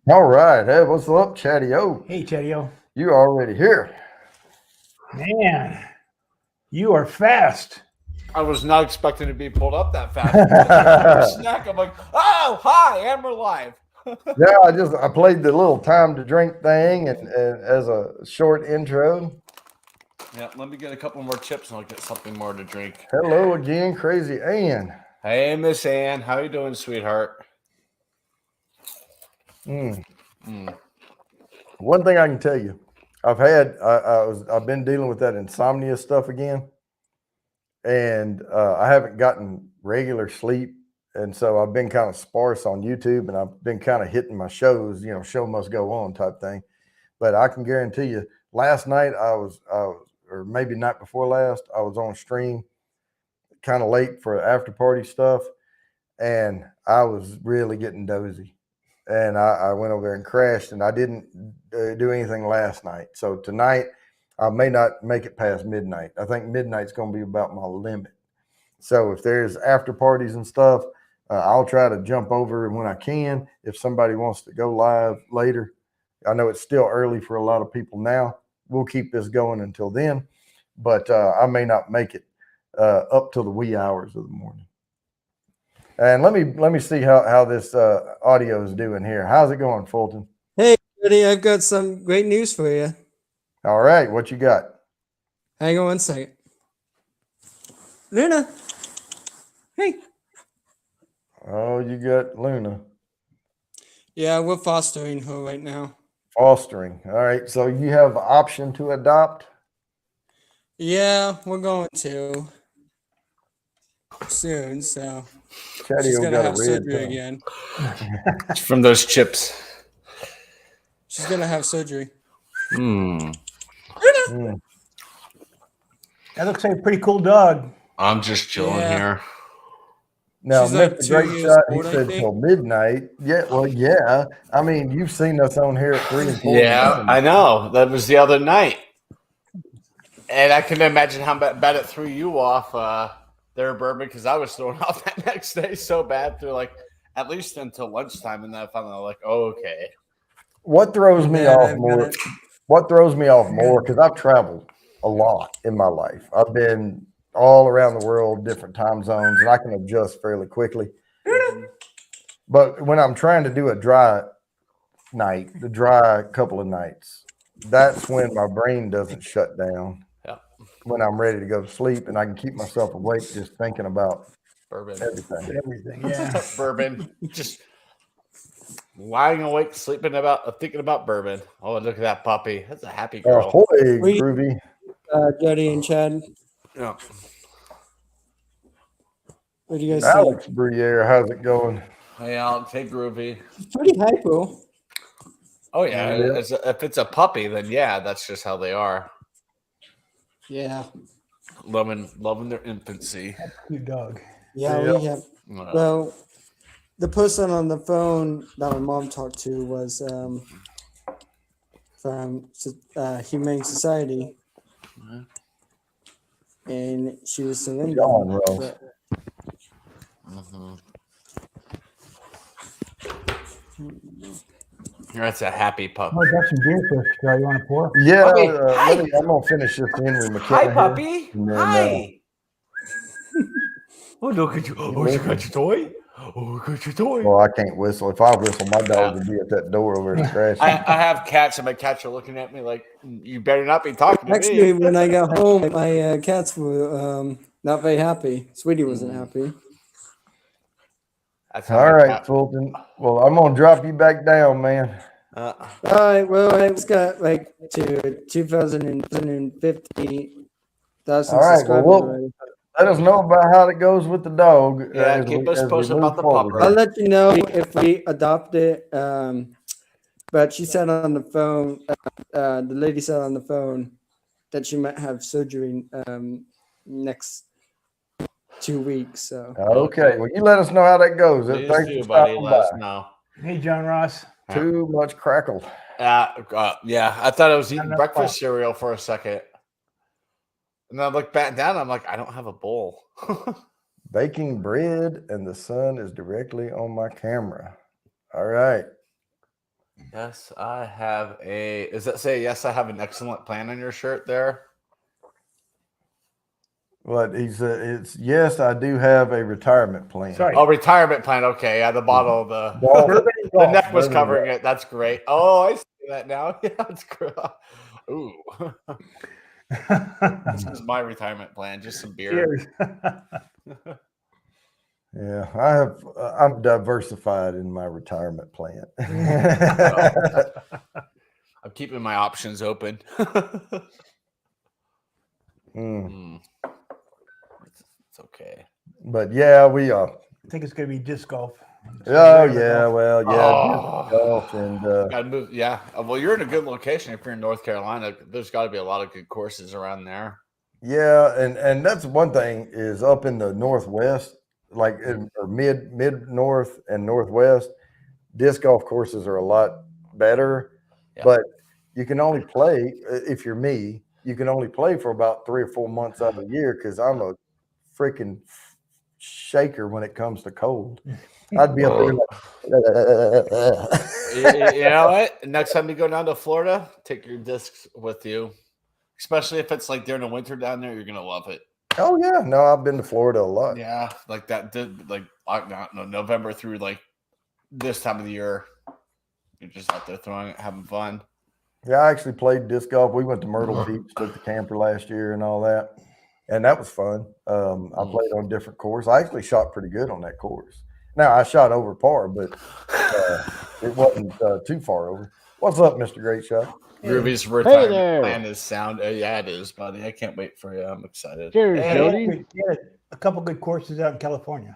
All right. Hey, what's up, Chatty O? Hey, Chedio. You already here. Man, you are fast. I was not expecting to be pulled up that fast. Snack. I'm like, oh, hi, and we're live. Yeah, I played the little time to drink thing and as a short intro. Yeah, let me get a couple more chips and I'll get something more to drink. Hello again, Crazy Ann. Hey, Miss Ann, how you doing, sweetheart? One thing I can tell you, I've been dealing with that insomnia stuff again, and I haven't gotten regular sleep, and so I've been kind of sparse on YouTube, and I've been kind of hitting my shows, show must go on type thing. But I can guarantee you, last night or maybe night before last, I was on stream kind of late for after party stuff, and I was really getting dozy. And I went over there and crashed, and I didn't do anything last night. So tonight, I may not make it past midnight. I think midnight's going to be about my limit. So if there's after parties and stuff, I'll try to jump over when I can. If somebody wants to go live later, I know it's still early for a lot of people now. We'll keep this going until then, but I may not make it up till the wee hours of the morning. And let me see how this audio is doing here. How's it going, Fulton? Hey, buddy, I've got some great news for you. All right, what you got? Hang on one second. Luna. Hey. Oh, you got Luna. Yeah, we're fostering her right now. Fostering. All right, so you have the option to adopt? Yeah, we're going to soon, so Chatty she's gonna got a have red surgery tongue. again. It's from those chips. She's gonna have surgery. Mm. That looks like a pretty cool dog. I'm just chilling Yeah. here. Now, She's like Mr. 2 Great years Shot, he old, I said think. till midnight. Yeah, well, yeah. I mean, you've seen us on here at 3 and 4. Yeah, I know. That was the other night. And I can imagine how bad it threw you off there, Bourbon, because I was thrown off that next day so bad through like at least until lunchtime, and then I finally like, oh, okay. What throws me Yeah, off I've more? got it. What throws me off more? Because I've traveled a lot in my life. I've been all around the world, different time zones, and I can adjust fairly quickly. But when I'm trying to do a dry couple of nights, that's when my brain doesn't shut down. Yeah. When I'm ready to go to sleep, and I can keep myself awake just thinking about Bourbon. everything. Yeah. Bourbon. Just lying awake, thinking about Bourbon. Oh, look at that puppy. That's a happy girl. Ahoy, Groovy. Jody and Chad, Yeah. what do you guys Alex Bruyere, how's it going? Hey, Alex. Hey, Groovy. think? Pretty hypo. Oh, yeah. Yeah. If it's a puppy, then yeah, that's just how they are. Yeah. Loving their infancy. Cute dog. Yeah, Yeah. we have. Well, the person on the phone that my mom talked to was from Humane Society, and she was surrendered. John Rose. But That's a happy puppy. Oh, I got some beer for us, Joe. You want to pour? Yeah, Puppy, hi. I'm gonna finish this Henry McKenna. Hi, here, puppy. and then, Hi. Oh, look at you. Oh, you got your toy? Oh, you got your toy. Well, I can't whistle. If I whistle, my dog would be at that door over there scratching. I have cats, and my cats are looking at me like, you better not be talking to actually, me. when I got home, my cats were not very happy. Sweetie wasn't happy. That's how All my right, cat- Fulton. Well, I'm gonna drop you back down, man. All right. Well, I just got like to 2,050 All right, subscribers well, already. Let us know about how it goes with the dog. Yeah, as keep we- us as we posted move about the forward puppy. I'll here. let you know if we adopt it. But she said on the phone, the lady said on the phone that she might have surgery next 2 weeks. So Okay, well, you let us know how that goes. Please Thanks do, for buddy. stopping Let us by. know. Hey, John Ross. Too much crackled. Yeah, I thought I was eating enough breakfast pop. cereal for a second. And I look back down, I'm like, I don't have a bowl. Baking bread, and the sun is directly on my camera. All right. Yes, I have a. Does that say yes? I have an excellent plan on your shirt there. But it's yes, I do have a retirement plan. Sorry. Oh, retirement plan. Okay, yeah, the bottle, the Golf, the neck was golf, covering it. That's great. Oh, I see that now. Yeah, that's great. Ooh, this is my retirement plan. Just some beer. Cheers. Yeah, I'm diversified in my retirement plan. I'm keeping my options open. Mm. It's okay. But yeah, we I think it's going to be disc golf. oh yeah, well yeah, Oh. golf and Gotta move. Yeah. Well, you're in a good location. If you're in North Carolina, there's got to be a lot of good courses around there. yeah, and that's one thing is up in the Northwest, like or mid north and Northwest, disc golf courses are a lot better, Yeah. but you can only play if you're me. You can only play for about 3 or 4 months out of the year because I'm a freaking shaker when it comes to cold. I'd be up there like, You know what? Next time you go down to Florida, take your discs with you. Especially if it's like during the winter down there, you're gonna love it. oh yeah, no, I've been to Florida a lot. Yeah, like that. Like I don't know, November through like this time of the year, you're just out there throwing it, having fun. Yeah, I actually played disc golf. We went to Myrtle Beach, took the camper last year and all that. And that was fun. I played on different courses. I actually shot pretty good on that course. Now, I shot over par, but it wasn't too far over. What's up, Mr. Great Shot? Ruby's retirement there. plan is sound. Yeah, it is, buddy. I can't wait for you. I'm excited. Cheers, Hey, Jody. Yeah, a couple good courses out in California.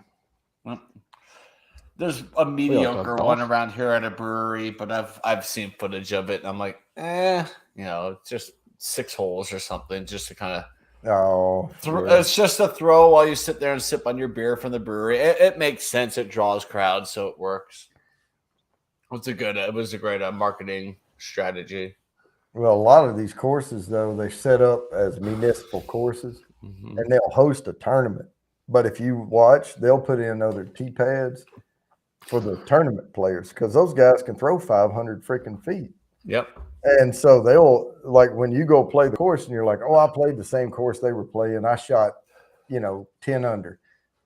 There's a mediocre golf. one around here at a brewery, but I've seen footage of it, and I'm like, it's just 6 holes or something, just to kind of. Oh, yeah. It's just a throw while you sit there and sip on your beer from the brewery. It makes sense. It draws crowds, so it works. It was a great marketing strategy. Well, a lot of these courses, though, they set up as municipal courses, Mm-hmm. and they'll host a tournament. But if you watch, they'll put in other tee pads for the tournament players because those guys can throw 500 freaking feet. Yep. And so they'll, like, when you go play the course and you're like, oh, I played the same course they were playing. I shot, 10 under.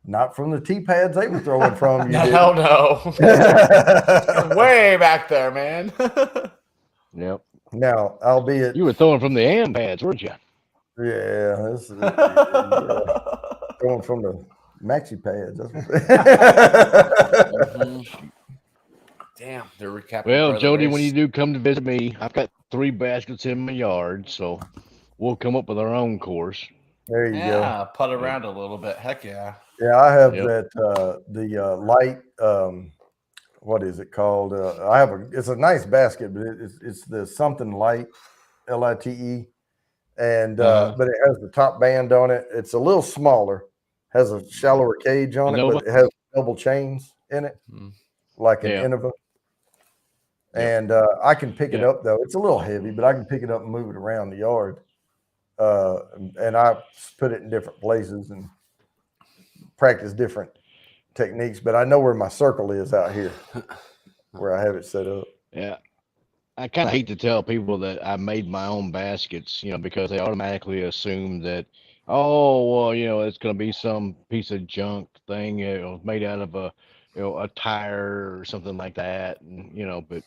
Not from the tee pads they were throwing from. You Hell no. did. Way back there, man. Yep. Now, albeit, You were throwing from the AM pads, weren't you? yeah, this is going from the maxi pads. Damn, they're recapping. Well, for the Jody, when race. you do come to visit me, I've got 3 baskets in my yard, so we'll come up with our own course. There you go. Yeah, putt around a little bit. Heck yeah. Yeah, I have Yep. that the light. What is it called? It's a nice basket, but it's the something light, LITE, and but it has the top band on it. It's a little smaller, has a shallower cage on it, Innova? but it has double chains in it, Mhm. like an Yeah. Innova. Yeah. And I can pick it Yeah. up though. It's a little heavy, but I can pick it up and move it around the yard. And I put it in different places and practice different techniques, but I know where my circle is out here, where I have it set up. Yeah. I kind of hate to tell people that I made my own baskets, because they automatically assume that, oh, well, it's going to be some piece of junk thing, made out of a tire or something like that. And, but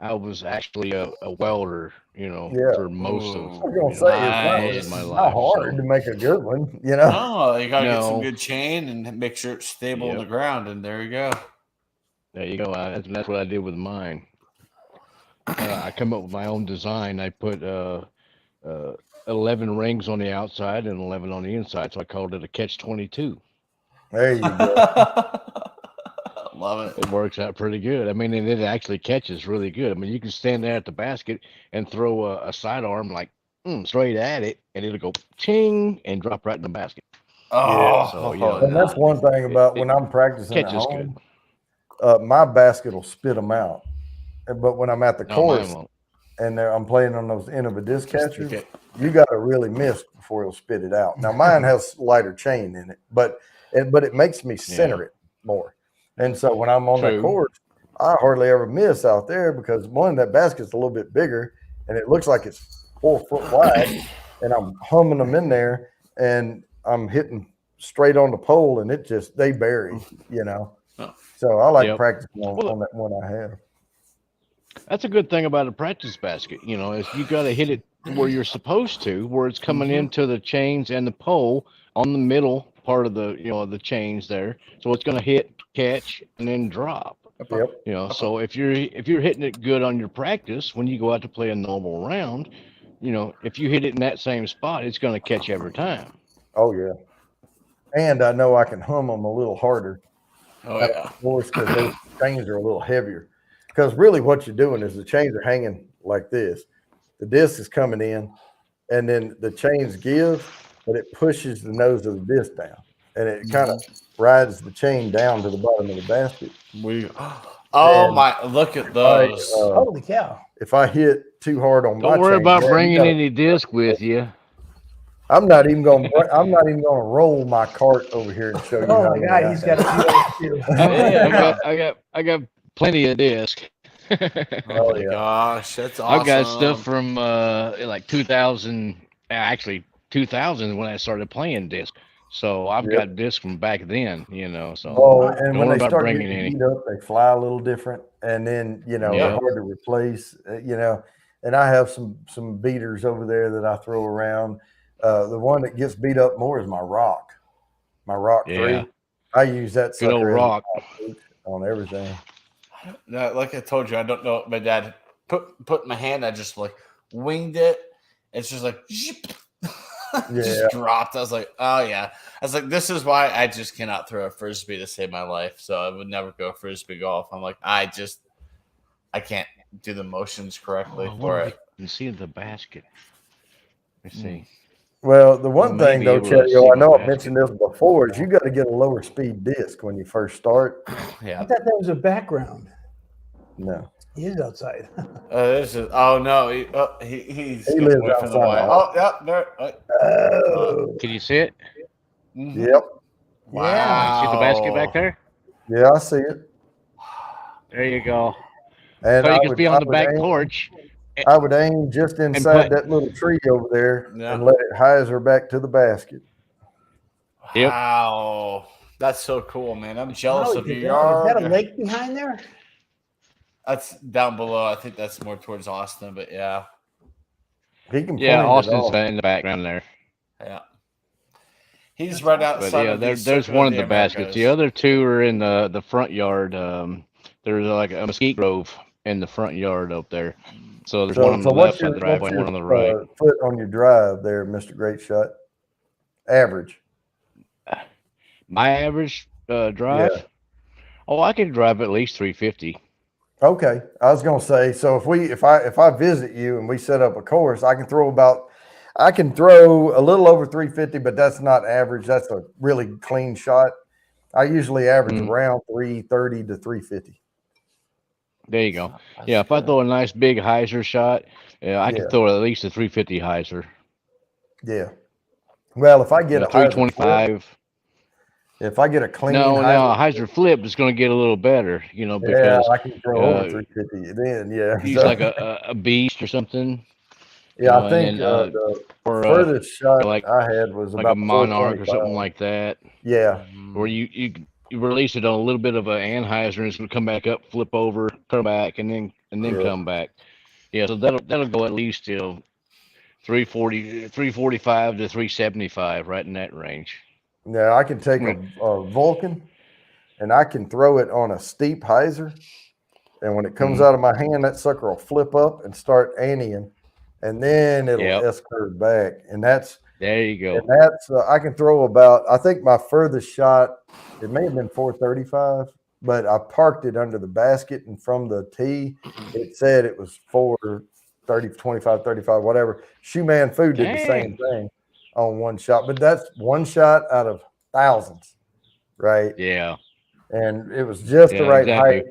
I was actually a welder, Yeah. for most Ooh. I was of gonna say Nice. it's my not life. hard so, to make a good one, Oh, you gotta get some No. good chain and make sure it's stable in Yep. the ground, and there you go. there you go. That's what I did with mine. I come up with my own design. I put 11 rings on the outside and 11 on the inside, so I called it a catch-22. There you go. Love it. It works out pretty good. I mean, and it actually catches really good. I mean, you can stand there at the basket and throw a sidearm like straight at it, and it'll go ching and drop right in the basket. Oh, so, And that's one thing about when I'm practicing at catches home. My basket will spit them out, but when I'm at the No, course mine won't. and I'm playing on those Innova disc catchers, Okay. you got to really miss before it'll spit it out. Now mine has lighter chain in it, but it makes me center it more. And so when I'm on that True. course, I hardly ever miss out there because one, that basket's a little bit bigger and it looks like it's 4 foot wide, and I'm humming them in there and I'm hitting straight on the pole and they bury, you know. Oh. So I like Yep. practicing Well, on that one I have. That's a good thing about a practice basket, you know, is you got to hit it where you're supposed to, where it's coming into the chains and the pole on the middle part of the, you know, the chains there. So it's going to hit, catch, and then drop. Yep. You know, so if you're hitting it good on your practice, when you go out to play a normal round, you know, if you hit it in that same spot, it's going to catch every time. Oh yeah. And I know I can hum them a little harder. Oh yeah. Of course, because those chains are a little heavier. Because really what you're doing is the chains are hanging like this. The disc is coming in, and then the chains give, but it pushes the nose of the disc down. And it kind of rides the chain down to the bottom of the basket. Oh And my! Look at those. Holy cow. If I hit too hard on my Don't worry chain, about man, bringing any disc with you. I'm not even going to roll my cart over here and show you. Oh how my many God, I he's have. got a few of those too. I got plenty of disc. Oh Oh, my yeah. gosh, that's awesome. I've got stuff from like 2000, actually 2000 when I started playing disc. So I've Yep. got disc from back then, you know. So Oh, and don't when worry they about start bringing getting any. beat up, they fly a little different, and then they're Yep. hard to replace. You know, and I have some beaters over there that I throw around. The one that gets beat up more is my Rock 3. Yeah. I use that Good old sucker as a Rock. on everything. No, like I told you, I don't know. My dad put my hand. I just like winged it. It's just like Yeah. just dropped. I was like, oh yeah. I was like, this is why I just cannot throw a frisbee to save my life. So I would never go frisbee golf. I'm like, I can't do the motions correctly Oh, for what it. you can see the basket. Let's see. Well, the one may thing be though, able to Chetty, see I my know I've basket. mentioned this before, is you got to get a lower speed disc when you first start. I Yeah. thought that was a background. No. He is outside. This is. Oh no. He's He getting lives away from the outside wire. the Oh yeah. There. Oh. Can you see it? Mhm. Yep. Wow. See the basket back there? Yeah, I see it. There you go. And So you I can would- be I on the would back aim- porch. I would aim just inside put- that little tree over there Yeah. and let it hyzer back to the basket. Yep. Wow. That's so cool, man. I'm jealous Wow, of your is yard. that a lake behind there? That's down below. I think that's more towards Austin, but yeah. He can Yeah, point it Austin's off. in the background there. Yeah. He's right But outside yeah, of the there's Circuit one of the Americas. baskets. The other two are in the front yard. There's like a mesquite grove in the front yard up there. So there's one on the left side of the driveway and one on the right. Foot on your drive there, Mr. Great Shot? Average. My average drive. Yeah. Oh, I can drive at least 350. Okay. I was gonna say, so if I visit you and we set up a course, I can throw a little over 350, but that's not average. That's a really clean shot. I usually average around 330 to 350. There you go. Yeah, if I throw a nice big hyzer shot, yeah, I Yeah. can throw at least a 350 hyzer. Yeah. Well, if I get a hyzer flip, 325. if I get a clean No, a hyzer hyzer flip is going to get a little better, you know, yeah, because I can throw over uh, 350 then. Yeah. he's So, like a beast or something. yeah, I and think then, the Or furthest shot like- I had was like about a monarch or 425. something like that, Yeah. where you release it on a little bit of an anhyzer and it's going to come back up, flip over, come back, and then Yeah. come back. Yeah, so that'll go at least 340, 345 to 375, right in that range. Now I can take a Vulcan and I can throw it on a steep hyzer. And when it comes out of my hand, that sucker will flip up and start anteing, and then it'll Yep. S-curve back. And that's There you go. I can throw about, I think my furthest shot, it may have been 435, but I parked it under the basket, and from the tee, it said it was 430, 25, 35, whatever. Shoeman Food did the same thing on one shot, but that's one shot out of thousands, right? Yeah. And it was just the Yeah, right exactly. height,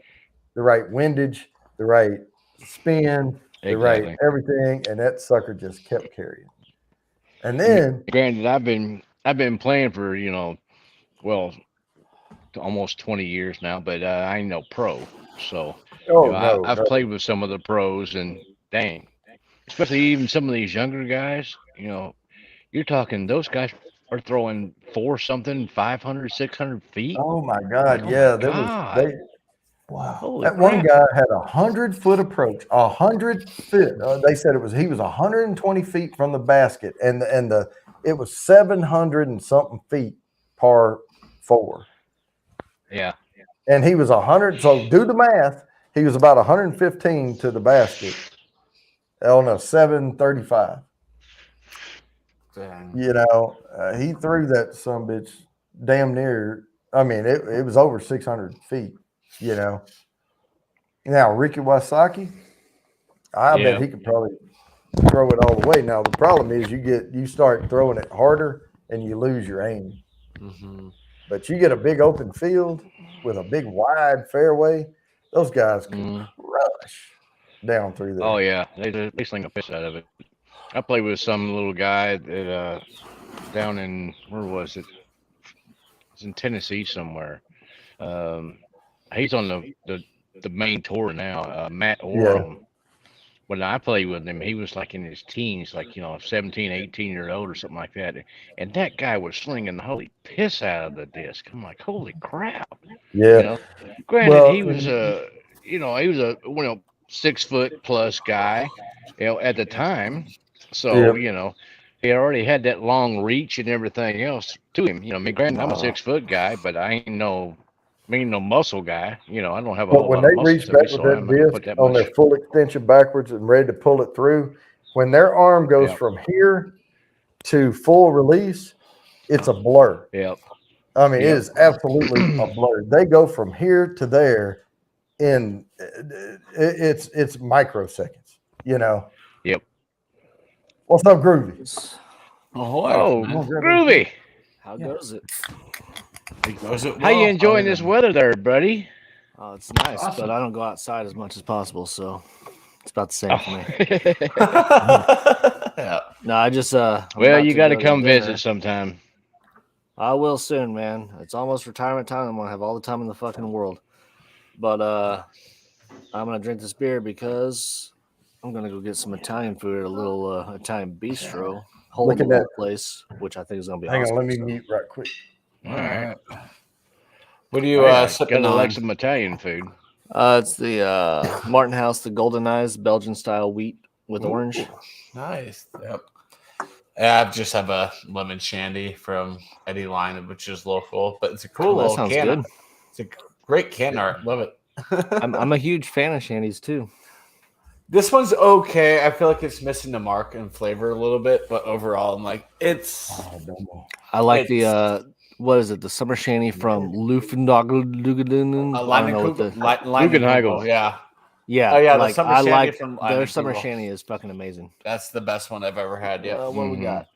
the right windage, the right spin, the right Exactly. everything, and that sucker just kept carrying. And then Granted, I've been playing for, you know, well, almost 20 years now, but I ain't no pro. So Oh you know, no, I've no. played with some of the pros, and dang, especially even some of these younger guys. You know, you're talking those guys are throwing four something, 500, 600 feet. Oh my Like, God, oh yeah. my There was God. they Wow. Holy that one crap. guy had 100-foot approach, 100 feet. They said he was 120 feet from the basket, and it was 700 and something feet par 4, Yeah. and he was 100. So do the math. He was about 115 to the basket on a 735. Dang. You know, he threw that some bitch damn near. I mean, it was over 600 feet. You know. Now Ricky Wasaki, I bet Yeah. he could probably throw it all the way. Now the problem is you start throwing it harder and you lose your aim. Mm-hmm. But you get a big open field with a big wide fairway, those guys can Mm. crush down through there. Oh yeah. They sling a piss out of it. I played with some little guy that down in where was it? It's in Tennessee somewhere. He's on the main tour now, Matt Oram. When I played with him, he was like in his teens, like, 17, 18-year old or something like that. And that guy was slinging the holy piss out of the disc. I'm like, holy crap. Yeah. Granted, Well, he was a 6 foot plus guy, at the time. So, he already had that long reach and everything else to him. Granted, I'm a 6 foot guy, but I ain't no muscle guy. I don't have a But whole when lot of they muscle reach to back me, with so that I'm not gonna put disc that on much. their full extension backwards and ready to pull it through, when their arm goes Yep. from here to full release, it's a blur. Yep. I mean, it Yep. is absolutely a blur. They go from here to there in it's microseconds. Yep. What's up, Groovy? Oh, man. groovy. How goes it? It goes it How you well. enjoying this weather there, buddy? Oh, it's nice, Awesome. but I don't go outside as much as possible, so it's about the same for me. Yeah. No, I just I'm Well, about you to got to go come dinner. visit sometime. I will soon, man. It's almost retirement time. I'm gonna have all the time in the fucking world. But I'm gonna drink this beer because I'm gonna go get some Italian food at a little Italian bistro, hole in the Look at wall that. place, which I think is gonna be Hang awesome. on, let me so. mute right quick. All right. What are you sipping Gotta on? like some Italian food. It's the Martin House, the Golden Eyes Belgian style wheat with orange. Nice. Yep. Yeah, I just have a lemon shandy from Eddie Line, which is local, but it's a cool Oh, that little sounds can. good. It's a great can art. Love it. I'm a huge fan of shandies too. This one's okay. I feel like it's missing the mark in flavor a little bit, but overall, I'm like, it's. I like It's- the what is it? The summer shandy from Lufendogelen. I don't know what the Lugenheigel. Yeah, yeah. Oh, yeah, the like, summer I shandy like from their summer Leinenkugel. shandy is fucking amazing. that's the best one I've ever had. Yeah. What we Mhm. got?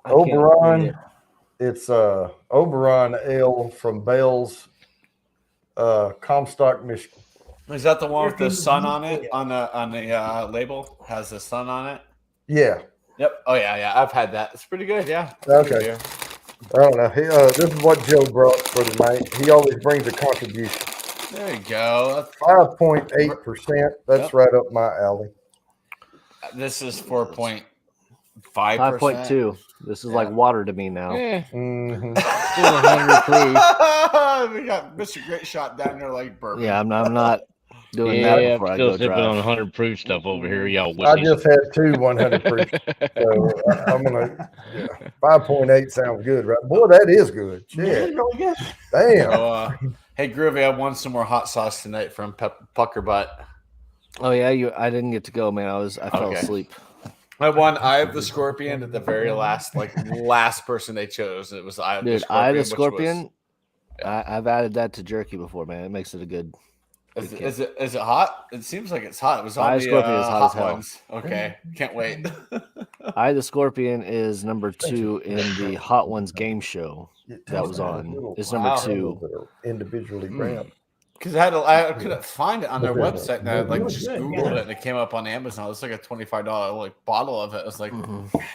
I can't read Oberon. it. It's Oberon Ale from Bell's, Comstock, Michigan. Is that the one with the sun on it on the label? Has the sun on it? Yeah. Yep. Oh yeah. I've had that. It's pretty good. Yeah. It's Okay. good beer. I don't know. This is what Joe brought for the night. He always brings a contribution. There you go. 5.8%. That's Yep. right up my alley. This is 4.5%. 5.2. This is like water to me now. Yeah, Hmm. still 100 proof. We got Mr. Great Shot down there like bourbon. Yeah, I'm not doing Yeah, that I'm before I still go sipping on drive. 100 proof stuff over here, y'all. I Wussies. just had two 100 proof. So I'm going to, 5.8 sounds good, right? Boy, that is good. Shit. Damn. So, hey, Groovy, I won some more hot sauce tonight from Pucker Butt. Oh yeah, I didn't get to go, man. I fell Okay. asleep. I won Eye of the Scorpion at the very last person they chose. It was Eye of the Dude, Scorpion. Eye of the which was- Scorpion. I've added that to jerky before, man. It makes it a good. Is it hot? It seems like it's hot. It was on Eye of the Scorpion is hot as hell. ones. Okay, can't wait. Eye of the Scorpion is number 2 in the Hot Ones game show. That was on. It's number Wow. 2. Individually grabbed. Because I couldn't find it on their website, and I just Googled it, and it came up on Amazon. It was like a $25 bottle of it. I was like,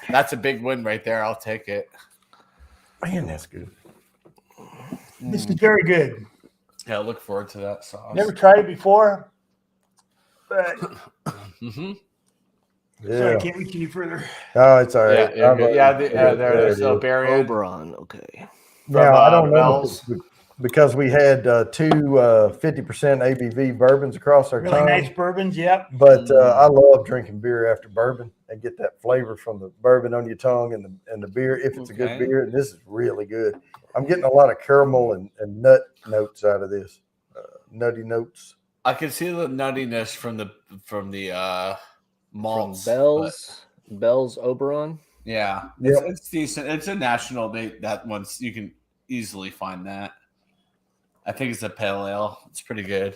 that's a big win right there. I'll take it. Man, that's good. This is very good. Yeah, I look forward to that sauce. Never tried it before. But Mm-hmm. Yeah. sorry, I can't reach any further. Oh, it's all right. Yeah, I've good. There it is. is. Barian Oberon. Okay. Now, I don't know if Bell's. it's because we had two 50% ABV bourbons across our Really tongue. nice bourbons, yep. But I love drinking beer after bourbon and get that flavor from the bourbon on your tongue and the beer if it's a good Okay. beer. And this is really good. I'm getting a lot of caramel and nut notes out of this, nutty notes. I can see the nuttiness from the From malts. Bell's Oberon. Yeah, Yep. it's decent. It's a national date. That one's you can easily find that. I think it's a pale ale. It's pretty good.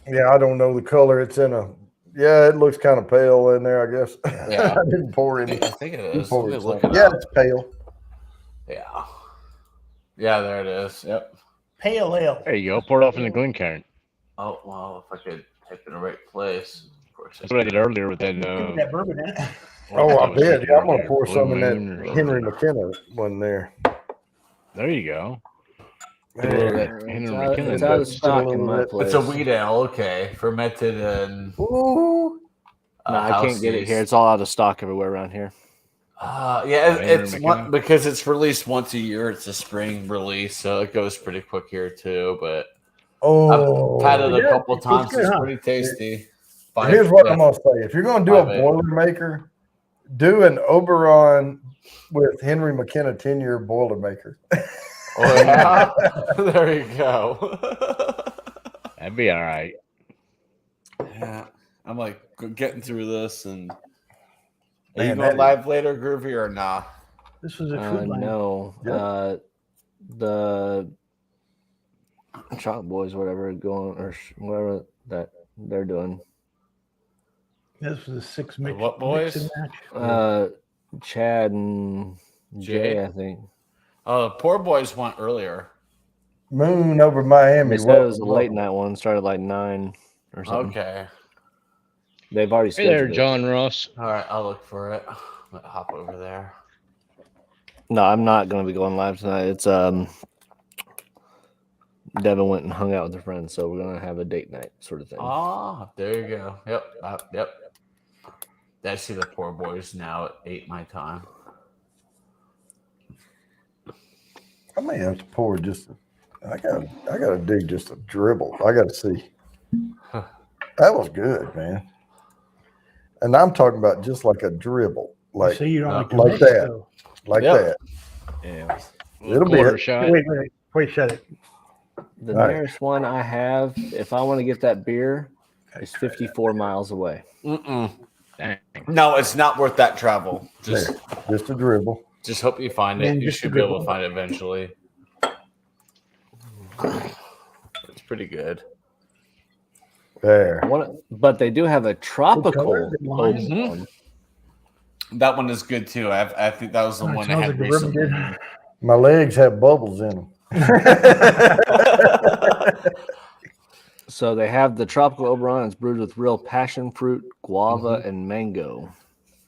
Yeah, I don't know the color. It's in a. Yeah, it looks kind of pale in there, I guess. Yeah. I didn't pour I any. think it is. pour Let me it look some. it Yeah, up. it's pale. Yeah. Yeah, there it is. Yep. Pale ale. There you go. Pour it off in the Glencairn. Oh well, if I could type in the right place. Of course. That's what I did earlier with that. Give me that bourbon in it. Oh, I was bet. thinking Yeah, I'm gonna earlier, pour Blue some in that Moon or Henry something. McKenna one there. There you go. Man. That Henry It's McKinnon out of does. stock Still in a my little bit. place. It's a wheat ale. Okay, fermented and. Ooh. No, I can't get it here. It's all out of stock everywhere around here. Yeah, Henry it's McKinnon? because it's released once a year. It's a spring release, so it goes pretty quick here too. But Oh, I've had it a Yeah, couple it's times. good, It's huh? pretty tasty. Here's what Yeah. I'm gonna say: if you're gonna do a 5-8. Boilermaker, do an Oberon with Henry McKenna 10-year Boilermaker. Oh, yeah? There you go. That'd be all right. Yeah, I'm like getting through this, and are Man, you that going is- live later, Groovy, or nah? This was a food line. No. Yep. The Shot Boys, whatever, going or whatever that they're doing. This was a six mix. What mix boys? and match. Chad and Jay? Jay, I think. Oh, poor boys went earlier. Moon over Miami. They said it was a late night one, started like 9 or something. Okay, They've already Hey there, scheduled it. John Ross. all right, I'll look for it. I'm gonna hop over there. No, I'm not going to be going live tonight. It's Devin went and hung out with her friends, so we're going to have a date night sort of thing. Ah, there you go. Yep, yep. I see the poor boys now at 8 my time. I may have to pour just. I gotta do just a dribble. I gotta see. That was good, man. And I'm talking about just like a dribble, like So you don't like, to like mix, that. though. like Yep. that. Yeah. It'll be Quarter it. shot. Wait, shut it. The All right. nearest one I have, if I want to get that beer, is 54 miles away. Mm-mm. Dang. No, it's not worth that travel. There, just a dribble. Just hope you find it. Man, You just should a be able good to find it eventually. It's pretty good. There. But they do have a tropical color? Is it lime? Mhm. one. That one is good too. I think that was the Oh, it one I smells had like the bourbon recently. did. My legs have bubbles in them. So they have the tropical Oberon. It's brewed with real passion fruit, guava, Mm-hmm. and mango.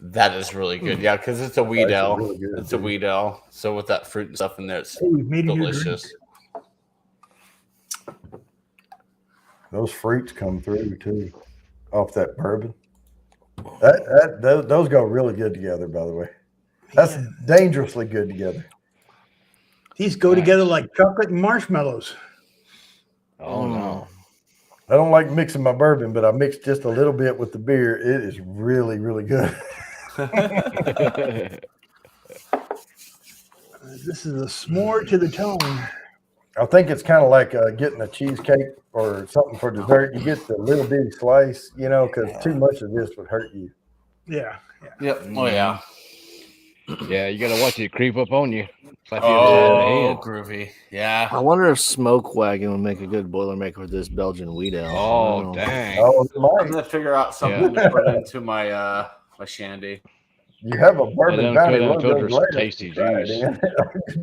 That is really good. Yeah, because it's a wheat That's ale. really good, It's a dude. wheat ale. So with that fruit and stuff in there, it's Hey, we've made a new drink. delicious. Those fruits come through too, off that bourbon. Those go really good together. By the way, that's Man, dangerously good together. these go together like chocolate and marshmallows. Oh no. I don't like mixing my bourbon, but I mix just a little bit with the beer. It is really, really good. This is a s'more to the tongue. I think it's kind of like getting a cheesecake or something for dessert. You get the little bitty slice, because too much of this would hurt you. Yeah. Yep. Oh yeah. Yeah, you gotta watch it creep up on you. Slap you upside the Oh, head. groovy. Yeah. I wonder if Smoke Wagon would make a good Boilermaker with this Belgian wheat ale. I don't Oh know. dang. Oh, it I'm might. gonna figure out something to put into my my shandy. You have a bourbon them bounty could logo unfilter some later. tasty Try it, juice. man.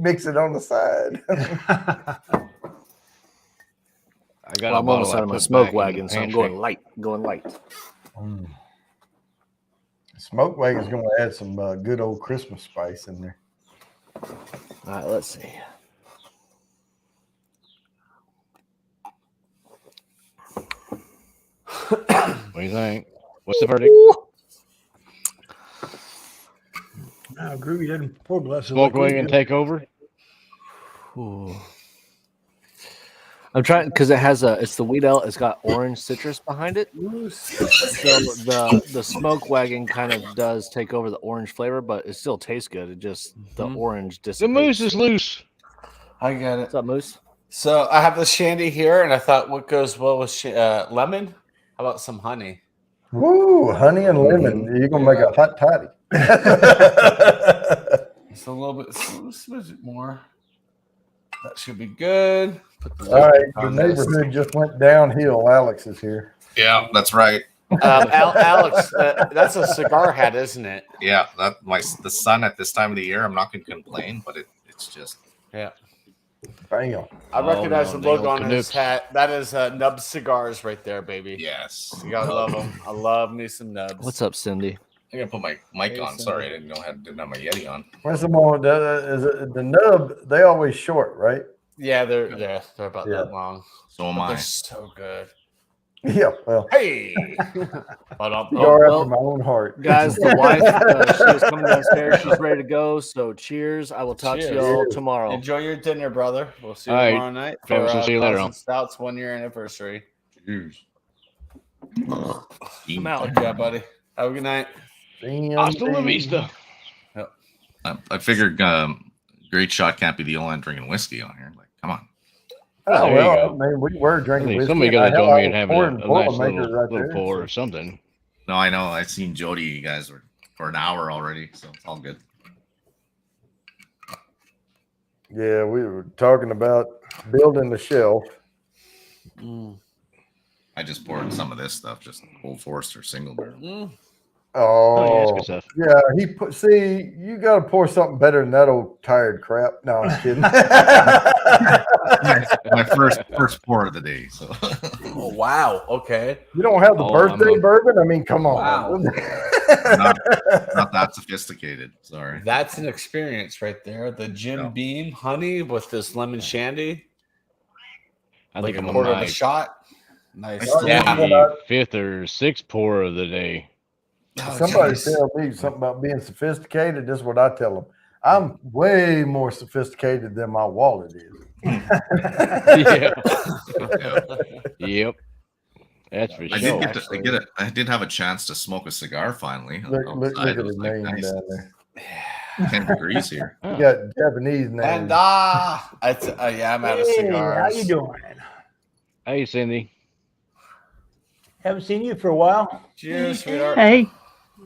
Mix it on the side. I got Well, a I'm bottle almost I out of my put Smoke back in the Wagon, so I'm pantry. going light. Going light. Smoke Wagon's going to add some good old Christmas spice in there. All right, let's see. What do you think? What's the verdict? Now, Groovy doesn't pour glasses. Smoke like we wing and do. take over. Ooh. I'm trying because it's the wheat ale. It's got orange citrus behind it. So the smoke wagon kind of does take over the orange flavor, but it still tastes good. It just the orange The dissipates. moose is loose. I get it. What's up, Moose? So I have the shandy here, and I thought what goes well with lemon? How about some honey? Woo, honey and lemon. You're gonna make a hot toddy. Just a little bit, smidge it more. That should be good. Put the All right, lid the on this. neighborhood just went downhill. Alex is here. Yeah, that's right. Alex, that's a cigar hat, isn't it? Yeah, the sun at this time of the year. I'm not going to complain, but it's just Yeah. Bam. I recognize no, the they logo don't on his canoe. hat. That is Nub Cigars right there, baby. yes. You gotta love them. I love me some Nubs. What's up, Cindy? I gotta put my mic on. Sorry, I didn't have my Yeti on. What's the more? The nub? They always short, right? Yeah, they're about Yeah. that long. So am But I. they're so good. Yeah. Well, Hey, but you are well, after my own heart, Guys, the wife she is coming downstairs. She's ready to go. So cheers. I will talk to Cheers. y'all tomorrow. enjoy your dinner, brother. We'll see you All right. tomorrow night for Travis, we'll see you later Thousand on. Stouts 1 year anniversary. I'm out. Yeah, buddy. Have a good night. Hasta la vista. I figured Great Shot can't be the only one drinking whiskey on here. Like, come on. Oh, There you well, go. man, we were I drinking think whiskey. somebody and got to hell, join I me and was have pouring a nice Boilermaker little, right little there, pour so- or something. No, I know. I've seen Jody. You guys were for an hour already, so it's all good. Yeah, we were talking about building the shelf. I just poured some of this stuff, just Old Forester single barrel. Oh, yeah, that's Oh, good stuff. yeah. He put. See, you got to pour something better than that old tired crap. No, I'm kidding. My first pour of the day. So Oh wow. Okay. You don't have the Oh, birthday I'm a- bourbon? I mean, come on. Wow. not that sophisticated. Sorry. That's an experience right there. The Jim Yeah. Beam honey with this lemon shandy. I Like think a I'm quarter on of a my shot. Nice. Yeah. fifth or sixth pour of the day. Oh, Somebody geez. tell me something about being sophisticated. This is what I tell them. I'm way more sophisticated than my wallet is. Yeah. Yep. That's for I sure. did I did have a chance to smoke a cigar finally. Look outside. at It was the like name nice. down there. 10 degrees here. Oh. You got Japanese names. And yeah, I'm out of Hey, cigars. how you doing? Hey, Cindy. Haven't seen you for a while. Cheers, sweetheart. Hey,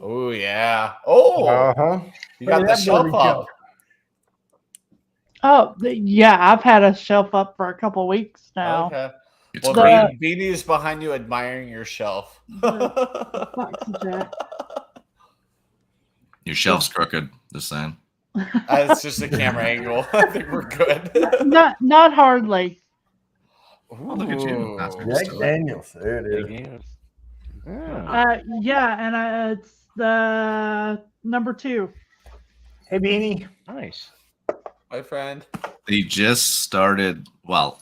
Oh yeah. Oh, Uh-huh. you got Hey, the that shelf bourbon up. yeah, I've had a shelf up for a couple weeks now. Okay. It's Well, great. Beanie is behind you, admiring your shelf. Your shelf's crooked. Just saying. It's just a camera angle. I think we're good. Not hardly. Oh, look at you. Ooh. That's good Jack stuff. Daniels. There it is. Yeah. Ah. Yeah, and it's the number 2. Hey, Beanie. Nice. My friend. They just started, well,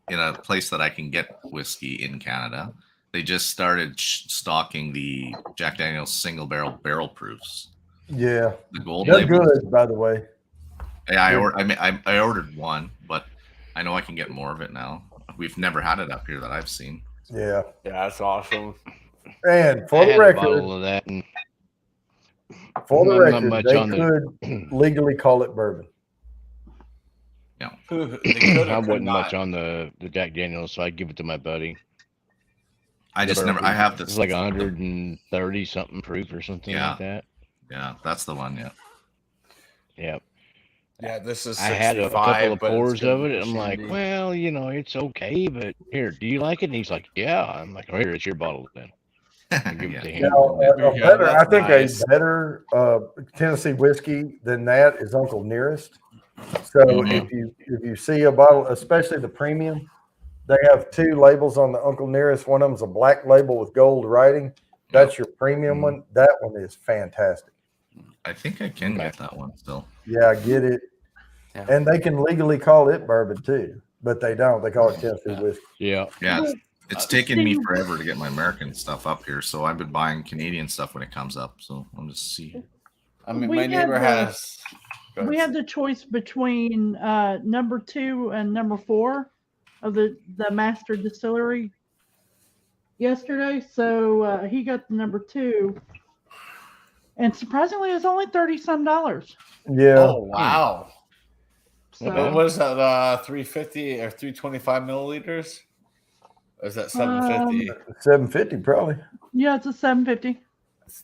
in a place that I can get whiskey in Canada. They just started stocking the Jack Daniel's single barrel proofs. Yeah. The gold They're label. good, by the way. Yeah, I ordered one, but I know I can get more of it now. We've never had it up here that I've seen. Yeah. Yeah, that's awesome. And I for the had a record, bottle of that, and for the not record, much they on the- could legally call it bourbon. They could or I could wasn't not. much on the Jack Daniels, so I'd give it to my buddy. I just never. I have this. It's like 130 something proof or something Yeah. like that. Yeah, that's the one. Yeah. Yep. Yeah, this is. I had a 65, couple of but it's pours good of with it. the I'm like, shandy. well, it's okay, but here, do you like it? And he's like, yeah. I'm like, oh, here, it's your bottle then. I'll give it to him. Now, a Yeah, better, I that's think nice. a better Tennessee whiskey than that is Uncle Nearest. So Mhm. if you see a bottle, especially the premium, they have 2 labels on the Uncle Nearest. One of them's a black label with gold writing. That's your premium one. That one is fantastic. I think I can get that one still. Yeah, I get it. Yeah. And they can legally call it bourbon too, but they don't. They call it Tennessee whiskey. Yeah. Yeah. It's taken me Steve- forever to get my American stuff up here, so I've been buying Canadian stuff when it comes up. So I'm just see. I mean, We my had neighbor the- has. Go We ahead. had the choice between number 2 and number 4 of the master distillery yesterday. So he got the number 2, and surprisingly, it's only $30-some. Yeah. Oh wow! So What was that? 350 or 325 milliliters? Or is that 750? 750 probably. yeah, it's a 750.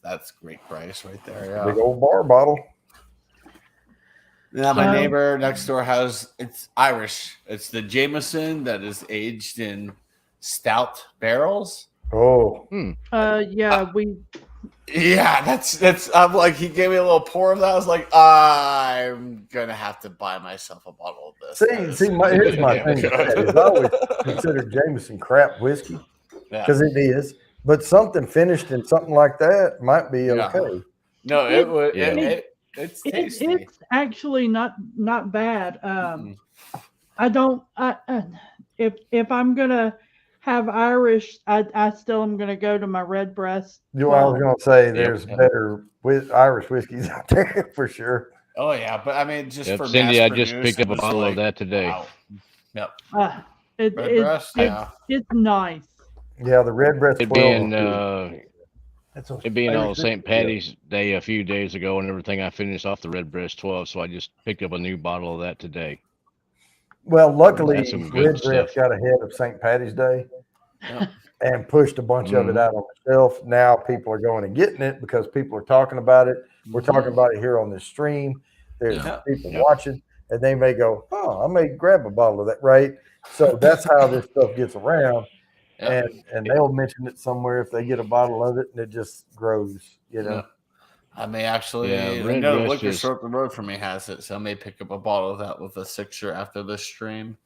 That's great price right there. Big Yeah. old bar bottle. Yeah, my Um, neighbor next door it's Irish. It's the Jameson that is aged in stout barrels. Oh, Yeah, we Yeah, that's. I'm like, he gave me a little pour of that. I was like, I'm gonna have to buy myself a bottle of this. see, here's my thing. with that is I always consider Jameson crap whiskey Yeah. because it is, but something finished in something like that might be Yeah. okay. No, it would. Yeah. It's it, tasty. it's actually not bad. Mhm. I don't. If I'm gonna have Irish, I still am gonna go to my Redbreast. You know, I was going to say Yep. there's better Irish whiskeys out there for sure. Oh yeah, but I mean, just Yep, for Cindy, I just mass-produced, picked up a it was bottle like, of that today. Wow. Yep. It's Yeah. nice. Yeah, the Redbreast It 12. being was good. That's a it being favorite on St. whiskey. Patty's Day a few days ago and everything, I finished off the Redbreast 12, so I just picked up a new bottle of that today. Well, luckily, That's some good Redbreast stuff. got ahead of St. Patty's Day Yep. and pushed a bunch of it Mhm. out on the shelf. Now people are going and getting it because people are talking about it. We're talking about it here on this stream. There's Yeah. people Yep. watching, and they may go, "Oh, I may grab a bottle of that." Right? So that's how this stuff gets around, Yep. and they'll mention it somewhere if they get a bottle of it, and it just grows. You know. Yep. I may actually. Yeah, I know the Redbreast liquor is- store up the road from me has it, so I may pick up a bottle of that with a sixer after this stream.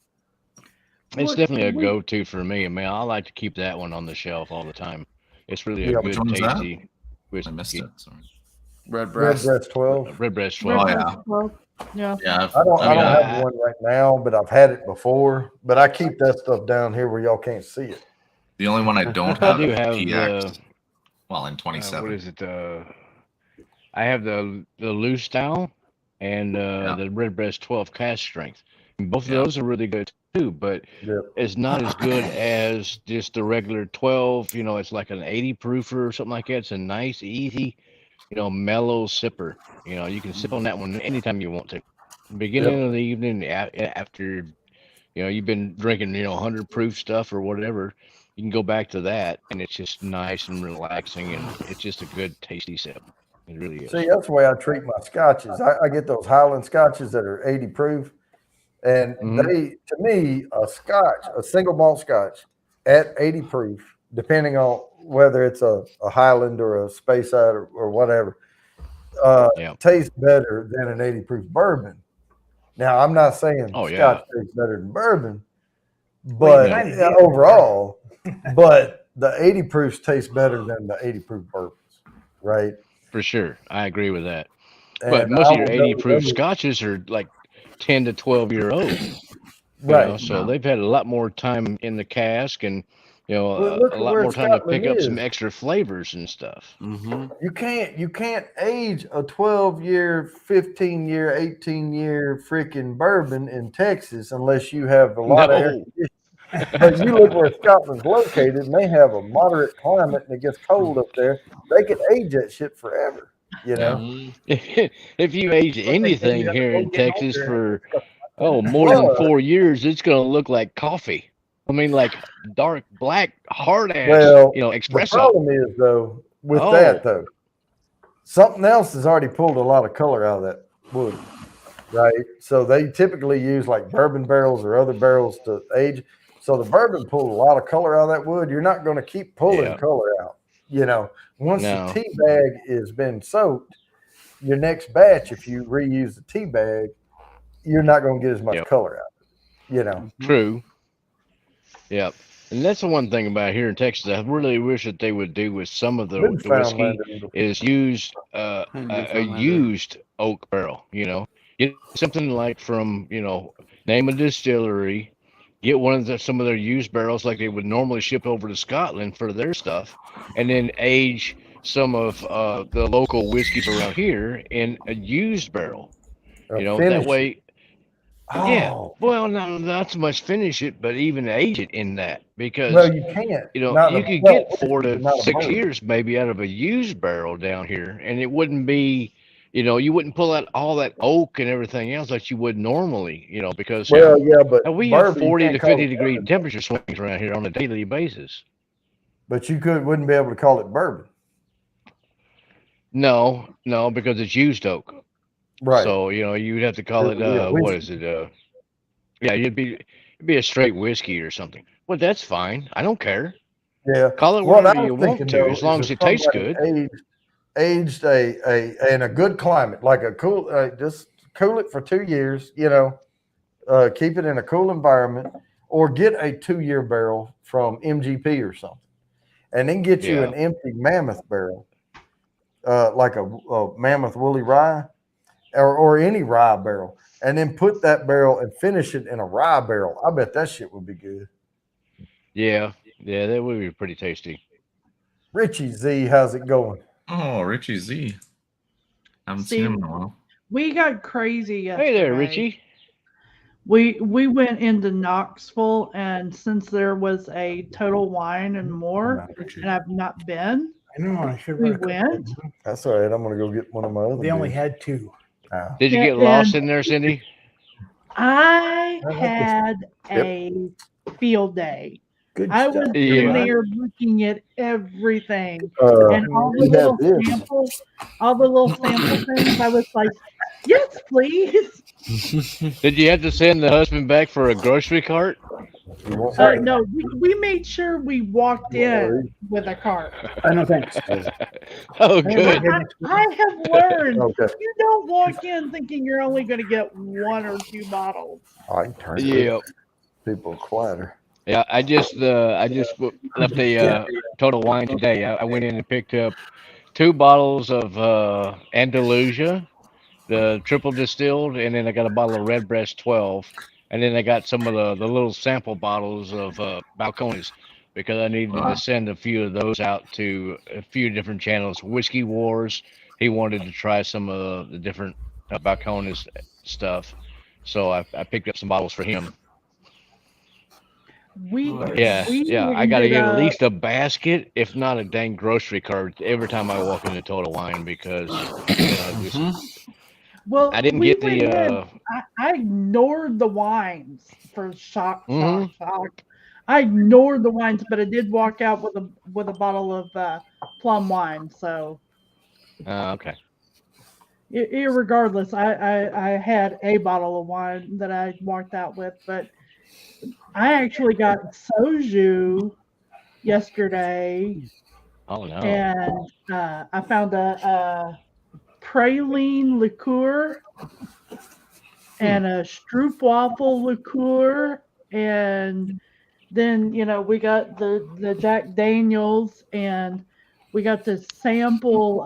It's What- definitely a we- go-to for me. Man, I like to keep that one on the shelf all the time. It's really a Yeah, good, which one was that? tasty I missed whiskey. it. Sorry. Redbreast. Redbreast 12. Redbreast 12. Oh, yeah. Redbreast 12. Yeah. Yeah, I don't Yeah. have one right now, but I've had it before. But I keep that stuff down here where y'all can't see it. the only one I don't I have do is have PX. Well, in what 27. is it? I have the loose style and the Redbreast 12 cask strength. And both of Yeah. those are really good too, but Yep. it's not as good as just the regular 12. You know, it's like an 80 proofer or something like that. It's a nice, easy, mellow sipper. You know, you can sip on that one anytime you want to. Beginning of the evening, after, you've been drinking, 100 proof stuff or whatever, you can go back to that, and it's just nice and relaxing, and it's just a good, tasty sip. It really is. See, that's the way I treat my scotches. I get those Highland scotches that are 80 proof, and Mhm. to me, a single malt scotch at 80 proof, depending on whether it's a Highland or a Speyside or whatever, Yeah. tastes better than an 80 proof bourbon. Now, I'm not saying Oh, yeah. scotch tastes better than bourbon, but kind of yeah, do. overall, but the 80 proofs taste better than the 80 proof bourbons, right? For sure. I agree with that. But And most I of your will 80 go- proof scotches are like 10 to 12 year old. right? So they've had a lot more time in the cask and, Well, look a at lot where more time to Scotland pick up some is. extra flavors and stuff. Mm-hmm. You can't age a 12-year, 15-year, 18-year freaking bourbon in Texas unless you have a lot of air No. conditioning. But you look where Scotland's located, and they have a moderate climate, and it gets cold up there. They can age that shit forever. You know, If you age But they say anything you have to here go in get Texas older. for more than But- 4 years, it's going to look like coffee. I mean, like dark black hard ass, Well, the espresso. problem is though with Oh. that though, something else has already pulled a lot of color out of that wood, right? So they typically use like bourbon barrels or other barrels to age. So the bourbon pulled a lot of color out of that wood. You're not going to keep pulling Yeah. color out. Once No. the tea bag has been soaked, your next batch, if you reuse the tea bag, you're not going to get as much Yep. color out of it. True. Yep. And that's the one thing about here in Texas. I really wish that they would do with some of the whiskey Newfoundland is use a Newfoundlander. used oak barrel. Get something like from name a distillery, get one of some of their used barrels like they would normally ship over to Scotland for their stuff, and then age some of the local whiskeys around here in a used barrel. You know, that way. Yeah. Oh, Well, not so much finish it, but even age it in that, because well, you can't. you know, Not you a- could well, get 4 to not a 6 bourbon. years maybe out of a used barrel down here, and it wouldn't be, you know, you wouldn't pull out all that oak and everything else that you would normally, you know, because Well, yeah, but we have bourbon, you 40 can't to call 50 it degree bourbon. temperature swings around here on a daily basis. But you wouldn't be able to call it bourbon, No, because it's used oak. right? So, you know, you'd have to call it, Yeah, what whiskey. is it? Yeah, it'd be a straight whiskey or something. Well, that's fine. I don't care. Yeah. Call it What I whatever you was want thinking, to, though, as long is as if it tastes somebody good. aged in a good climate, like a cool, just cool it for 2 years. You know, keep it in a cool environment, or get a 2-year barrel from MGP or something, and then get you Yeah. an empty Mammoth barrel, like a Mammoth Woolly Rye, or any rye barrel, and then put that barrel and finish it in a rye barrel. I bet that shit would be good. Yeah, that would be pretty tasty. Richie Z, how's it going? Oh, Richie Z. Haven't See, seen him in a while. we got crazy yesterday. Hey there, Richie. We went into Knoxville, and since there was a Total Wine and More, and I've not been, I know. I should. we went. That's all right. I'm gonna go get one of my other. They only beers. had 2. Ah. Did you Yeah, get lost and- in there, Cindy? I I like this. had Yep. a field day. Good I stuff. was Yeah. in there looking at everything, Uh, and all the you have little this. samples, all the little sample things. I was like, yes, please. Did you have to send the husband back for a grocery cart? You want No, we made sure we walked in with a cart. I know. Thanks. Oh, Oh, my good. goodness. I have learned Okay. you don't walk in thinking you're only going to get 1 or 2 bottles. I can turn it. Yeah. People quieter. Yeah, I just left a Total Wine today. I went in and picked up 2 bottles of Andalusia, the triple distilled, and then I got a bottle of Redbreast 12, and then I got some of the little sample bottles of Balcones, because I needed to send a few of those out to a few different channels. Whiskey Wars, he wanted to try some of the different Balcones stuff, so I picked up some bottles for him. We I got to ended get at up- least a basket, if not a dang grocery cart, every time I walk into Total Wine, because Well, I didn't we get went in, the. I ignored the wines for shock. Mhm. I ignored the wines, but I did walk out with a bottle of plum wine. So, Okay. irregardless, I had a bottle of wine that I walked out with, but I actually got soju yesterday, Oh no. and I found a praline liqueur and a stroopwafel liqueur, and then we got the Jack Daniels, and we got to sample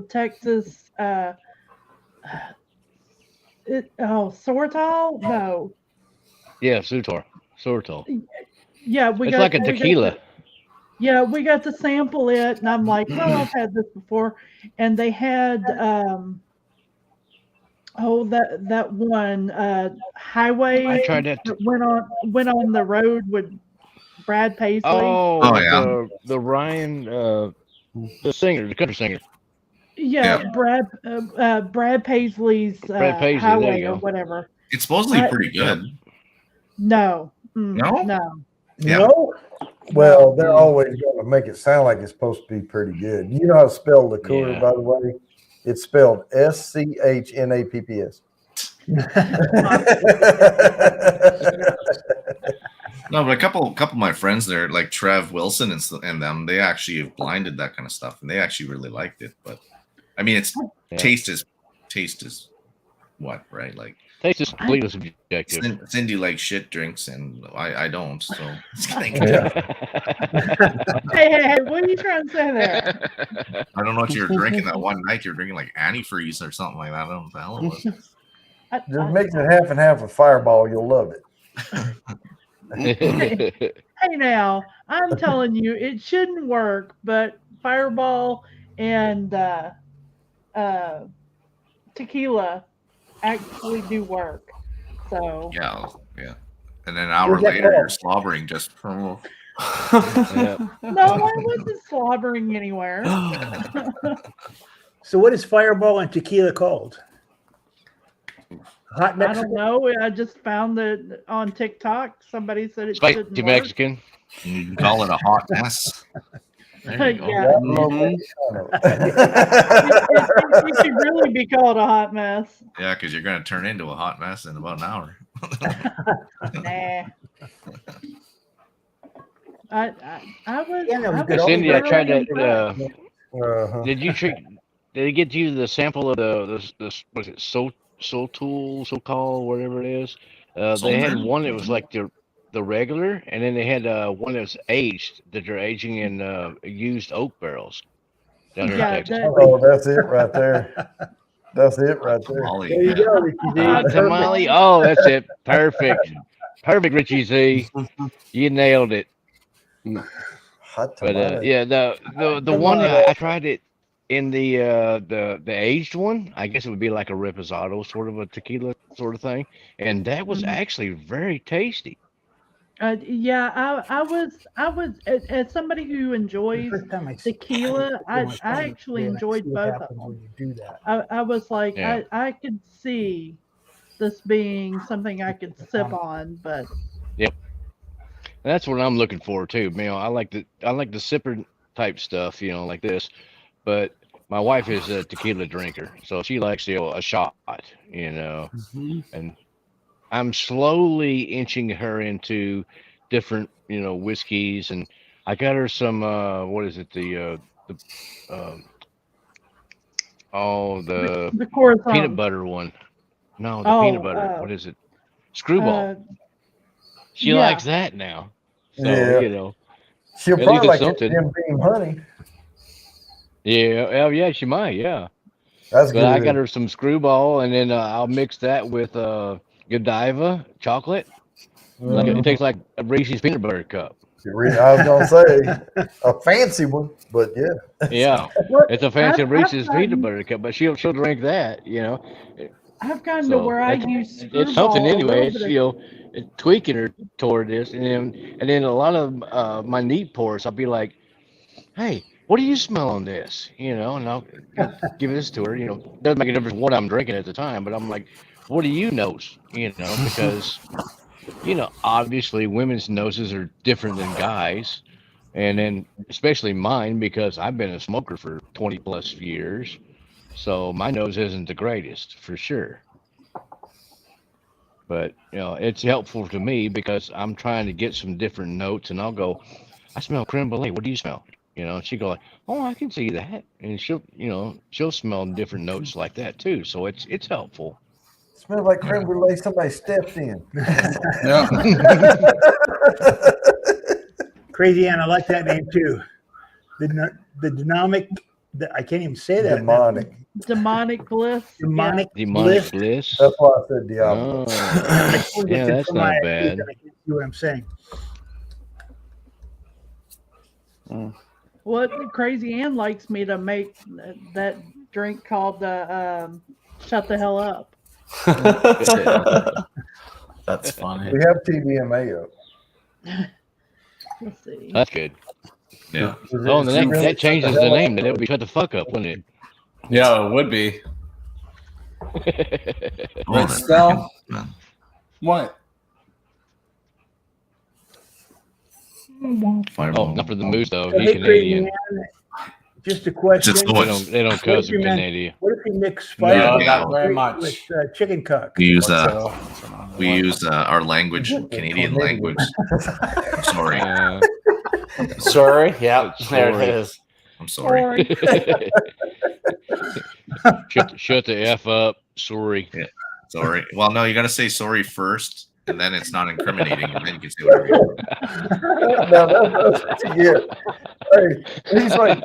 Texas Sortal? No. Yeah, Sortal. Yeah, It's like a tequila. We got to sample it, and I'm like, well, I've had this before. And they had that one highway I tried that. that went on the road with Brad Paisley. Oh, yeah. the Ryan, the singer, the country singer. Yeah, Yeah. Brad Paisley's Brad Paisley, there highway you or go. whatever. It's supposedly I- pretty good. No. No? No. Yeah. No. Well, they're always going to make it sound like it's supposed to be pretty good. You know how to spell liqueur, Yeah. by the way? It's spelled SCHNAPPS. No, but a couple of my friends there, like Trev Wilson and them, they actually have blinded that kind of stuff, and they actually really liked it. But I mean, it's Yeah. taste is what, right? Like Taste is completely subjective. Cindy likes shit drinks, and I don't. So Hey, what are you trying to say there? I don't know what you were drinking that one night. You were drinking like antifreeze or something like that. I don't know what the hell it was. Just mix it half and half with Fireball. You'll love it. Hey, now I'm telling you, it shouldn't work, but Fireball and tequila actually do work. So Yeah. And then an hour Where's that later, you're ball? slobbering just. no, I wasn't slobbering anywhere. So what is Fireball and tequila called? Hot I Mexican? don't know. I just found that on TikTok somebody said it shouldn't Spicy work. Mexican. You can call it a hot mess. There you go. Yeah. It should really be called a hot mess. Yeah, because you're going to turn into a hot mess in about an hour. Nah. I was. Yeah, that was I good. was Cindy, I tried really that. impressed. Did it get you the sample of the what is it, so-called, whatever it is? They had Soldier? one that was like the regular, and then they had one that was aged, that they're aging in used oak barrels down here in Yeah, Texas. Oh, that's it right there. That's it right there. Molly, There you yeah. go, Richie Z. Tamale. Oh, that's it. Perfect. Perfect, Richie Z. You nailed it. Hot But tamale. yeah, the one I tried it in the aged one. I guess it would be like a reposado, sort of a tequila sort of thing, and that was actually very tasty. Yeah, I was as somebody who enjoys First time I see- tequila, I my stomach, actually man, I enjoyed see what both of happens them. when you do that. I was like, Yeah. I could see this being something I could sip on, but And that's what I'm looking for too. You know, I like the sipper type stuff, you know, like this. But my wife is a tequila drinker, so she likes a shot, you know. And I'm slowly inching her into different, you know, whiskeys, and I got her some what is it, the the Corazon. peanut butter one. No, the Oh, peanut butter. What is it? Screwball. She yeah. likes that now. So, Yeah. you know. She'll At probably least like it's that something. Jim Beam honey. Yeah, oh yeah, she might, yeah. That's But good. I got her some screwball, and then I'll mix that with Godiva chocolate. Like it tastes like a Reese's peanut butter cup. I was gonna say a fancy one, but yeah. Yeah, it's a fancy I've Reese's gotten- peanut butter cup, but she'll drink that, you know. I've gotten to So where I it's- use It's something Screwball a anyway. little It's bit of- you know, it's tweaking her toward this, and then a lot of my neat pours, I'll be like, "Hey, what do you smell on this?" You know, and I'll give this to her. You know, doesn't make a difference what I'm drinking at the time, but I'm like, "What do you nose?" You know, because you know, obviously women's noses are different than guys, and then especially mine because I've been a smoker for 20 plus years, so my nose isn't the greatest for sure. But you know, it's helpful to me because I'm trying to get some different notes, and I'll go, "I smell creme brulee. What do you smell?" You know, and she go like, "Oh, I can see that," and she'll smell different notes like that too. So it's helpful. Smells like creme brulee somebody stepped in. Crazy Ann, I like that name too. The dynamic, I can't even say that. Demonic. demonic bliss. Demonic Demonic bliss. bliss. That's why I said Diablo. Oh, It's yeah, in that's front of my not eyes, bad. and I can't see what I'm saying. What Crazy Ann likes me to make that drink called the Shut the Hell Up. That's funny. We have TVMA up. Let's see. That's good. Yeah. Oh, and that changes the name. Then it would be shut the fuck up, wouldn't Yeah, it would be. Oh, Wait, that Stell? freaking- What? it? Fireball. Oh, not for the moose though. So, He's hey, Crazy Canadian. Ann, just a question. Just They what? don't cuss in What if you Canada. What if you mix No, Fireball not very with- much. with chicken cuck? We use So, we use our language, Canadian language. Sorry, Sorry. Yeah, there Sorry. it is. I'm sorry. shut the f up. Sorry. Sorry. Well, no, you got to say sorry first, and then it's not incriminating, and then you can say whatever you want. Now that's what you get. Hey, he's like,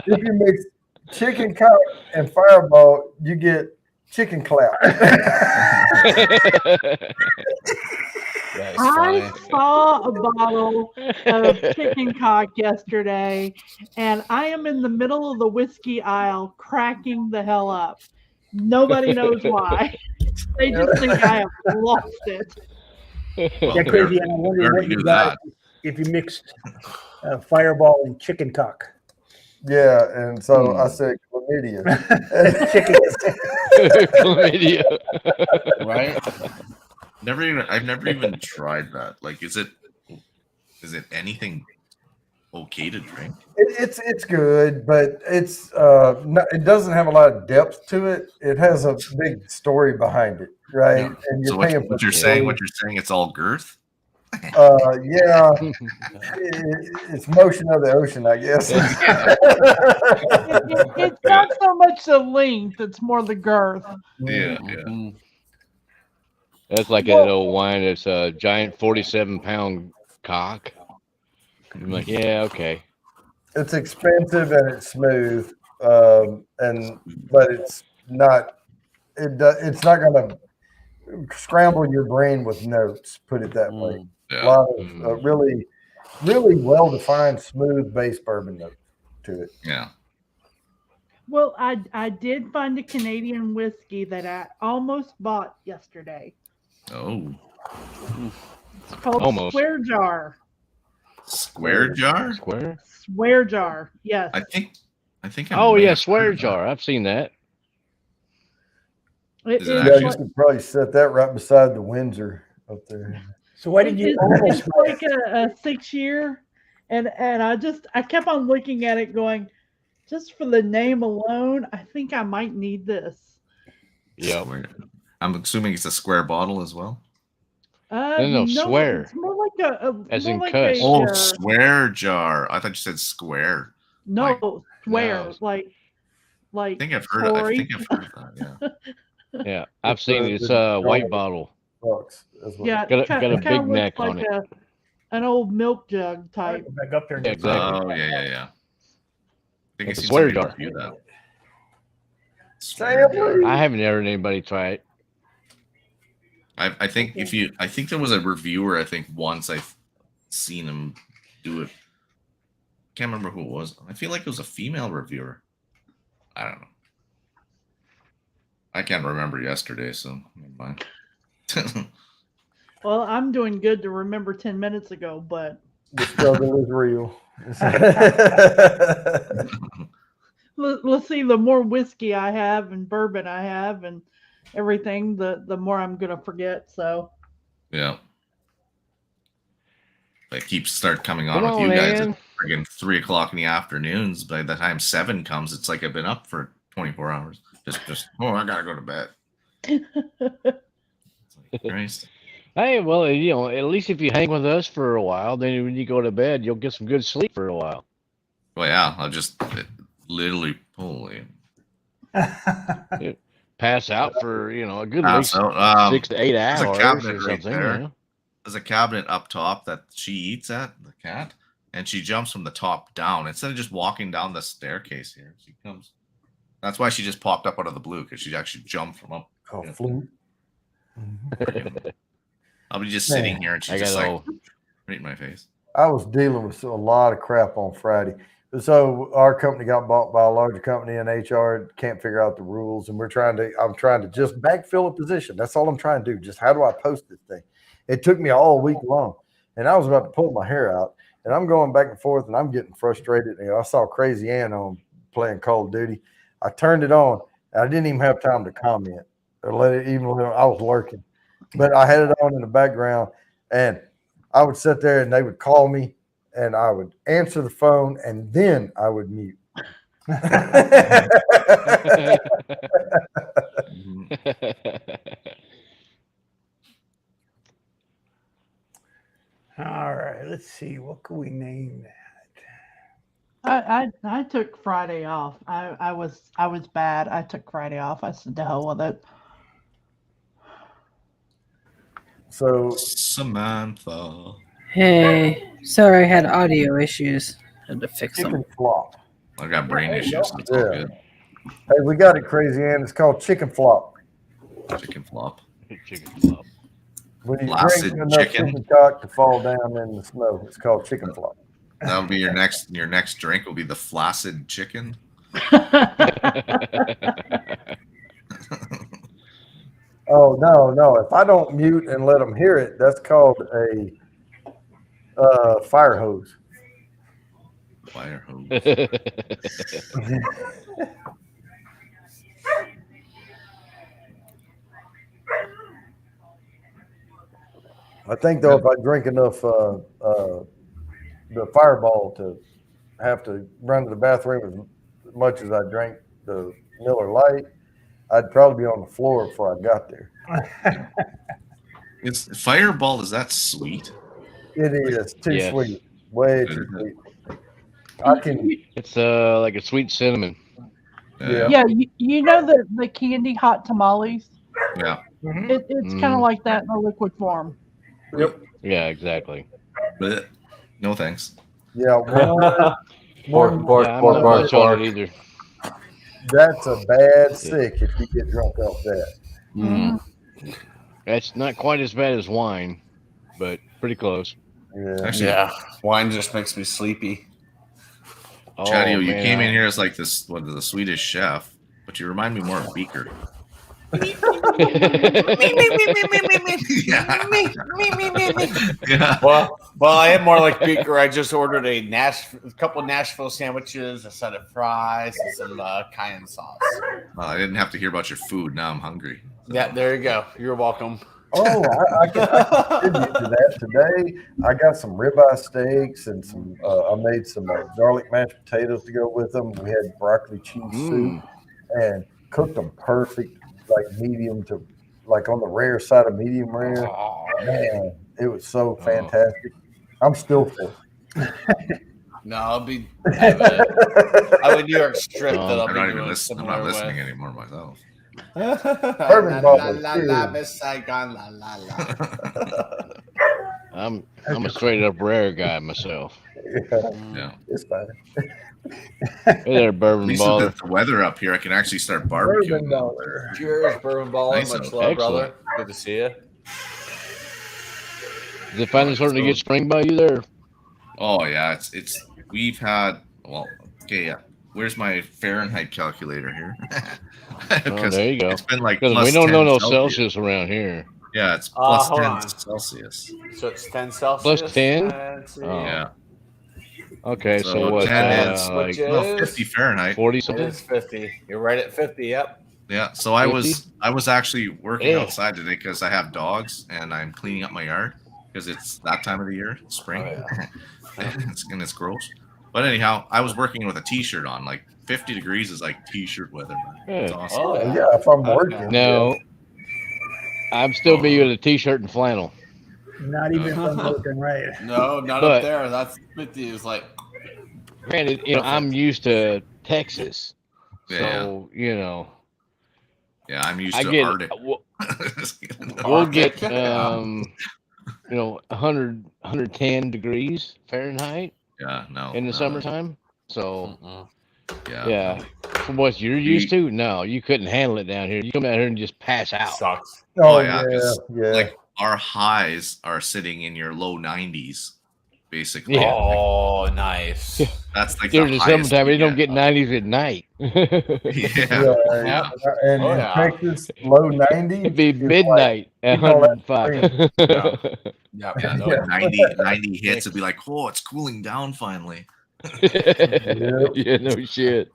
if you mix chicken cock and Fireball, you get chicken clap. That's I funny. saw a bottle of chicken cock yesterday, and I am in the middle of the whiskey aisle cracking the hell up. Nobody knows why. They just think I have lost it. Well, Yeah, we crazy. already- And I'm we wondering what already you knew got that. if you mixed Fireball and chicken cock. Yeah, and so I said chlamydia. Chicken. Chlamydia. Right? I've never even tried that. Like, is it anything okay to drink? It's good, but it's it doesn't have a lot of depth to it. It has a big story behind it, right? Yeah. And you're So paying what for you're the saying, story. it's all girth. Yeah, it's motion of the ocean, I guess. It's not so much the length, it's more the girth. Yeah, Mhm. That's like that old wine. It's a giant 47-pound cock. I'm like, yeah, okay. It's expensive and it's smooth, but it's not. It's not going to scramble your brain with notes. Put it that way. Mm. A yeah. lot of really, really well defined, smooth base bourbon note to it. Yeah. Well, I did find a Canadian whiskey that I almost bought yesterday. Oh, It's called Almost. Swear Jar. square jar. Square? Swear Jar, yes. I think. I Oh may yeah, have swear heard of that. jar. I've seen that. It Is it is Yeah, actually- you could probably set that right beside the Windsor up there. So why did you it's almost? like a 6-year, and I kept on looking at it going, just for the name alone, I think I might need this. Yep. Square. I'm assuming it's a square bottle as well. No, swear. It's more like As more in like cuss. Oh, swear jar. I thought you said square. no, swear, No. like I think I've heard. I Tory. think I've heard of that. Yeah. Yeah, I've It's seen the- it. It's the a white dog. bottle. Bucks. That's what Yeah, Got a kinda big looks neck like on it. an old milk jug type. Back up there. And Yeah, get exactly. Oh yeah. I think It's a I've seen swear somebody jar. review that. Sam, Swear jar. I haven't ever had anybody try it. I think I think there was a reviewer. I think once I've seen him do it. Can't remember who it was. I feel like it was a female reviewer. I don't know. I can't remember yesterday, so never mind. Well, I'm doing good to remember 10 minutes ago, but the struggle is real. let's see, the more whiskey I have and bourbon I have and everything, the more I'm gonna forget. So Yeah. They start coming on Come with on, you guys man. at friggin' 3:00 in the afternoons. By the time 7 comes, it's like I've been up for 24 hours. Just I gotta go to bed. It's like, Christ. Hey, well, at least if you hang with us for a while, then when you go to bed, you'll get some good sleep for a while. Well, yeah, I'll just literally holy Pass out for a good pass at least out. 6 to 8 there's a hours cabinet or right something. there. There's a cabinet up top that she eats at, the cat, and she jumps from the top down instead of just walking down the staircase here. She comes. That's why she just popped up out of the blue, because she actually jumped from up. Oh, flute. I'll be just sitting Man, here and I she's just like got right in my face. I was dealing with a lot of crap on Friday. So our company got bought by a larger company, and HR can't figure out the rules. And I'm trying to just backfill a position. That's all I'm trying to do. Just how do I post this thing? It took me all week long, and I was about to pull my hair out, and I'm going back and forth, and I'm getting frustrated. I saw Crazy Ann on playing Call of Duty. I turned it on, and I didn't even have time to comment or I was lurking, but I had it on in the background, and I would sit there, and they would call me, and I would answer the phone, and then I would mute. All right, let's see. What can we name that? I took Friday off. I was bad. I took Friday off. I said to hell with it. So Samantha. Hey, sorry I had audio issues. Had to fix them. chicken flop. I got brain issues, so it's all Yeah. good. Hey, we got it, Crazy Ann. It's called chicken flop. Chicken flop. Flaccid Chicken Flop. When you Flaccid drink enough chicken. chicken cock to fall down in the snow, it's called chicken flop. That'll be your next drink will be the flaccid chicken. Oh no! If I don't mute and let them hear it, that's called a fire hose. Fire hose. I think though, if I drink enough the Fireball to have to run to the bathroom as much as I drank the Miller Lite, I'd probably be on the floor before I got there. It's Fireball. Is that sweet? It is too Yes. sweet, way too sweet. I can, It's like a sweet cinnamon. Yeah. Yeah, you know the candy hot tamales? Yeah. It's kind of like that in a liquid form. Yeah, exactly. But no thanks. yeah, one, Pork, Yeah, I'm pork, not pork, much on pork. it either. that's a bad sick if you get drunk off that. Mm. That's not quite as bad as wine, but pretty close. Yeah. Actually, Yeah, wine just makes me sleepy. Chadio, you man, came in here as like this, what, the Swedish chef, but you remind me more of Beaker. Yeah. Yeah. Well, I am more like Beaker. I just ordered a couple Nashville sandwiches, a set of fries, and some cayenne sauce. Well, I didn't have to hear about your food. Now I'm hungry. Yeah, there you go. You're welcome. Oh, I can contribute to that today. I got some ribeye steaks and some. I made some garlic mashed potatoes to go with them. We had broccoli cheese soup and cooked them perfect, like medium to, like on the rare side of medium rare. Man, it was so fantastic. I'm still full. No, I'll be. I have a New York strip that I'll I'm be not doing even listening. I'm similar not with. listening anymore myself. Bourbon la, bubbles, la, too. la, Miss Saigon, la, la, la. I'm a straight up rare guy myself. Yeah. It's fine. Hey there, At bourbon least with baller. the weather up here, I can actually start barbecuing. Bourbon now. baller. Cheers, bourbon baller. Nice Much out. love, Excellent. brother. Good to see you. Is it finally starting to get spring by you there? Oh yeah, it's we've had okay, yeah. Where's my Fahrenheit calculator here? Oh, there you go. It's been like Because plus we don't know 10 no Celsius around here. Yeah, it's plus hold 10 on. Celsius. So it's 10 Celsius. Plus 10? Let's see. Oh. Yeah. Okay, so, So what's 10 that? is Like Yes. 50 Fahrenheit. 40 It something? is 50. You're right at 50. Yep. Yeah. So I was actually working Yeah. outside today because I have dogs and I'm cleaning up my yard because it's that time of the year, spring. Oh, it's gross. But anyhow, I was working with a t-shirt on. Like 50 degrees is like t-shirt weather, man. It's Yeah. awesome. Oh, Yeah, if I'm working. No, I'm still be with a t-shirt and flannel. Not even if I'm looking right. No, not But- up there. That's 50 is like. Granted, I'm used to Texas, Yeah. so Yeah, I'm used I to get Arctic. we'll get Yeah. 100 110 degrees Fahrenheit Yeah, no. in the no, summertime. So Yeah. from what you're used to, no, you couldn't handle it down here. You come out here and just pass out. Sucks. Oh, Oh, yeah, yeah, 'cause, yeah. Like our highs are sitting in your low 90s, basically. Yeah. Oh, nice. That's like During the the highest summertime, we they don't get. get 90s at night. Yeah. Yeah, and Oh, in yeah. Texas, low 90s. It'd be is like- midnight at you know, that's 105. Yeah. Yeah, no, Yeah. 90 hits, it'd be like, oh, it's cooling down finally. Yeah, no shit.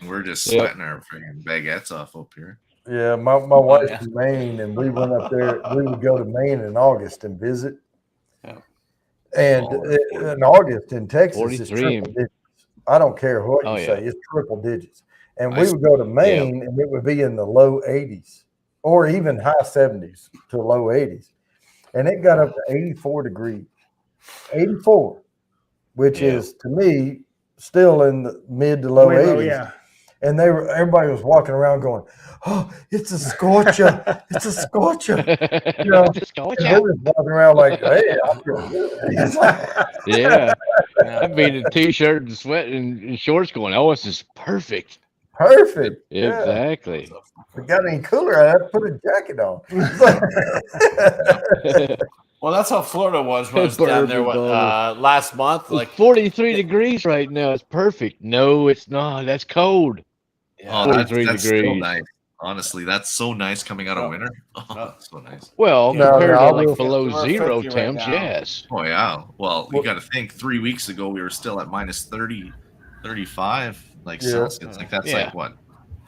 We're just Yep. sweating our freaking baguettes off up here. Yeah, my wife's yeah. from Maine, and we went up there. We would go to Maine in August and visit. Yeah. And in August in Texas, it's 43. triple digits. I don't care what you Oh, yeah. say, it's triple digits. And I we s- would go to Maine, and it would be in the low 80s or even high 70s to low 80s. And it got up to 84 degrees, 84, which Yeah. is to me still in the mid to low Way 80s. low, yeah. And everybody was walking around going, "Oh, it's a scorcher! It's a scorcher!" know, Just go, And we was walking around like, "Hey, I feel good." yeah. I'd be in a t-shirt and sweat and shorts going, oh, this is perfect. Perfect. Yeah. Exactly. If it got any cooler, I'd have to put a jacket on. Well, that's how Florida was when I was down there Bourbon bottle. last month. It's Like, 43 degrees right now. It's perfect. No, it's not. That's cold. Oh, that's 43 still degrees. nice. Honestly, that's so nice coming out of Oh. winter. Oh, Oh. so nice. Well, No, compared no, to I like will- below We're zero 50 right temps, now. yes. Oh yeah. Well, you Well- got to think 3 weeks ago we were still at minus 30, 35. Like Yeah. Celsius. Like that's Yeah. like what?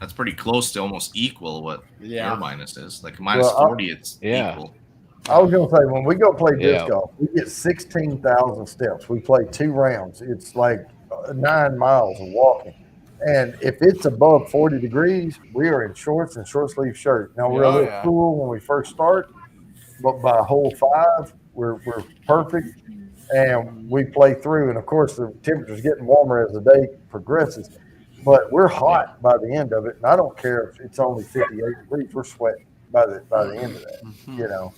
That's pretty close to almost equal what Yeah. your minus is. Like minus Well, 40, it's Yeah. equal. I was gonna say when we go play disc Yeah. golf, we get 16,000 steps. We play 2 rounds. It's like 9 miles of walking. And if it's above 40 degrees, we are in shorts and short sleeve shirt. Now we're a Oh, little yeah. cool when we first start, but by hole 5, we're perfect. And we play through. And of course, the temperature's getting warmer as the day progresses. But we're hot by the end of it. And I don't care if it's only 58 degrees. We're sweating by the end of that, you know.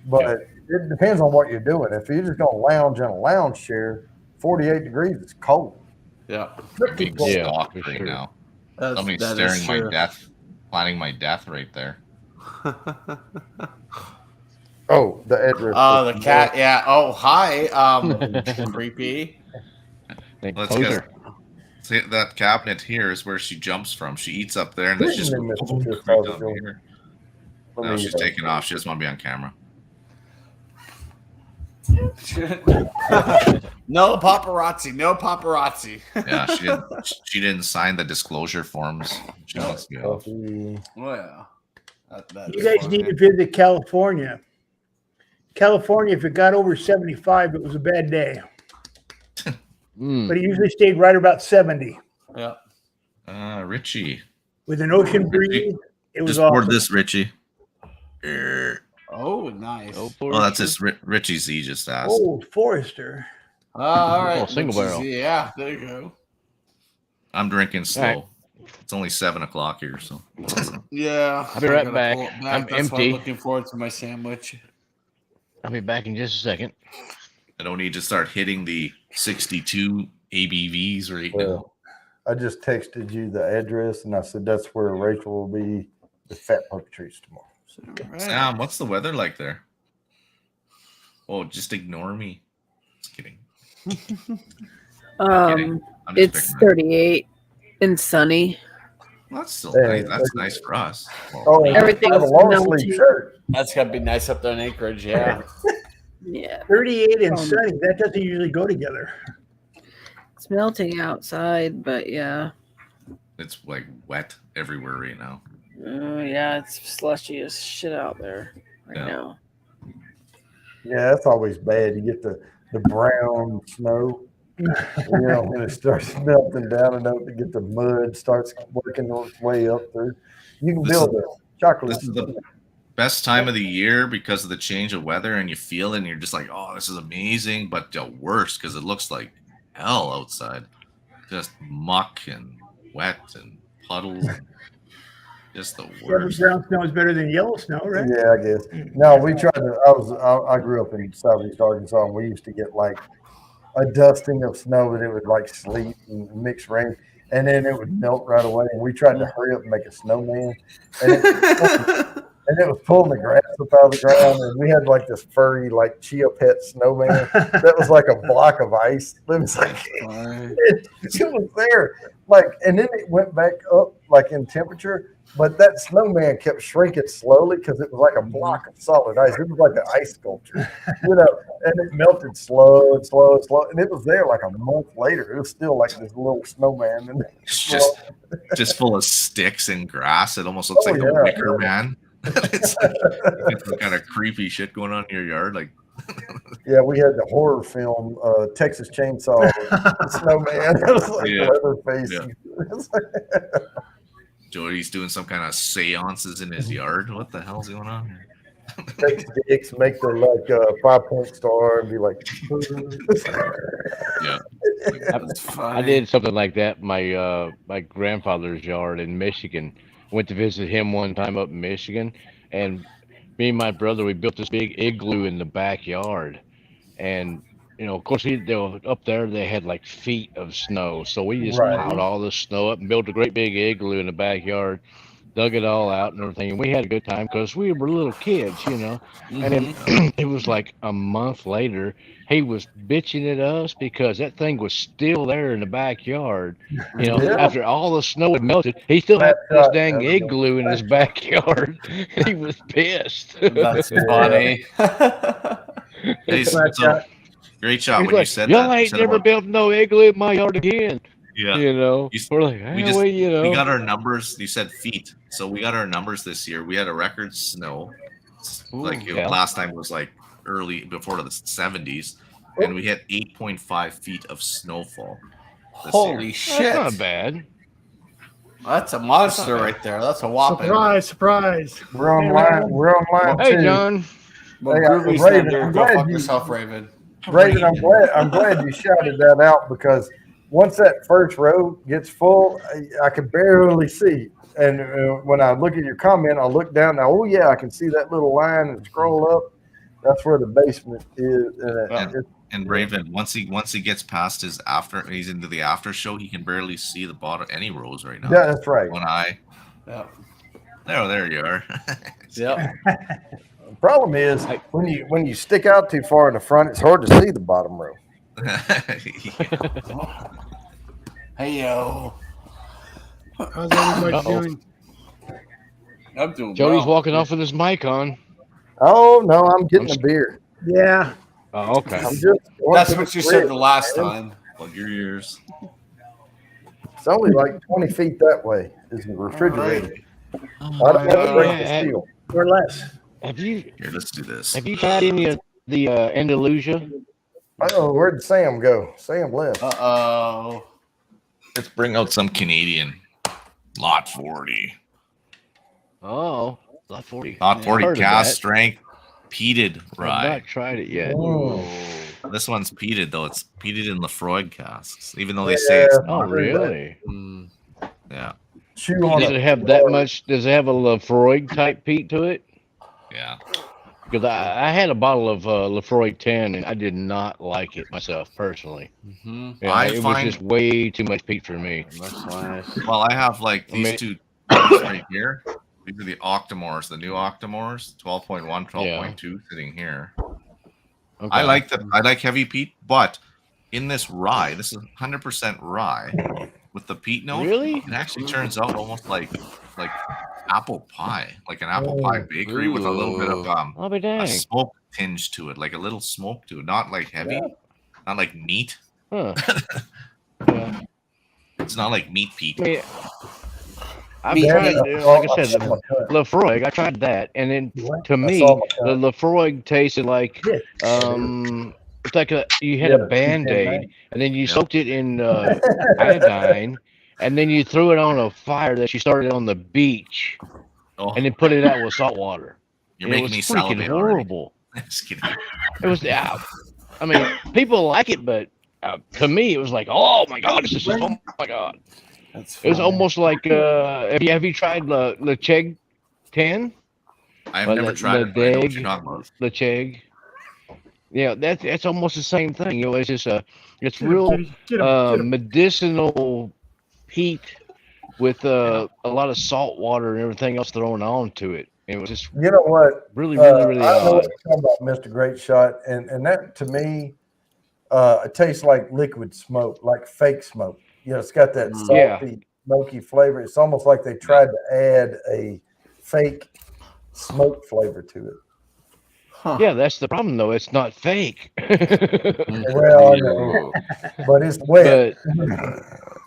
But it depends on what you're doing. If you're just gonna lounge in a lounge chair, 48 degrees is cold. Yeah. I'm being Yeah, stalked for right sure. now. That's, Somebody's that is staring my true. death, planning my death right there. Oh, the address. Oh, the cat. Yeah. Oh, hi. Creepy. Like Let's poser. get see that cabinet here is where she jumps from. She eats up there and then she's Didn't just miss creep this all the down time. here. Let No, me, she's taking off. She doesn't want to be on camera. No paparazzi. No paparazzi. Yeah, she didn't sign the disclosure forms. She wants to get off. coffee. Well, yeah. That You is guys funny. need to visit California. California, if it got over 75, it was a bad day. Mm. But it usually stayed right about 70. Yeah. Richie. With an ocean breeze, it was Just poured awesome. this, Richie. Er, Oh, nice. Oh, Oh, that's just Richie's. He just asked. Oh, Forrester. All right. Oh, single which is- barrel. Yeah. There you go. I'm drinking slow. All right. It's only 7 o'clock here, so Yeah. I'll be right I gotta back. pull it I'm That's why empty. I'm looking forward to my sandwich. I'll be back in just a second. I don't need to start hitting the 62 ABVs right now. Well, I just texted you the address and I said that's where Rachel will be with Fat Puppetries tomorrow. So, All right. Sam, what's the weather like there? Oh, just ignore me. Just kidding. kidding. I'm just It's picking on- 38 and sunny. Well, that's still Hey, nice. That's nice for us. Well, oh, and Everything's I have a long melting. sleeve shirt. That's gotta be nice up there in Anchorage. Yeah. Yeah, 38 and sunny. That doesn't usually go together. it's melting outside, but yeah. it's like wet everywhere right now. Yeah, it's slushy as shit out there right Yeah. now. Yeah, that's always bad. You get the brown snow, you know, when it starts melting down enough to get the mud starts working its way up through. You can This build is- a chocolate. This is the best time of the year because of the change of weather, and you feel it, and you're just like, "Oh, this is amazing," but the worst because it looks like hell outside, just muck and wet and puddles, and just the Yeah, but worst. brown snow is better than yellow snow, right? Yeah, I guess. No, we tried to. I grew up in southeast Arkansas, and we used to get like a dusting of snow, and it would like sleet and mix rain, and then it would melt right away. And we tried to hurry up and make a snowman, and it was pulling the grass up out of the ground, and we had like this furry, like Chia Pet snowman that was like a block of ice. It was like it was there, like, and then it went back up like in temperature. But that snowman kept shrinking slowly because it was like a block of solid ice. It was like an ice sculpture, you know, and it melted slow and slow and slow. And it was there like a month later. It was still like this little snowman. And It's just full of sticks and grass. It almost looks Oh, like the yeah. Wicker Man. It's some kind of creepy shit going on in your yard, like. yeah, we had the horror film Texas Chainsaw Snowman. It was like Yeah. Leatherface. Jody's doing some kind of seances in his yard. What the hell's going on here? Take sticks, make the like 5-point star, and be like. Yeah. I did something like that in my grandfather's yard in Michigan. Went to visit him one time up in Michigan, and me and my brother, we built this big igloo in the backyard, and you know, of course, they were up there. They had like feet of snow, so we just Right. piled all the snow up and built a great big igloo in the backyard, dug it all out and everything. And we had a good time because we were little kids, you know. And then it was like a month later, he was bitching at us because that thing was still there in the backyard. You know, Yeah. after all the snow had melted, he still had That's this right. dang That's right. igloo in his backyard. He was pissed. That's funny. Hey, so, great shot He's when you like, said y'all that. You ain't said never about- built no igloo in my yard again. yeah. You know, You- we're like, we "Eh, just- well, you know, We got our numbers. You said feet, so we got our numbers this year. We had a record snow. yeah. Last time was like early before the 70s, and we hit 8.5 feet of snowfall. this Holy year. shit! that's not bad. That's a monster right there. That's a whopping. Surprise. We're on line. We're on line Hey, two. John. Well, Hey, Groovy's Raven, not there. I'm Go glad fuck you- yourself, Raven. Raven, I'm glad you shouted that out because once that first row gets full, I could barely see. And when I look at your comment, I look down. Now, oh yeah, I can see that little line and scroll up. That's where the basement is. And Raven, once he gets past his he's into the after show, he can barely see the bottom any rows right now. Yeah, that's right. One eye. Yeah. There you are. Yep. The problem is when you stick out too far in the front, it's hard to see the bottom row. Hey yo. How's everybody Uh-oh. doing? I'm doing Jody's well. walking off with his mic on. Oh no, I'm getting a beer. Yeah. Oh, okay. I'm just. That's what you said the last time. Plug your ears. It's only like 20 feet that way. Is the refrigerator. I don't have to break the Yeah. steel. Or less. Have you Here, let's do this. tried any of the Andalusia? Oh, where'd Sam go? Sam left. Oh. Let's bring out some Canadian. Lot 40. Oh, lot 40. Lot 40 Heard of cast that. strength peated I've rye. not tried it yet. This one's peated though. It's peated in Lefroy casks, even though they say it's Oh, not. really? Mm. Yeah, Chew on Does it have that much? Does it have a Lefroy type peat to it? yeah. Because I had a bottle of Lefroy 10 and I did not like it myself personally. Mm-hmm. Yeah, I it was find- just way too much peat for me. That's nice. Well, I have like these mean- two right here. These are the Octomores, the new Octomores, 12.1, 12.2 sitting here. Okay. I like heavy peat, but in this rye, this is 100% rye with the peat note. Really? It actually turns out almost like apple pie, like an apple pie bakery with a little bit of I'll be a dang. smoke tinge to it, like a little smoke to it, not like heavy, not like meat. Huh. Yeah. It's not like meat peat. I mean, I've Me tried, neither. like I said, Lefroy. I tried that, and then to me, the Lefroy tasted like it's like you had a Band-Aid, and then you soaked it in iodine, and then you threw it on a fire that you started on the beach, Oh, and then put it out with salt water. you're And it making was me freaking salivate already. horrible. Just kidding. It was, I mean, people like it, but to me, it was like, oh my god, this is oh my god. That's It was funny. almost like have you tried Le Cheg 10? I've Well, never the- tried the it. But I know what Dag- you're talking about. Le Cheg. Yeah, that's almost the same thing. You know, it's just it's real Get him. medicinal peat with a lot of salt water and everything else thrown onto it. It was just You know what? really, really I know odd. what you're talking about, Mr. Great Shot, and that to me, it tastes like liquid smoke, like fake smoke. You know, it's got that Yeah. salty, smoky flavor. It's almost like they tried to add a fake smoke flavor to it. Huh. Yeah, that's the problem though. It's not fake. Well, I know, but it's wet.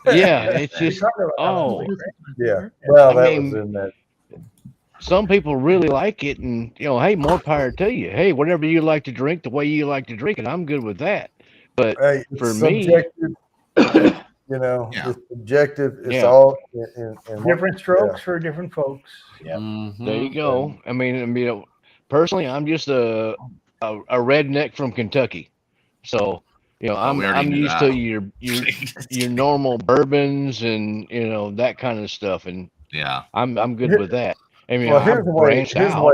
But yeah, it's just Yeah. Well, I that mean, was in that. some people really like it, and hey, more power to you. Hey, whatever you like to drink, the way you like to drink it, I'm good with that. But Hey, it's for me- subjective. You know, Yeah. it's subjective. It's Yeah. all in Different strokes for different folks. Mhm. there you go. I mean, you know, personally, I'm just a redneck from Kentucky, so you know, we already I'm knew used that. to your normal bourbons and that kind of stuff, and Yeah. I'm good Here- with that. I mean, Well, I'm here's the way. branched out.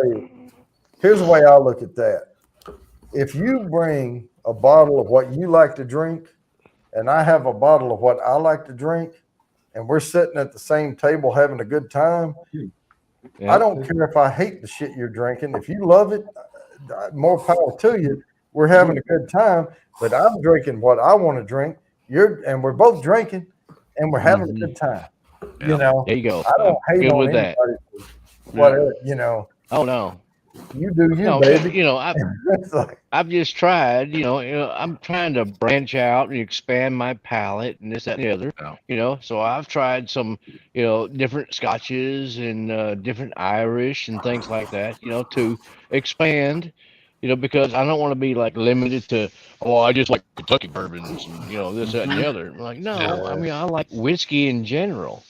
Here's the way I look at that. If you bring a bottle of what you like to drink, and I have a bottle of what I like to drink, and we're sitting at the same table having a good time, I don't care if I hate the shit you're drinking. If you love it, more power to you. We're having a good time, but I'm drinking what I want to drink. And we're both drinking, and we're having a good time. Yeah. You know, There you go. I don't hate Good on with that. anybody. For whatever, you know, Oh no. you do you, No, baby. you know, It's like, I've just tried, I'm trying to branch out and expand my palate and this, that, and the other, Yeah. so I've tried some, different scotches and different Irish and things like that, to expand, because I don't want to be like limited to, oh, I just like Kentucky bourbons and, this, that, and the other. I'm like, no, I mean, I like whiskey in general,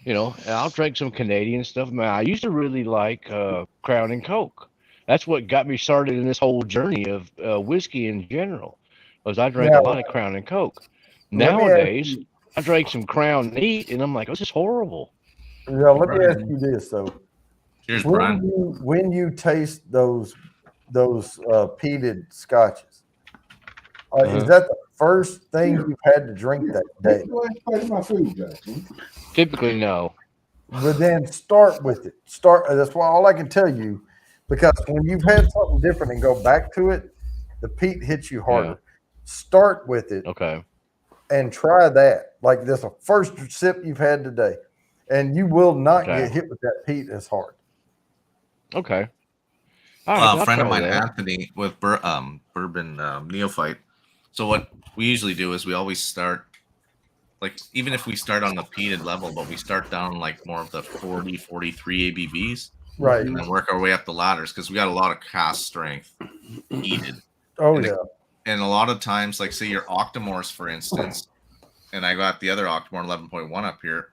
and I'll drink some Canadian stuff. Man, I used to really like Crown and Coke. That's what got me started in this whole journey of whiskey in general, was I drank Yeah. a lot of Crown and Coke. Let me ask Nowadays, I drank some Crown Neat, and I'm like, this is horrible. yeah, let me ask you this though. Cheers, Brian. When you taste those peated scotches, is that the first thing you've had to drink that day? Typically, no. But then start with it. That's why all I can tell you, because when you've had something different and go back to it, the peat hits you harder. Yeah. Start with it Okay. and try that. Like this, a first sip you've had today, and you will not Okay. get hit with that peat as hard. Okay. All right, A I'll friend of try mine, that. Anthony, with Bourbon Neophyte. So what we usually do is we always start, like, even if we start on the peated level, but we start down like more of the 40, 43 ABVs, Right. and then work our way up the ladders because we got a lot of cast strength heated. Oh And yeah. And a lot of times, like say your Octomores, for instance, and I got the other Octomore 11.1 up here,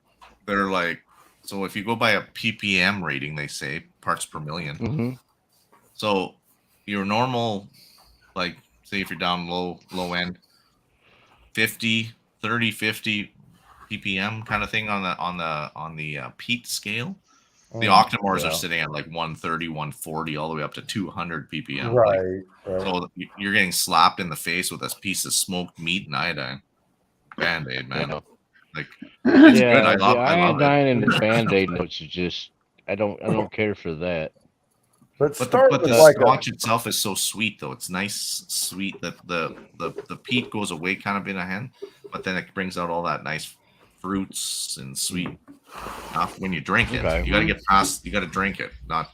they're like, so if you go by a ppm rating, they say parts per million. Mm-hmm. So your normal, like say if you're down low end, 50 ppm kind of thing on the peat scale. The Octomores are sitting at like 130, 140, all the way up to 200 ppm. Right. So you're getting slapped in the face with a piece of smoked meat and iodine. Band-Aid, man. Yeah. Like, it's Yeah, good. I the love iodine it. and the Band-Aid notes are just, I don't care for that. But But start the with like scotch itself is so sweet, though. It's nice, sweet. That the peat goes away kind of in a hand, but then it brings out all that nice fruits and sweet. When you drink it, Okay. you got to get past. You got to drink it, not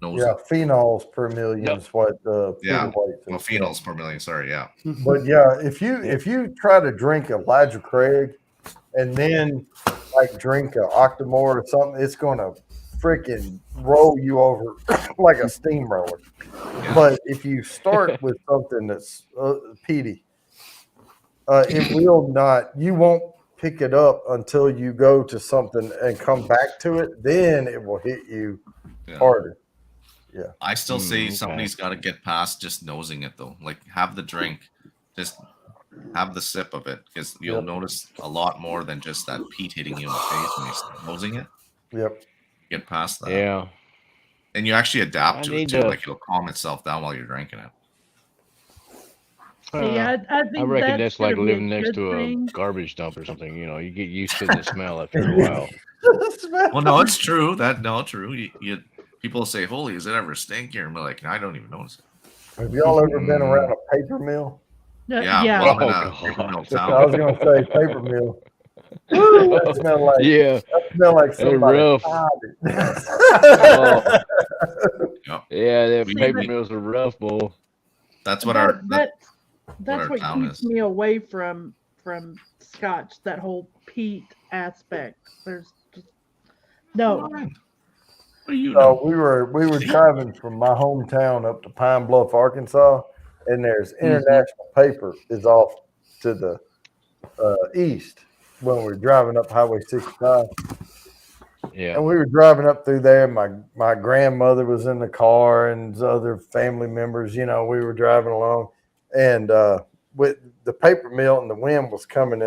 nose yeah, it. phenols per million Yep. is what the Yeah. weights Well, is. phenols per million. Sorry, yeah. But yeah, if you try to drink Elijah Craig and then like drink a Octomore or something, it's gonna freaking roll you over like a steamroller. Yeah. But if you start with something that's peaty, it will not. You won't pick it up until you go to something and come back to it. Then it will hit you Yeah. harder. I still say okay. somebody's got to get past just nosing it though. Like have the drink, just have the sip of it because you'll Yep. notice a lot more than just that peat hitting you in the face when you start nosing it. Yep. Get past that, Yeah. and you actually adapt I to it need too. to- Like it'll calm itself down while you're drinking it. Yeah, I think I reckon that's like gonna be a living next good to a thing. garbage dump or something. You get used to the smell after a while. Well, no, it's true. True. You people say, "Holy, is it ever stink here?" And we're like, I don't even notice it. Have y'all ever been around a paper mill? Yeah, Yeah. well, I'm in Oh, a God. paper mill I town. was gonna say paper mill. Woo, that smell like Yeah. somebody rough. farted. Yeah, the We- paper we- mills are rough, boy. That's what our That's our what town keeps is. me away from Scotch. That whole peat aspect. There's just no. What do you So know? we were driving from my hometown up to Pine Bluff, Arkansas, and there's International Paper is off to the east when we were driving up Highway 65. Yeah. And we were driving up through there. My grandmother was in the car and other family members. We were driving along, and with the paper mill and the wind was coming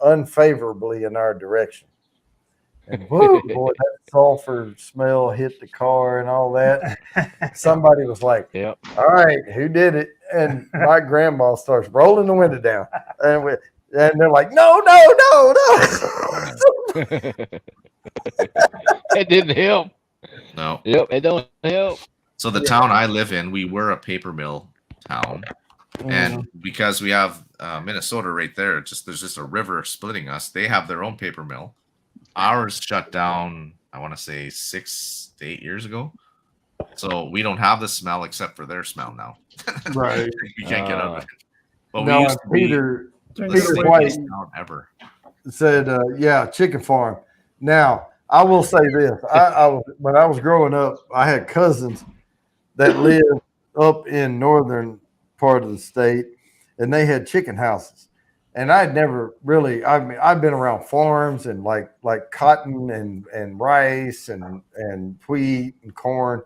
unfavorably in our direction. And whoa, boy, that sulfur smell hit the car and all that. Somebody was like, Yep. "All right, who did it?" and my grandma starts rolling the window down, and they're like, no. It didn't help. No. Yep, it don't help. So the town I live in, we were a paper mill town, and because we have Minnesota right there, there's just a river splitting us. They have their own paper mill. Ours shut down, I want to say 6 to 8 years ago. So we don't have the smell except for their smell now. Right. We can't get out of it. But No, we used to be Peter the Peter White safest town ever. said, yeah, chicken farm. Now, I will say this. When I was growing up, I had cousins that lived up in northern part of the state, and they had chicken houses. And I'd never really, I've been around farms and like cotton and rice and wheat and corn.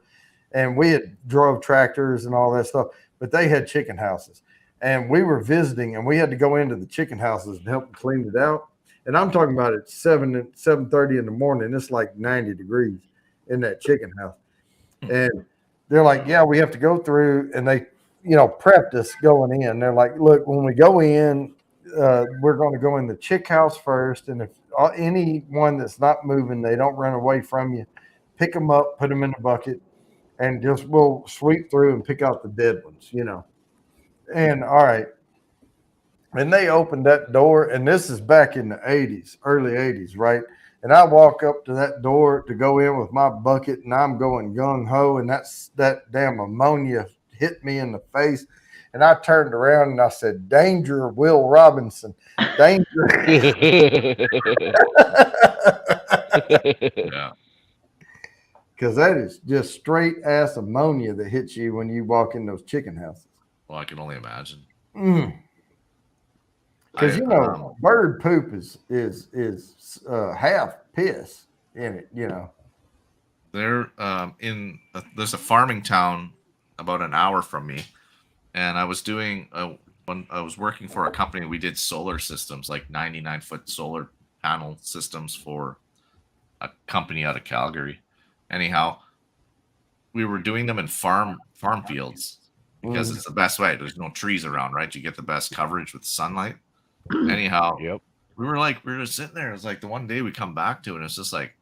And we had drove tractors and all that stuff, but they had chicken houses. And we were visiting, and we had to go into the chicken houses and help them clean it out. And I'm talking about at 7:30 in the morning. It's like 90 degrees in that chicken house. And they're like, yeah, we have to go through, and they, prepped us going in. They're like, look, when we go in, we're going to go in the chick house first. And if anyone that's not moving, they don't run away from you, pick them up, put them in the bucket, and we'll sweep through and pick out the dead ones, And all right. And they opened that door, and this is back in the 80s, early 80s, right? And I walk up to that door to go in with my bucket, and I'm going gung-ho, and that damn ammonia hit me in the face. And I turned around, and I said, danger, Will Robinson, danger. Yeah. Because that is just straight ass ammonia that hits you when you walk in those chicken houses. Well, I can only imagine. Because bird poop is half piss in it. There's a farming town about an hour from me, and I was doing when I was working for a company. We did solar systems, like 99-foot solar panel systems for a company out of Calgary. Anyhow, we were doing them in farm fields because it's the best way. There's no trees around, right? You get the best coverage with sunlight. Anyhow, Yep. we were just sitting there. It was like the one day we come back to it, and it's just like,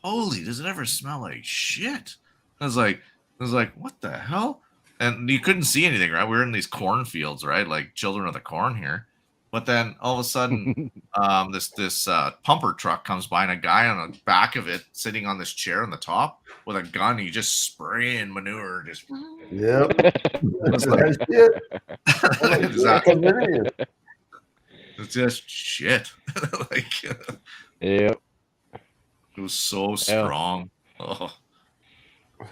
holy, does it ever smell like shit? I was like, what the hell? And you couldn't see anything, right? We were in these cornfields, right? Like children of the corn here. But then all of a sudden, this pumper truck comes by, and a guy on the back of it, sitting on this chair on the top with a gun, he just spraying manure. Just yep. It's like, exactly. It's just shit. Yep. It was so strong. Oh.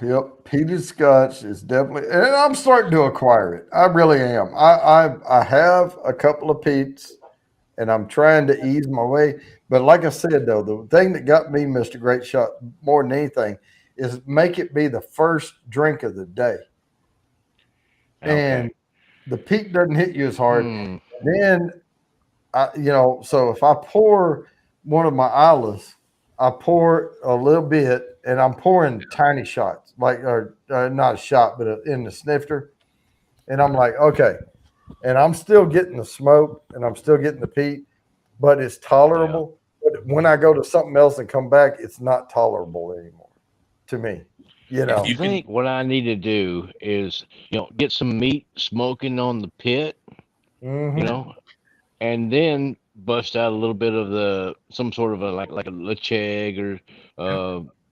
Yep, peated Scotch is definitely, and I'm starting to acquire it. I really am. I have a couple of peats, and I'm trying to ease my way. But like I said, though, the thing that got me, Mr. Great Shot, more than anything, is make it be the first drink of the day. Okay. And the peat doesn't hit you as hard. Then, so if I pour one of my Islas, I pour a little bit, and I'm pouring tiny shots, not a shot, but in the snifter. And I'm like, okay. And I'm still getting the smoke, and I'm still getting the peat, but it's tolerable. Yeah. But when I go to something else and come back, it's not tolerable anymore to me. I think what I need to do is, get some meat smoking on the pit, and then bust out a little bit of some sort of like a Lecheg or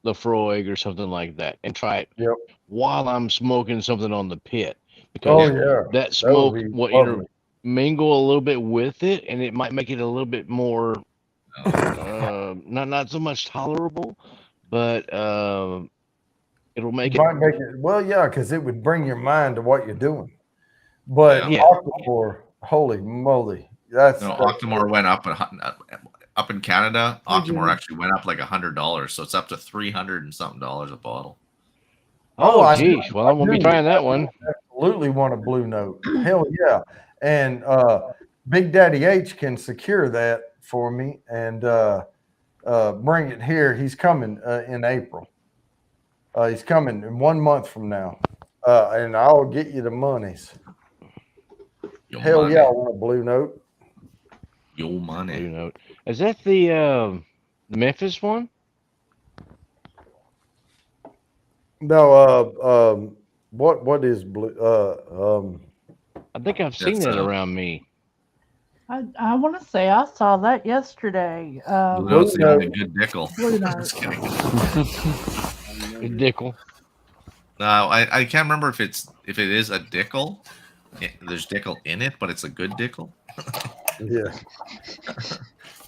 Lefroy or something like that, and try it while I'm smoking something on the pit, because that smoke will mingle a little bit with it, and it might make it a little bit more not so much tolerable, but it'll make it. Well, yeah, because it would bring your mind to what you're doing. But Octomore, holy moly. Octomore went up in Canada. Octomore actually went up like $100, so it's up to $300 and something a bottle. Oh, geez. Well, I'm gonna be trying that one. Absolutely want a Blue Note. Hell yeah! And Big Daddy H can secure that for me and bring it here. He's coming in April. He's coming in 1 month from now, and I'll get you the monies. Yo Hell money. yeah, I want a Blue Note. Yo Blue money. Note. Is that the Memphis one? No, what is Blue? I think I've seen That's, that around me. I want to say I saw that yesterday. Blue Note's the only Note. good Dickel. Blue Note. Just kidding. Dickel. No, I can't remember if it is a Dickel. There's Dickel in it, but it's a good Dickel. Yeah.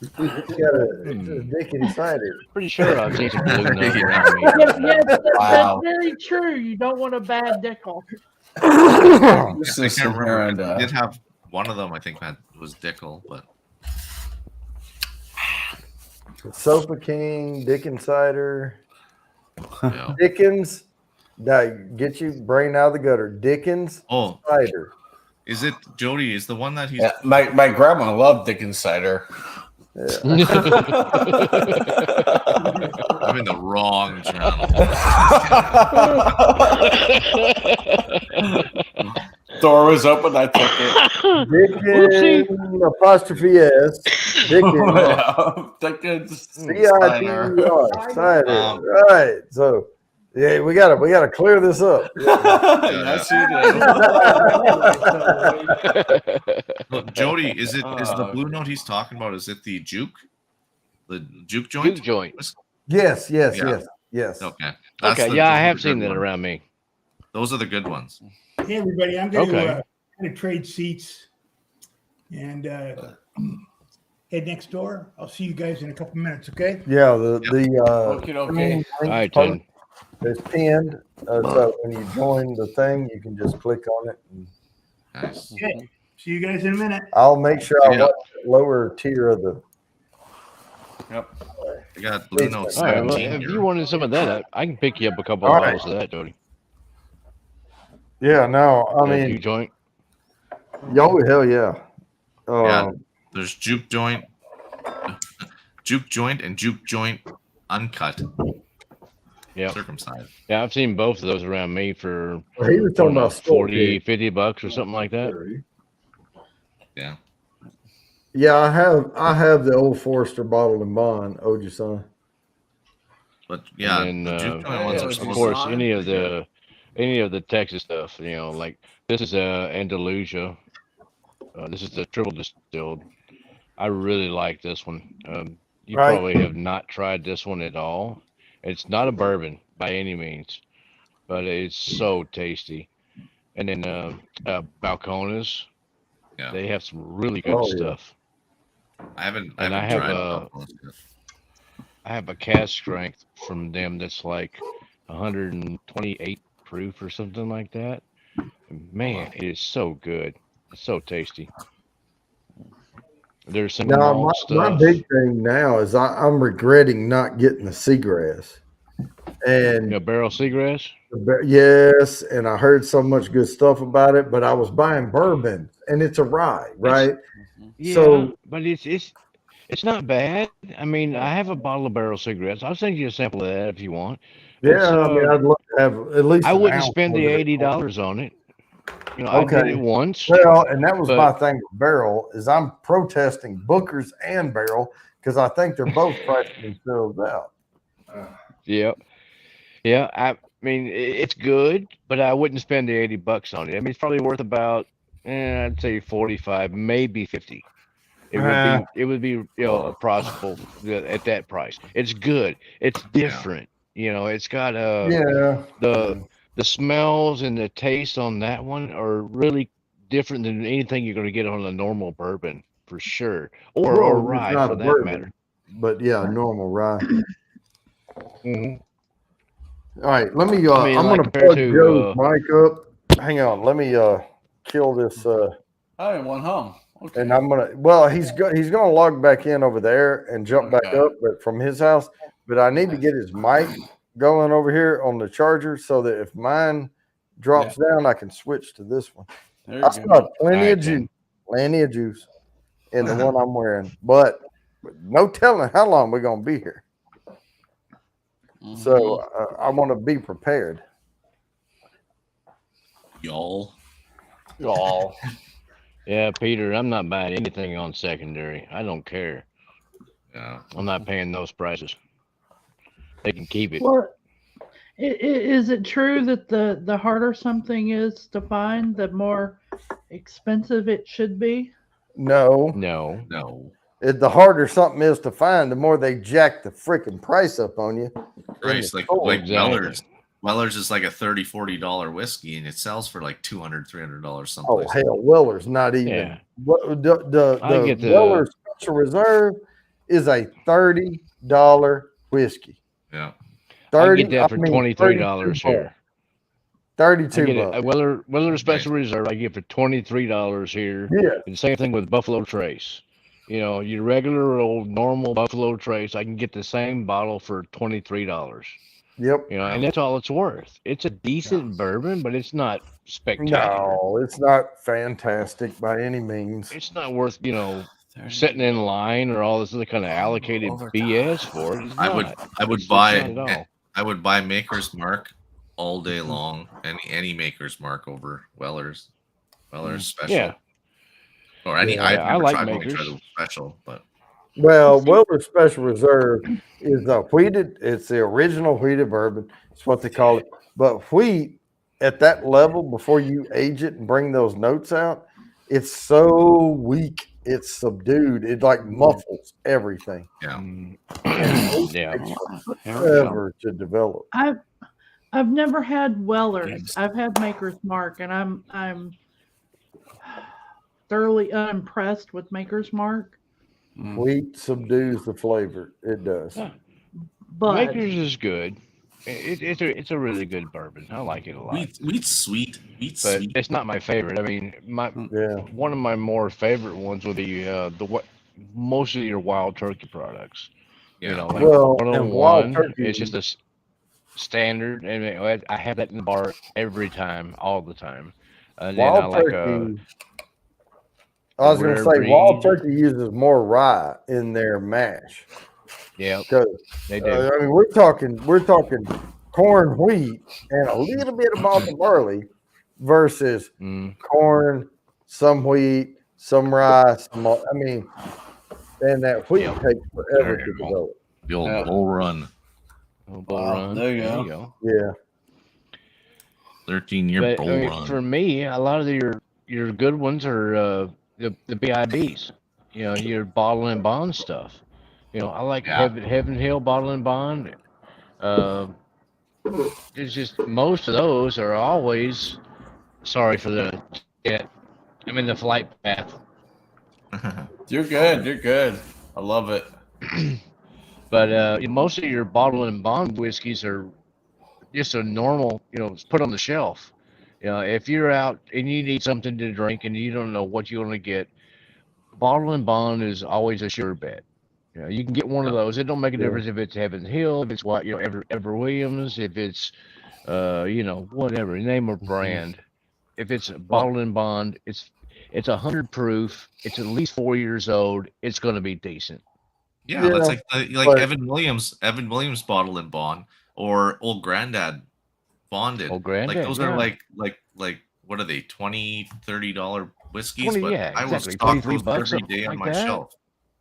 It's got a dick inside it. Pretty sure I've seen some Blue Note Yeah. around me. Yes, Wow. that's very true. You don't want a bad Dickel. Yes, I can't remember. I did have one of them. I think was Dickel, but Sofa King, Dick Insider, yeah. Dickens. Now get you brain out of the gutter. Dickens Oh, cider. is it Jody? Is the one that he's Yeah, my grandma loved Dickens cider. Yeah. I'm in the wrong channel. Door was open. I took it. Dickens apostrophe S. Dickens Dickens CIDER cider. Um, Right. So yeah, we gotta clear this up. Yes, you did. Look, Jody, is the Blue Note he's talking about? Is it the Juke? The Juke joint? Juke joint. Yes. Yeah. Yes. Okay. Okay, those yeah, I are have the seen good that ones. around me. Those are the good ones. Hey, everybody, I'm going Okay. to trade seats and head next door. I'll see you guys in a couple minutes, okay? Yeah. The Okay, okay. link All right, post Tim. is pinned. So when you join the thing, you can just click on it. And Nice. Okay. See you guys in a minute. I'll make sure I Yeah. watch the lower tier of the. Yep. I got Blue Note All right, well, 17 if here. you wanted some of that, I can pick you up a couple All of right. bottles of that, Jody. Yeah. No. I Juke mean, joint. yo, hell yeah. Yeah. There's Juke Joint, and Juke Joint Uncut. Yep. Circumcised. Yeah, I've seen both of those around me for He was talking about 40, 50 bucks or something like that. Yeah. Yeah, I have the old Forester bottle in bond, Oji-san. But yeah, And the then, Juke Joint ones are of supposed course, to any of the Texas stuff, like this is Andalusia. This is the triple distilled. I really like this one. You Right. probably have not tried this one at all. It's not a bourbon by any means, but it's so tasty. And then Balcones, Yeah. they have some really good Oh, yeah. stuff. I haven't And I tried have I have a cask strength from them that's like 128 proof or something like that. Man, it is so good. It's so tasty. There's some Now, malt my stuff. big thing now is I'm regretting not getting the seagrass. And Barrel seagrass. yes, and I heard so much good stuff about it, but I was buying bourbon and it's a rye, right? Yeah, So- but it's not bad. I mean, I have a bottle of barrel cigarettes. I'll send you a sample of that if you want. Yeah, I mean, I'd love to have at least. I an wouldn't ounce spend the of it. $80 on it. I did Okay. it once. Well, and that was But- my thing with Barrel is I'm protesting Booker's and Barrel because I think they're both pricing themselves out. Yeah. Yeah. I mean, it's good, but I wouldn't spend the $80 on it. I mean, it's probably worth about, I'd say 45, maybe 50. It would be profitable at that price. It's good. It's different. It's got Yeah. the smells and the taste on that one are really different than anything you're going to get on a normal bourbon for sure, or Well, it's rye not for a that bourbon. matter. But yeah, normal rye. Mhm. All right, let me. I mean, I'm like gonna compared plug to, Joe's mic up. Hang on, let me kill this. I went home. Okay. And I'm gonna. Well, he's gonna log back in over there and jump back Okay. up, but from his house. But I need to get his mic going over here on the charger so that if mine drops down, I can switch to this one. There you I go. still have plenty All of right, juice, plenty of juice in the one I'm wearing, but no telling how long we're gonna be here. So I want to be prepared. Y'all. Y'all. Yeah, Peter, I'm not buying anything on secondary. I don't care. Yeah. I'm not paying those prices. They can keep it. Well, is it true that the harder something is to find, the more expensive it should be? No, No. No. the harder something is to find, the more they jack the freaking price up on you. Price like store. Exactly. Weller's. Weller's is like a $30-$40 whiskey, and it sells for like $200-$300 Oh someplace. hell, Weller's not even. Yeah. The get the- Weller Special Reserve is a $30 whiskey. Yeah. I get that for $23 here. I 32 get it. bucks. Weller Special Reserve, I get for $23 here. Yeah, And the same thing with Buffalo Trace. You know, your regular old normal Buffalo Trace, I can get the same bottle for $23. yep. You know, and that's all it's worth. It's a decent bourbon, but it's not spectacular. No, it's not fantastic by any means. It's not worth, sitting in line or all this other kind of allocated BS for it. It's I would not. I would It's buy not at all. I would buy Maker's Mark all day long. Any Maker's Mark over Weller's Special. Yeah. Or any Yeah, I've I never like tried, I've only Maker's. tried the Special, but Well, Weller Special Reserve is a wheated. It's the original wheated bourbon. It's what they call it. But wheat at that level, before you age it and bring those notes out, it's so weak. It's subdued. It like muffles everything. yeah. Yeah. Forever to develop. I've never had Weller's. I've had Maker's Mark, and I'm thoroughly unimpressed with Maker's Mark. Wheat subdues the flavor. It does. But Maker's is good. It's a really good bourbon. I like it a lot. Wheat's sweet. Wheat's But sweet. it's not my favorite. I mean, Yeah. one of my more favorite ones would be most of your Wild Turkey products. Yeah. You know, like Well, and Wild 101, Turkey- it's just a standard, and I have that in the bar every time, all the time. And then I Wild like Turkey. I was going to rare say Wild breed. Turkey uses more rye in their mash. yeah, Because they do. I mean, we're talking corn, wheat, and a little bit of malt and barley versus Mm. corn, some wheat, some rice. I mean, and that wheat Yeah. takes forever There to you go. develop. The old Yeah. Bull Run. Oh, Bull Wow, Run. there you There go. you go. Yeah, 13-year But Bull I mean, Run. for me, a lot of your good ones are the BIBs. You know, your bottle and bond stuff. You know, I like Yeah. Heaven Hill bottle and bond. It's just most of those are always. Sorry for the jet. I'm in the flight path. You're good. You're good. I love it. But most of your bottle and bond whiskeys are just a normal, it's put on the shelf. You know, if you're out and you need something to drink and you don't know what you're going to get, bottle and bond is always a sure bet. You know, you can get one of those. It don't make a difference if it's Heaven Hill, if it's Ever Williams, if it's whatever name or brand. If it's bottle and bond, it's 100 proof. It's at least 4 years old. It's going to be decent. Yeah, that's Yeah, like but- Evan Williams bottle and bond, or Old Grandad bonded. Old Grandad, like those yeah. are like what are they, $20-$30 whiskeys? 20, but yeah, I will exactly, stock 23 those bucks, every something day on like my that. shelf.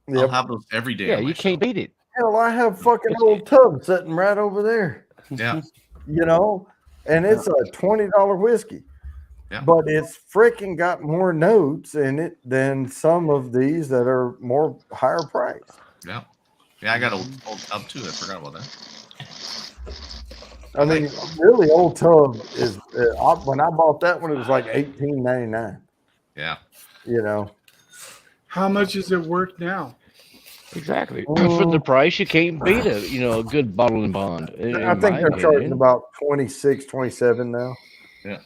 Yep. I'll have those every day. Yeah, on my you can't shelf. beat it. Hell, I have fucking old tub sitting right over there. Yeah, And it's a $20 whiskey. Yeah. But it's freaking got more notes in it than some of these that are more higher priced. yeah. I got old tub too. I forgot about that. I mean, really, Old Tub is when I bought that one, it was like $18.99. Yeah, How much is it worth now? Exactly. For the price, you can't beat a good bottle and bond. I think they're charging about 26, 27 now. Yeah.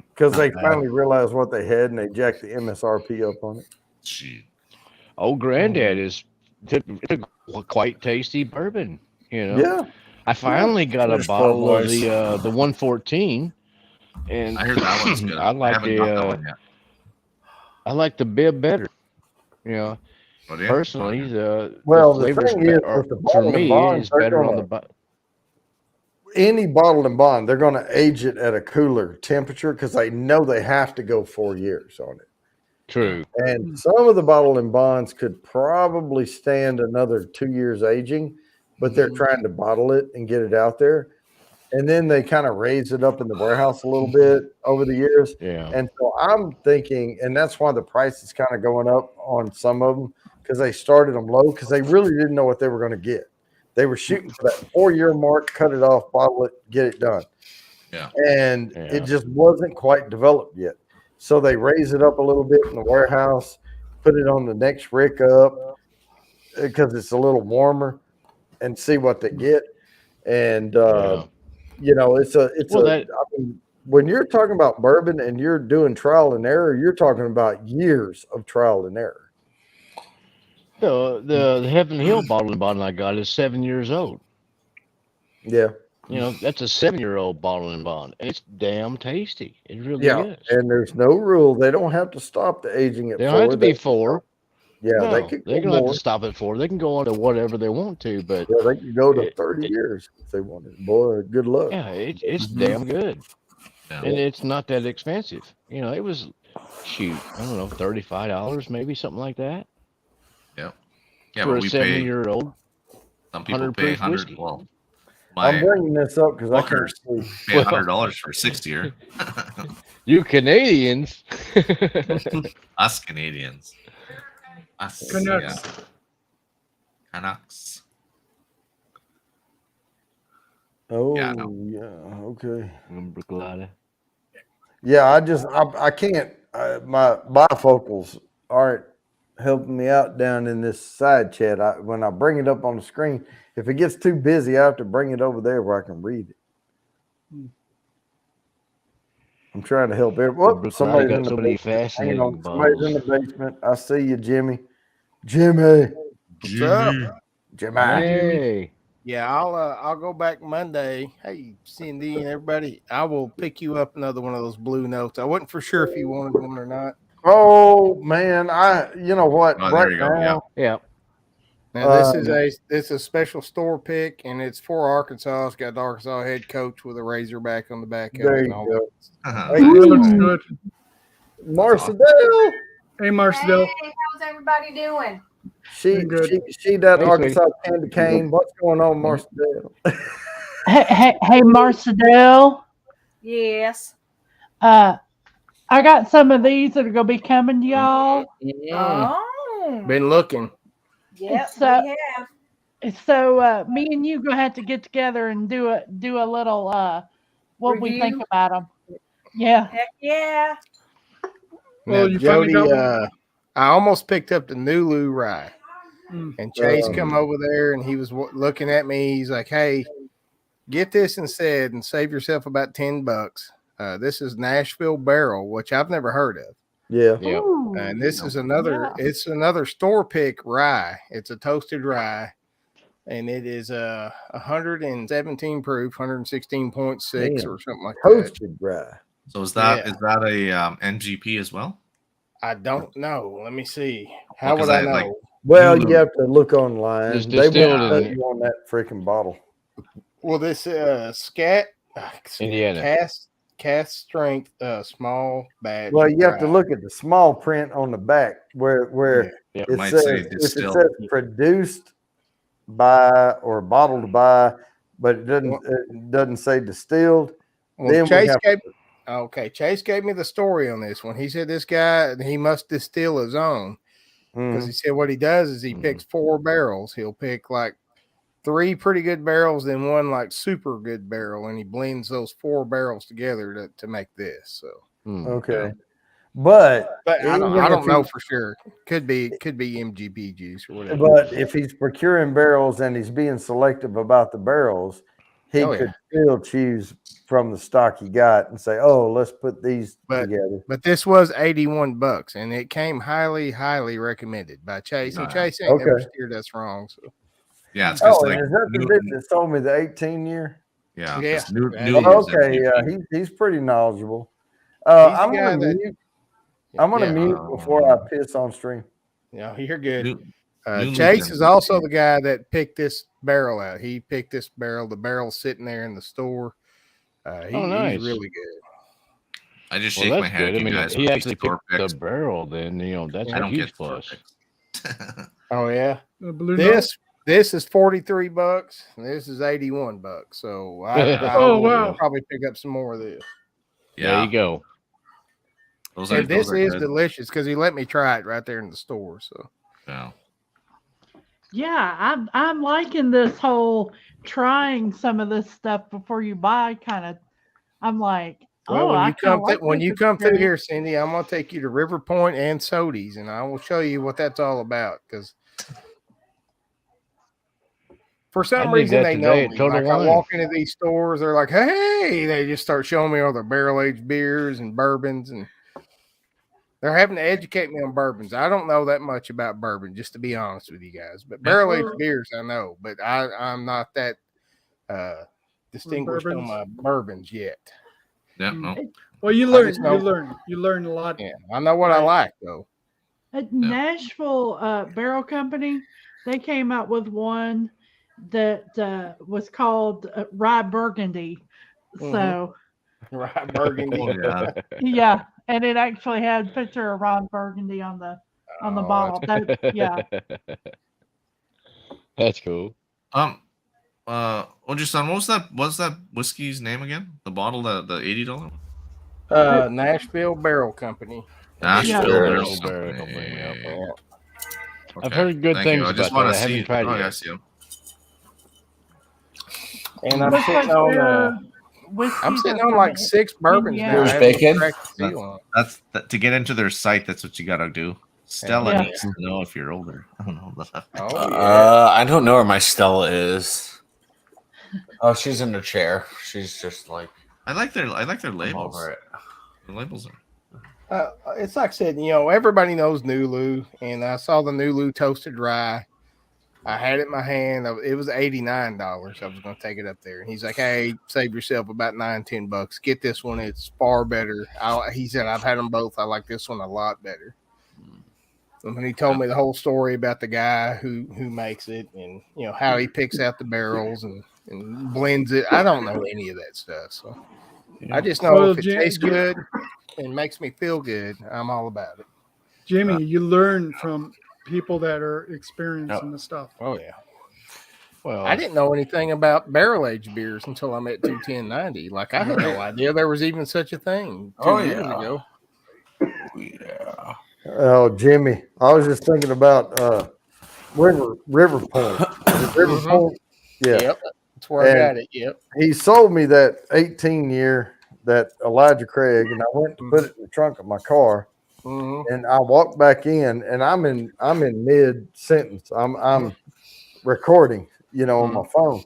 Because they finally realized what they had and they jacked the MSRP up on it. Gee. Old Granddad is it's a quite tasty bourbon. Yeah. I finally got a There's bottle Twelve of Boys. the 114, and I heard that one's good. I like haven't got that one yet. I like the bib better. But yeah, Personally, the thing is, with the for bottle and me bond, is they're better on gonna- the Any bottled and bond, they're going to age it at a cooler temperature because they know they have to go 4 years on it. True. And some of the bottle and bonds could probably stand another 2 years aging, but they're trying to bottle it and get it out there. And then they kind of raise it up in the warehouse a little bit over the years. Yeah. And so I'm thinking, and that's why the price is kind of going up on some of them, because they started them low because they really didn't know what they were going to get. They were shooting for that 4-year mark, cut it off, bottle it, get it done. Yeah. And it just wasn't quite developed yet. So they raise it up a little bit in the warehouse, put it on the next rick up because it's a little warmer, and see what they get. And you know, I mean, when you're talking about bourbon and you're doing trial and error, you're talking about years of trial and error. The Heaven Hill bottle and bond I got is 7 years old. Yeah. You know, that's a 7-year-old bottle and bond. And it's damn tasty. It really Yeah. is. And there's no rule. They don't have to stop the aging at They 4. don't have to be 4. Yeah, No, they could they go don't have more. to stop at 4. They can go on to whatever they want to, but Yeah, they could go to it- 30 years if they wanted. Boy, good luck. yeah, it's damn good. Yeah. And it's not that expensive. You know, it was shoot, I don't know, $35 maybe, something like that. Yeah, For but a we pay. 7-year-old. Some people 100 pay proof 100. whiskey. Well, I'm my bringing this up because I can't Booker's see. pay $100 for a 60-year. You Canadians. Us Canadians. Us Canucks. Yeah. Canucks. Oh, Yeah, yeah, okay. Umbrella. Yeah, I can't. My bifocals aren't helping me out down in this side chat. When I bring it up on the screen, if it gets too busy, I have to bring it over there where I can read it. I'm trying to help everyone. Somebody's in got the so many basement. Hang fascinating on, somebody's in the bottles. basement. I see you, Jimmy. Jimmy. What's up? Jimmy. Hey. Yeah, I'll go back Monday. Hey, Cindy and everybody, I will pick you up another one of those blue notes. I wasn't for sure if you wanted one or not. Oh man, you know what? Oh, there you go, now, Yeah. Now this is a special store pick, and it's for Arkansas. It's got the Arkansas head coach with a razorback on the back of there it. you And all go. Uh-huh. Hey, Looks good. good. Marcel. Hey, Marcel. Hey, how's everybody doing? She that Hey, Arkansas candy cane. What's going on, Marcel? Hey, Marcel. Yes. I got some of these that are gonna be coming to y'all. Oh. Been looking. Yep, So- we have. So me and you gonna have to get together and do a little what we think Review? about them. Yeah. Heck yeah. Well, Now, you finally Jody, got one? I almost picked up the Nulu rye, Mm. and Chase come over there, and he was looking at me. He's like, "Hey, get this instead, and save yourself about $10. This is Nashville Barrel, which I've never heard of, Yeah. Yeah. Ooh, and this is another. Yeah. It's another store pick rye. It's a toasted rye, and it is 117 proof, 116.6 Damn. or something like that. Toasted rye. So is that Yeah. a NGP as well? I don't know. Let me see. How Well, would 'cause I know? I, like, Well, Lulu. you have to look online. It's They won't distilled let in- you on that freaking bottle. Well, this scat Indiana. cast strength small batch. Well, you have to rye. look at the small print on the back where Yeah. it Might says say if it distilled. says produced by or bottled by, but it doesn't say distilled. Well, then we Chase have- gave Chase gave me the story on this one. He said this guy he must distill his own because Mhm. he said what he does is he picks 4 barrels. He'll pick like 3 pretty good barrels, then 1 like super good barrel, and he blends those 4 barrels together to make this. So, Hmm. Okay, but but I even don't if know he- for sure. Could be MGB juice or whatever. But if he's procuring barrels and he's being selective about the barrels, he Oh, could still choose from the stock he got and say, "Oh, let's put these together." But this was $81, and it came highly, highly recommended by Chase. And Chase ain't never Okay. steered us wrong. So Yeah, it's just Oh, like and is that the dude that sold me the 18-year? yeah, Yeah. 'cause New, Oh, New Oh, Year's okay, yeah, NGP. he's pretty knowledgeable. He's the I'm guy gonna that- mute. I'm gonna Yeah. mute before I piss on stream. Yeah, you're good. New- New Chase Year's is also NGP. the guy that picked this barrel out. He picked this barrel. The barrel's sitting there in the store. He's nice. really good. I just Well, shake my that's head good. at I you mean, guys. he with actually these store picked picks. the barrel. Then that's I a don't huge get store plus. picks. Oh yeah. The blue note? This is $43. And this is $81. So I Oh, will wow. probably pick up some more of this. There Yeah, you go. those And this are is good. delicious because he let me try it right there in the store. So Yeah. Yeah, I'm liking this whole trying some of this stuff before you buy kind of. I'm like, well, oh, when I you kind come of like when this you come through experience. here, Cindy, I'm gonna take you to River Point and Sodies, and I will show you what that's all about. Because for I some did reason that they today know at me. Total Like I Wine. walk into these stores, they're like, "Hey!" They just start showing me all their barrel aged beers and bourbons, and they're having to educate me on bourbons. I don't know that much about bourbon, just to be honest with you guys. But barrel aged beers, I know, but I'm not that distinguished on bourbons? my bourbons yet. Yeah. No. Well, you I learn. just know- You learn a lot. Yeah, I know what I like though. At Nashville Barrel Company, they came out with one that was called Rye Burgundy. So Right, Burgundy. Oh, yeah. yeah, and it actually had a picture of Ron Burgundy on the bottle. That, yeah, That's cool. Oji-san, what was that whiskey's name again? The bottle, the $80? Nashville Barrel Company. Nashville Barrel Nashville Barrel Company. Company, yeah. Okay, I've heard good thank you. things I just about want that. to I see. haven't tried Oh, it yeah, I yet. see 'em. And I'm looks sitting like on their whiskeys I'm sitting are on from like 6 bourbons now. Indiana. Here's I haven't bacon. cracked the seal on. That's to get into their site. That's what you got to do. Stella Yeah. needs to know if you're older. I don't know. Oh yeah. I don't know where my Stella is. Oh, she's in the chair. She's just like I like their I'm labels. over it. The labels are. It's like I said, everybody knows Nulu, and I saw the Nulu toasted rye. I had it in my hand. It was $89. I was going to take it up there, and he's like, "Hey, save yourself about $9-10. Get this one. It's far better." He said, "I've had them both. I like this one a lot better." And when he told me the whole story about the guy who makes it, and how he picks out the barrels and blends it, I don't know any of that stuff. So I just know Well, if it tastes good and makes me feel good, I'm all about it. Jimmy, you learn from people that are experienced in the stuff. Oh yeah. Well, I didn't know anything about barrel aged beers until I met 21090. Like I had no idea there was even such a thing 2 years ago. Yeah. Oh, Jimmy, I was just thinking about River Point. River Point. Yeah. Yep. That's where I got it. Yep. He sold me that 18-year that Elijah Craig, and I went to put it in the trunk of my car. And I walked back in, and I'm in mid sentence. I'm recording, on my phone,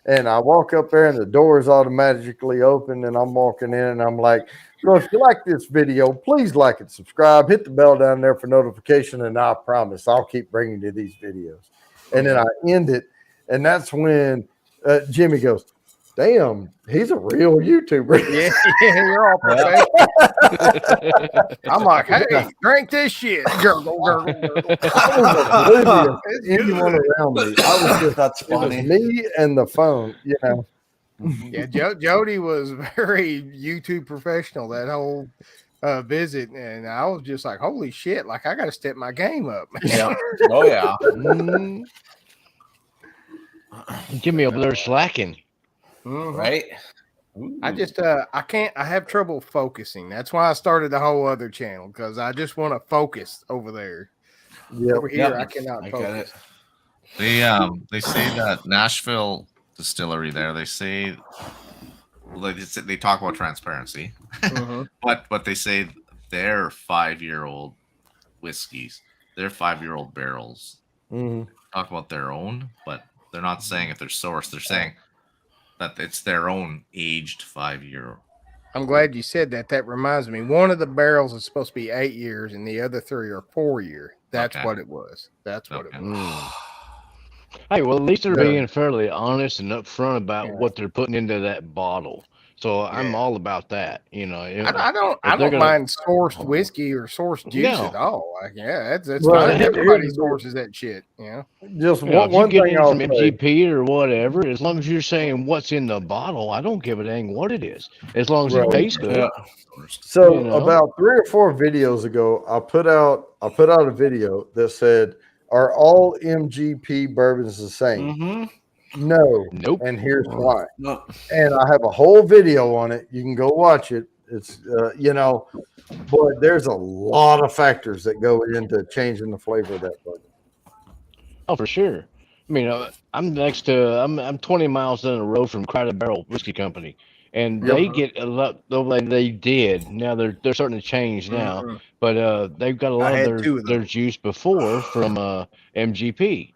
and I walk up there, and the doors automatically open, and I'm walking in, and I'm like, "So if you like this video, please like and subscribe. Hit the bell down there for notification, and I promise I'll keep bringing you these videos." And then I end it, and that's when Jimmy goes, "Damn, he's a real YouTuber." Yeah, you're all professional. I'm like, "Hey, drink this shit." Gurgle, gurgle, gurgle. I was oblivious to anyone around me. I was just, That's it was funny. me and the phone, Yeah, Jody was very YouTube professional that whole visit, and I was just like, "Holy shit!" Like I got to step my game up. Yeah. Oh yeah. Jimmy over there slacking. Right. I just I can't. I have trouble focusing. That's why I started the whole other channel, because I just want to focus over there. Over here, I cannot I get focus. it. They say that Nashville distillery there. They say they talk about transparency, but they say their 5-year-old whiskeys, their 5-year-old barrels. Talk about their own, but they're not saying if they're sourced. They're saying that it's their own aged 5-year. I'm glad you said that. That reminds me. One of the barrels is supposed to be 8 years, and the other 3 are 4 year. That's Okay. what it was. That's what it was. Hey, well, at least they're Yeah. being fairly honest and upfront about what they're putting into that bottle. So I'm all about that. You know, I don't they're gonna- mind sourced whiskey or sourced juice No. at all. Like, yeah, that's Well, fine. here's Everybody the deal. sources that shit. You know. Just You know, if you one get thing it I'll from say. MGP or whatever, as long as you're saying what's in the bottle, I don't give a dang what it is, as long as Right. it tastes good. Yeah. So You know? about 3 or 4 videos ago, I put out a video that said, "Are all MGP bourbons the same?" Mm-hmm. No. Nope. And here's why. No. And I have a whole video on it. You can go watch it. It's but there's a lot of factors that go into changing the flavor of that bourbon. Oh, for sure. I mean, I'm 20 miles down the road from Crowded Barrel Whiskey Company, and Yep. they get a lot. They did. Now they're starting to change now, Mhm. but they've got a lot had of 2 of their them. juice before from MGP,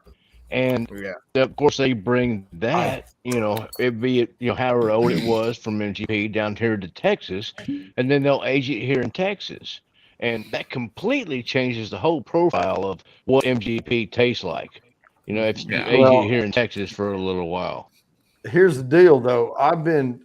and Yeah. of course they bring that, however old it was from MGP down here to Texas, and then they'll age it here in Texas, and that completely changes the whole profile of what MGP tastes like. You know, if you Yeah. age Well- it here in Texas for a little while. Here's the deal, though. I've been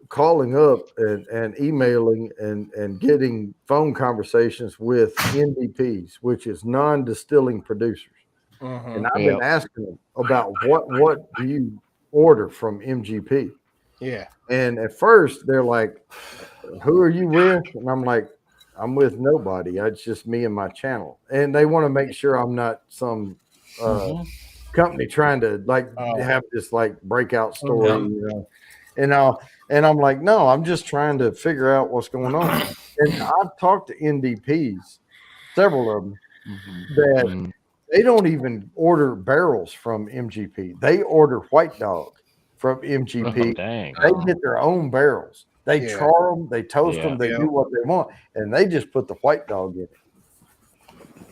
calling up and emailing and getting phone conversations with NDPs, which is non-distilling producers. Mhm. And I've been asking them about what do you order from MGP? Yeah. And at first they're like, "Who are you with?" And I'm like, "I'm with nobody. It's just me and my channel." And they want to make sure I'm not some company trying to have this breakout story, And I'm like, "No, I'm just trying to figure out what's going on." And I've talked to NDPs, several of them, that they don't even order barrels from MGP. They order White Dog from MGP. Oh, dang. They get their own barrels. They Yeah. char them, they toast Yeah. them, they Yeah. do what they want, and they just put the White Dog in it.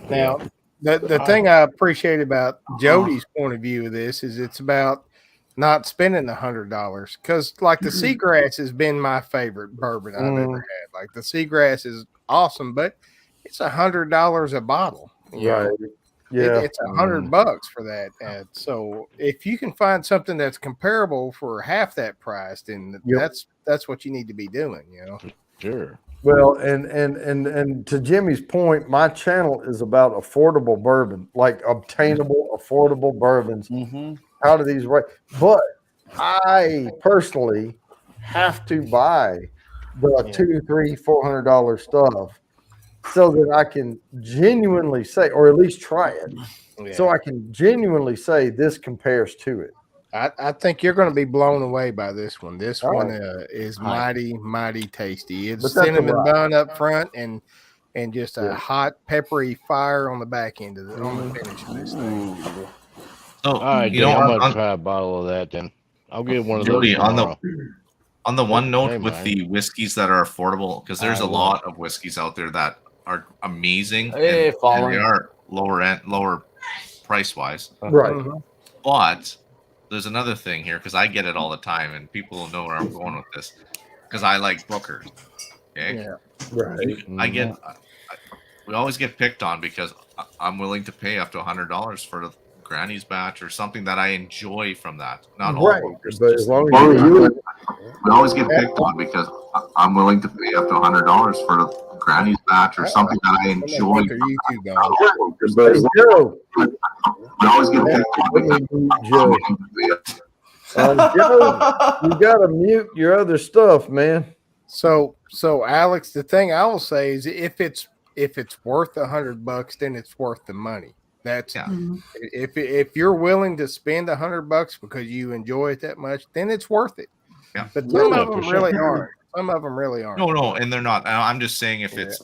Now, the thing I appreciate about Jody's point of view of this is it's about not spending $100, because like the Seagrass has been my favorite bourbon I've ever had. Like the Seagrass is awesome, but it's $100 a bottle. You know? Right. Yeah. It's $100 for that. And so if you can find something that's comparable for half that price, then Yep. that's what you need to be doing, you know. Sure. Well, and to Jimmy's point, my channel is about affordable bourbon, like obtainable, affordable bourbons out of these right. But I personally have to buy the $200, $300, $400 stuff so that I can genuinely say, or at least try it, so I can genuinely say this compares to it. I think you're going to be blown away by this one. This All one right. is mighty tasty. It's But that's cinnamon a lot. bun up front and just a hot peppery fire on the back end of on the finish of this thing. So All right, you Dan, know, I'm gonna on, try a bottle of that then. I'll get one of Jody, those on tomorrow. the one note Hey, with man. the whiskeys that are affordable, because there's I a will. lot of whiskeys out there that are amazing Hey, and following. they are lower price wise. Right. Mhm. But there's another thing here, because I get it all the time, and people know where I'm going with this. Because I like Booker. Okay. Yeah. Right. I get. We always get picked on because I'm willing to pay up to $100 for the Granny's batch or something that I enjoy from that. Not all Right. Bookers, But just- as long as you we always get picked on because I'm willing to pay up to $100 for the Granny's batch or something that I Somebody enjoy. put their YouTube on. Hey, Joe. We always get picked on because Joe. I'm willing to pay up. Joe, you gotta mute your other stuff, man. So Alex, the thing I will say is if it's worth $100, then it's worth the money. That's Yeah. if you're willing to spend $100 because you enjoy it that much, then it's worth it. Yeah. But some Yeah, of them for really sure. aren't. Some of them really aren't. No, and they're not. I'm just saying if it's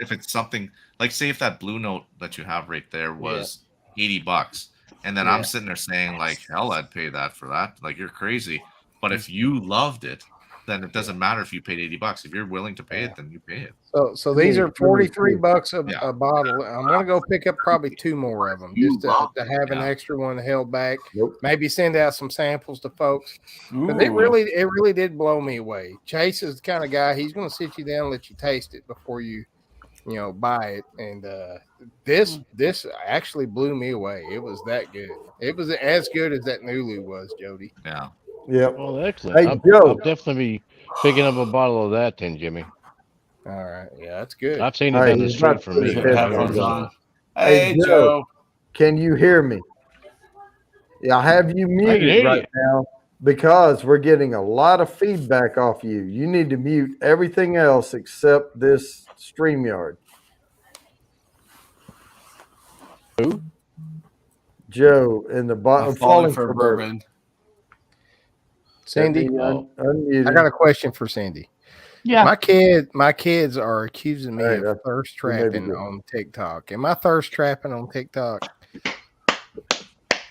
if it's something like, say if that Blue Note that you have right there was $80, and then I'm sitting there saying like, hell, I'd pay that for that. Like, you're crazy. But if you loved it, then it doesn't matter if you paid $80. If you're willing to pay it, then you pay it. So these are $43 Yeah. a bottle. I'm gonna go pick up probably 2 more of them just to have an extra one held back. Nope. Maybe send out some samples to folks. But it really did blow me away. Chase is the kind of guy, he's gonna sit you down and let you taste it before you buy it. And this actually blew me away. It was that good. It was as good as that Nulu was, Jody. Yeah. Yep. Well, excellent. Hey, I'll Joe. definitely be picking up a bottle of that then, Jimmy. All right. Yeah, that's good. I've seen it All right, down the he's street about from to me. put Put his your headphones headphones on. on. Hey, Hey, Joe. Joe. Can you hear me? Yeah, I have you hear muted right you. now because we're getting a lot of feedback off you. You need to mute everything else except this StreamYard. Who? Joe in the bottom. I'm falling for bourbon. Cindy, Unmuted. I got a question for Cindy. Yeah. My kids are accusing me Hey, of that's- thirst you may be trapping good. on TikTok. Am I thirst trapping on TikTok?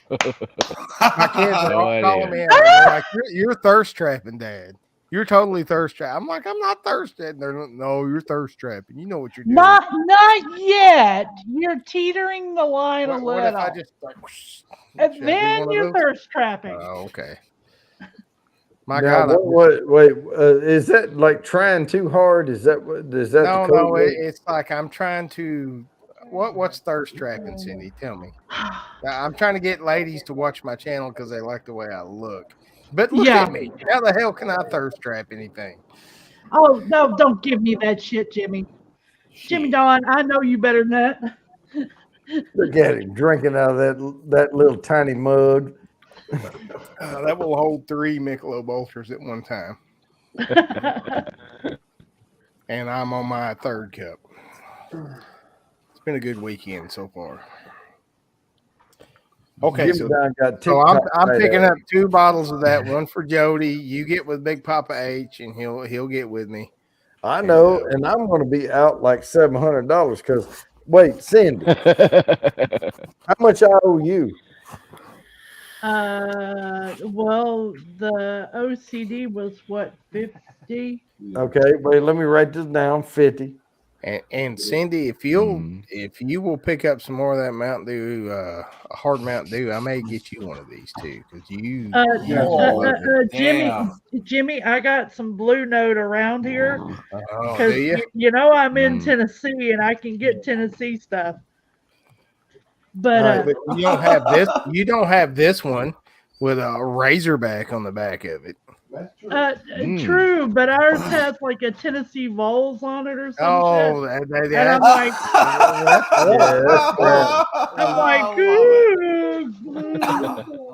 My kids are No all idea. calling me out. They're like, you're thirst trapping, Dad. You're totally thirst trapping. I'm like, I'm not thirsty. They're like, no, you're thirst trapping. You know what you're doing. Not yet. You're teetering the line a What if I little. just like, should I And do then one of you're those? thirst trapping. Oh, okay. My Now, God, wait, is that like trying too hard? Is that what? Is that the code word? it's like I'm trying to. What's thirst trapping, Cindy? Tell me. I'm trying to get ladies to watch my channel because they like the way I look. But look Yeah. at me. How the hell can I thirst trap anything? Oh no! Don't give me that shit, Jimmy. Jimmy Don, I know you better than that. Look at him drinking out of that little tiny mug. That will hold 3 Michelob Ultras at one time. And I'm on my 3rd cup. It's been a good weekend so far. Okay, Jimmy so Don got So I'm TikTok right picking at up 2 bottles of that. One for Jody. You get with Big Papa H, and he'll get with me. I know, and I'm going to be out like $700 because wait, Cindy, how much I owe you? Well, the OCD was what, 50? Okay, wait, let me write this down. 50. And Cindy, if you will pick up some more of that Mountain Dew, a hard Mountain Dew, I may get you one of these too because you. Jimmy, I got some Blue Note around here Oh, because do you? you know I'm in Tennessee and I can get Tennessee stuff. But But you don't have this. You don't have this one with a Razorback on the back of it. true, but ours has like a Tennessee Vols on it or something. Oh, And I'm like,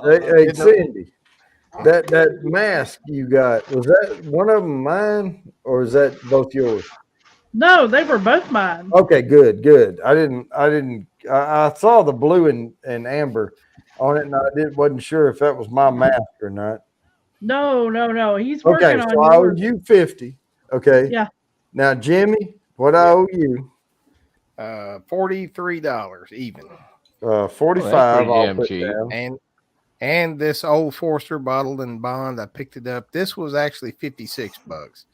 Hey, Cindy, that mask you got, was that one of them mine or is that both yours? no, they were both mine. Okay, good. I saw the blue and amber on it, and wasn't sure if that was my mask or not. No. He's working Okay, on so I owe yours. you 50. Okay. Yeah. Now, Jimmy, what I owe you? $43 even. 45. pretty I'll damn put cheap. down. And this Old Forester bottled in bond, I picked it up. This was actually $56.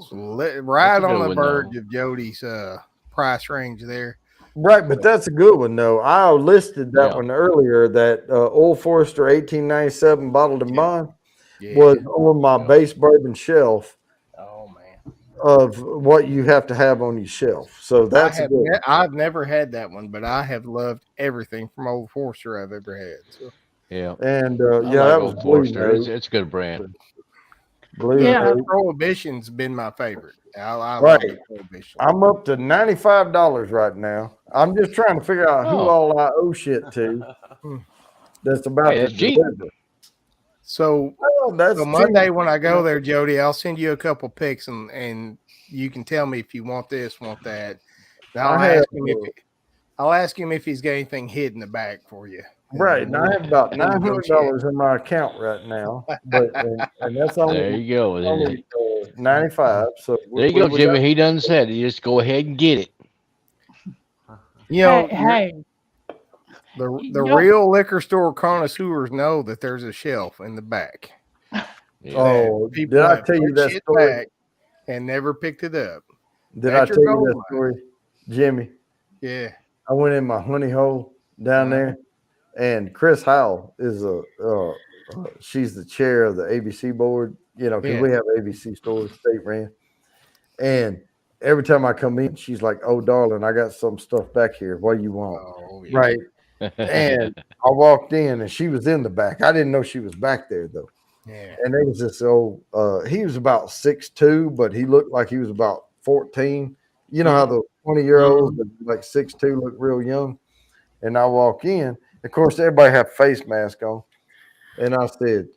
So right That's a on good the one, verge though. of Jody's price range there. Right, but that's a good one though. I listed that Yeah. one earlier. That Old Forester 1897 bottled in bond was on my base bourbon shelf Oh man, of what you have to have on your shelf. So that's a good one. I've never had that one, but I have loved everything from Old Forester I've ever had. So. Yeah. And I yeah, like that was Old Blue Forester. Note. It's a good brand. Blue Yeah. Note. Prohibition's been my favorite. I love Right. the Prohibition. I'm up to $95 right now. I'm just trying to figure out who all I owe shit to. That's about Hey, to that's cheap. deliver. So, Well, that's so Monday cheap. when I go there, Jody, I'll send you a couple pics and you can tell me if you want this, want that. And I'll ask him if he's got anything hid in the back for you. Right, and I have about $900 in my account right now, but and that's There only you go. only 95. So There you go, Jimmy. He done said it. You just go ahead and get it. You know, Hey, the real liquor store connoisseurs know that there's a shelf in the back. Yeah. Oh, People did I have tell you put that shit story? back and never picked it up. Did That's I your tell you gold that mine. story, Jimmy? Yeah. I went in my honey hole down there, and Chris Howell is she's the chair of the ABC board. You know, because Yeah. we have ABC stores, state ran, and every time I come in, she's like, "Oh, darling, I got some stuff back here. What do you want?" Oh, yeah. Right. And I walked in, and she was in the back. I didn't know she was back there though. Yeah. And there was this old. He was about 6'2", but he looked like he was about 14. You know how the 20-year-olds that like 6'2" look real young. And I walk in. Of course, everybody have face mask on. And I said,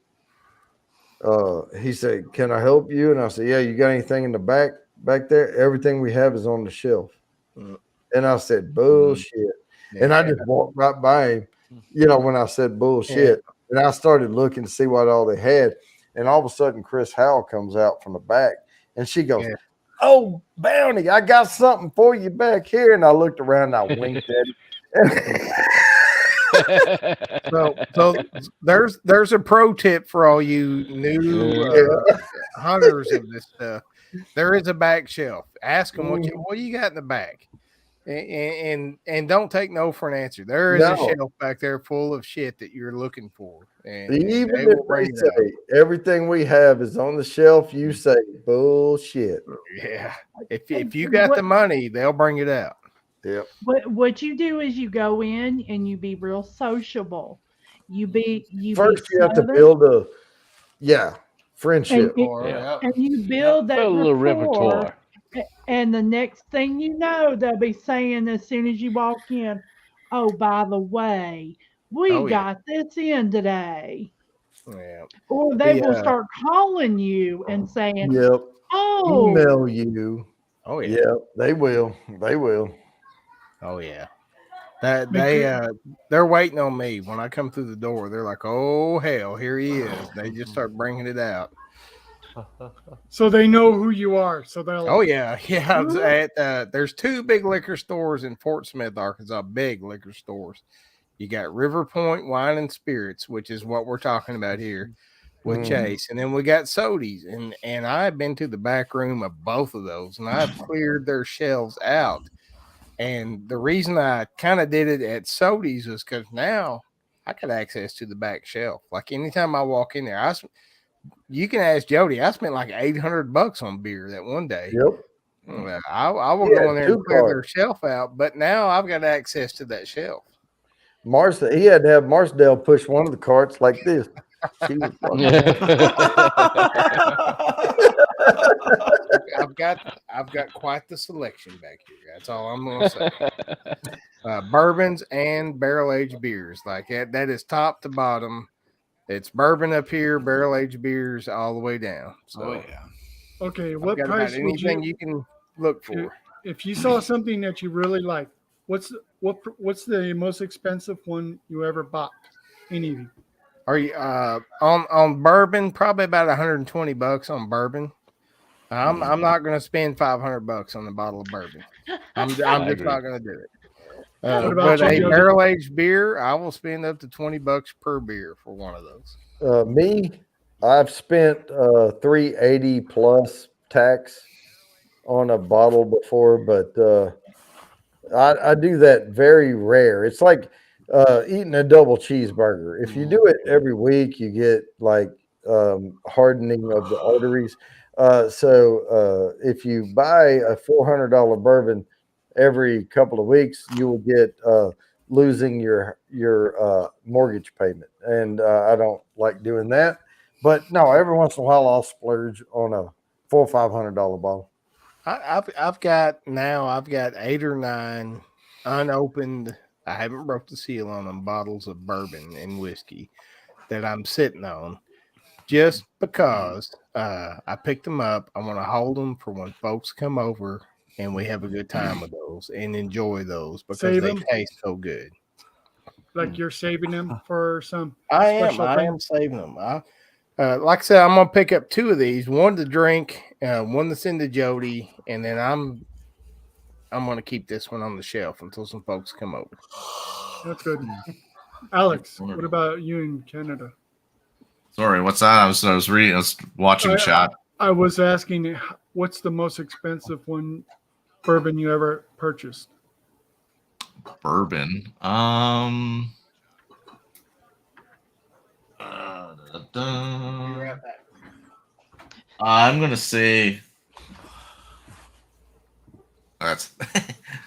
he said, "Can I help you?" And I said, "Yeah, you got anything in the back there? Everything we have is on the shelf." And I said, "Bullshit." And I just walked right by him, when I said bullshit. And I started looking to see what all they had. And all of a sudden, Chris Howell comes out from the back. And she goes, "Oh, Bounty, I got something for you back here." And I looked around and I winked at him. So there's a pro tip for all you new hunters of this stuff. There is a back shelf. Ask them what you got in the back, and don't take no for an answer. There is a shelf back there full of shit that you're looking for. And Even they if will they bring it out. say everything we have is on the shelf, you say bullshit. Yeah. If you got the money, they'll bring it out. Yep. What you do is you go in and you be real sociable. You First, you have to build a friendship. And you build that A little rapport. repertoire. And the next thing you know, they'll be saying as soon as you walk in, "Oh, by the way, we got this in today." Yeah. Or they will start calling you and saying, Yep. "Oh, Email you. Oh yeah. Yep. They will. Oh yeah. They're waiting on me when I come through the door. They're like, "Oh hell, here he is." They just start bringing it out. So they know who you are. So they'll. Oh yeah, yeah. I was at there's two big liquor stores in Fort Smith, Arkansas. Big liquor stores. You got River Point Wine and Spirits, which is what we're talking about here with Chase, and then we got Sody's, and I've been to the back room of both of those, and I've cleared their shelves out. And the reason I kind of did it at Sody's was because now I got access to the back shelf. Like anytime I walk in there, you can ask Jody. I spent like $800 on beer that one day. Yep. Well, I will go in there and clear their shelf out, but now I've got access to that shelf. He had to have Marsdale push one of the carts like this. She was I've got quite the selection back here. That's all I'm gonna say. Bourbons and barrel aged beers, like that is top to bottom. It's bourbon up here, barrel aged beers all the way down. So Okay, what I've got price about would anything you can look for? If you saw something that you really like, what's the most expensive one you ever bought? Any of you? Are you on bourbon? Probably about $120 on bourbon. I'm not going to spend $500 on a bottle of bourbon. I'm just not going to do it. But a barrel aged beer, I will spend up to $20 per beer for one of those. I've spent $380 plus tax on a bottle before, but I do that very rare. It's like eating a double cheeseburger. If you do it every week, you get like hardening of the arteries. So if you buy a $400 bourbon every couple of weeks, you will get losing your mortgage payment, and I don't like doing that. But no, every once in a while I'll splurge on a $400 or $500 bottle. I've got 8 or 9 unopened. I haven't broke the seal on them bottles of bourbon and whiskey that I'm sitting on, just because I picked them up. I want to hold them for when folks come over and we have a good time with those and enjoy those because they taste so good. Like you're saving them for some. I am saving them. Like I said, I'm gonna pick up 2 of these. One to drink, one to send to Jody, and then I'm gonna keep this one on the shelf until some folks come over. That's good. Alex, what about you in Canada? Sorry, what's that? I was watching chat. I was asking, what's the most expensive bourbon you ever purchased? Bourbon. I'm gonna say That's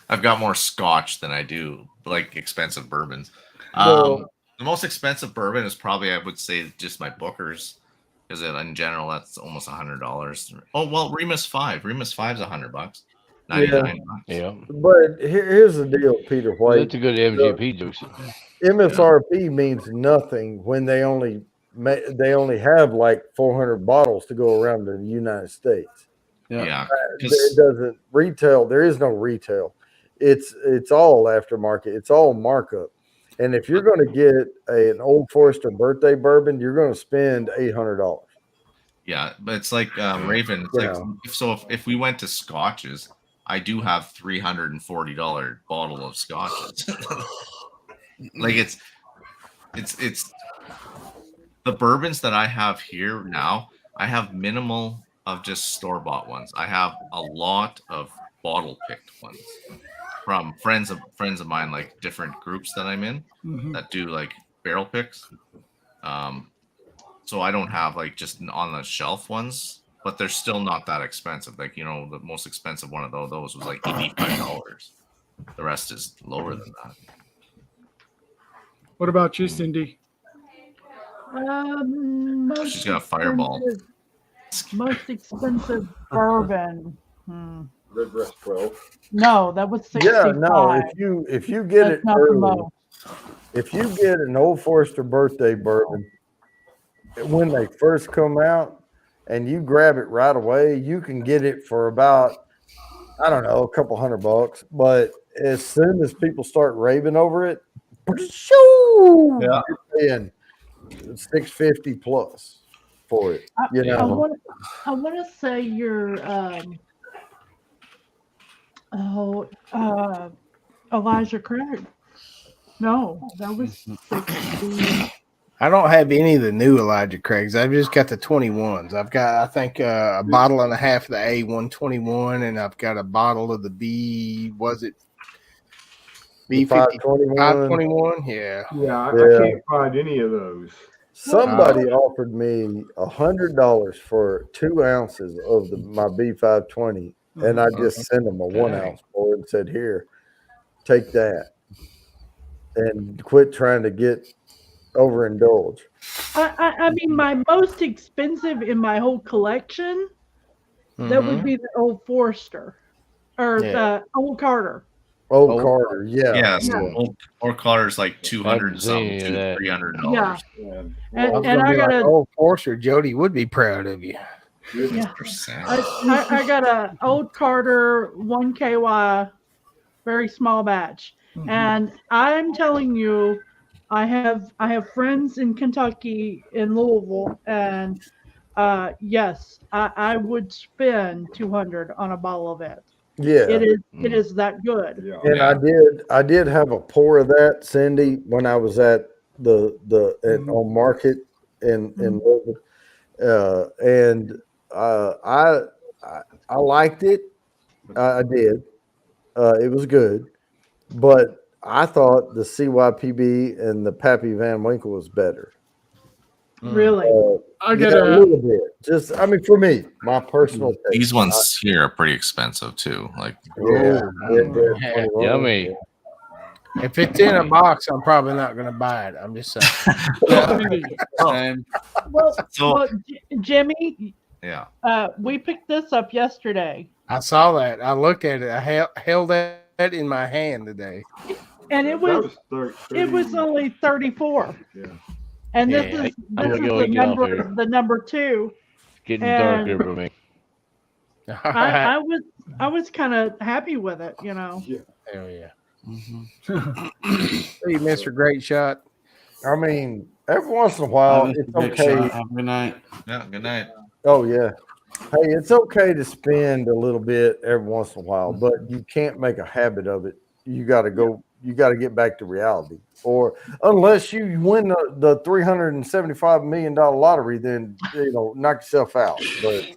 I've got more Scotch than I do like expensive bourbons. Well- The most expensive bourbon is probably, I would say, just my Booker's, because in general that's almost $100. Oh well, Remus 5. Remus 5's $100, $99. Yeah. But here's the deal, Peter White. That's a good MGP juice. MSRP means nothing when they only have like 400 bottles to go around the United States. Yeah. It doesn't retail. There is no retail. It's all aftermarket. It's all markup. And if you're going to get an Old Forester birthday bourbon, you're going to spend $800. Yeah, but it's like Raven. It's like if we went to Scotches, I do have $340 bottle of Scotches. Like it's the bourbons that I have here now. I have minimal of just store-bought ones. I have a lot of bottle-picked ones from friends of mine, like different groups that I'm in that do like barrel picks. So I don't have like just on the shelf ones, but they're still not that expensive. Like, the most expensive one of those was like $85. The rest is lower than that. What about you, Cindy? She's got a Fireball. Most expensive bourbon. Redbreast 12. No, that was 65. Yeah, no. If you get That's it not the early, most. if you get an Old Forester birthday bourbon when they first come out and you grab it right away, you can get it for about, I don't know, a couple $100. But as soon as people start raving over it, shoo, Yeah. you're paying $650 plus for it. I want to say you're Elijah Craig. No, that was 60. I don't have any of the new Elijah Craigs. I've just got the 21s. I've got, I think, a bottle and a half of the A121, and I've got a bottle of the B50 521. Yeah. I can't find any of those. Somebody offered me $100 for 2 ounces of my B520, and I just sent them a 1 ounce for it and said, "Here, take that," and quit trying to get overindulge. I mean, my most expensive in my whole collection, that would be the Old Forester or the Old Carter. Old Carter, yeah. Old Carter's like $200 something, $300. Yeah. And I got a Old Forester. Jody would be proud of you. Yeah. I got a Old Carter 1KY, very small batch, and I'm telling you, I have friends in Kentucky, in Louisville, and yes, I would spend $200 on a bottle of it. Yeah, it is that good. And I did have a pour of that, Cindy, when I was at on Market in Louisville, and I liked it. I did. It was good, but I thought the CYPB and the Pappy Van Winkle was better. Really? I get a little bit. Just, I mean, for me, my personal taste. These ones here are pretty expensive too. Like, Yummy. If it's in a box, I'm probably not going to buy it. I'm just saying. Well, Jimmy, yeah. We picked this up yesterday. I saw that. I looked at it. I held that in my hand today. And it was only 34. Yeah. And this is the number 2. It's getting dark here for me. I was kind of happy with it, you know. Yeah. Hell yeah. Hey, Mr. Great Shot. I mean, every once in a while, it's okay. Good night. Yeah, good night. Oh yeah. Hey, it's okay to spend a little bit every once in a while, but you can't make a habit of it. You got to get back to reality. Or unless you win the $375 million lottery, then knock yourself out. But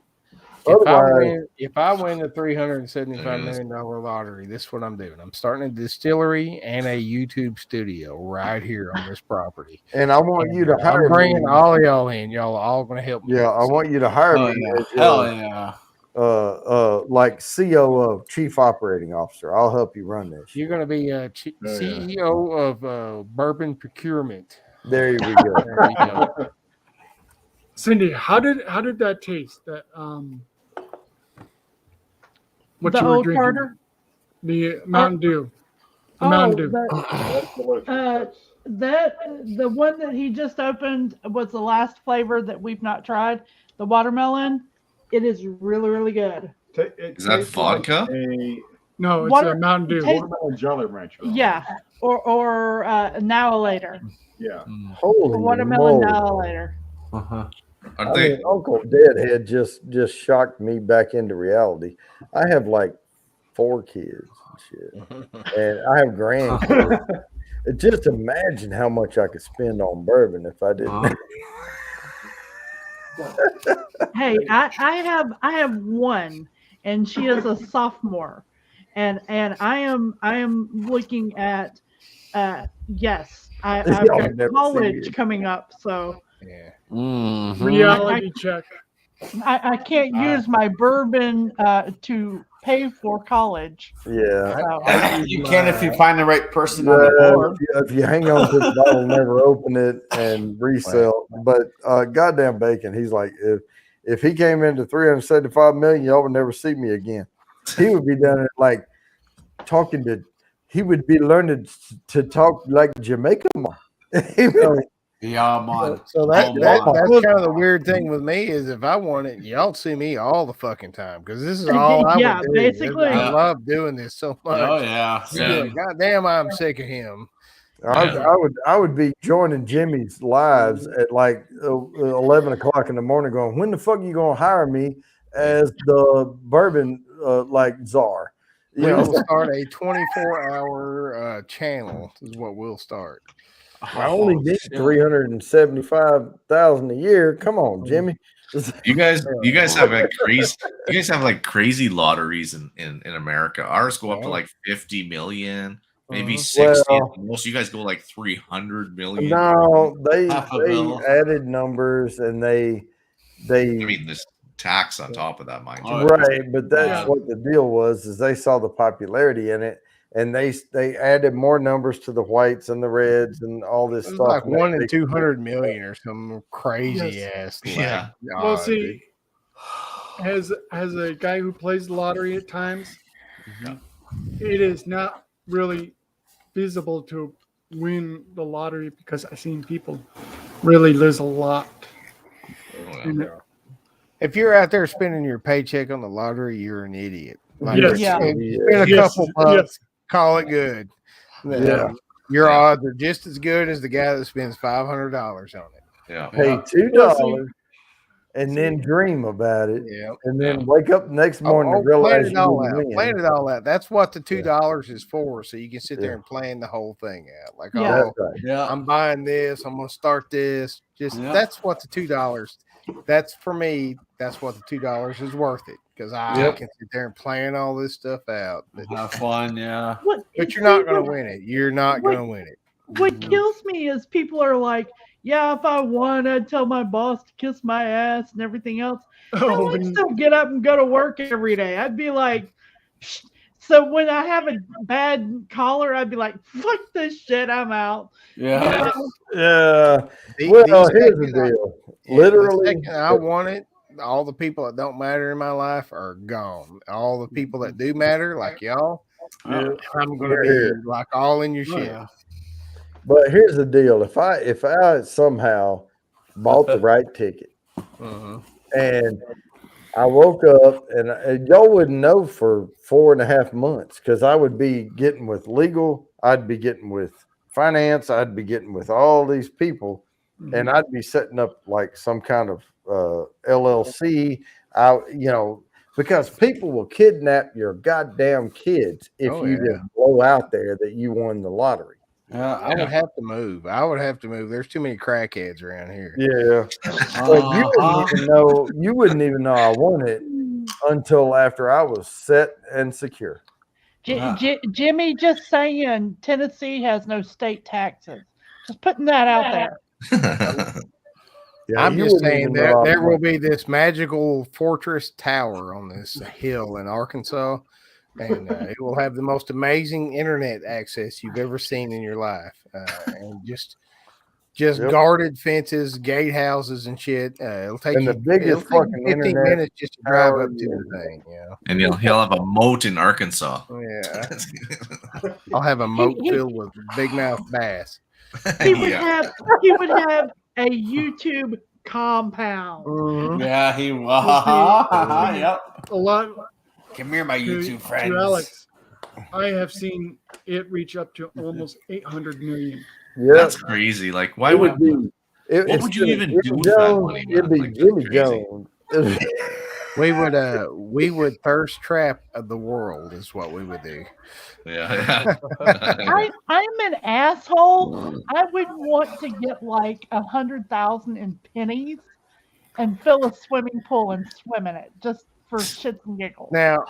if I win the $375 million lottery, this is what I'm doing. I'm starting a distillery and a YouTube studio right here on this property. And I want you to hire I'm bringing all of y'all in. Y'all are all going to help me. Yeah, I want you to hire me. Hell yeah. like COO, Chief Operating Officer. I'll help you run this. You're going to be CEO of Bourbon Procurement. There we go. There you go. Cindy, how did that taste? That what The you were Old drinking? Carter? The Mountain Dew. The Oh, Mountain Dew. The one that he just opened was the last flavor that we've not tried, the watermelon. It is really, really good. Is that vodka? No, it's Water- a Mountain Dew. Watermelon Jolly Rancher. Yeah, or now later. Yeah. Holy Watermelon moly. now later. Aren't they? Uncle Deadhead just shocked me back into reality. I have like 4 kids and shit, and I have grandkids. Just imagine how much I could spend on bourbon if I didn't. Hey, I have one, and she is a sophomore, and I am looking at yes, I've Y'all got never see college it. coming up, so Yeah. Mhm. Reality check. I can't use my bourbon to pay for college. Yeah. So, You can if you find the right person on the Yeah, board. if you hang on to the bottle, never open it and resell. But goddamn bacon, he's like, if he came into 375 million, y'all would never see me again. He would be done it like talking to. He would be learning to talk like Jamaica. Yeah, man. So Oh, that's my. kind of the weird thing with me is if I want it, y'all see me all the fucking time because this is all I Yeah, would do. basically. I love doing this so much. Oh yeah. You'd be like, God damn, I'm sick of him. I would be joining Jimmy's lives at like 11 o'clock in the morning, going, "When the fuck are you gonna hire me as the bourbon like czar?" You We know, will start a 24-hour channel. Is what we'll start. I only need 375,000 a year. Come on, Jimmy. You guys have like crazy. You guys have like crazy lotteries in America. Ours go up to like 50 million, maybe 60. Well- Most you guys go like 300 million. No, they Half a bill. added numbers and they I mean, there's tax on top of that, mind you. Oh, right, but that's Yeah. what the deal was. Is they saw the popularity in it, and they added more numbers to the whites and the reds and all this It's stuff. like and they- 1 in they- 200 million or some crazy ass. Yeah. Well, see, as a guy who plays the lottery at times, it is not really feasible to win the lottery because I've seen people really lose a lot. in it. If you're out there spending your paycheck on the lottery, you're an idiot. Like, Yes. Yeah. spend a Yes. couple bucks, call it good. Yeah. Your odds are just as good as the guy that spends $500 on it. Yeah. pay $2 and then dream about it, Yeah. and then wake up the next morning and plan realize it you all didn't out. win. Plan it all out. That's what the $2 is for. So you can sit there and plan the whole thing out. Like, Yeah. oh, That's right. Yeah. I'm buying this. I'm gonna start this. Just Yeah. that's what the $2. That's for me. That's what the $2 is worth it because I Yep. can sit there and plan all this stuff out. But, Have fun. Yeah. but you're not gonna win it. You're not gonna win it. What kills me is people are like, yeah, if I won, I'd tell my boss to kiss my ass and everything else. Oh, I'd still get up and go to work every day. I'd be like, "Psh." So when I have a bad collar, I'd be like, fuck this shit, I'm out. Yeah. Yeah. The- Well, the here's the second I- deal. yeah, Literally, the second I want it. All the people that don't matter in my life are gone. All the people that do matter, like y'all, I'm gonna Here, be here. like all in your Oh, shit. yeah. But here's the deal: if I somehow bought the right ticket Uh-huh. and I woke up and y'all wouldn't know for 4.5 months because I would be getting with legal, I'd be getting with finance, I'd be getting with all these people, and I'd be setting up like some kind of LLC. Because people will kidnap your goddamn kids if Oh, you yeah. just blow out there that you won the lottery. I would have to move. There's too many crackheads around here. Yeah. But you wouldn't even know I won it until after I was set and secure. Jimmy, just saying, Tennessee has no state taxes. Just putting that out there. Yeah, I'm you just wouldn't saying even that know there I'm will like- be this magical fortress tower on this hill in Arkansas, and it will have the most amazing internet access you've ever seen in your life, and just Yep. guarded fences, gatehouses, and shit. It'll take And the biggest it'll take fucking 15 internet minutes just to drive tower up to you- the thing. You know? And he'll have a moat in Arkansas. Yeah, I'll have a moat filled with big mouth bass. He would Yeah. have a YouTube compound. Mhm. Yeah, he Okay. was. Yep. A lot Come here, my to, YouTube friends. to Alex. I have seen it reach up to almost 800 million. Yeah, That's crazy. Like, why it would would be. what it's would you even Jimmy do with that Jones, money, man? It'd be Like, that's Jimmy crazy. Jones. We would thirst trap the world is what we would do. Yeah. I'm an asshole. I would want to get like 100,000 in pennies and fill a swimming pool and swim in it just for shits and giggles. Now,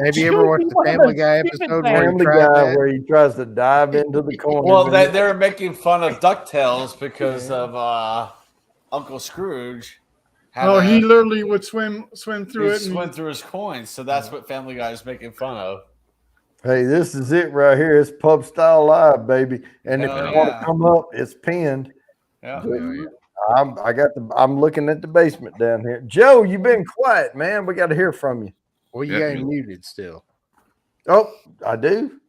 have you ever watched the Family Guy episode where he Family tried Guy, that? where he tries to dive into the corner. Well, they were making fun of DuckTales because of Uncle Scrooge. Oh, he literally would swim through it. Swim through his coins. So that's what Family Guy is making fun of. Hey, this is it right here. It's Pub Style Live, baby. And if Hell you want yeah. to come up, it's pinned. Yeah. I'm looking at the basement down here. Joe, you've been quiet, man. We got to hear from you. Well, you got him muted still. Oh, I do.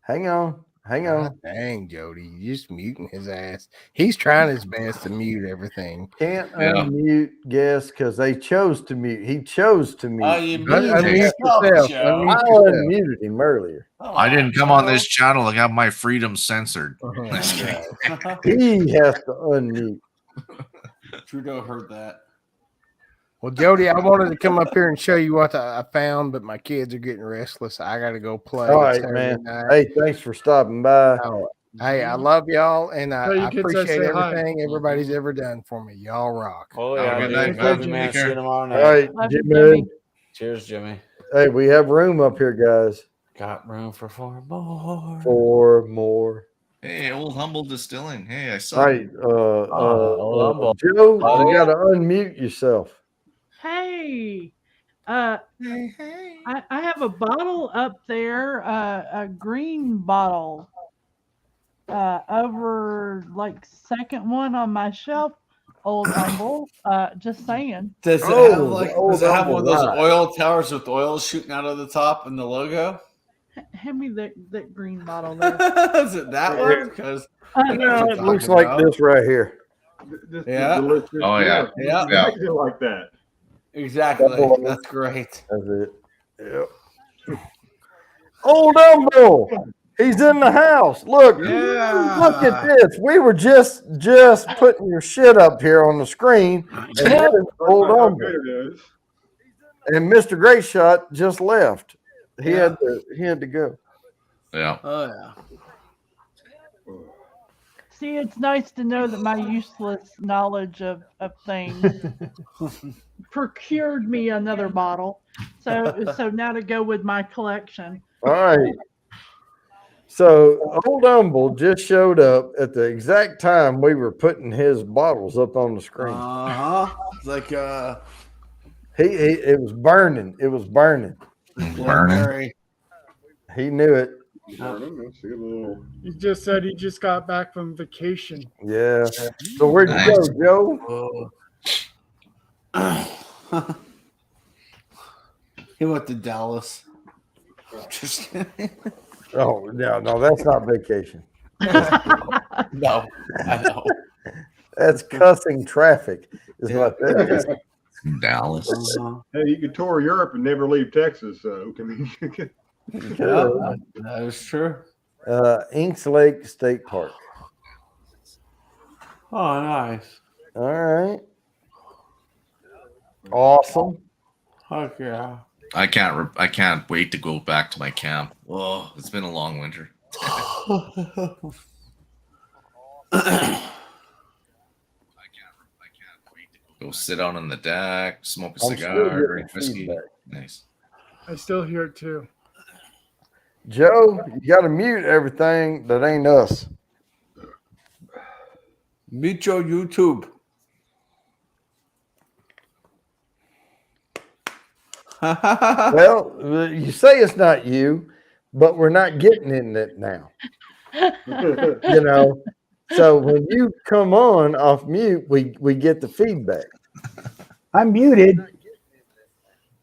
Hang on. God dang, Jody, you just muting his ass. He's trying his best to mute everything. Can't unmute guests because they chose to mute. He chose to mute. Oh, you Unmute muted yourself, yourself. Joe. Unmute I yourself. unmuted him earlier. I didn't come on this channel. I got my freedom censored. Oh, He has to unmute. Trudeau heard that. Well, Jody, I wanted to come up here and show you what I found, but my kids are getting restless. I got to go play. All right, Saturday man. night. Hey, thanks for stopping by. Oh, hey, I love y'all, and Tell your I kids I appreciate say hi. everything everybody's ever done for me. Y'all rock. Oh, Have a yeah. good night, Love bud. you, man. Take See you care. tomorrow All night. right, Love you, Jimmy. Jimmy. Cheers, Jimmy. Hey, we have room up here, guys. Got room for 4 more. 4 more. Hey, Old Humble Distilling. Hey, I saw. All right, Old Humble. Joe, Buddy. you got to unmute yourself. Hey, I have a bottle up there, a green bottle, over like second one on my shelf. Old Humble, just saying. Does it Oh, have one of those right. oil towers with oil shooting out of the top and the logo? Hand me that green bottle there. Is it that one? Because No, it looks like this right here. This Yeah. is delicious. Oh, yeah. Yeah. Yeah. Makes it like that. exactly. Double- That's great. That's it. Yep. Old Dumbo, he's in the house. Look, Yeah. look at this. We were just putting your shit up here on the screen, and that is Old How Dumbo. good it is. And Mr. Great Shot just left. He Yeah. had to go. Yeah. Oh, yeah. See, it's nice to know that my useless knowledge of things procured me another bottle. So now to go with my collection. All right. So Old Humble just showed up at the exact time we were putting his bottles up on the screen. It's like It was burning. It was burning. Burning. He knew it. Let's see a little. He just said he just got back from vacation. Yeah. So where'd you Nice. go, Joe? he went to Dallas. Just kidding. Oh no, that's not vacation. No, I know. That's cussing traffic. Is what that is. Dallas. Hey, you could tour Europe and never leave Texas. So, I mean, Yeah, that is true. Inks Lake State Park. Oh, nice. All right. Awesome. Fuck yeah. I can't wait to go back to my camp. Whoa, it's been a long winter. Go sit out on the deck, smoke a I'm still cigar, getting drink whiskey. feedback. Nice. I still hear it too. Joe, you got to mute everything that ain't us. Meet your YouTube. Well, you say it's not you, but we're not getting in it now. You know, so when you come on off mute, we get the feedback. I'm muted.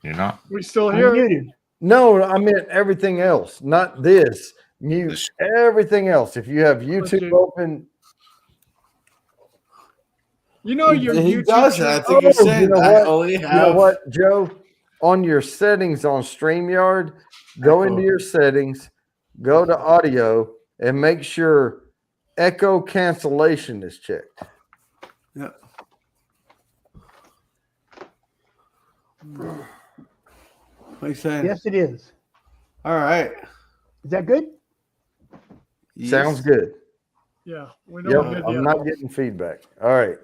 You're not. We still I'm hear it. muted. No, I meant everything else, not this. Mute everything else. If you have YouTube Okay. open, You know your He YouTube does. I channel- think you're Oh, saying you know I what? only you know have. what, Joe? On your settings on StreamYard, go into your settings, go to audio, and make sure echo cancellation is checked. Yeah. What are you saying? Yes, it is. All right. Is that good? Sounds good. Yeah, we Yep, don't get I'm the not getting feedback. All right.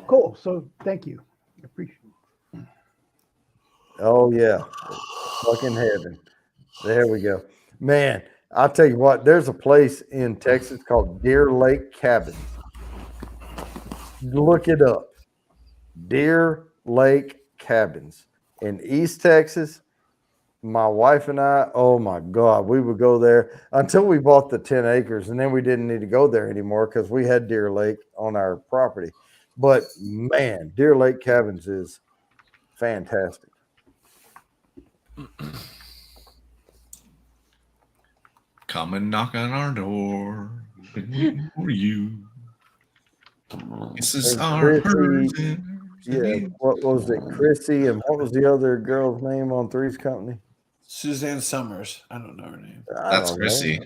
Cool. So thank you. Appreciate it. Oh yeah, fucking heaven. There we go, man. I'll tell you what. There's a place in Texas called Deer Lake Cabins. Look it up. Deer Lake Cabins in East Texas. My wife and I, oh my God, we would go there until we bought the 10 acres, and then we didn't need to go there anymore because we had Deer Lake on our property. But man, Deer Lake Cabins is fantastic. Come and knock on our door. Been waiting for you. This is And our Chrissy, person. yeah, what was it, Chrissy, and what was the other girl's name on Three's Company? Suzanne Summers. I don't know her name. I That's don't know. Chrissy.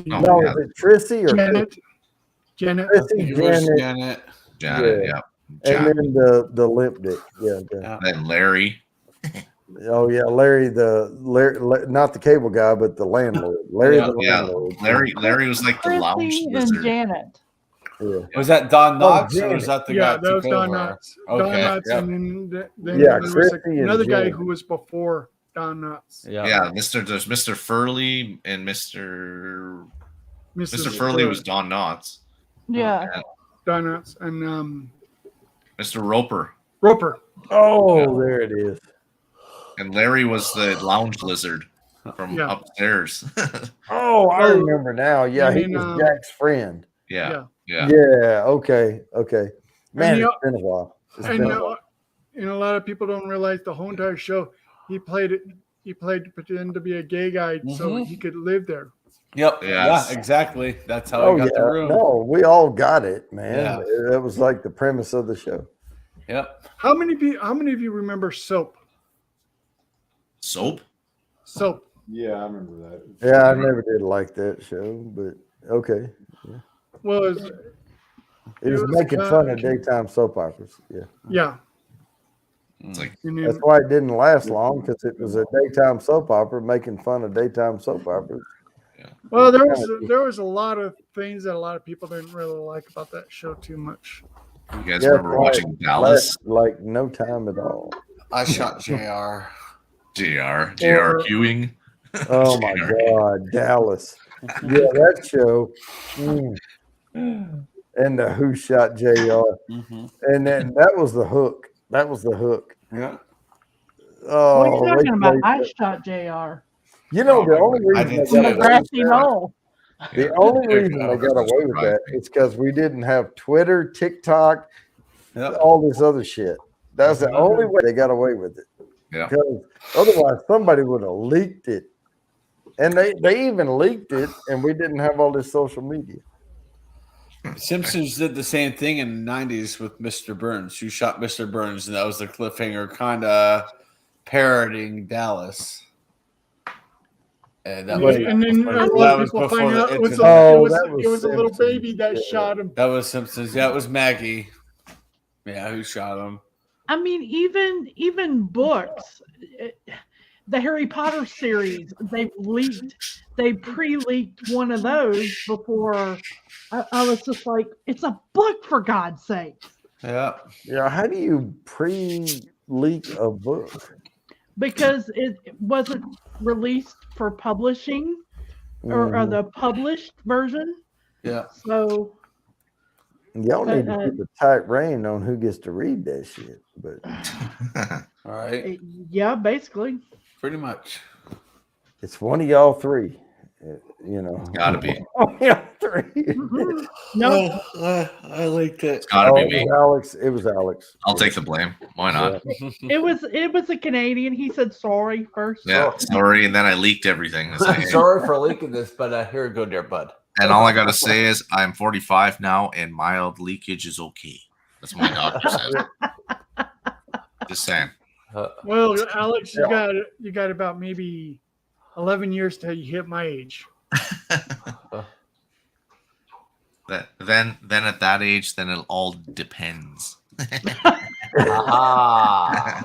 No, Oh, yeah. is it Trissy or Janet. Janet. Chrissy, It was Janet, Janet. Janet, Yeah. yeah. and Janet. then the lip dick. Yeah. Yeah. Then Larry. Oh yeah, Larry, not the cable guy, but the landlord. Larry, Yeah. the Yeah. landlord. Larry was like the lounge Chrissy and lizard. Janet. Yeah. Was that Don Knotts or Janet. was that the Yeah, guy that was took Don over? Knotts. Okay, Don Knotts, yep. and then Yeah, there was Chrissy and another guy Janet. who was before Don Knotts. Yeah, there's Mr. Furley and Mr. Mrs. Furley was Don Knotts. Yeah. And Don Knotts and Mr. Roper. Roper. Oh, there it is. And Larry was the lounge lizard from Yeah. upstairs. Oh, I remember now. Yeah, and he then, was Jack's friend. yeah. Yeah. Okay. Man, And it's been a while. It's And been a while. and a lot of people don't realize the whole entire show he played to pretend to be a gay guy so Mhm. he could live there. Yep. Yes. Yeah, exactly. That's how Oh I got yeah. the room. No, we all got it, man. Yeah. That was like the premise of the show. Yep. How many of you remember Soap? Soap? Soap. Yeah, I remember that. Yeah, I never did like that show, but okay. Well, It was was making kind fun of- of daytime soap operas. Yeah. yeah. It's like And That's then, why it didn't last long, because it was a daytime soap opera making fun of daytime soap operas. well, there was a lot of things that a lot of people didn't really like about that show too much. you guys Yeah, remember right. watching Dallas? Like no time at all. I shot JR. JR Ewing. Oh my God, Dallas. Yeah, that show. And the Who Shot JR. Mm-hmm. And then that was the hook. That was the hook. Yeah. Oh, What are you they talking about? played I that. shot JR. You know, the only I reason didn't they In got the see away grassy with that, knoll. the only reason they got away with that is because we didn't have Twitter, TikTok, Yep. all this other shit. That's the only way they got away with it. Yeah. Because otherwise, somebody would have leaked it. And they even leaked it, and we didn't have all this social media. Simpsons did the same thing in the 90s with Mr. Burns. Who shot Mr. Burns? And that was the cliffhanger, kind of parodying Dallas. And that was, And then a that lot of was people before find the out it was, internet. Oh, it that was was a little Simpsons. baby that Yeah. shot him. That was Simpsons. Yeah, it was Maggie. Yeah, who shot him? I mean, even books, the Harry Potter series, they pre-leaked one of those before. I was just like, it's a book, for God's sake. Yeah. Yeah, how do you pre-leak a book? Because it wasn't released for publishing or Mhm. the published version. Yeah. So Y'all need But, to keep a tight rein on who gets to read that shit. But All right. Yeah, basically. Pretty much. it's one of y'all three. You know, Gotta be. One of y'all three. No, I liked it. It's gotta Oh, be it me. was Alex. It was Alex. I'll take the blame. Why not? it was a Canadian. He said sorry first. Yeah, sorry. And then I leaked everything. It's like, Sorry for leaking this, but here we go, there, bud. and all I gotta say is I'm 45 now, and mild leakage is okay. That's what my doctor says. Just saying. Well, Alex, you got about maybe 11 years till you hit my age. Then at that age, then it all depends. Ah.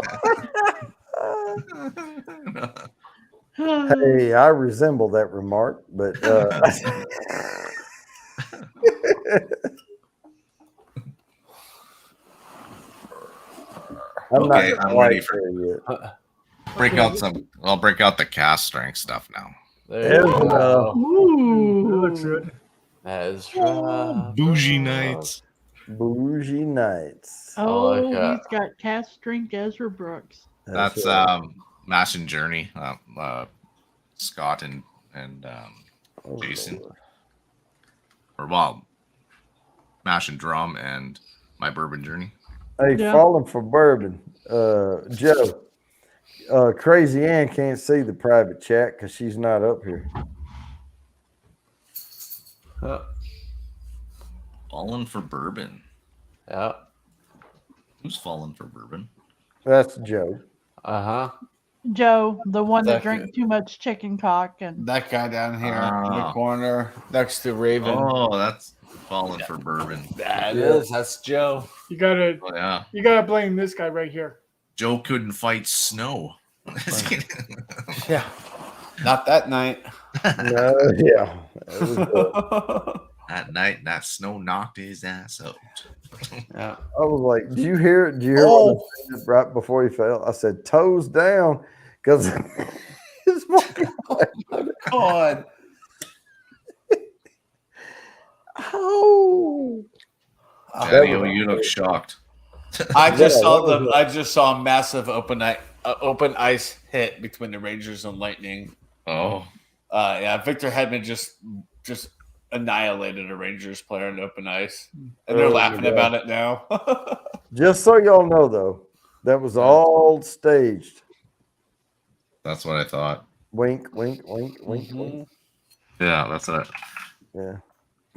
Hey, I resemble that remark, but I'm Okay, not I'm quite ready for there yet. break out some. I'll break out the cast strength stuff now. There you go. Ooh. That looks good. Ezra. Bougie nights. Bougie nights. Oh, like he's got cast strength Ezra Brooks. That's right. Mash and Journey. Scott and Oh, Jason. Lord. Or well, Mash and Drum and My Bourbon Journey. Hey, Yeah. falling for bourbon. Joe, Crazy Ann can't see the private chat because she's not up here. Falling for bourbon. Yeah. Who's falling for bourbon? That's Joe. Uh-huh. Joe, the one that That drank guy. too much chicken cock, and That guy down here in the Ah. corner next to Raven. Oh, that's falling for bourbon. That is. That's Joe. You gotta Oh, yeah. blame this guy right here. Joe couldn't fight snow. Yeah. Not that night. No, yeah. It was, That night, that snow knocked his ass out. Yeah. I was like, "Did you hear it? Did you hear what I said right before he fell?" I said, "Toes down," because his God. Oh, Daddy, you look shocked. I just Yeah, saw that was I just saw a massive open ice hit between the Rangers and Lightning. Oh, Yeah, Victor Hedman just annihilated a Rangers player in open ice, and they're Oh, laughing yeah. about it now. just so y'all know, though, that was all staged. that's what I thought. Wink, wink, wink, wink, wink. Yeah, that's it. Yeah,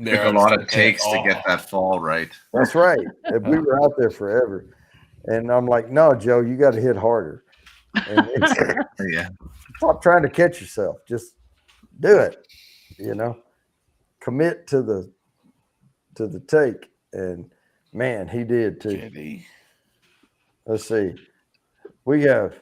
Took a lot of takes to get that fall right. that's right. And we were out there forever, and I'm like, "No, Joe, you got to hit harder." And Yeah. stop trying to catch yourself. Just do it. You know, commit to the take. And man, he did too. Let's see. We have.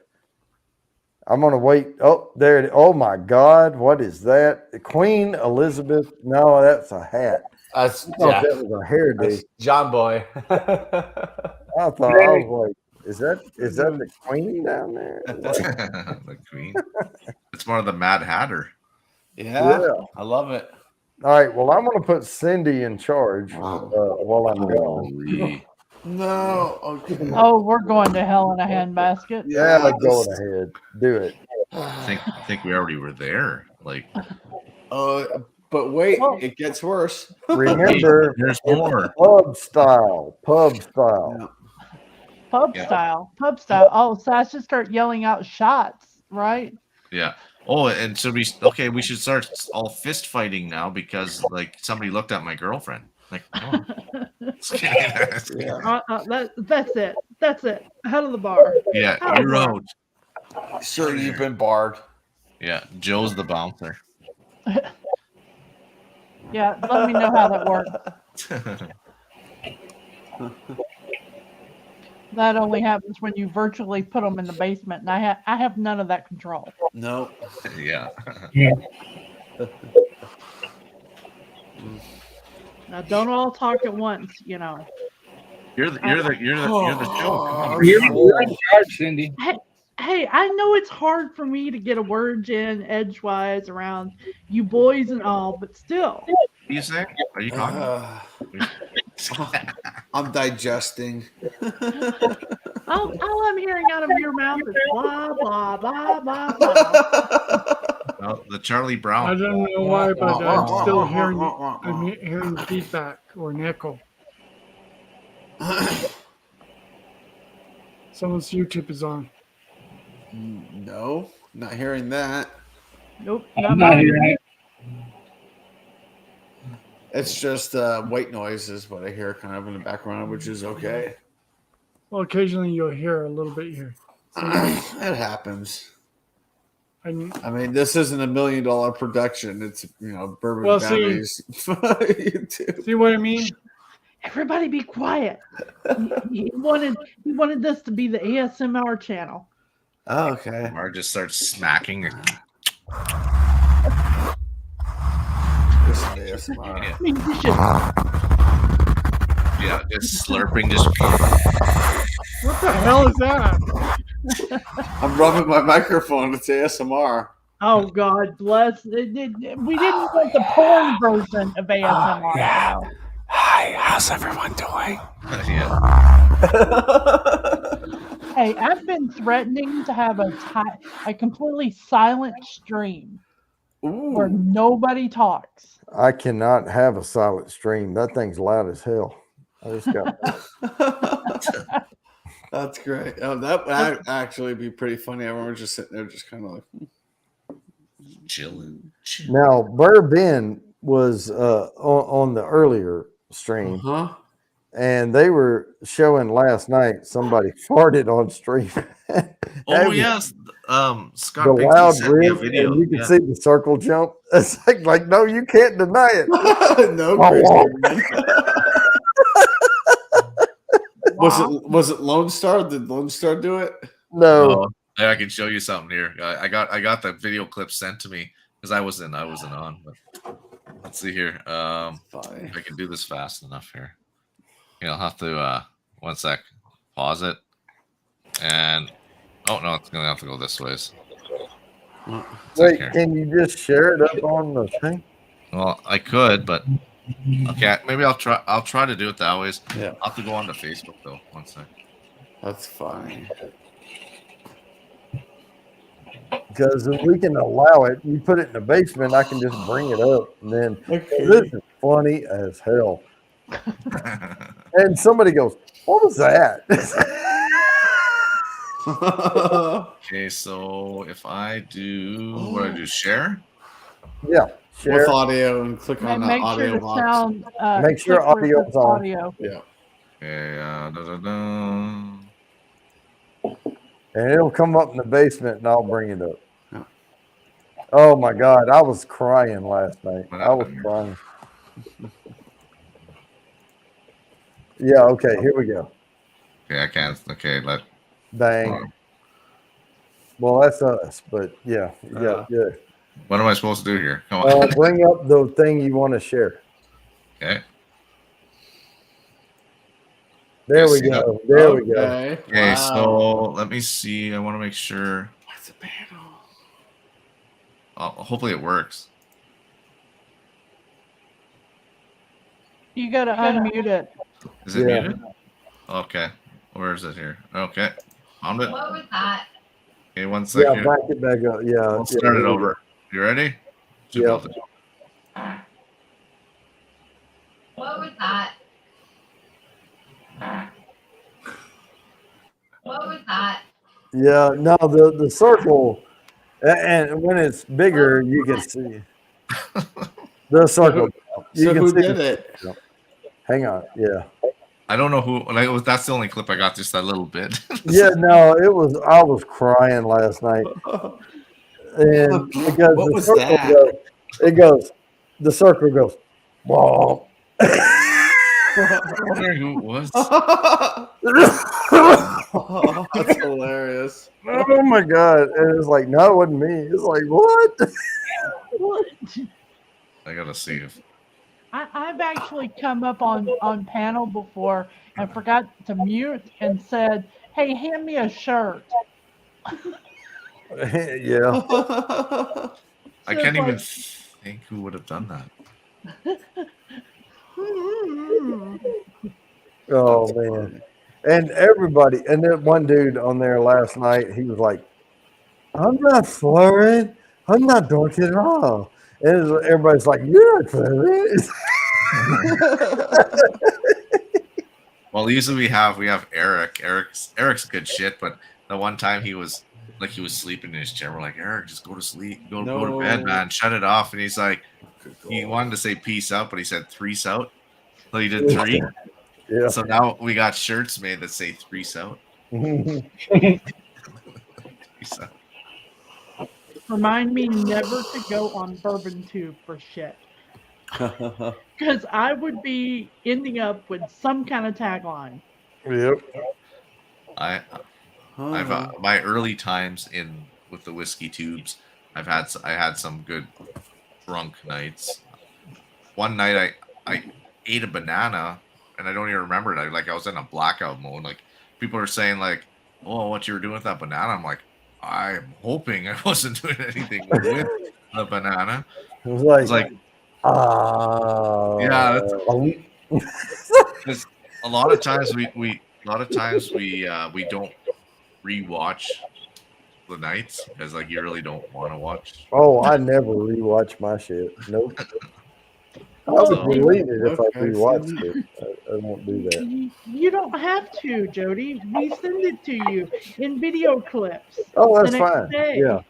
I'm gonna wait. Oh, there it. Oh my God, what is that? Queen Elizabeth? No, that's a hat. That's, I thought that was a hairdo. That's John Boy. I thought I was like, is that the Queen down there? The Queen. It's more of the Mad Hatter. Yeah, I love it. All right. Well, I'm gonna put Cindy in charge while I'm gone. Holy. No. Okay. oh, we're going to hell in a handbasket. Yeah, go ahead. Do it. I think we already were there. Like, But wait, it gets worse. Remember, there's more. pub style. Pub style. Pub Yeah. style. Pub style. Oh, so I should start yelling out shots, right? Yeah. Oh, and so we should start all fist fighting now because like somebody looked at my girlfriend. Like, oh. That's it. That's it. Out of the bar. Yeah, Out of you're the bar. out. Sure, you've been barred. Yeah, Joe's the bouncer. Yeah, let me know how that works. That only happens when you virtually put them in the basement, and I have none of that control. No. Yeah. Now, don't all talk at once, you know. You're the show. Come on. You're in charge, Cindy. Hey, I know it's hard for me to get a word in edgewise around you boys and all, but still. What are you saying? Are you talking? I'm digesting. All I'm hearing out of your mouth is blah blah blah blah blah. Oh, the Charlie I Brown. don't know why, but I'm still hearing feedback or an echo. Someone's YouTube is on. No, not hearing that. Nope, I'm not hearing it. It's just white noise is what I hear kind of in the background, which is okay. Well, occasionally you'll hear a little bit here. It happens. I mean, this isn't $1 million production. It's Bourbon Well, Bounties. See what I mean? Everybody be quiet. He wanted this to be the ASMR channel. Oh, okay. Or just starts smacking. ASMR. I mean, you should. Yeah, just slurping. Just. What the hell is that? I'm rubbing my microphone. It's ASMR. Oh God bless. We didn't want the porn version of ASMR. No. Hi, how's everyone doing? Hey, I've been threatening to have a completely silent stream where nobody talks. I cannot have a silent stream. That thing's loud as hell. I just got. That's great. Oh, that would actually be pretty funny. Everyone just sitting there, just kind of like chilling. Now, Burr Ben was on the earlier stream, and they were showing last night somebody farted on stream. Oh yes, Scott. The Pinkson loud sent me a riff, video. and you can Yeah. see the circle jump. It's like no, you can't deny it. no. Was it Lone Star? Did Lone Star do it? No. Oh, I can show you something here. I got the video clip sent to me because I wasn't on. But let's see here. If I can do this fast enough here. I'll have to 1 sec. Pause it. And oh no, it's gonna have to go this ways. Wait, can you just share it up on the thing? Well, I could, but okay, maybe I'll try. I'll try to do it that way. Yeah. I'll have to go on to Facebook though. 1 sec. That's fine. Because if we can allow it, you put it in the basement, I can just bring it up. And then Okay. this is funny as hell. And somebody goes, "What was that?" Okay, so if I do, what do I do? Share? Yeah, share. With audio and click on the Make audio sure the box. sound. Make sure click where it audio's says on. audio. Yeah. Okay. And it'll come up in the basement, and I'll bring it up. Oh my God, I was crying last night. I was crying. Yeah. Okay. Here we go. Okay, I can't. Okay, Dang. Well, that's us, but yeah. Yeah. What am I supposed to do here? Come on. Bring up the thing you want to share. Okay. There we see go. that? There we go. Okay, so let me see. I want to make sure. What's the panel? Hopefully it works. You gotta unmute it. Is it Yeah. muted? Okay. Where is it here? Okay. Found it. What was that? Okay, 1 sec Yeah, here. back it back up. Yeah. I'll start it over. You ready? Should be Yeah. able to- What was that? What was that? Yeah. No, the circle, and when it's bigger, you can see the circle. You So can who see did it? Hang on. Yeah. I don't know who. That's the only clip I got. Just that little bit. Yeah. No, it was. I was crying last night, and because What the was circle that? goes, it goes. The circle goes. Whoa. I'm wondering who it was. Oh, that's hilarious. Oh my God! And it's like, no, it wasn't me. It's like, what? What? I gotta see if. I've actually come up on panel before and forgot to mute and said, "Hey, hand me a shirt." Yeah. I can't even think who would have done that. Oh man. And everybody, and then one dude on there last night, he was like, I'm not slurring. I'm not drunk at all. And everybody's like, you're not slurring. Well, usually we have Eric. Eric's good shit, but the one time he was sleeping in his chair. We're like, Eric, just go to sleep, go to bed, No. man, shut it off. And he's like, he wanted to say peace out, but he said threes out. So he did three. Yeah. So now we got shirts made that say threes out. Threes out. Remind me never to go on Bourbon Tube for shit. Because I would be ending up with some kind of tagline. Yep. I've my early times with the whiskey tubes, I had some good drunk nights. One night I ate a banana and I don't even remember it. I was in a blackout mode. Like people are saying like, "Oh, what you were doing with that banana?" I'm like, I'm hoping I wasn't doing anything with the banana. It was like, yeah. Because a lot of times we don't rewatch the nights because like you really don't want to watch. oh, I never rewatch my shit. Nope. I would delete it if I rewatched it. I won't do that. You don't have to, Jody. We send it to you in video clips. Oh, that's the next fine. day. Yeah.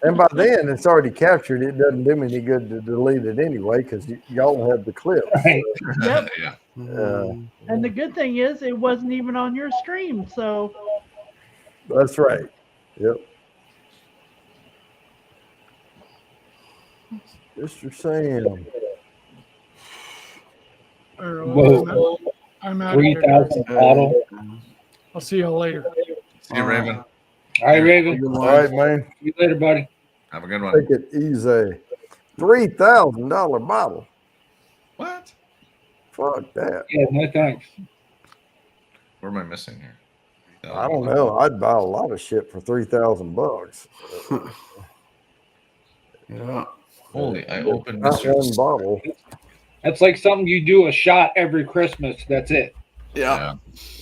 And by then it's already captured. It doesn't do me any good to delete it anyway because y'all have the clip. Yep. Yeah. And the good thing is it wasn't even on your stream, so That's right. Yep. Mr. Sam. All right, Whoa. well, I'm out of here, guys. 3,000 bottle. I'll see y'all later. See you, Raven. All right, Raven. All right, man. See you later, buddy. Have a good one. Take it easy. $3,000 bottle. What? Fuck that. Yeah, no thanks. What am I missing here? I don't know. I'd buy a lot of shit for $3,000. Yeah. Holy! I opened Not Mr. one bottle. That's like something you do a shot every Christmas. That's it. Yeah.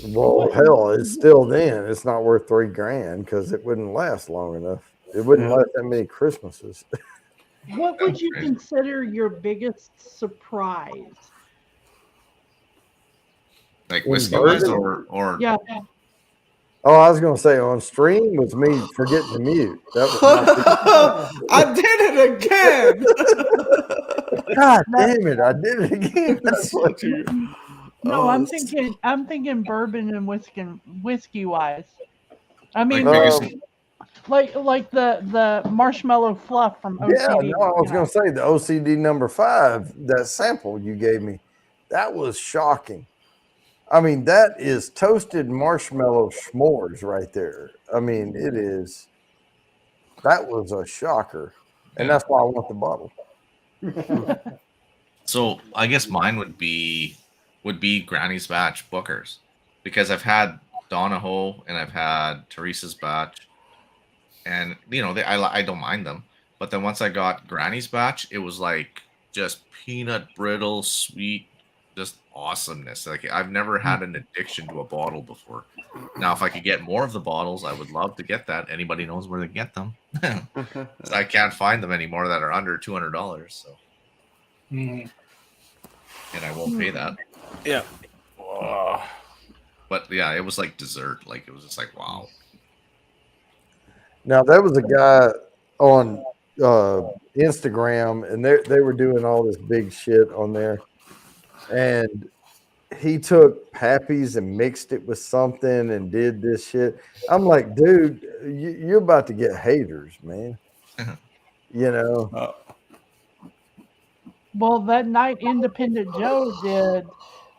Well, hell, it's still then. It's not worth $3,000 because it wouldn't last long enough. It wouldn't last that many Christmases. what would you consider your biggest surprise? Like In whiskey wise bourbon? or Yeah. Oh, I was gonna say on stream was me forgetting to mute. That was I did it again. God damn it! I did it again. That's what No, Oh, I'm this- thinking bourbon and whiskey wise. I mean, Like like the marshmallow fluff from OCD. Yeah, no, I was gonna say the OCD number 5, that sample you gave me, that was shocking. I mean, that is toasted marshmallow s'mores right there. I mean, it is. That was a shocker, and that's why I want the bottle. So I guess mine would be Granny's batch Booker's because I've had Donahoe and I've had Teresa's batch, and you know I don't mind them. But then once I got Granny's batch, it was like just peanut brittle, sweet, just awesomeness. Like I've never had an addiction to a bottle before. Now, if I could get more of the bottles, I would love to get that. Anybody knows where to get them? I can't find them anymore that are under $200. So, Mhm. and I won't pay that. Yeah. But yeah, it was like dessert. Like it was just like wow. Now there was a guy on Instagram, and they were doing all this big shit on there, and he took Pappy's and mixed it with something and did this shit. I'm like, dude, you're about to get haters, man. You know. Well, that night Independent Joe did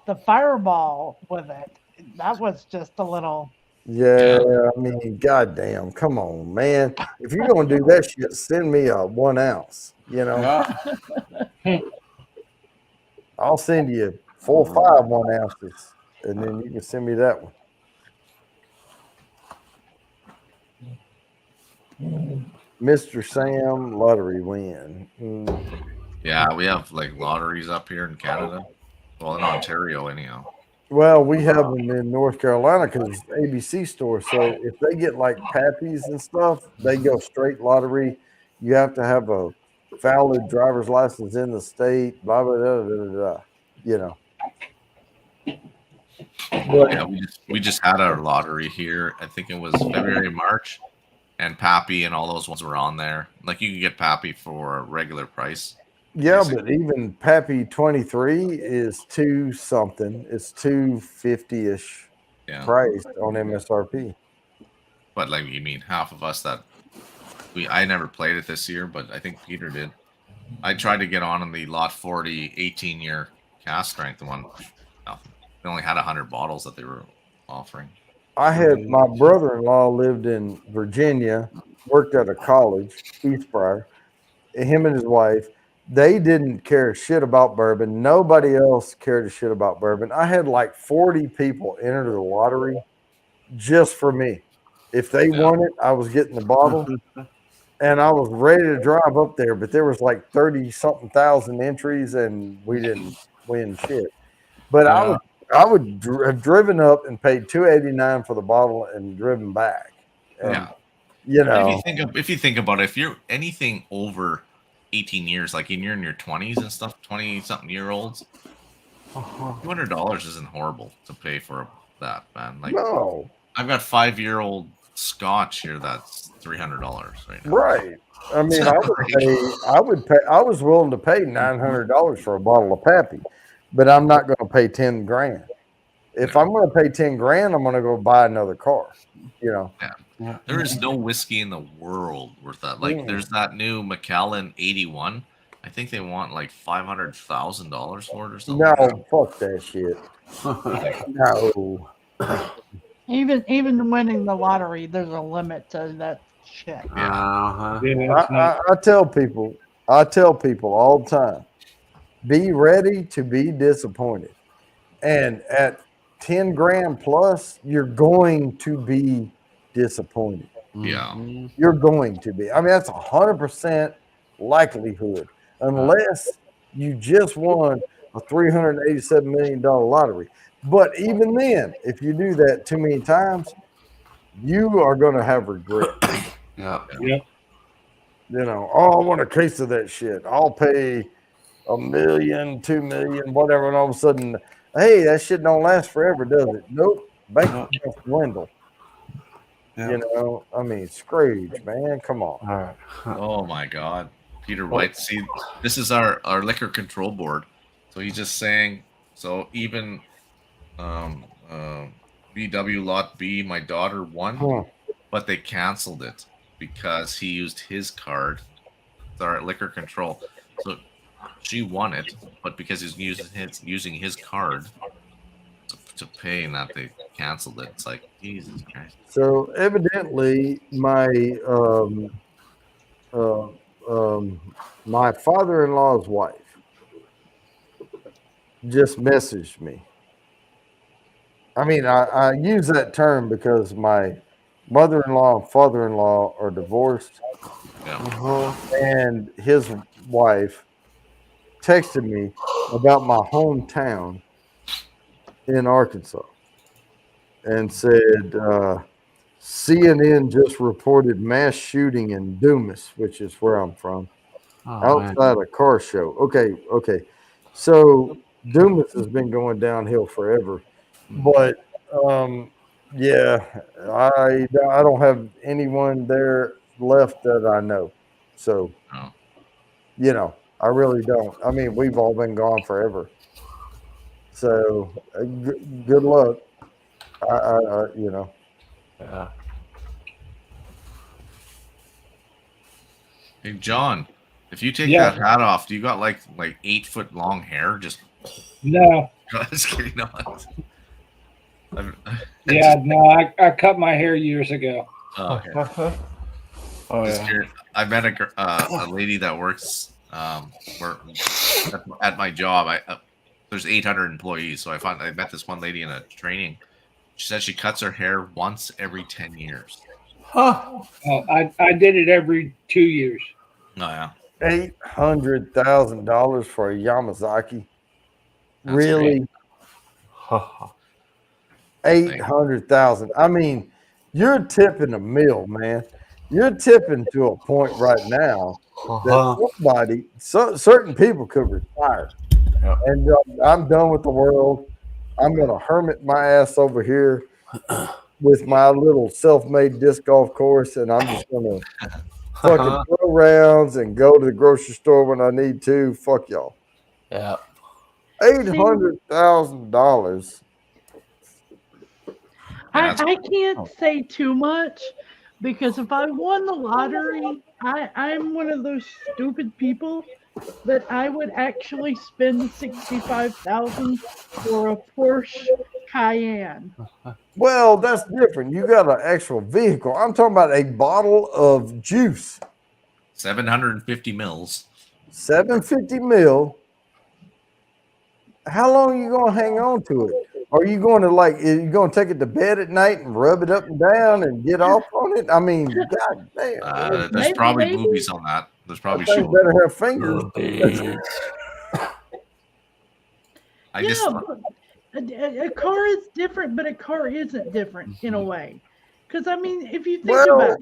the Fireball with it. That was just a little. Yeah, I mean, goddamn, come on, man. If you're gonna do that shit, send me a 1 ounce. You know, I'll send you 4 or 5 1 ounces, and then you can send me that one. Mr. Sam lottery win. Yeah, we have like lotteries up here in Canada. Well, in Ontario, anyhow. Well, we have them in North Carolina because it's ABC store. So if they get like Pappies and stuff, they go straight lottery. You have to have a valid driver's license in the state. Blah blah blah blah blah. Blah, you know. But Yeah, we just had our lottery here. I think it was February, March, and Pappy and all those ones were on there. Like you could get Pappy for a regular price. yeah, but even Pappy 23 is 2 something. It's 250-ish Yeah. priced on MSRP. But like you mean half of us that I never played it this year, but I think Peter did. I tried to get on the Lot 40 18-year cast strength one. Nothing. They only had 100 bottles that they were offering. I had my brother-in-law lived in Virginia, worked at a college, Eastbriar. Him and his wife, they didn't care shit about bourbon. Nobody else cared a shit about bourbon. I had like 40 people enter the lottery just for me. If they won it, I was getting the bottle, and I was ready to drive up there. But there was like 30-something thousand entries, and we didn't win shit. But I would have driven up and paid $2.89 for the bottle and driven back. And, Yeah. you But know, if you think about it, if you're anything over 18 years, like you're in your 20s and stuff, 20-something year olds, $200 isn't horrible to pay for that, man. Like, no. I've got 5-year-old Scotch here that's $300 right now. Right. I mean, I was willing to pay $900 for a bottle of Pappy, but I'm not going to pay 10 grand. If I'm going to pay 10 grand, I'm going to go buy another car, you know? Yeah. There is no whiskey in the world worth that. Like, there's that new Macallan 81. I think they want like $500,000 for it or something. No, fuck that shit. No. Even winning the lottery, there's a limit to that shit. I tell people all the time, be ready to be disappointed. And at 10 grand plus, you're going to be disappointed. Yeah. You're going to be. I mean, that's 100% likelihood, unless you just won a $387 million lottery. But even then, if you do that too many times, you are going to have regret. Yeah. You know, oh, I want a case of that shit. I'll pay $1 million, $2 million, whatever, and all of a sudden, hey, that shit don't last forever, does it? Nope. Bank accounts dwindle. You know, I mean, Scrooge, man, come on. All right. Oh my God, Peter White. See, this is our liquor control board. So he's just saying. So even VW Lot B, my daughter won, but they canceled it because he used his card. It's our liquor control. So she won it, but because he's using his card to pay, and that they canceled it. It's like, Jesus Christ. So evidently, my my father-in-law's wife just messaged me. I mean, I use that term because my mother-in-law and father-in-law are divorced, and his wife texted me about my hometown in Arkansas and said, CNN just reported mass shooting in Dumas, which is where I'm from, outside a car show. Okay. So Dumas has been going downhill forever, but yeah, I don't have anyone there left that I know. So, you know, I really don't. I mean, we've all been gone forever. So good luck. I you know. Yeah. Hey John, if you take Yeah. that hat off, do you got like 8-foot long hair? Just No. just kidding. No. Yeah, no, I cut my hair years ago. Oh, okay. Just curious. I met a lady that works at my job. There's 800 employees, so I met this one lady in a training. She said she cuts her hair once every 10 years. Oh, I did it every 2 years. Oh yeah. $800,000 for a Yamazaki. That's Really? 800,000. I mean, you're tipping a mill, man. You're tipping to a point right now that certain people could retire. And I'm done with the world. I'm going to hermit my ass over here with my little self-made disc golf course, and I'm just going to fucking throw rounds and go to the grocery store when I need to. Fuck y'all. Yeah. $800,000. I can't say too much because if I won the lottery, I'm one of those stupid people that I would actually spend $65,000 for a Porsche Cayenne. Well, that's different. You got an actual vehicle. I'm talking about a bottle of juice. 750 mils. 750 mil. How long are you going to hang on to it? Are you going to are you going to take it to bed at night and rub it up and down and get off on it? I mean, god damn. There's probably movies on that. There's probably That thing shows. better have fingers. A car is different, but a car isn't different in a way. Because I mean, if you think Well, about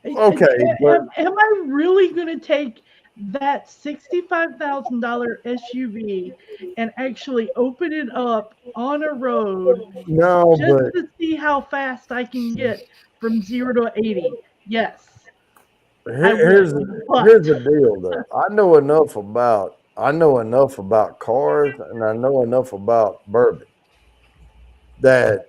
it, okay, but am I really going to take that $65,000 SUV and actually open it up on a road no, just but to see how fast I can get from 0 to 80? Yes. here's the deal though. I know enough about cars and I know enough about bourbon that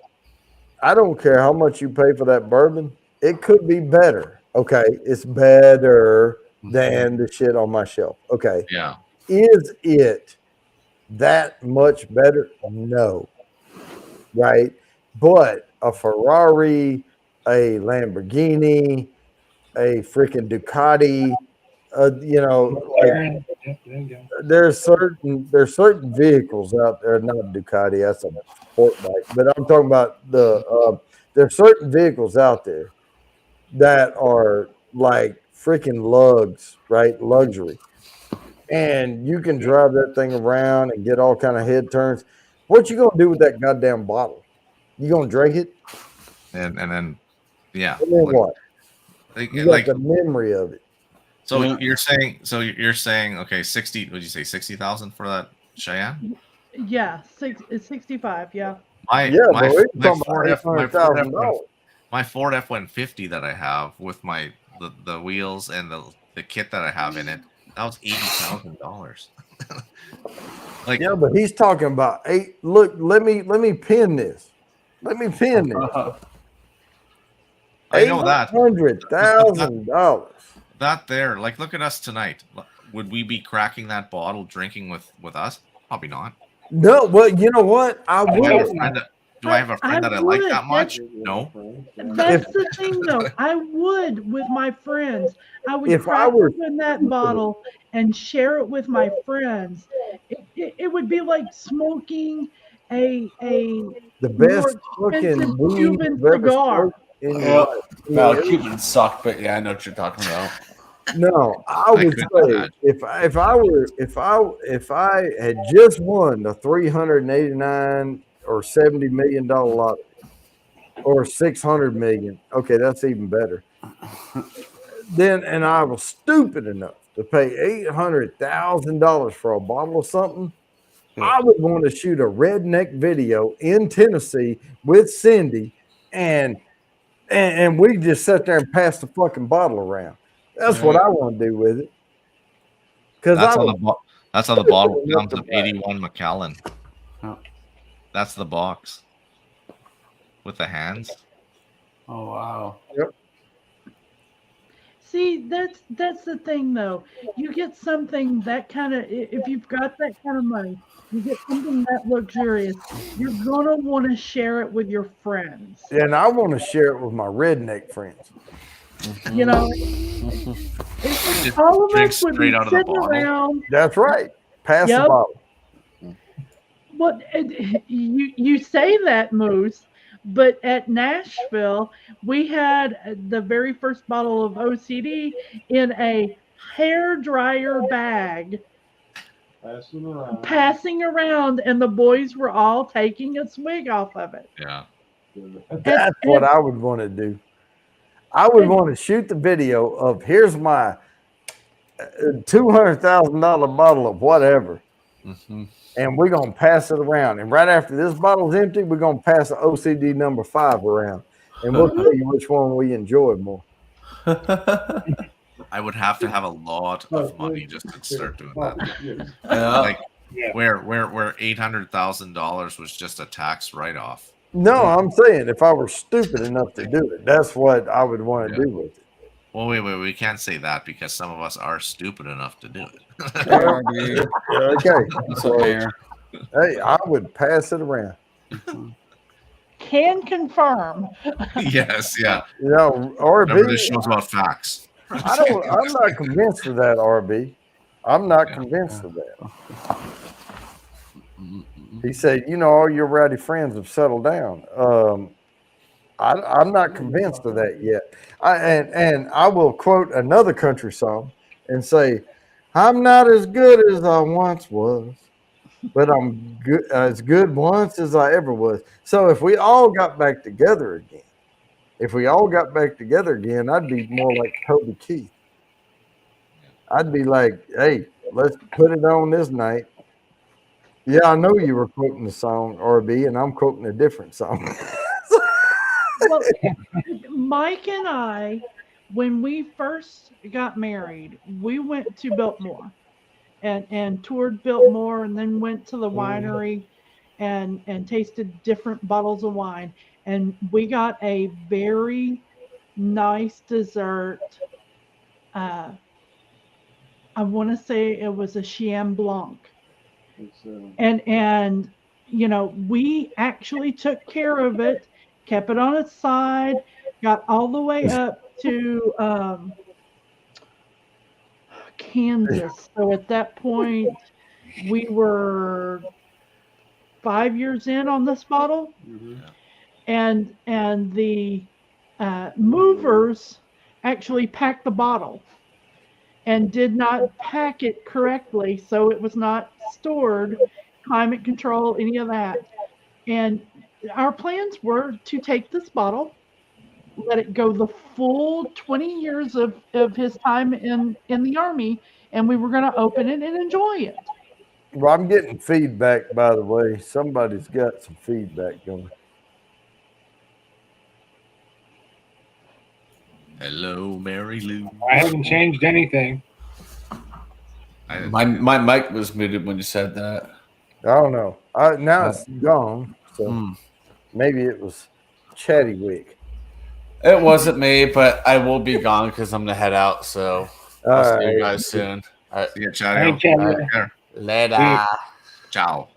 I don't care how much you pay for that bourbon, it could be better. Okay, it's better than the shit on my shelf. Okay. Yeah. Is it that much better? No. Right? But a Ferrari, a Lamborghini, a freaking Ducati, there's certain vehicles out there, not Ducati, that's a sport bike, but I'm talking about there's certain vehicles out there that are like freaking lugs, right? Luxury. And you can drive that thing around and get all kind of head turns. What you gonna do with that goddamn bottle? You gonna drink it? And then yeah. And then what? You got Like the memory of it. so you're saying okay, 60, would you say 60,000 for that Cheyenne? Yeah, 65. Yeah. My Ford F-150 that I have with the wheels and the kit that I have in it, that was $80,000. Like, yeah, but he's talking about eight. Look, let me pin this. Let me pin this. I know that $800,000. That there, like, look at us tonight. Would we be cracking that bottle, drinking with us? Probably not. No, well, you know what? I Do would. I have a friend that I like that much? No. That's the thing, though. I would with my friends. I would If I crack were- open that bottle and share it with my friends. It would be like smoking the best fucking weed Cuban you've ever cigar. smoked in your life. Well, Cubans suck, but yeah, I know what you're talking about. No, I would say if I had just won the $389 or $70 million lottery or $600 million, okay, that's even better. Then, and I was stupid enough to pay $800,000 for a bottle of something, I would want to shoot a redneck video in Tennessee with Cindy, and we just sit there and pass the fucking bottle around. That's what I want to do with it. Because that's how the bottle comes of 81 Macallan. That's the box with the hands. Oh wow. Yep. See, that's the thing, though. You get something that kind of, if you've got that kind of money, you get something that luxurious, you're going to want to share it with your friends. And I want to share it with my redneck friends. You know, Just all of drink us would be straight out of the sitting bottle. around. That's right. Pass the Yep. bottle. Well, you say that, Moose, but at Nashville, we had the very first bottle of OCD in a hair dryer bag passing around, and the boys were all taking a swig off of it. Yeah. That's what I would want to do. I would want to shoot the video of here's my $200,000 bottle of whatever, and we're gonna pass it around. And right after this bottle's empty, we're gonna pass the OCD number 5 around, and we'll tell you which one we enjoy more. I would have to have a lot of money just to start doing that. Yeah. Like where $800,000 was just a tax write-off. No, I'm saying if I were stupid enough to do it, that's what I would want to do with it. Well, wait, we can't say that because some of us are stupid enough to do it. Okay. So fair. Hey, I would pass it around. Can confirm. Yes, yeah. You know, Remember, this RB. show's about facts. I'm not convinced of that, RB. I'm not convinced of that. He said, you know, all your rowdy friends have settled down. I'm not convinced of that yet. And I will quote another country song and say, I'm not as good as I once was, but I'm good, as good once as I ever was. So if we all got back together again, I'd be more like Toby Keith. I'd be like, hey, let's put it on this night. Yeah, I know you were quoting the song, RB, and I'm quoting a different song. Well, Mike and I, when we first got married, we went to Biltmore and toured Biltmore, and then went to the winery and tasted different bottles of wine. And we got a very nice dessert. I want to say it was a Chien Blanc. And you know, we actually took care of it, kept it on its side, got all the way up to Kansas. So at that point, we were 5 years in on this bottle, and the movers actually packed the bottle and did not pack it correctly, so it was not stored, climate control, any of that. And our plans were to take this bottle, let it go the full 20 years of his time in the Army, and we were going to open it and enjoy it. Well, I'm getting feedback, by the way. Somebody's got some feedback going. Hello, Mary Lou. I haven't changed anything. My mic was muted when you said that. I don't know. Now it's gone, so maybe it was Chattywick. It wasn't me, but I will be gone because I'm gonna head out. So I'll see you guys soon. All right. See ya, Chatty. Hey, Chatty. All right, Later. ciao.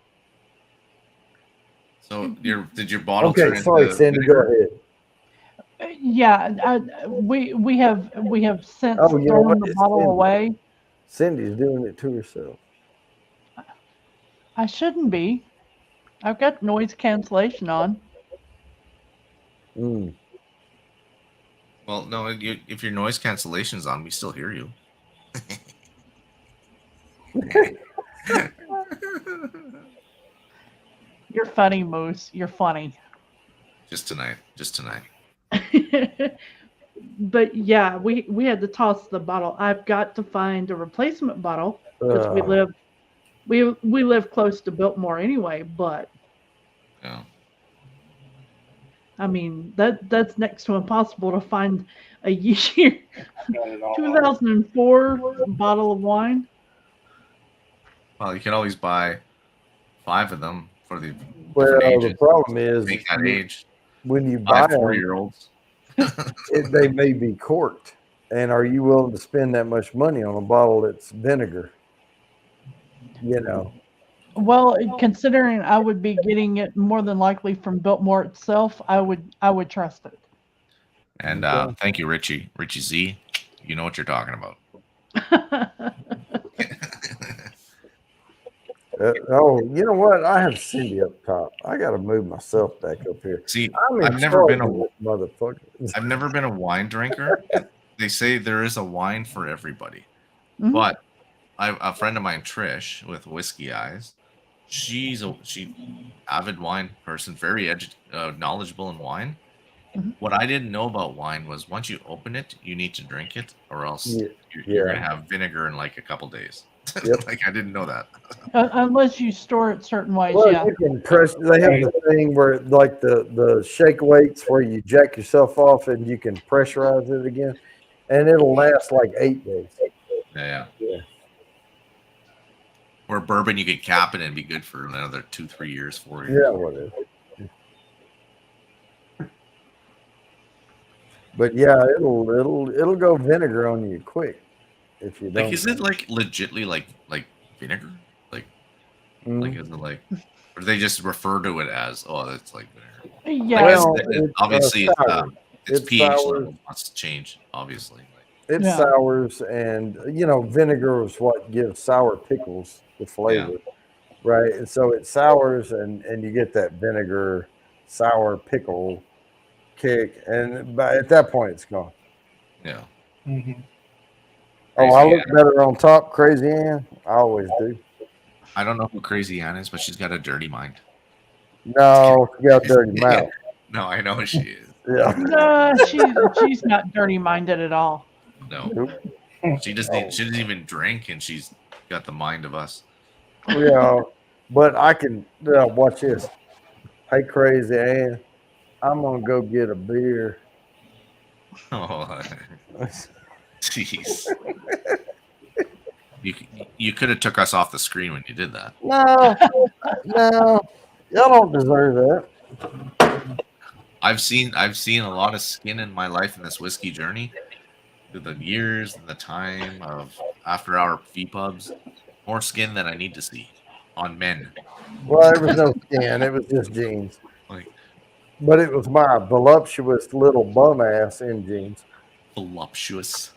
So did your bottle Okay, turn sorry, into Cindy, vinegar? go ahead. Yeah, we have since Oh, you know thrown what? the It's bottle Cindy. away. Cindy's doing it to herself. I shouldn't be. I've got noise cancellation on. Well, no, if your noise cancellation's on, we still hear you. You're funny, Moose. You're funny. Just tonight. But yeah, we had to toss the bottle. I've got to find a replacement bottle because we live close to Biltmore anyway. But Yeah. I mean that's next to impossible to find a year 2004 bottle of wine. Well, you can always buy 5 of them for the Well, different the ages. problem is Make that age. when you buy 5 them, 4-year-olds. they may be corked. And are you willing to spend that much money on a bottle that's vinegar? You know. Well, considering I would be getting it more than likely from Biltmore itself, I would trust it. And thank you, Richie Z. You know what you're talking about. You know what? I have Cindy up top. I got to move myself back up here. See, I'm in I've never been charge of this motherfucker. I've never been a wine drinker. They say there is a wine for everybody, Mhm. but a friend of mine, Trish, with Whiskey Eyes. She avid wine person, very knowledgeable in wine. What I didn't know about wine was once you open it, you need to drink it, or else you're gonna have vinegar in like a couple days. Like I didn't know that. Unless you store it certain ways, Well, yeah. you can press. They have the thing where, like the shake weights, where you jack yourself off and you can pressurize it again, and it'll last like 8 days. Yeah. Yeah. Or bourbon, you could cap it and be good for another 2-3 years, 4 years. Yeah, whatever. But yeah, it'll go vinegar on you quick if you don't. Like, is it like legitly like vinegar? Like, like is it like, or do they just refer to it as it's like vinegar? Yeah. Like, Well, obviously, sour. its It's pH sour. level must change. Obviously, It sours, and vinegar is what gives sour pickles the flavor, right? And so it sours, and you get that vinegar sour pickle kick, and at that point it's gone. Yeah. Oh, I look better on top, Crazy Ann. I always do. I don't know who Crazy Ann is, but she's got a dirty mind. No, she got a dirty mouth. No, I know she is. Yeah. No, she's not dirty minded at all. No, she doesn't even drink, and she's got the mind of us. Yeah, but I can watch this. Hey, Crazy Ann, I'm gonna go get a beer. Oh, jeez. You could have took us off the screen when you did that. No, y'all don't deserve that. I've seen a lot of skin in my life in this whiskey journey, through the years and the time of after hour V-pubs. More skin than I need to see on men. Well, there was no skin; it was just jeans. Like, But it was my voluptuous little bum ass in jeans. voluptuous.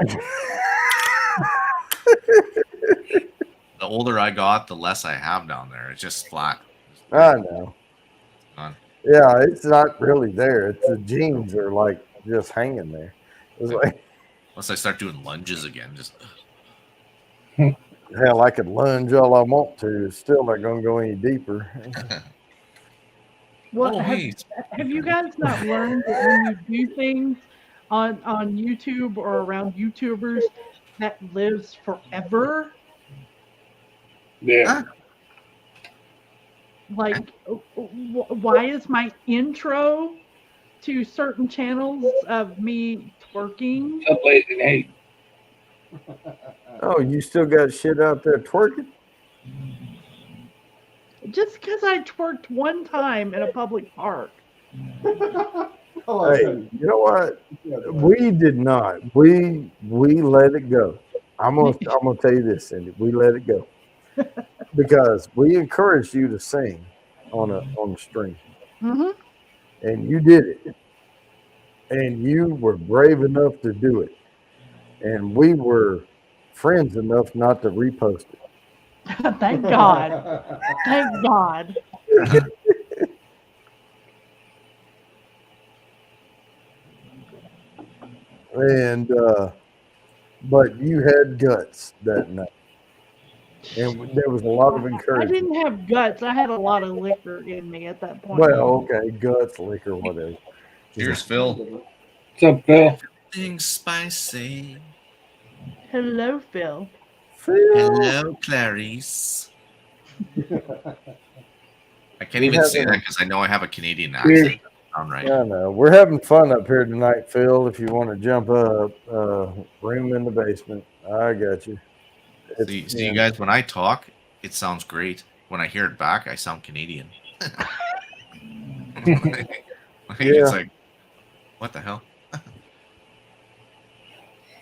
The older I got, the less I have down there. It's just flat. I know. Gone. Yeah, it's not really there. It's the jeans are like just hanging there. It's like, Unless I start doing lunges again, just hell, I could lunge all I want to. It's still not going to go any deeper. Well, Oh, have you guys not learned that when you do things on YouTube or around YouTubers, that lives forever? Yeah. Like, why is my intro to certain channels of me twerking? Blazing hate. Oh, you still got shit out there twerking? Just because I twerked one time in a public park. Hey, you know what? We did not. We let it go. I'm gonna tell you this, Cindy. We let it go because we encouraged you to sing on a stream, and you did it, and you were brave enough to do it, and we were friends enough not to repost it. Thank God. Thank God. And but you had guts that night, and there was a lot of I encouragement. didn't have guts. I had a lot of liquor in me at that point. Well, okay, guts, liquor, whatever. Here's Phil. What's up, Phil? Something spicy. Hello, Phil. Hello, Clarice. I can't even say that because I know I have a Canadian accent. I'm right. I know. We're having fun up here tonight, Phil. If you want to jump up, room in the basement, I got you. See, you guys, when I talk, it sounds great. When I hear it back, I sound Canadian. It's like, what the hell?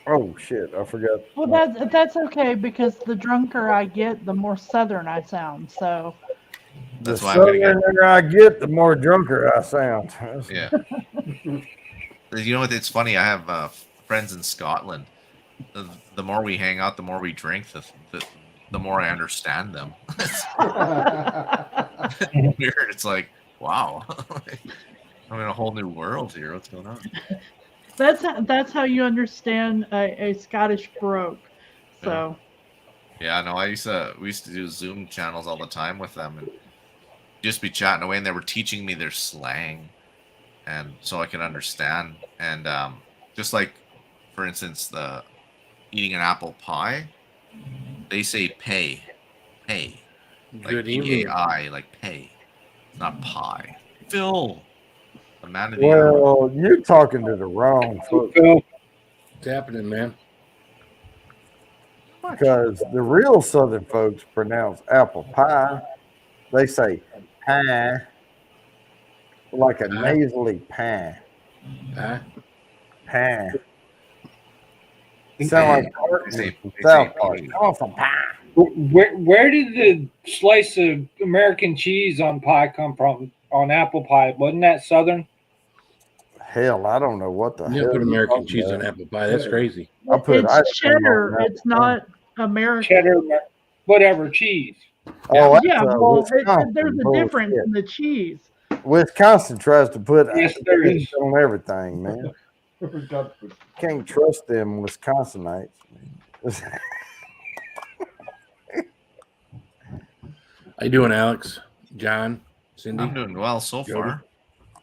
Oh shit! I forgot. Well, that's okay because the drunker I get, the more southern I sound. So The southern I get, the more drunker I sound. Yeah. You know what? It's funny. I have friends in Scotland. The more we hang out, the more we drink, the more I understand them. It's weird. It's like, wow, I'm in a whole new world here. What's going on? that's how you understand a Scottish brogue. So Yeah, no, we used to do Zoom channels all the time with them and just be chatting away, and they were teaching me their slang, and so I can understand. And just like, for instance, the eating an apple pie, they say pay, like Good evening. PAI, like pay, not pie. Phil, the man of the hour. Well, you're talking to the wrong folks What's happening, man? because the real Southern folks pronounce apple pie. They say pie, like a nasally pie. Huh? Pie. Sound like Cartman from South Park. Come on, some pie. Where did the slice of American cheese on pie come from? On apple pie, wasn't that Southern? Hell, I don't know what the You hell. put you're American talking cheese on about. apple pie. That's crazy. I put ice It's cream on cheddar. that. It's not American. Cheddar, whatever cheese. Oh, that's, Yeah, well, Wisconsin there's a bullshit. difference in the cheese. Wisconsin tries to put Yes, there is. cheese on everything, man. Can't trust them Wisconsinites. How you doing, Alex? John? Cindy? I'm doing well so Jody? far.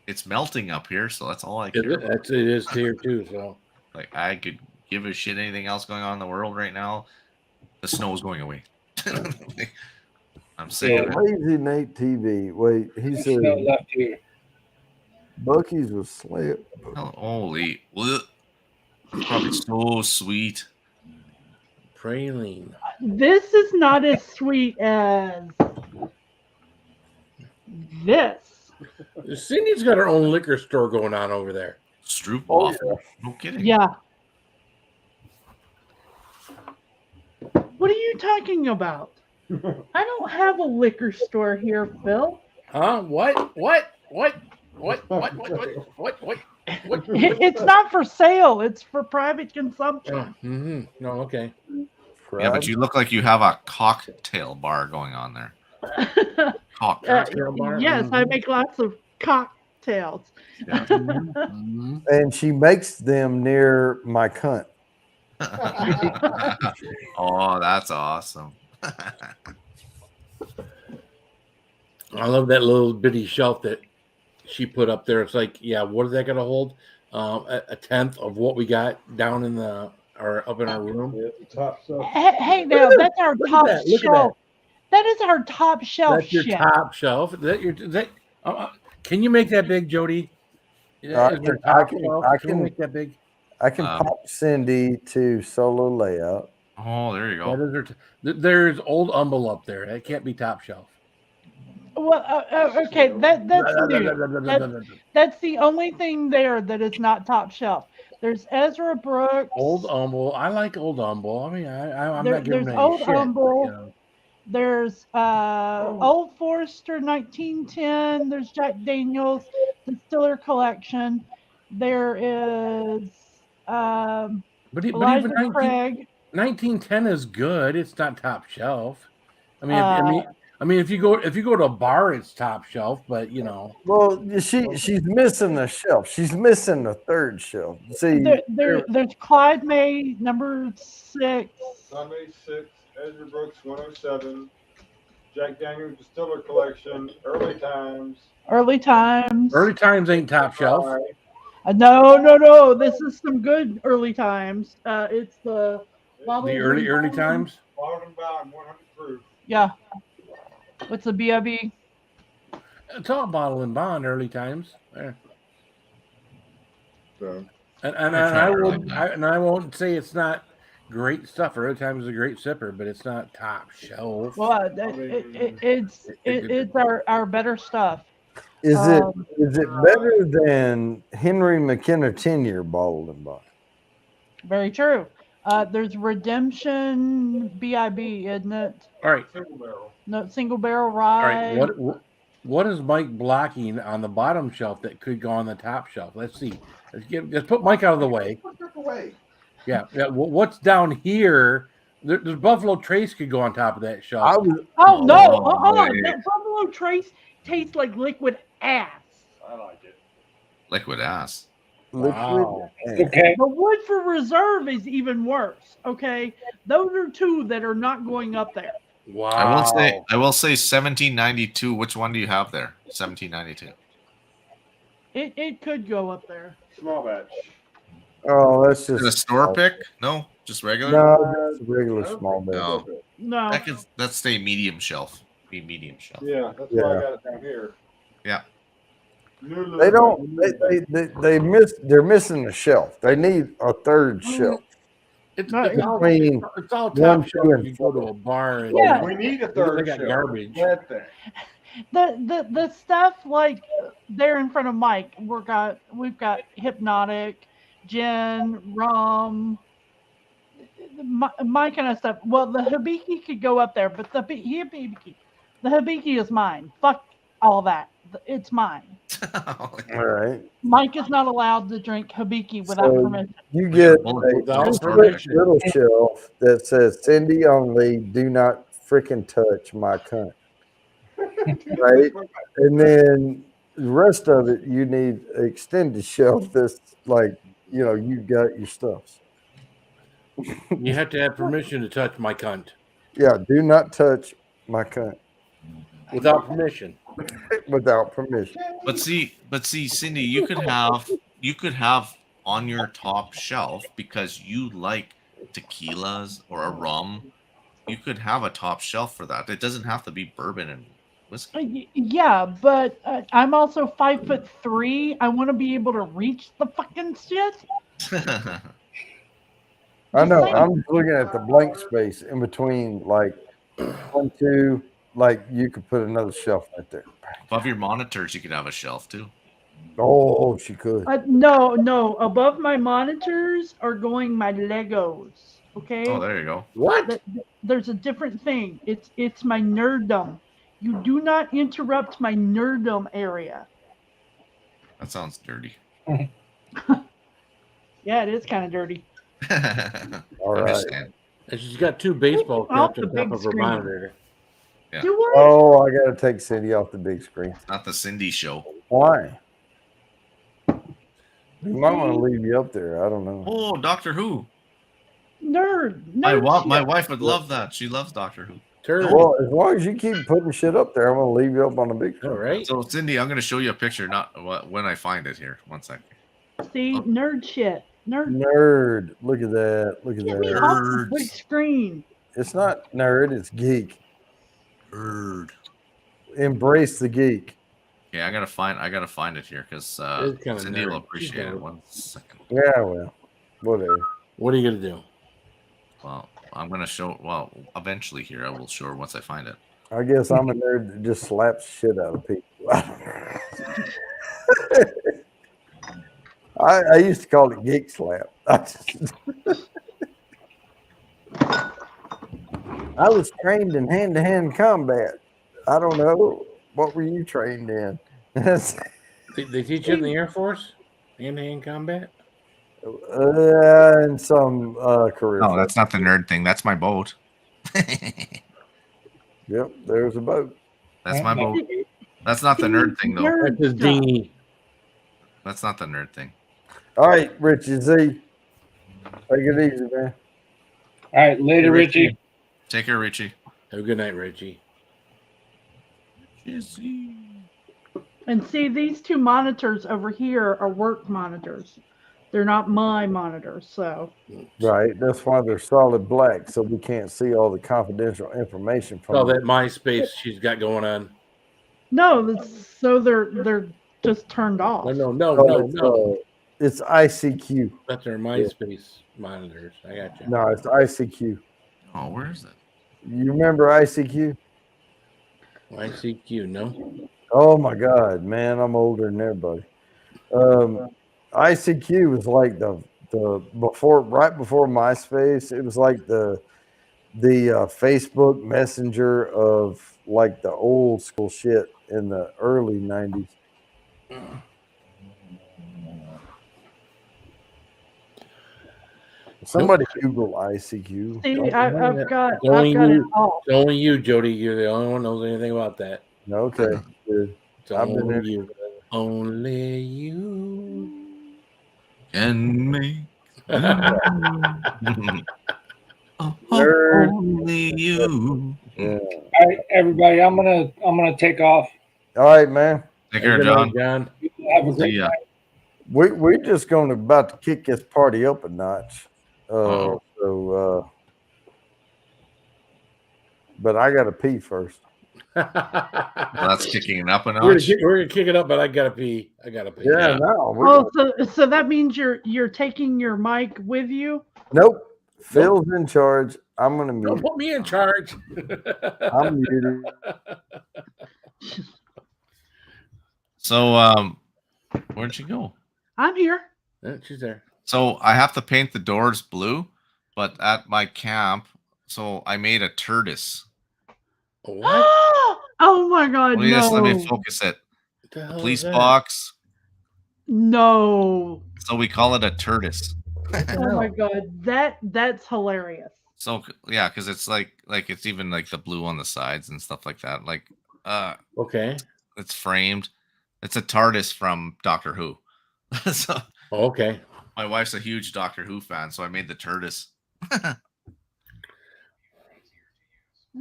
It's melting up here, so that's all I care about. It is here too. So Like, I could give a shit anything else going on in the world right now. The snow's going away. I'm sick of it. Lazy Nate TV. Wait, he There's said no left here. Bucky's was slip. Oh, holy. Blech. Probably so sweet. praline. This is not as sweet as this. Cindy's got her own liquor store going on over there. Stroop Oh, waffle. No kidding. Yeah. What are you talking about? I don't have a liquor store here, Phil. Huh? What? It's not for sale. It's for private consumption. Mm-hmm. No, okay. Yeah, but you look like you have a cocktail bar going on there. Cocktail bar? Yes, I make lots of cocktails. And she makes them near my cunt. Oh, that's awesome. I love that little bitty shelf that she put up there. It's like, yeah, what is that going to hold? A tenth of what we got down in up in our room. Hey, now that's our top Look at that. shelf. That is our top shelf. That's your shit. top shelf. Can you make that big, Jody? Is I your can- top I shelf? can- Can you make that big? I can pop Cindy to solo layout. Oh, there you go. That is there's old Humble up there. That can't be top shelf. Well, okay, that's new. That's the only thing there that is not top shelf. There's Ezra Brooks. Old Humble. I like old Humble. I mean, I'm There- not giving there's her any Old shit, Humble. you know. There's Old Forester 1910. There's Jack Daniels Distiller Collection. There is But even Elijah Craig. 1910 is good. It's not top shelf. I mean, if you go to a bar, it's top shelf. But you know, Well, she's missing the shelf. She's missing the third shelf. See, There's Clyde May number 6. Sunday 6, Ezra Brooks 107, Jack Daniels Distiller Collection, Early Times. Early Times. Early Times ain't top shelf. No. This is some good Early Times. It's the The early times. Bottled and bound, 100 proof. Yeah. What's the BIB? It's all bottle and bond. Early times. There. So, And I won't say it's not great stuff. Early Times is a great sipper, but it's not top shelf. Well, it's our better stuff. is it better than Henry McKenna 10-year bottled and bond? Very true. There's Redemption BIB, isn't it? All right. single barrel. No, single barrel All rye. right. What is Mike blocking on the bottom shelf that could go on the top shelf? Let's see. Let's put Mike out of the way. Yeah. What's down here? There's Buffalo Trace could go on top of that shelf. Oh no! boy. That Buffalo Trace tastes like liquid ass. I like it. Liquid ass. Wow. Okay. The Woodford Reserve is even worse. Okay, those are two that are not going up there. Wow. I will say 1792. Which one do you have there? 1792. It could go up there. Small batch. Oh, that's Is it a just store pick? No, just regular. no, just regular small bag. No, No, that's stay medium shelf. Be medium shelf. Yeah, that's why Yeah. I got it down here. Yeah. Lulu, They don't. They're missing the shelf. They need a third shelf. It's, No, it's, all, between it's all one, top two, shelf. and You go to a bar and Yeah. We need a they third got shelf. garbage. That thing. the stuff like there in front of Mike. We've got Hypnotic, gin, rum, my kind of stuff. Well, the Hibiki could go up there, but the Hibiki is mine. Fuck all that. It's mine. All right. Mike is not allowed to drink Hibiki without So permission. you get Without a permission. little shelf that says Cindy only. Do not freaking touch my cunt. Right, and then the rest of it you need an extended shelf that's like you got your stuff. You have to have permission to touch my cunt. Yeah, do not touch my cunt Without permission. without permission. But see, Cindy, you could have on your top shelf because you like tequilas or a rum. You could have a top shelf for that. It doesn't have to be bourbon and whiskey. Yeah, but I'm also 5'3". I want to be able to reach the fucking shit. I know. I'm just looking at the blank space in between, like 1, 2. Like you could put another shelf right there. Above your monitors, you could have a shelf too. Oh, she could. No. Above my monitors are going my Legos. Okay. Oh, there you go. What? There's a different thing. It's my nerddom. You do not interrupt my nerddom area. That sounds dirty. Yeah, it is kind of dirty. All right. And she's got two baseball Off caps the on top big of her screen. monitor. Yeah. Do what? Oh, I gotta take Cindy off the big screen. Not the Cindy show. Why? We might want to leave you up there. I don't know. Oh, Doctor Who. Nerd. My shit. wife would love that. She loves Doctor Who. Well, as long as you keep putting shit up there, I'm gonna leave you up on the big screen. All right. So, Cindy, I'm going to show you a picture. Not when I find it here. 1 second. See, nerd shit. Nerd. Look at that. Look at Get me that. off the big screen. It's not nerd. It's geek. Nerd. Embrace the geek. Yeah, I gotta find it here because It's kinda Cindy will nerd. appreciate it. 1 second. Yeah, well, whatever. What are you gonna do? Well, I'm gonna show. Well, eventually here I will show her once I find it. I guess I'm a nerd that just slaps shit out of people. I used to call it geek slap. I was trained in hand-to-hand combat. I don't know. What were you trained in? They teach you in the Air Force? Hand-to-hand combat? In some career. No, that's not the nerd thing. That's my boat. Yep, there's a boat. That's my boat. That's not the nerd thing, though. That's his dinghy. That's not the nerd thing. All right, Richie Z. Take it easy, man. All right, later, Richie. Take care, Richie. Have a good night, Richie. And see, these two monitors over here are work monitors. They're not my monitors, so. Right, that's why they're solid black, so we can't see all the confidential information from All them. that MySpace she's got going on. No, so they're just turned off. No. It's ICQ. That's our MySpace monitors. I got you. No, it's ICQ. Oh, where is it? You remember ICQ? ICQ, no. Oh my God, man, I'm older than everybody. ICQ was like the right before MySpace. It was like the Facebook Messenger of like the old school shit in the early 90s. Somebody Google ICQ. See, I've got It's only it you, all. it's only you, Jody. You're the only one who knows anything about that. Okay, good. It's I've been only there. you. Only you. can make. Nerd. Only you. All right, everybody, I'm gonna take off. All right, man. Take care, Good night, John. John. Have a See great ya. night. We're just going to about to kick this party up a notch. Uh-oh. But I got to pee first. Well, that's kicking it up a We're gonna, notch. we're gonna kick it up, but I gotta pee. Yeah, no. Oh, so that means you're taking your mic with you? Nope. Phil's in charge. I'm going to Don't mute. put me in charge. I'm muted. So, where'd she go? I'm here. Yeah, she's there. So I have to paint the doors blue, but at my camp, so I made a tortoise. What? Oh my God! Just let No. me focus it. The hell Police is that? box. No. So we call it a tortoise. Oh my God! That's hilarious. So yeah, because it's like it's even like the blue on the sides and stuff like that. Like Okay. it's framed. It's a TARDIS from Doctor Who. So Okay. my wife's a huge Doctor Who fan, so I made the tortoise.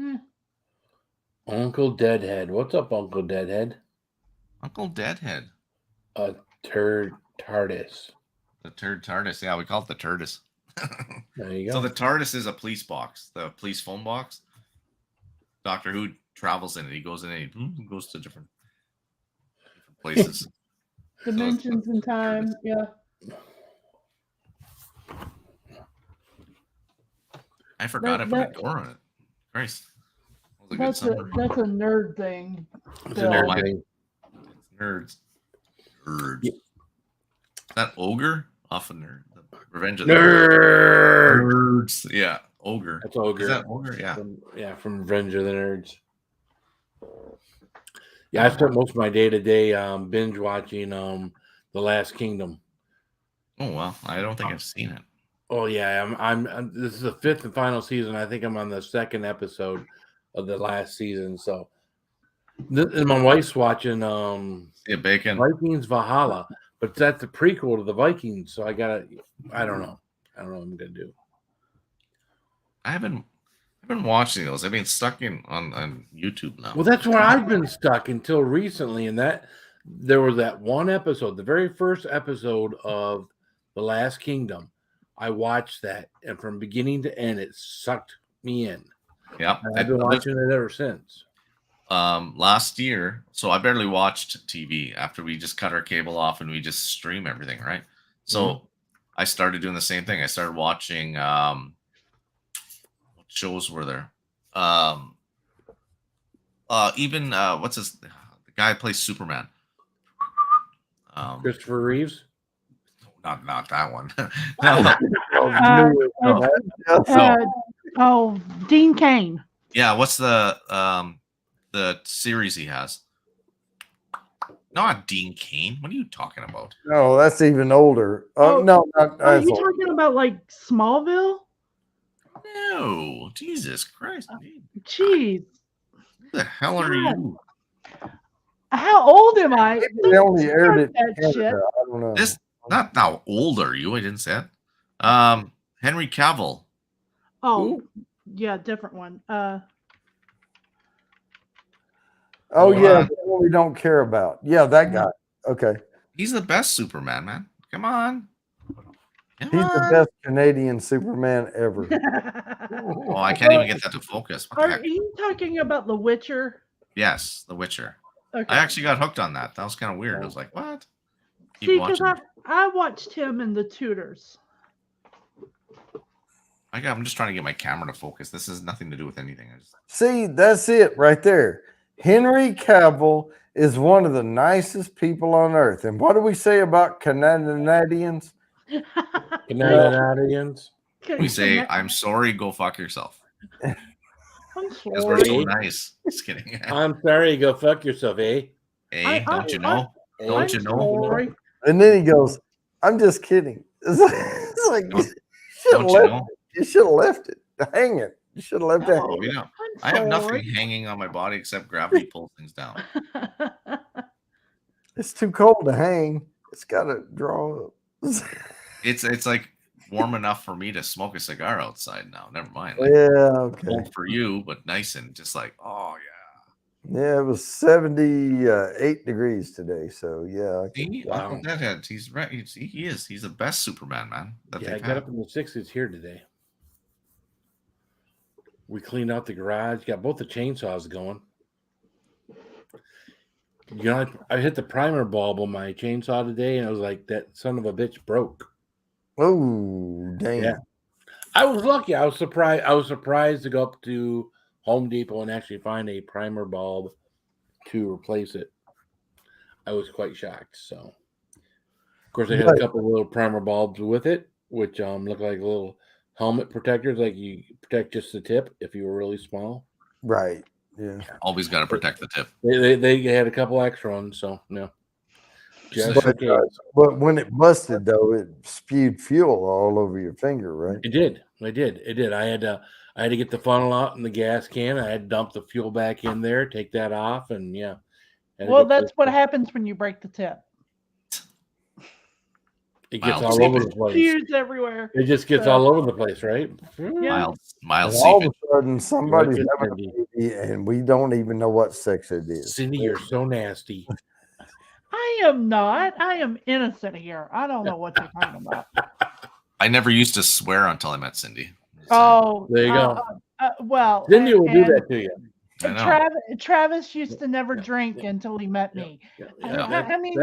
Eh. Uncle Deadhead. What's up, Uncle Deadhead? Uncle Deadhead. A turd TARDIS. The turd TARDIS. Yeah, we call it the tortoise. There you go. So the TARDIS is a police box, the police phone box. Doctor Who travels in it. He goes in and he goes to different places. Dimensions and time. Yeah. I forgot That- I put that- a door on it. Christ. That was a good That's summary. a nerd thing. It's a Phil. nerd thing. Nerds. Nerds. Yeah. That ogre off of Nerd. The Revenge of Nerd. Nerds. Yeah. Ogre. That's Ogre. Is that Ogre? Yeah. From Revenge of the Nerds. Yeah, I spent most of my day today binge watching The Last Kingdom. Oh well, I don't think I've seen it. Oh yeah, I'm this is the 5th and final season. I think I'm on the 2nd episode of the last season. So and my wife's watching Yeah, Bacon. Vikings Valhalla, but that's the prequel to the Vikings. So I don't know what I'm gonna do. I've been watching those. I've been stuck on YouTube now. Well, that's where I've been stuck until recently, and that there was that one episode, the very first episode of The Last Kingdom. I watched that, and from beginning to end, it sucked me in. Yeah, And I've been watching it ever since. Last year, so I barely watched TV after we just cut our cable off and we just stream everything, right? So I started doing the same thing. I started watching what shows were there? Even what's his the guy who plays Superman? Christopher Reeves? Not that one. Dean Cain. Yeah, what's the series he has? Not Dean Cain. What are you talking about? No, that's even older. No, not Are as you old. talking about like Smallville? No, Jesus Christ. Jeez. Who the hell are you? How old am I? They only aired it in That shit. Canada. I don't know. This not how old are you? I didn't say it. Henry Cavill. Oh, yeah, different one. Oh Hold yeah, on. the one we don't care about. Yeah, that guy. Okay, He's the best Superman, man. Come on. he's the best Canadian Superman ever. Oh, I can't even get that to focus. What the Are heck? you talking about The Witcher? Yes, The Witcher. Okay. I actually got hooked on that. That was kind of weird. I was like, what? Keep See, because watching. I watched him in The Tudors. I'm just trying to get my camera to focus. This has nothing to do with anything. See, that's it right there. Henry Cavill is one of the nicest people on earth. And what do we say about Canadians? Canadians. We say, I'm sorry, go fuck yourself. I'm Because we're so sorry. nice. Just kidding. I'm sorry, go fuck yourself, eh? Hey, don't you know? Don't you know? And then he goes, I'm just kidding. It's like, Don't you know? you should have left it hanging. You should have left that. Oh, you know, I have nothing hanging on my body except gravity pulls things down. It's too cold to hang. It's got to draw up. it's like warm enough for me to smoke a cigar outside now. Never mind. Like, Yeah, okay. cold for you, but nice and just like, oh yeah. Yeah, it was 78 degrees today. So yeah. See, Uncle Deadhead, he's right. He is. He's the best Superman, man. That Yeah, I they've got had. up in the 60s here today. We cleaned out the garage, got both the chainsaws going. You know, I hit the primer bulb on my chainsaw today, and I was like, that son of a bitch broke. Oh, damn. Yeah. I was lucky. I was surprised to go up to Home Depot and actually find a primer bulb to replace it. I was quite shocked. So, of course, I had a couple of little primer bulbs with it, which look like little helmet protectors, like you protect just the tip if you were really small. Right. Yeah. Always got to protect the tip. They had a couple extra ones, so no. But when it busted, though, it spewed fuel all over your finger, right? It did. I had to get the funnel out in the gas can. I had to dump the fuel back in there, take that off, and yeah. Well, that's what happens when you break the tip. It gets all over the place. Fuse everywhere. It just gets all over the place, right? Yeah. Mild And all of seepage. a sudden, somebody's Like having a baby, and we don't even know what sex it is. Cindy, you're so nasty. I am not. I am innocent here. I don't know what you're talking about. I never used to swear until I met Cindy. Oh, There you go. Well, Cindy will do that to you. I know. Travis used to never drink until he met me. I mean,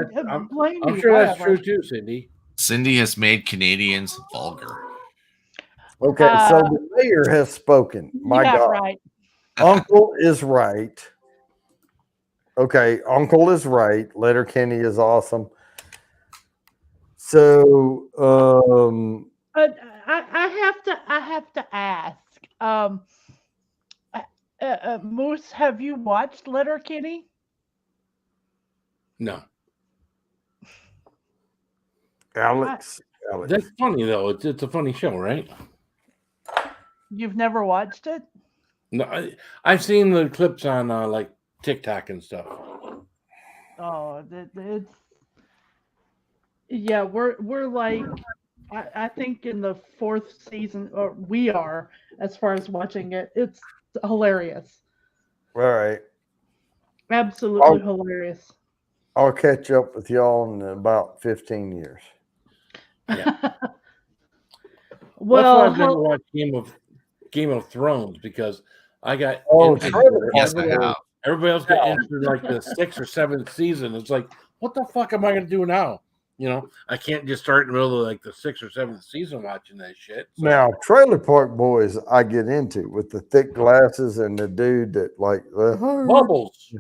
blame I'm me, sure that's whatever. true too, Cindy. Cindy has made Canadians vulgar. Okay, so the mayor has spoken. My yeah, God. right. Uncle is right. Okay, Uncle is right. Letterkenny is awesome. So, I have to ask. Moose, have you watched Letterkenny? No. Alex. That's funny though. It's a funny show, right? You've never watched it? No, I've seen the clips on like TikTok and stuff. Oh, it's yeah. We're like, I think in the 4th season, or we are as far as watching it. It's hilarious. all right. Absolutely hilarious. I'll catch up with y'all in about 15 years. Well, that's why I've never watched Game of Thrones because I got Yes, I have. Everybody else got into like the 6th or 7th season. It's like, what the fuck am I going to do now? You know, I can't just start in the middle of like the 6th or 7th season watching that shit. So. Now, Trailer Park Boys, I get into with the thick glasses and the dude that like Bubbles.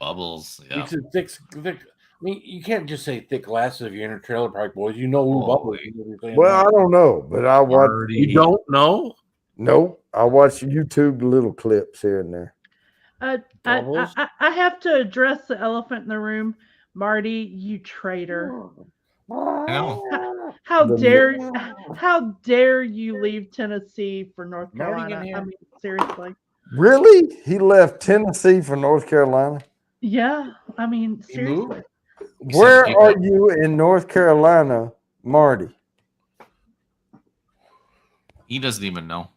Bubbles. Yeah. Thick. I mean, you can't just say thick glasses if you're in a Trailer Park Boys. You know who Bubbles is. Well, I don't know, but I watch. You don't know? Nope. I watch YouTube little clips here and there. I have to address the elephant in the room, Marty. You traitor! I know. How dare you leave Tennessee for North Carolina? I mean, seriously. Really? He left Tennessee for North Carolina? Yeah, I mean, seriously. Where are you in North Carolina, Marty? He doesn't even know.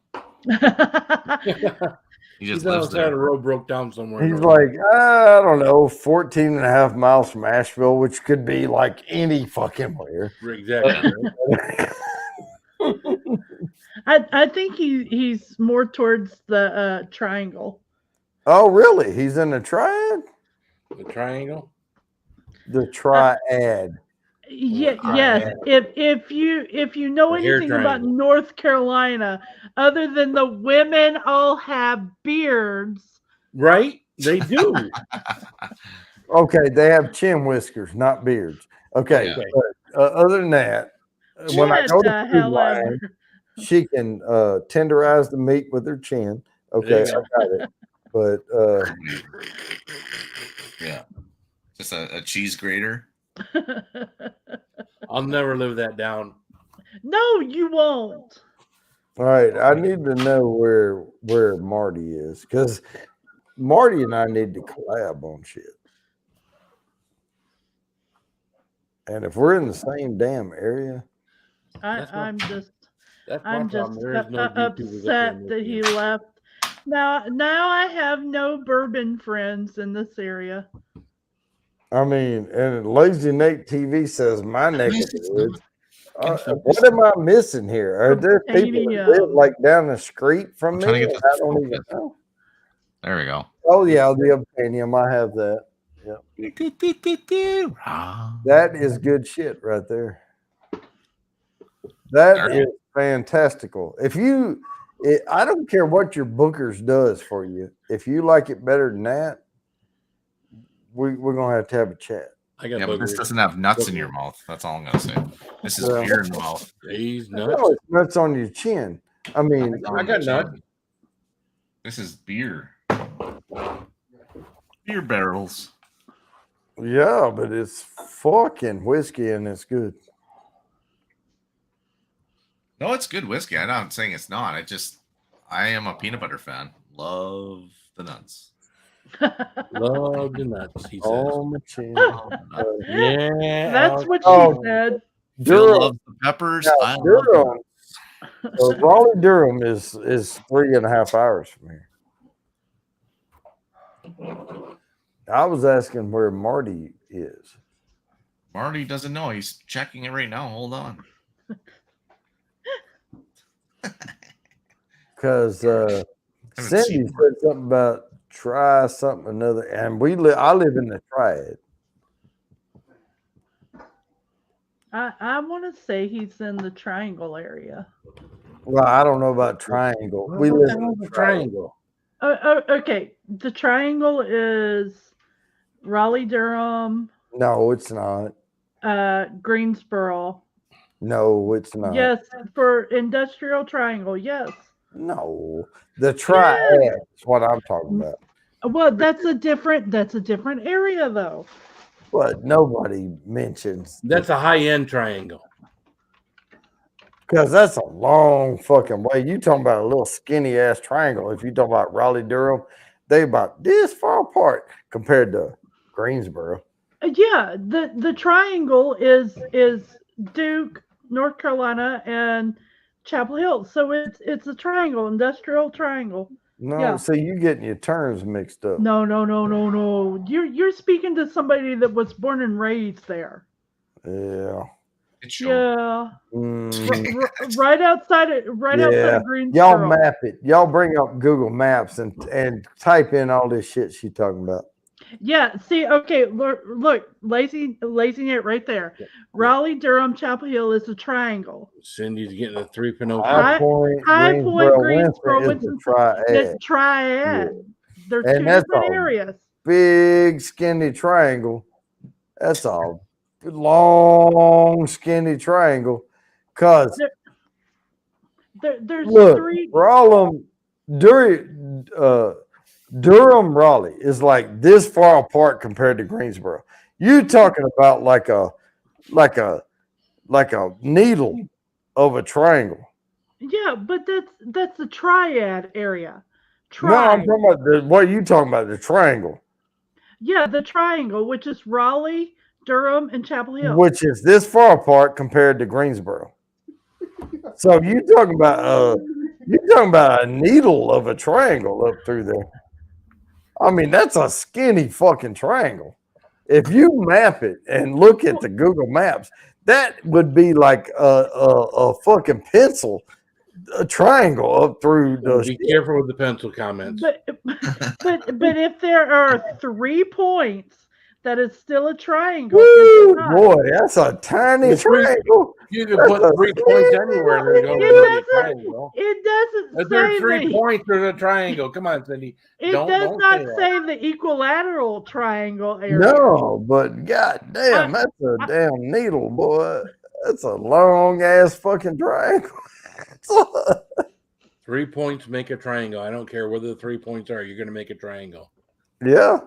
He just He's lives outside there. the road broke down somewhere. He's like, I don't know, 14 and a half miles from Asheville, which could be like any fucking where. Exactly. I think he's more towards the triangle. Oh, really? He's in the triad? The triangle? The triad. Yeah, yes. If you know The hair anything about triangle. North Carolina, other than the women all have beards. Right? They do. Okay, they have chin whiskers, not beards. Okay, but, other than that, when I go to Food Lion, she can tenderize the meat with her chin. Okay, I got it. But yeah, just a cheese grater. I'll never live that down. No, you won't. all right, I need to know where Marty is because Marty and I need to collab on shit. And if we're in the same damn area, I'm just That's my I'm just problem. There is no YouTubers up there upset in that he Michigan. left. Now I have no bourbon friends in this area. I mean, and Lazy Nate TV says my neck of the woods. What am I missing here? Are there people that live like down the street from me? trying to get I don't even know. There we go. Oh yeah, the Obtanium. I have that. Yep. That is good shit right there. That is fantastical. I don't care what your Booker's does for you. If you like it better than that, we're gonna have a chat. Yeah, but this doesn't have nuts in your mouth. That's all I'm gonna say. This is beer in the mouth. These No, it's nuts on your chin. I mean, I got nuts. This is beer. Beer barrels. Yeah, but it's fucking whiskey and it's good. No, it's good whiskey. I'm not saying it's not. I am a peanut butter fan. Love the nuts. Love the nuts. He says. Oh, my chin. Yeah. That's what Oh, she said. Phil Durham. loves the peppers. Now, I love Durham. Raleigh, Durham is 3.5 hours from here. I was asking where Marty is. Marty doesn't know. He's checking it right now. Hold on. Because Haven't Cindy seen said something about try something another, and I live in the Triad. I want to say he's in the Triangle area. Well, I don't know about Triangle. We What live the in hell's the a triangle? Okay. The Triangle is Raleigh, Durham, No, it's not. Greensboro. No, it's not. Yes, for Industrial Triangle. Yes. No, the Triad is what I'm talking about. Well, that's a different area though. But nobody mentions That's a high-end triangle. because that's a long fucking way. You talking about a little skinny ass triangle. If you talk about Raleigh, Durham, they about this far apart compared to Greensboro. Yeah, the Triangle is Duke, North Carolina, and Chapel Hill. So it's a triangle, industrial triangle. No, Yeah. so you getting your terms mixed up. No. You're speaking to somebody that was born and raised there. Yeah. Yeah. Mm, Right outside of Greensboro. Y'all map it. Y'all bring up Google Maps and type in all this shit she talking about. Yeah. See. Okay. Look. Lazy Nate right there. Raleigh, Durham, Chapel Hill is a triangle. Cindy's getting a 3 Pinocchio. High Point, Greensboro, is the Triad. the Triad. They're And two that's different all. areas. Big skinny triangle. That's all. Long skinny triangle. Cause There's look, three. Durham, Raleigh is like this far apart compared to Greensboro. You talking about like a needle of a triangle. Yeah, but that's the Triad area. No, I'm talking about what are you talking about? The triangle, Yeah, the Triangle, which is Raleigh, Durham, and Chapel Hill. which is this far apart compared to Greensboro. So you talking about a needle of a triangle up through there. I mean, that's a skinny fucking triangle. If you map it and look at the Google Maps, that would be like a fucking pencil, a triangle up through the. Be careful with the pencil comments. But if there are 3 points, that is still a triangle. is Woo, it not? boy, that's a tiny triangle. You can That's put a 3 points anywhere. And there's It going to be a doesn't. triangle. It doesn't If there's say 3 the. points, there's a triangle. Come on, Cindy. It Don't not say that. say the equilateral triangle area. No, but god damn, that's a damn needle, boy. That's a long ass fucking triangle. 3 points make a triangle. I don't care whether the 3 points are. You're going to make a triangle. Yeah.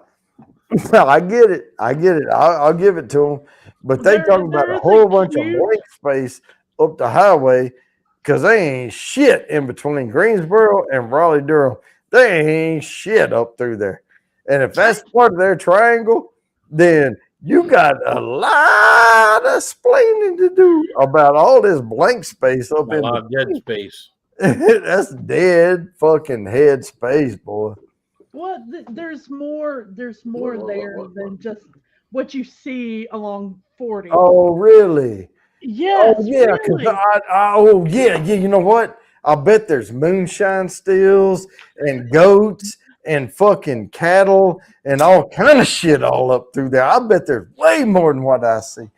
Well, I get it. I'll give it to them. But they talking about a whole bunch of blank space up the highway because they ain't shit in between Greensboro and Raleigh, Durham. They ain't shit up through there. And if that's part of their triangle, then You got a lot of explaining to do about all this blank space up A in lot of dead space. that's dead fucking head space, boy. Well, there's more. There's more there than just what you see along 40. Oh, really? Yes. Oh, yeah. Really. Yeah. You know what? I bet there's moonshine stills and goats and fucking cattle and all kind of shit all up through there. I bet there's way more than what I see.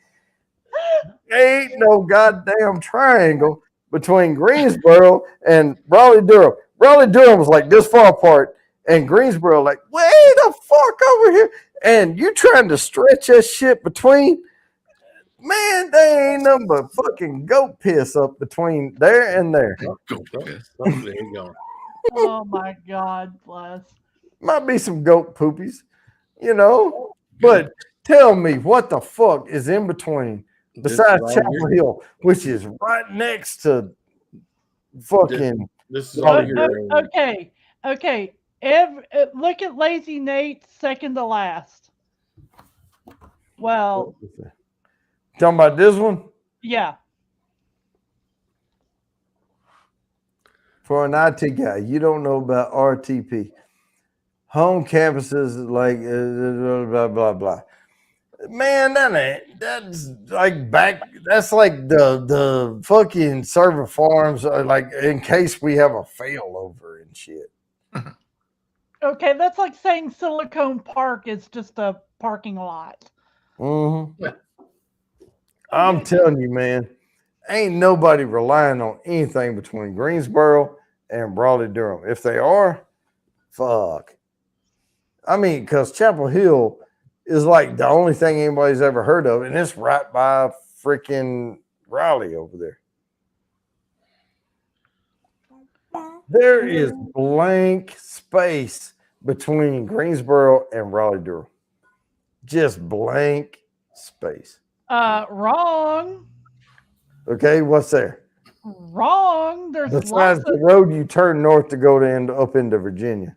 Ain't no goddamn triangle between Greensboro and Raleigh Durham. Raleigh Durham was like this far apart, and Greensboro like way the fuck over here. And you trying to stretch that shit between? Man, they ain't nothing but fucking goat piss up between there and there. Goat piss. There you go. Oh my God, bless. Might be some goat poopies, you know. But tell me what the fuck is in between besides right Chapel here. Hill, which is right next to fucking. This is all here. Okay. Look at Lazy Nate, second to last. Well, Talking about this one? yeah. For an IT guy, you don't know about RTP. Home campuses like blah, blah, blah. Man, that's like that's like the fucking server farms, like in case we have a failover and shit. Okay, that's like saying Silicon Park is just a parking lot. Mm-hmm. I'm telling you, man, ain't nobody relying on anything between Greensboro and Raleigh Durham. If they are, fuck. I mean, because Chapel Hill is like the only thing anybody's ever heard of, and it's right by freaking Raleigh over there. There is blank space between Greensboro and Raleigh Durham. Just blank space. Wrong. Okay, what's there? Wrong. There's Besides lots the of road you turn north to go to up into Virginia.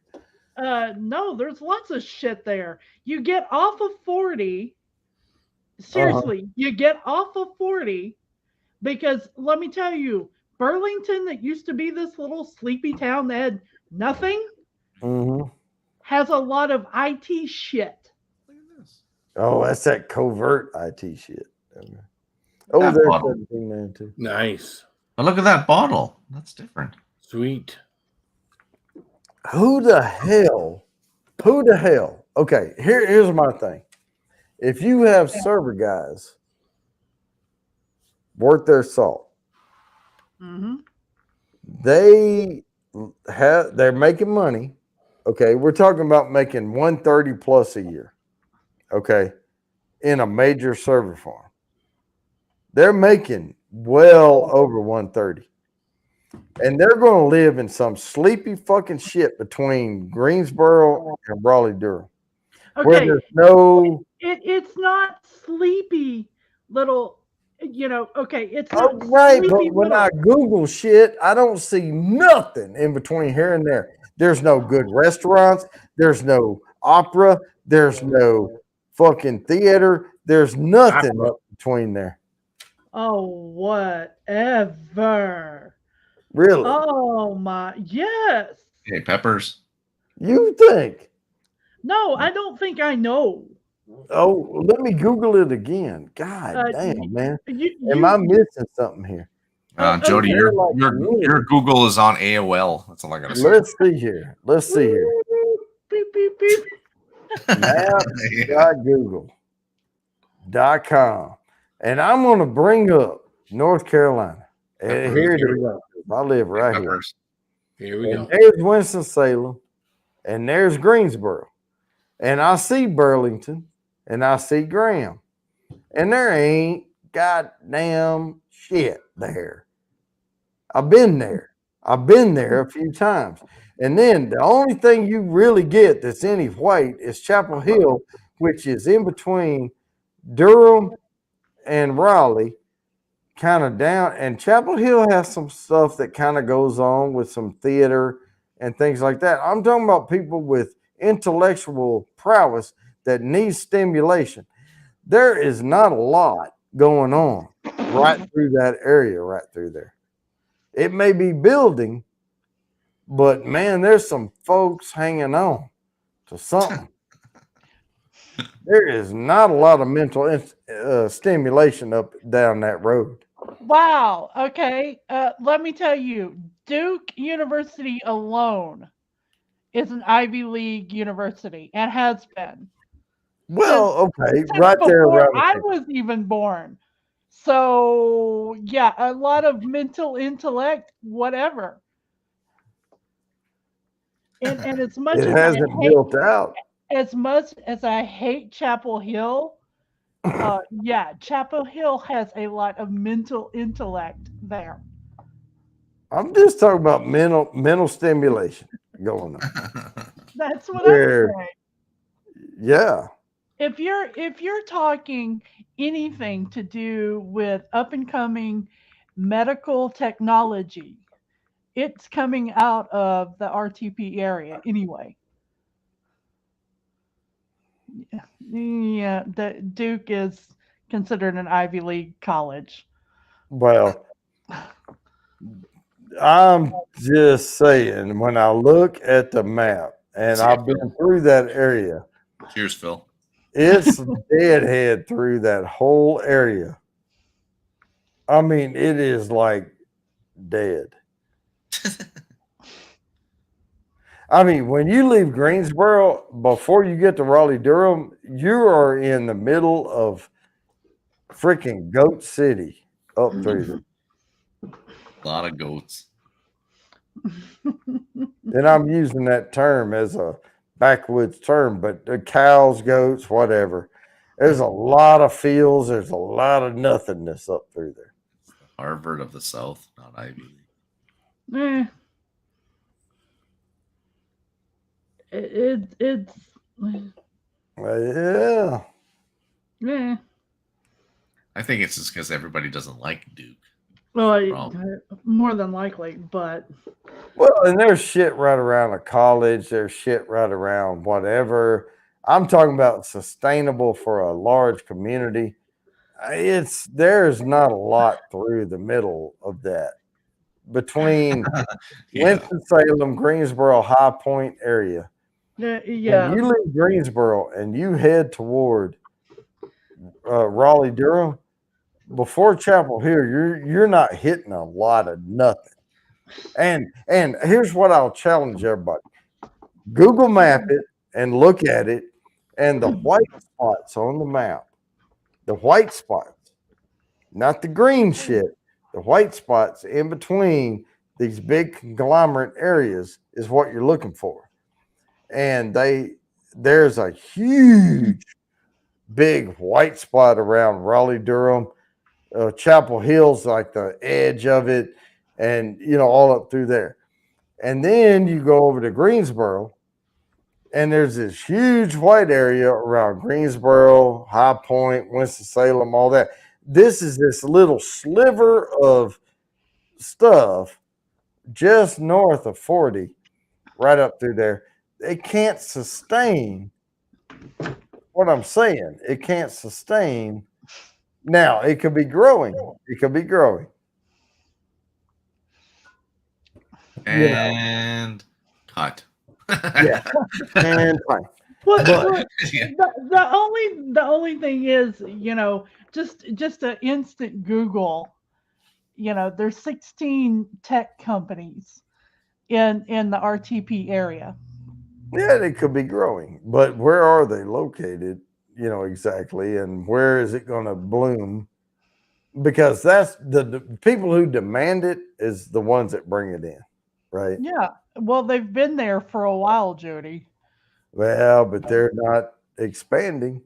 no, there's lots of shit there. You get off of 40. Seriously, you get off of 40 because let me tell you, Burlington, that used to be this little sleepy town that had nothing, has a lot of IT shit. Oh, that's that covert IT shit. Oh, That there's bottle. 1792. Nice. Oh, look at that bottle. That's different. Sweet. Who the hell? Okay, here's my thing. If you have server guys worth their salt, they're making money. Okay, we're talking about making 130 plus a year. Okay, in a major server farm, they're making well over 130, and they're going to live in some sleepy fucking shit between Greensboro and Raleigh Durham, where Okay, there's no. it's not sleepy little, okay, it's Oh, not right, sleepy but when little. I Google shit, I don't see nothing in between here and there. There's no good restaurants. There's no opera. There's no fucking theater. There's nothing up between there. Oh, whatever. Really? Oh my, yes. Hey, Peppers. You think? No, I don't think I know. Oh, let me Google it again. God damn, man. Am I missing something here? Jody, okay. your Google is on AOL. That's all I gotta say. Let's see here. Beep, beep, beep. Maps.google.com. And I'm going to bring up North Carolina. And here it is. I live right here. Here we go. There's Winston-Salem, and there's Greensboro. And I see Burlington, and I see Graham. And there ain't goddamn shit there. I've been there a few times. And then the only thing you really get that's any white is Chapel Hill, which is in between Durham and Raleigh, kind of down. And Chapel Hill has some stuff that kind of goes on with some theater and things like that. I'm talking about people with intellectual prowess that need stimulation. there is not a lot going on right through that area, right through there. It may be building, but man, there's some folks hanging on to something. There is not a lot of mental stimulation up down that road. Wow. Okay. Let me tell you, Duke University alone is an Ivy League university and has been. Well, okay, Since right there before around the I corner. was even born. So yeah, a lot of mental intellect, whatever. And as much It as I hasn't hate, built out. as much as I hate Chapel Hill, yeah, Chapel Hill has a lot of mental intellect there. I'm just talking about mental stimulation going on. That's what Where, I'm saying. yeah, If you're talking anything to do with up and coming medical technology, it's coming out of the RTP area anyway. Yeah, the Duke is considered an Ivy League college. well, I'm just saying, when I look at the map, and See, I've been through that area, Cheers, Phil. it's deadhead through that whole area. I mean, it is like dead. I mean, when you leave Greensboro, before you get to Raleigh Durham, you are in the middle of freaking Goat City up through there. A lot of goats. And I'm using that term as a backwoods term, but the cows, goats, whatever. There's a lot of fields. There's a lot of nothingness up through there. Harvard of the South, not Ivy League. Eh. It's Yeah. yeah. I think it's just because everybody doesn't like Duke. Well, more than likely, but Well, and there's shit right around a college. There's shit right around whatever. I'm talking about sustainable for a large community. There's not a lot through the middle of that between Winston-Salem, Greensboro, High Point area. yeah. When you leave Greensboro and you head toward Raleigh Durham, before Chapel Hill, you're not hitting a lot of nothing. And here's what I'll challenge everybody: Google Map it and look at it, and the white spots on the map, the white spots, not the green shit, the white spots in between these big conglomerate areas is what you're looking for. And there's a huge big white spot around Raleigh Durham. Chapel Hill's like the edge of it, and all up through there. And then you go over to Greensboro, and there's this huge white area around Greensboro, High Point, Winston-Salem, all that. This is this little sliver of stuff just north of 40, right up through there. It can't sustain what I'm saying. It can't sustain. Now, it could be growing. It could be growing. And cut. Yeah. And fine. Well, But the only thing is, just an instant Google. There's 16 tech companies in the RTP area. yeah, they could be growing. But where are they located? Exactly. And where is it going to bloom? Because that's the people who demand it is the ones that bring it in. Right. Yeah. Well, they've been there for a while, Jody. Well, but they're not expanding.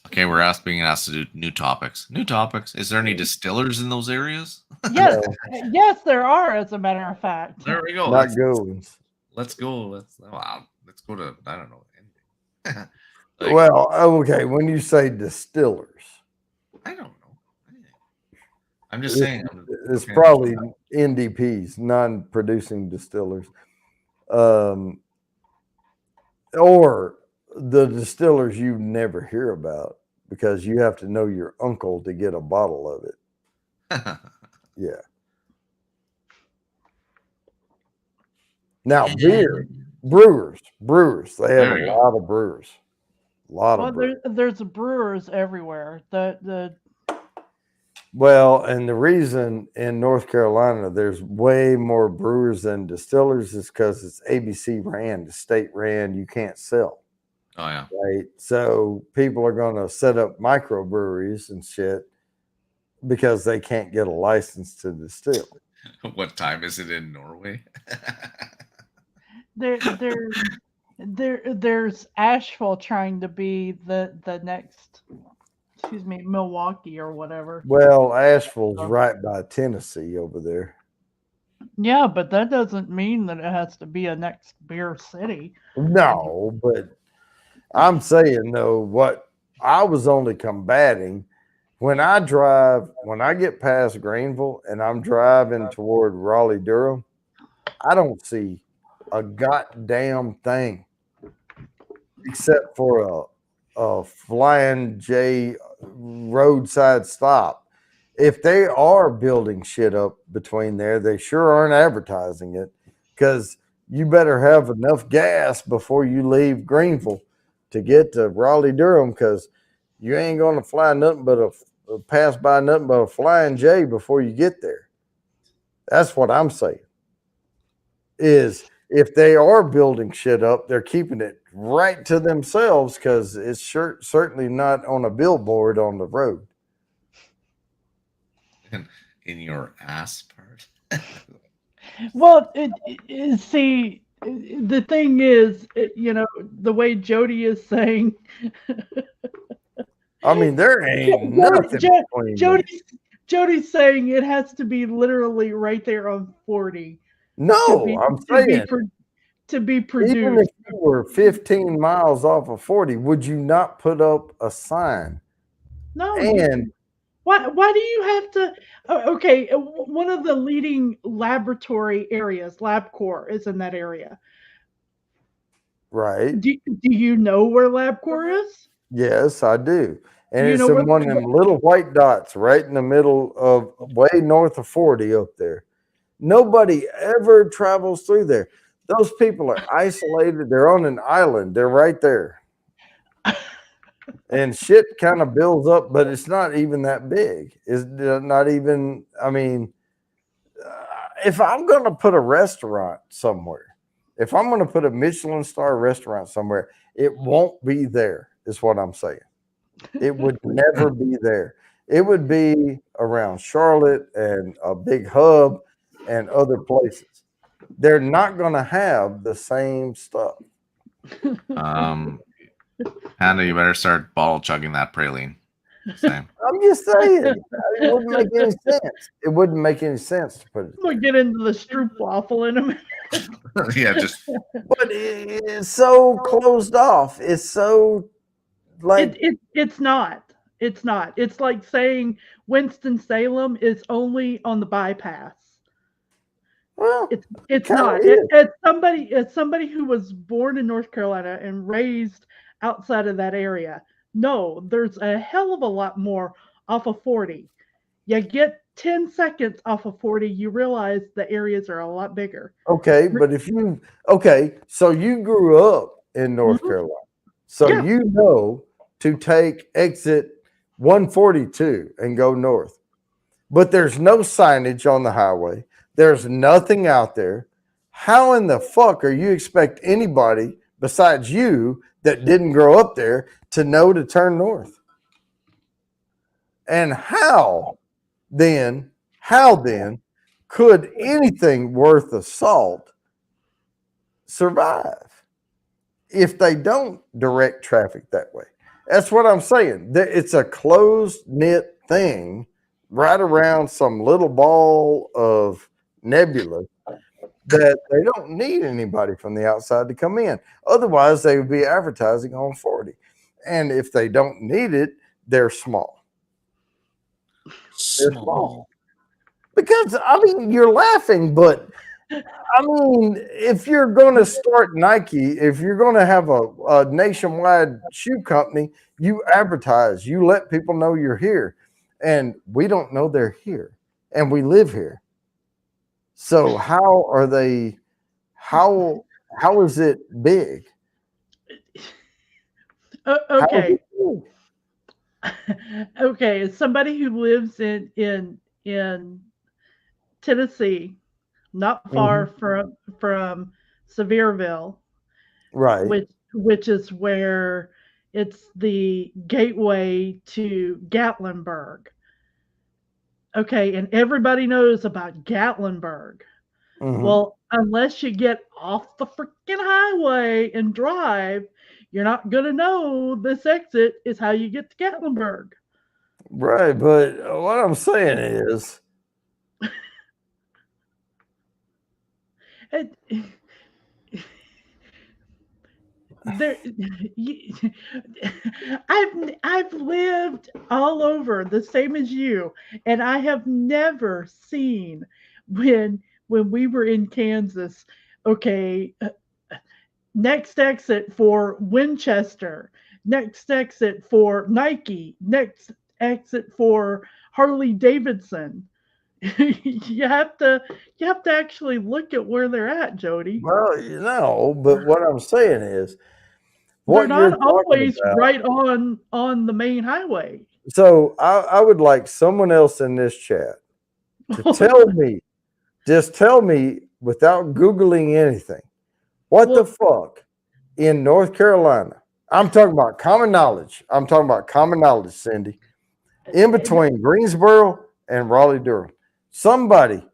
Okay, we're being asked to do new topics. New topics. Is there any distillers in those areas? Yes, yes, there are. As a matter of fact. There we go. Not Goins. Let's go. Let's go to I don't know. Well, okay. When you say distillers, I don't know. I'm just saying. It's probably NDPs, non-producing distillers, or the distillers you never hear about because you have to know your uncle to get a bottle of it. Yeah. Now beer, brewers, they have There a you lot of brewers. A lot Well, of brewers. there's brewers everywhere. Well, and the reason in North Carolina there's way more brewers than distillers is because it's ABC ran, the state ran, you can't sell. Oh yeah. Right. So people are going to set up microbreweries and shit because they can't get a license to distill. What time is it in Norway? There's Asheville trying to be the next, Milwaukee or whatever. Well, Asheville's right by Tennessee over there. Yeah, but that doesn't mean that it has to be a next beer city. No, but I'm saying though, what I was only combating when I get past Greenville and I'm driving toward Raleigh, Durham, I don't see a goddamn thing except for a Flying J roadside stop. If they are building shit up between there, they sure aren't advertising it because you better have enough gas before you leave Greenville to get to Raleigh, Durham, because you ain't going to pass by nothing but a Flying J before you get there. That's what I'm saying. Is if they are building shit up, they're keeping it right to themselves because it's certainly not on a billboard on the road. In your ass part. Well, see, the thing is, the way Jody is saying. I mean, there ain't nothing between them. Jody's saying it has to be literally right there on 40. No, I'm saying to be produced. Even if you were 15 miles off of 40, would you not put up a sign? No. And why do you have to? Okay, one of the leading laboratory areas, LabCorp, is in that area. Right. Do you know where LabCorp is? Yes, I do. And it's know in one of them little white dots right in the middle of way north of 40 up there. Nobody ever travels through there. Those people are isolated. They're on an island. They're right there. And shit kind of builds up, but it's not even that big. It's not even, I mean, if I'm going to put a restaurant somewhere, if I'm going to put a Michelin star restaurant somewhere, it won't be there, is what I'm saying. It would never be there. It would be around Charlotte and a big hub and other places. They're not going to have the same stuff. Panda, you better start bottle chugging that praline. Same. I'm just saying. It wouldn't make any sense. It wouldn't make any sense to put it. We'll get into the stroopwafel in a minute. Yeah, just. But it's so closed off. It's so like. It's not. It's not. It's like saying Winston-Salem is only on the bypass. Well, it's not. It's somebody who was born in North Carolina and raised outside of that area. No, there's a hell of a lot more off of 40. You get 10 seconds off of 40, you realize the areas are a lot bigger. Okay, but so you grew up in North Carolina. So you know to take exit 142 and go north. But there's no signage on the highway. There's nothing out there. How in the fuck are you expect anybody besides you that didn't grow up there to know to turn north? And how then could anything worth of salt survive if they don't direct traffic that way? That's what I'm saying. It's a closed-knit thing right around some little ball of nebula that they don't need anybody from the outside to come in. Otherwise, they would be advertising on 40. And if they don't need it, they're small. They're small. Because, I mean, you're laughing, but I mean, if you're going to start Nike, if you're going to have a nationwide shoe company, you advertise, you let people know you're here. And we don't know they're here. And we live here. So how are they, how is it big? Okay. Okay, as somebody who lives in Tennessee, not far from Sevierville, Right. which is where it's the gateway to Gatlinburg. Okay, and everybody knows about Gatlinburg. Well, unless you get off the freaking highway and drive, you're not going to know this exit is how you get to Gatlinburg. Right. But what I'm saying is, there, I've lived all over the same as you, and I have never seen when we were in Kansas. Okay, next exit for Winchester, next exit for Nike, next exit for Harley Davidson. you have to actually look at where they're at, Jody. well, but what I'm saying is, they're not always right on the main highway. So I would like someone else in this chat to tell me, just tell me without Googling anything, what the fuck in North Carolina? I'm talking about common knowledge. I'm talking about common knowledge, Cindy. In between Greensboro and Raleigh-Durham. Somebody,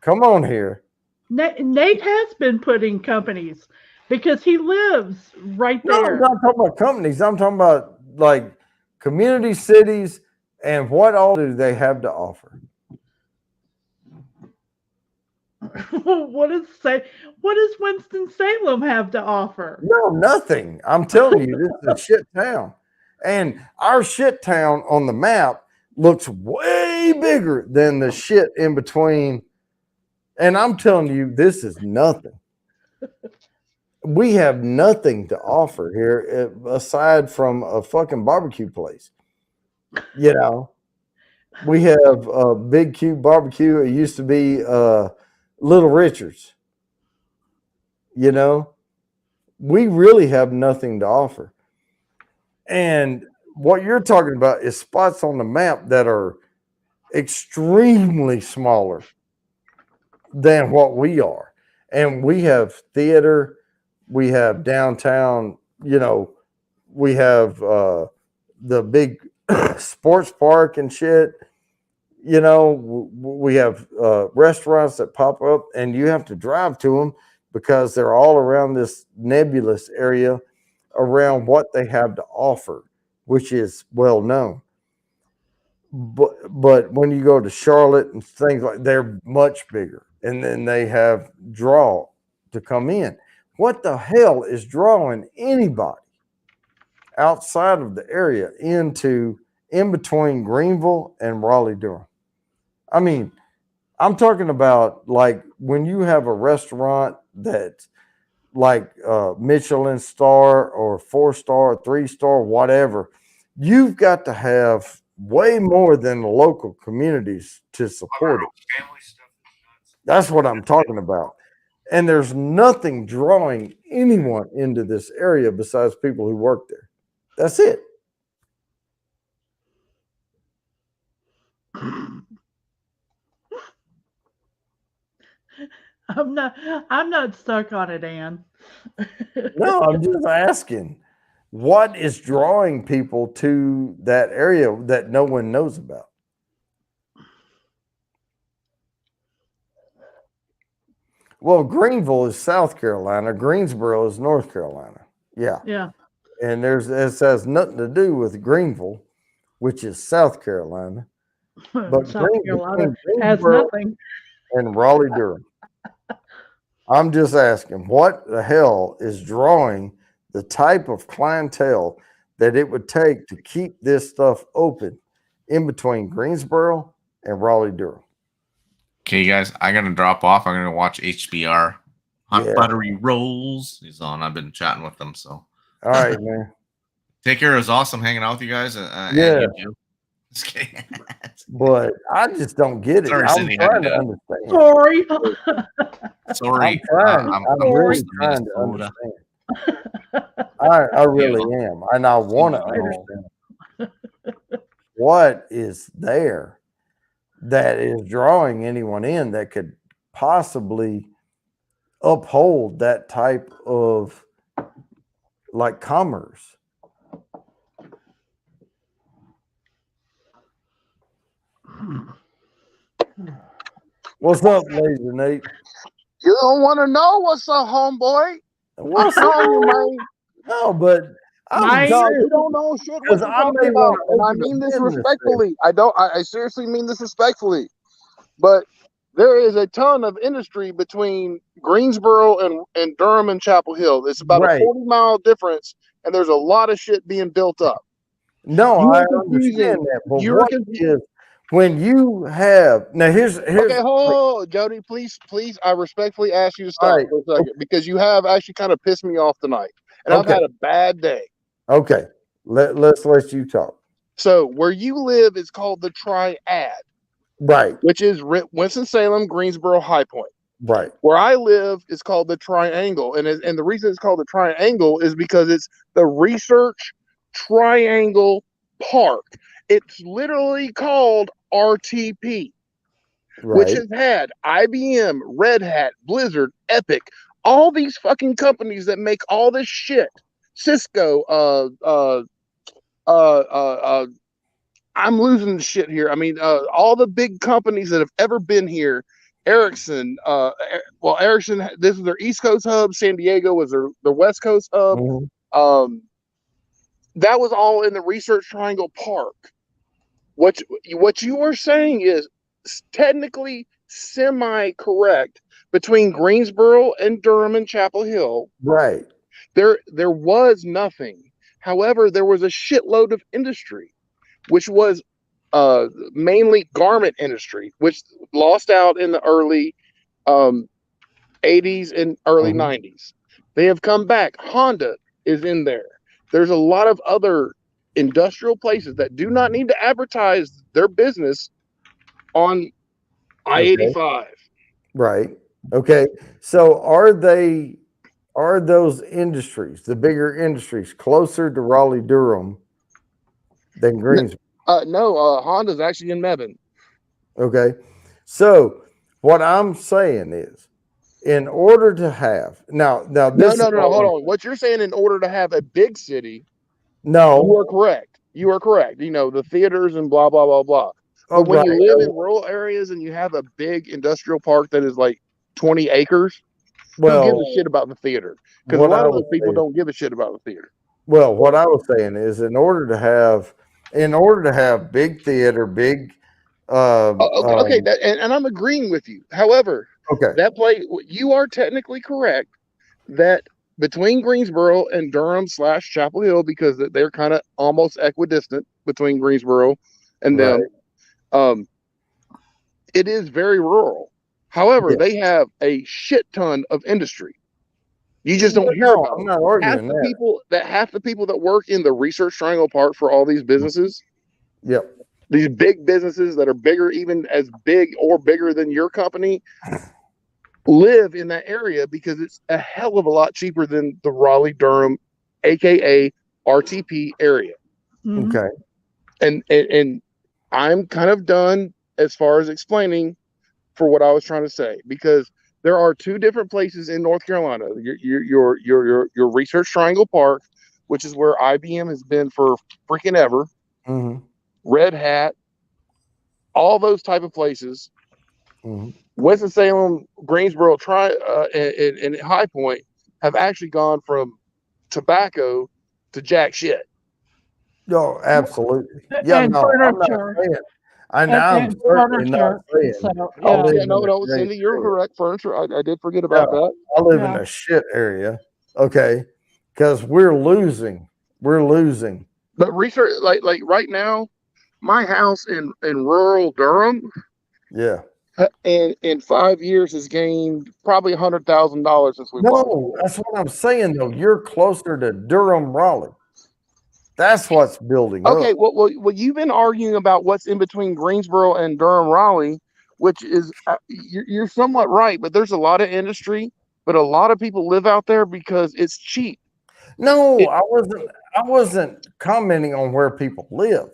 come on here. Nate has been putting companies because he lives right there. No, I'm not talking about companies. I'm talking about like community cities and what all do they have to offer? What does Winston-Salem have to offer? No, nothing. I'm telling you, this is a shit town. And our shit town on the map looks way bigger than the shit in between. And I'm telling you, this is nothing. We have nothing to offer here aside from a fucking barbecue place. You know, we have a Big Cube Barbecue. It used to be Little Richard's. You know, we really have nothing to offer. And what you're talking about is spots on the map that are extremely smaller than what we are. And we have theater, we have downtown, you know, we have the big sports park and shit. You know, we have restaurants that pop up and you have to drive to them because they're all around this nebulous area around what they have to offer, which is well known. But when you go to Charlotte and things like, they're much bigger, and then they have draw to come in. What the hell is drawing anybody outside of the area in between Greenville and Raleigh-Durham? I mean, I'm talking about like when you have a restaurant that's like Michelin star or 4-star, 3-star, whatever, you've got to have way more than the local communities to support it. That's what I'm talking about. And there's nothing drawing anyone into this area besides people who work there. That's it. I'm not stuck on it, Ann. No, I'm just asking, what is drawing people to that area that no one knows about? Well, Greenville is South Carolina. Greensboro is North Carolina. Yeah. Yeah. And this has nothing to do with Greenville, which is South Carolina. But South Carolina has Greensboro nothing. and Raleigh-Durham. I'm just asking, what the hell is drawing the type of clientele that it would take to keep this stuff open in between Greensboro and Raleigh-Durham? Okay, guys, I gotta drop off. I'm gonna watch HBR. Hot Yeah. Buttery Rolls. He's on. I've been chatting with them. So, All right, man. take care. It was awesome hanging out with you guys. Yeah. And you too. Just kidding. But I just don't get it. Sorry, I'm Cindy, I trying had to to- understand. Sorry. Sorry. I'm really roasting trying this to soda. understand. I really am. And I want to understand what is there that is drawing anyone in that could possibly uphold that type of like commerce. What's up, Laser Nate? You don't want to know what's up, homeboy. What's I'm telling you, up? man. No, but I'm No, serious. you don't know shit what Because you're I talking may about, want to and I open a mean this business there. respectfully. I seriously mean this respectfully. But there is a ton of industry between Greensboro and Durham and Chapel Hill. It's about Right. a 40-mile difference, and there's a lot of shit being built up. No, You I are confusing- understand that. But you're what confusing- is when you have now? Here's Okay, hold, Jody. Please, I respectfully ask you to stop Alright, for a second because you have actually kind of pissed me off tonight, and I've Okay. had a bad day. okay. Let's let you talk. So where you live is called the Triad, Right, which is Winston-Salem, Greensboro, High Point. right, Where I live is called the Triangle, and the reason it's called the Triangle is because it's the Research Triangle Park. It's literally called RTP, which right. has had IBM, Red Hat, Blizzard, Epic, all these fucking companies that make all this shit. Cisco, I'm losing the shit here. I mean, all the big companies that have ever been here. Ericsson, Ericsson, this is their East Coast hub. San Diego was their West Coast hub. Mhm. That was all in the Research Triangle Park. What you are saying is technically semi-correct between Greensboro and Durham and Chapel Hill. Right. There was nothing. However, there was a shitload of industry, which was mainly garment industry, which lost out in the early 80s and early 90s. They have come back. Honda is in there. There's a lot of other industrial places that do not need to advertise their business on I-85. Right. Okay. So are those industries, the bigger industries, closer to Raleigh Durham than Greensboro? No, Honda's actually in Mebane. Okay. So what I'm saying is, in order to have now this No, hold on. What you're saying, in order to have a big city, No, you are correct. You are correct. You know, the theaters and blah blah blah blah. Oh, But when you right. live in rural areas and you have a big industrial park that is like 20 acres, who gives Well, a shit about the theater? Because a what lot I of those was people saying- don't give a shit about the theater. Well, what I was saying is, in order to have big theater, big. Okay, and I'm agreeing with you. However, Okay. that play, you are technically correct that between Greensboro and Durham / Chapel Hill, because they're kind of almost equidistant between Greensboro and them, it is very rural. However, they have a shit ton of industry. You just don't hear about I'm it. not arguing that. Half the people that work in the Research Triangle Park for all these businesses, Yep. these big businesses that are bigger, even as big or bigger than your company, live in that area because it's a hell of a lot cheaper than the Raleigh Durham, aka RTP area. Okay. And I'm kind of done as far as explaining for what I was trying to say, because there are two different places in North Carolina. Your Research Triangle Park, which is where IBM has been for freaking ever. Mm-hmm. Red Hat, all those type of places. Mm-hmm. Winston-Salem, Greensboro, and High Point have actually gone from tobacco to jack shit. No, absolutely. Yeah, And no, I'm not furniture. saying. I'm And certainly not saying. So, I live Yeah, in no, a great Cindy, you're area. correct. Furniture, I did forget about that. I live in Yeah. a shit area. Okay. Because we're losing. We're losing. But research, like right now, my house in rural Durham Yeah. and in 5 years has gained probably $100,000 since we bought it. No, that's what I'm saying though. You're closer to Durham, Raleigh. That's what's building Okay, up. well, you've been arguing about what's in between Greensboro and Durham, Raleigh, which is you're somewhat right, but there's a lot of industry, but a lot of people live out there because it's cheap. No, I wasn't commenting on where people live.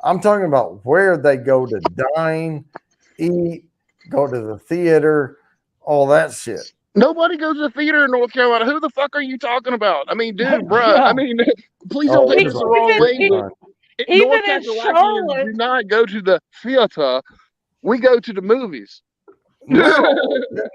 I'm talking about where they go to dine, eat, go to the theater, all that shit. Nobody goes to the theater in North Carolina. Who the fuck are you talking about? I mean, dude, bruh. I mean, please don't take this the wrong way. But North Carolinians do not go to the theater. We go to the movies. No,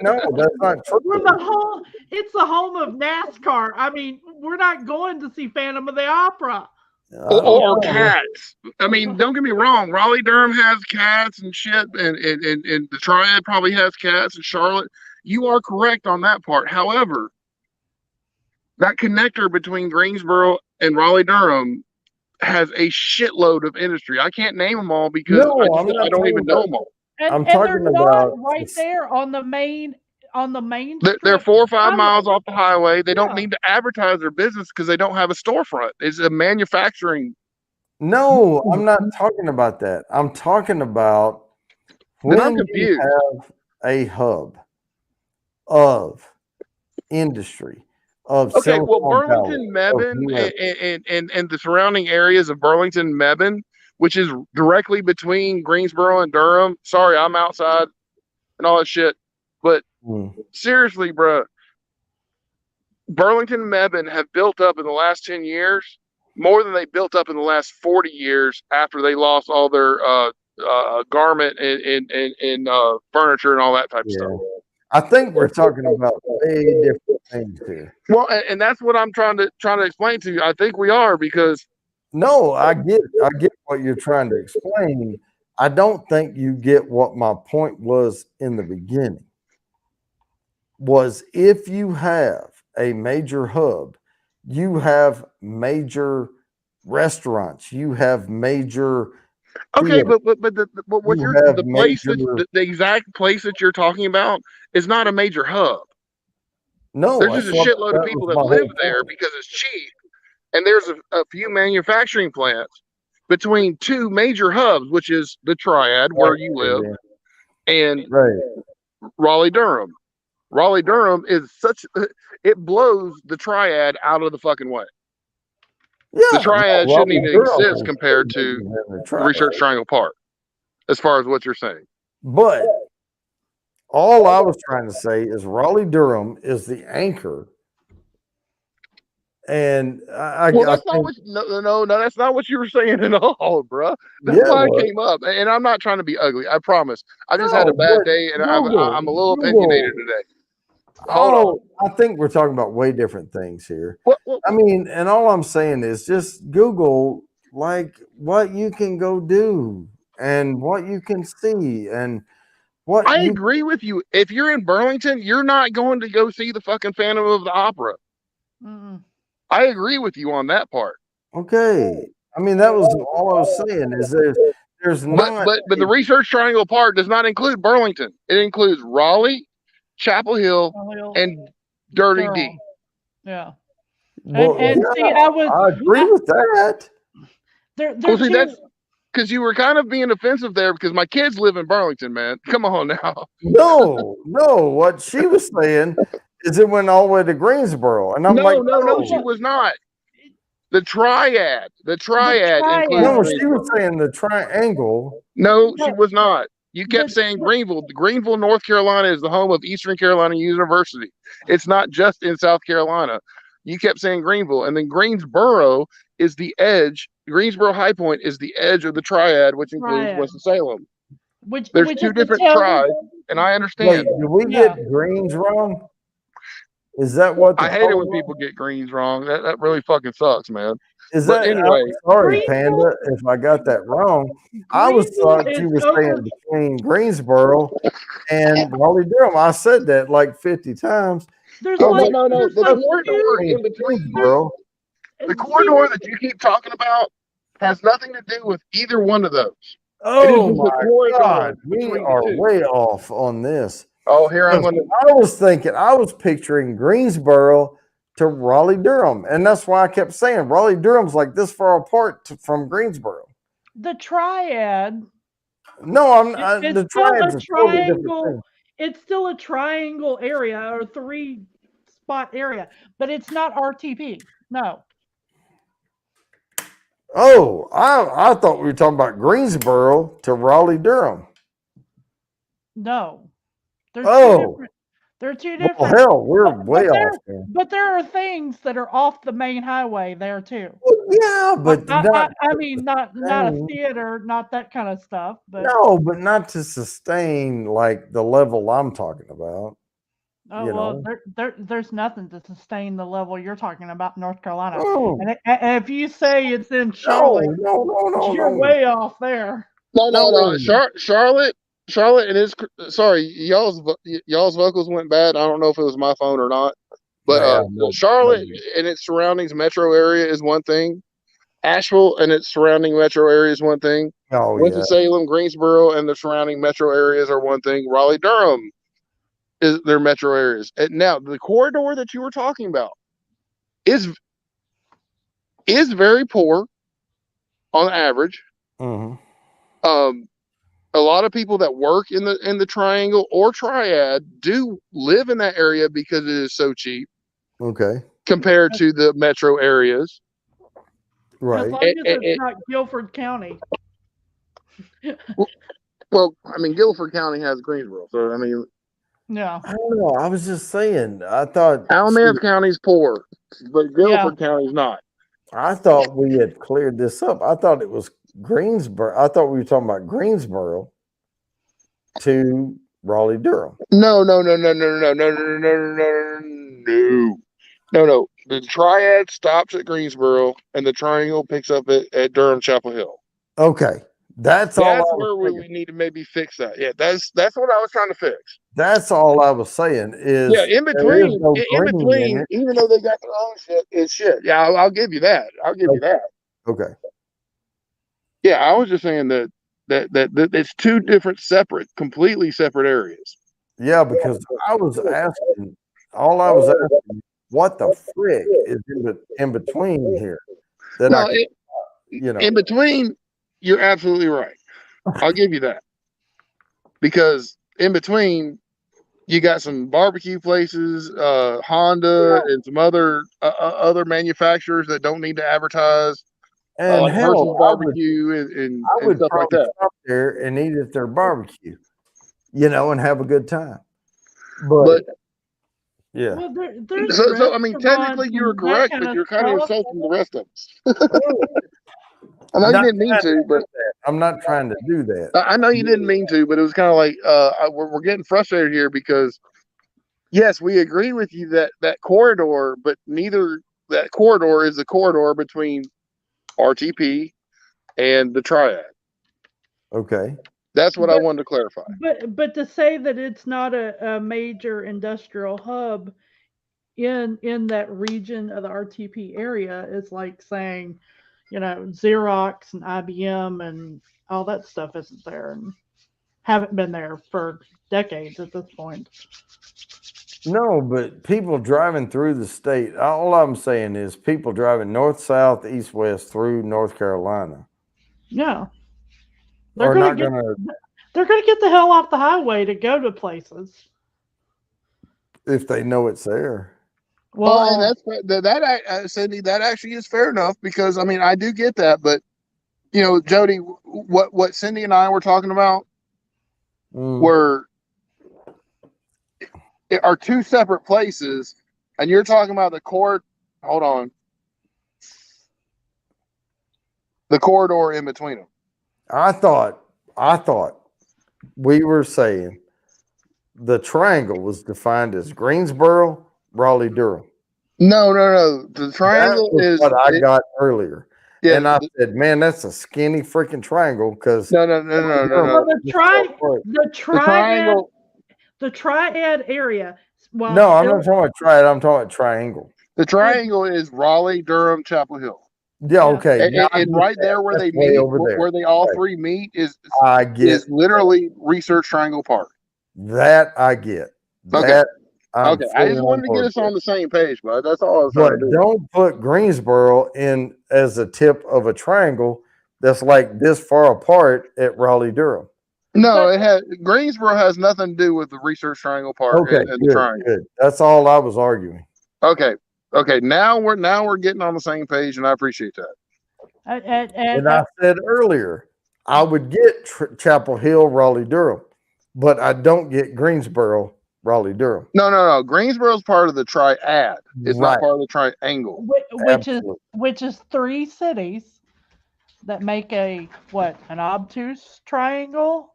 that's not true. It's the home of NASCAR. I mean, we're not going to see Phantom of the Opera. Or cats. I mean, don't get me wrong. Raleigh Durham has cats and shit, and the Triad probably has cats, and Charlotte. You are correct on that part. However, that connector between Greensboro and Raleigh Durham has a shitload of industry. I can't name them all because I don't even know them all. And they're not right there on the main. They're 4 or 5 miles off the highway. They don't need to advertise their business because they don't have a storefront. It's a manufacturing. No, I'm not talking about that. I'm talking about when you have a hub of industry of okay. Well, Silicon Burlington, Valley, Mebane, and the surrounding areas of Burlington, Mebane, which is directly between Greensboro and Durham. Sorry, I'm outside and all that shit. But seriously, bro, Burlington and Mebane have built up in the last 10 years more than they built up in the last 40 years after they lost all their garment and furniture and all that type of stuff. I think we're talking about way different things here. Well, and that's what I'm trying to explain to you. I think we are because no, I get what you're trying to explain. I don't think you get what my point was in the beginning. Was if you have a major hub, you have major restaurants, you have major. Okay, but what you're the place the exact place that you're talking about is not a major hub. No, there's just a shitload of people that live there because it's cheap, and there's a few manufacturing plants between 2 major hubs, which is the Triad where you live, and Raleigh Durham. Raleigh Durham is it blows the Triad out of the fucking way. Yeah, the Triad shouldn't even exist compared to Research Triangle Park, as far as what you're saying. But all I was trying to say is Raleigh Durham is the anchor. And that's not what you were saying at all, bro. That's why I came up, and I'm not trying to be ugly. I promise. I just had a bad day, and I'm a little opinionated today. I think we're talking about way different things here. I mean, and all I'm saying is just Google like what you can go do and what you can see and what. I agree with you. If you're in Burlington, you're not going to go see the fucking Phantom of the Opera. I agree with you on that part. Okay. I mean, that was all I was saying is there's not. But the Research Triangle Park does not include Burlington. It includes Raleigh, Chapel Hill, and Dirty D. Yeah. Well, and see, I agree with that. That's because you were kind of being offensive there because my kids live in Burlington, man. Come on now. No. What she was saying is it went all the way to Greensboro, and I'm like, no, she was not. The Triad. The Triad. No, she was saying the triangle. No, she was not. You kept saying Greenville. Greenville, North Carolina is the home of Eastern Carolina University. It's not just in South Carolina. You kept saying Greenville, and then Greensboro is the edge. Greensboro High Point is the edge of the Triad, which includes Winston-Salem. There's 2 different tribes, and I understand. Wait, did we get Greens wrong? Is that what I hate it when people get Greens wrong? That really fucking sucks, man. Anyway? Sorry, Panda, if I got that wrong. I was thought you were saying between Greensboro and Raleigh Durham. I said that like 50 times. No. The corridor in between, bro. The corridor that you keep talking about has nothing to do with either one of those. Oh is the my corridor God, we between the are two. way off on this. Oh, here I'm going to. I was picturing Greensboro to Raleigh Durham, and that's why I kept saying Raleigh Durham's like this far apart from Greensboro. The triad. No, It's the still triad's a a totally different triangle. thing. It's still a triangle area or 3-spot area, but it's not RTP. No. Oh, I thought we were talking about Greensboro to Raleigh Durham. No. They're Oh. two different. They're two different. Well, hell, we're way off there. But there are things that are off the main highway there too. Yeah, but I mean, not a theater, not that kind of stuff. But no, but not to sustain like the level I'm talking about. oh you well, know? there's nothing to sustain the level you're talking about in North Carolina. Oh. And if you say it's in Charlotte, no, you're no. way off there. No. Charlotte, and sorry, y'all's vocals went bad. I don't know if it was my phone or not, but Charlotte and its surroundings metro area is one thing. Asheville and its surrounding metro area is one thing. Oh, Winston-Salem, Greensboro, and the surrounding metro areas are one thing. Raleigh, Durham is their metro areas. And now the corridor that you were talking about is very poor on average. Mm-hmm. A lot of people that work in the triangle or triad do live in that area because it is so cheap. Okay. Compared to the metro areas. Right. As long as it's not Guilford County. Well, I mean, Guilford County has Greensboro, so I mean. No. I don't know. I was just saying. I thought Alamance County's poor, but Guilford County's not. I thought we had cleared this up. I thought it was Greensboro. I thought we were talking about Greensboro to Raleigh Durham. No. The triad stops at Greensboro, and the triangle picks up at Durham Chapel Hill. Okay, that's all. That's where we need to maybe fix that. Yeah, that's what I was trying to fix. That's all I was saying is in between, even though they got their own shit, it's shit. Yeah, I'll give you that. Okay. Yeah, I was just saying that it's two different, completely separate areas. Yeah, because I was asking, what the frick is in between here? In between, you're absolutely right. I'll give you that. Because in between, you got some barbecue places, Honda, and some other manufacturers that don't need to advertise. And like hell, Hershey's barbecue and stuff like that. Stop there and eat at their barbecue, and have a good time. But yeah. Well, so I mean, technically you were correct, but you're kind of insulting the rest of us. I know you didn't mean to, but I'm not trying to do that. I know you didn't mean to, but it was kind of like we're getting frustrated here because yes, we agree with you that corridor, but neither that corridor is the corridor between RTP and the triad. Okay. That's what I wanted to clarify. But to say that it's not a major industrial hub in that region of the RTP area is like saying, Xerox and IBM and all that stuff isn't there and haven't been there for decades at this point. No, but people driving through the state, all I'm saying is people driving north, south, east, west through North Carolina. Yeah. They're gonna get the hell off the highway to go to places. If they know it's there. Well, and that's Cindy, that actually is fair enough because I mean I do get that, but Jody, what Cindy and I were talking about are two separate places, and you're talking about the corridor in between them. I thought we were saying the triangle was defined as Greensboro, Raleigh, Durham. No. The triangle is what I got earlier. Yeah, and I said, man, that's a skinny freaking triangle because no. The triad area. Well, no, I'm not talking about triad. I'm talking about triangle. The triangle is Raleigh, Durham, Chapel Hill. Yeah, okay. And, now and, I and get right that. there where That's they way meet, over there. where they all Right. three meet, I get is literally Research Triangle Park. that. I get Okay. that. I'm Okay. I just fully wanted to get board us with. on the same page, bud. That's all I was trying But to do. don't put Greensboro in as a tip of a triangle that's like this far apart at Raleigh Durham. No, Greensboro has nothing to do with the Research Triangle Park Okay, and the good, triangle. good. That's all I was arguing. Okay. Okay. Now we're getting on the same page, and I appreciate that. And I said earlier, I would get Chapel Hill, Raleigh Durham, but I don't get Greensboro, Raleigh Durham. No. Greensboro's part of the triad. It's Right. not part of the triangle. Which is 3 cities that make an obtuse triangle,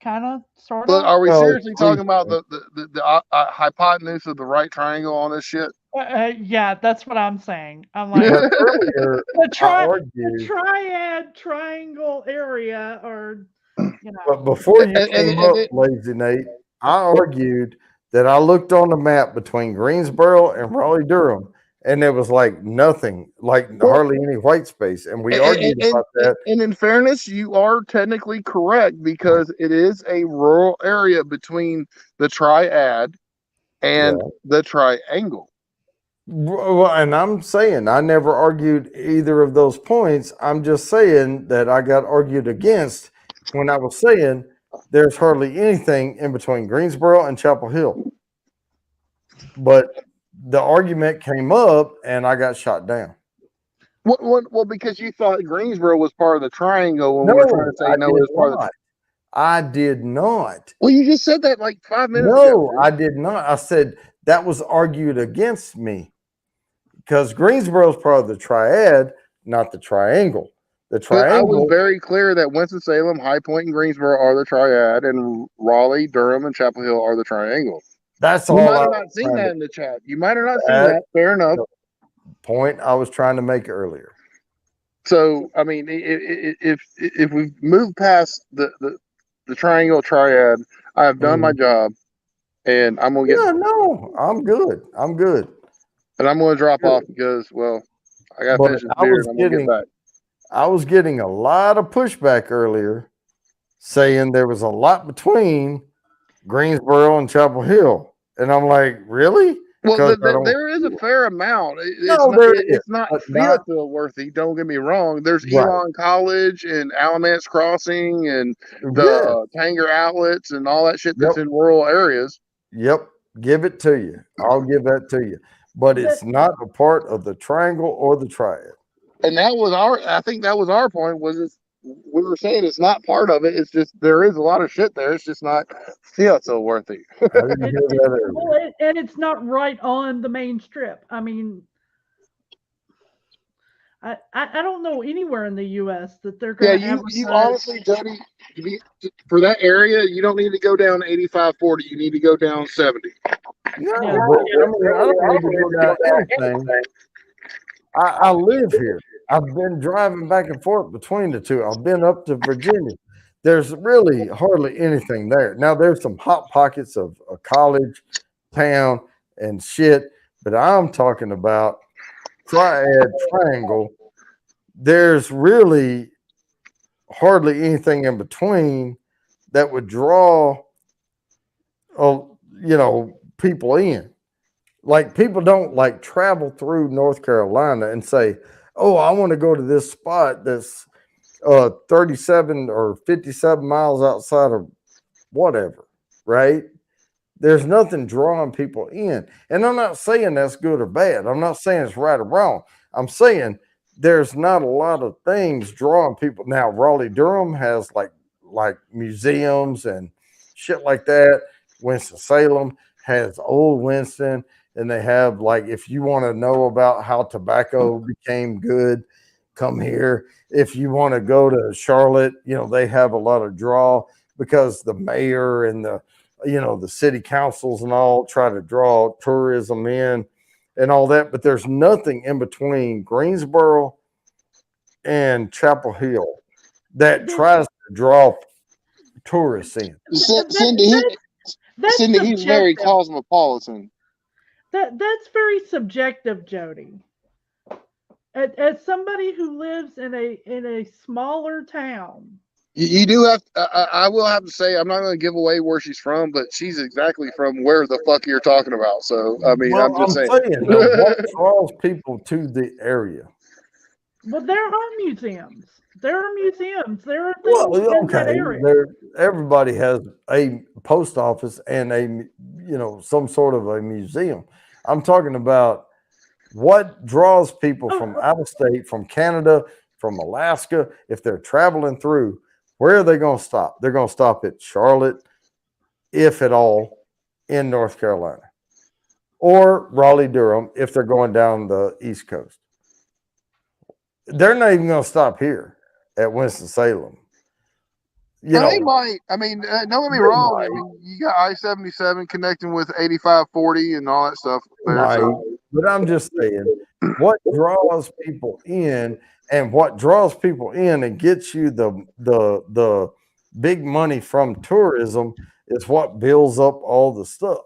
kind of, sort But of. are we Well, seriously three talking about the hypotenuse of the right triangle on this shit? Yeah, that's what I'm saying. I'm like, But earlier, the I argued. triad triangle area, or But before you came up, Lazy Nate, I argued that I looked on the map between Greensboro and Raleigh Durham, and there was like nothing, like hardly any white space. And we argued about that. And in fairness, you are technically correct because it is a rural area between the triad and the triangle. Well, and I'm saying I never argued either of those points. I'm just saying that I got argued against when I was saying there's hardly anything in between Greensboro and Chapel Hill. But the argument came up and I got shot down. Well, because you thought Greensboro was part of the triangle when we were trying to say no, it was part of the. I did not. Well, you just said that like 5 minutes ago. ago. I did not. I said that was argued against me because Greensboro is part of the triad, not the triangle. The But I was triangle. very clear that Winston-Salem, High Point, and Greensboro are the triad, and Raleigh, Durham, and Chapel Hill are the triangle. That's You all. might I have was not seen trying that to- in the chat. You might have not seen That- that. Fair enough. Point I was trying to make earlier. So, I mean, if we move past the triangle triad, I have done my job, and I'm gonna get. Yeah, no, I'm good. I'm good. And I'm gonna drop off because, well, I got to But finish this I beer, was and I'm gonna get back. I was getting a lot of pushback earlier saying there was a lot between Greensboro and Chapel Hill. And I'm like, really? Well, Because I don't- there is a fair amount. It's It's not but not- Fayetteville worthy. Don't get me wrong. There's Right. Elon College and Alamance Crossing and the Tanger outlets and all that shit that's in rural areas. Yep, give it to you. I'll give that to you. But it's not a part of the triangle or the triad. And that was I think that was our point. We were saying it's not part of it. It's just there is a lot of shit there. It's just not Fayetteville worthy. Well, and it's not right on the main strip. I mean, I don't know anywhere in the U.S. that they're Yeah, going to you honestly, Jody, for that area, you don't need to go down 85-40. You need to go down 70. No, but I don't need to go down anything. I live here. I've been driving back and forth between the two. I've been up to Virginia. There's really hardly anything there. Now, there's some hot pockets of a college town and shit, but I'm talking about triangle. There's really hardly anything in between that would draw, people in. Like, people don't like travel through North Carolina and say, oh, I want to go to this spot that's 37 or 57 miles outside of whatever, right? There's nothing drawing people in. And I'm not saying that's good or bad. I'm not saying it's right or wrong. I'm saying there's not a lot of things drawing people. Now, Raleigh Durham has like museums and shit like that. Winston-Salem has Old Winston. And they have, like, if you want to know about how tobacco became good, come here. If you want to go to Charlotte, they have a lot of draw because the mayor and the city councils and all try to draw tourism in and all that. But there's nothing in between Greensboro and Chapel Hill that tries to draw tourists in. Cindy, he's very cosmopolitan. That's very subjective, Jody. as somebody who lives in a smaller town. You do have. I will have to say, I'm not going to give away where she's from, but she's exactly from where the fuck you're talking about. So I mean, Well, I'm just saying. though, what draws people to the area? Well, there are museums. There are museums. There are things Well, in that okay, area. everybody has a post office and some sort of a museum. I'm talking about what draws people from out of state, from Canada, from Alaska. If they're traveling through, where are they going to stop? They're going to stop at Charlotte, if at all, in North Carolina, or Raleigh-Durham if they're going down the East Coast. They're not even going to stop here at Winston-Salem. They might. I mean, don't get me wrong. I mean, you got I-77 connecting with 8540 and all that stuff there. Right. So. But I'm just saying, what draws people in, and what draws people in and gets you the big money from tourism is what builds up all the stuff.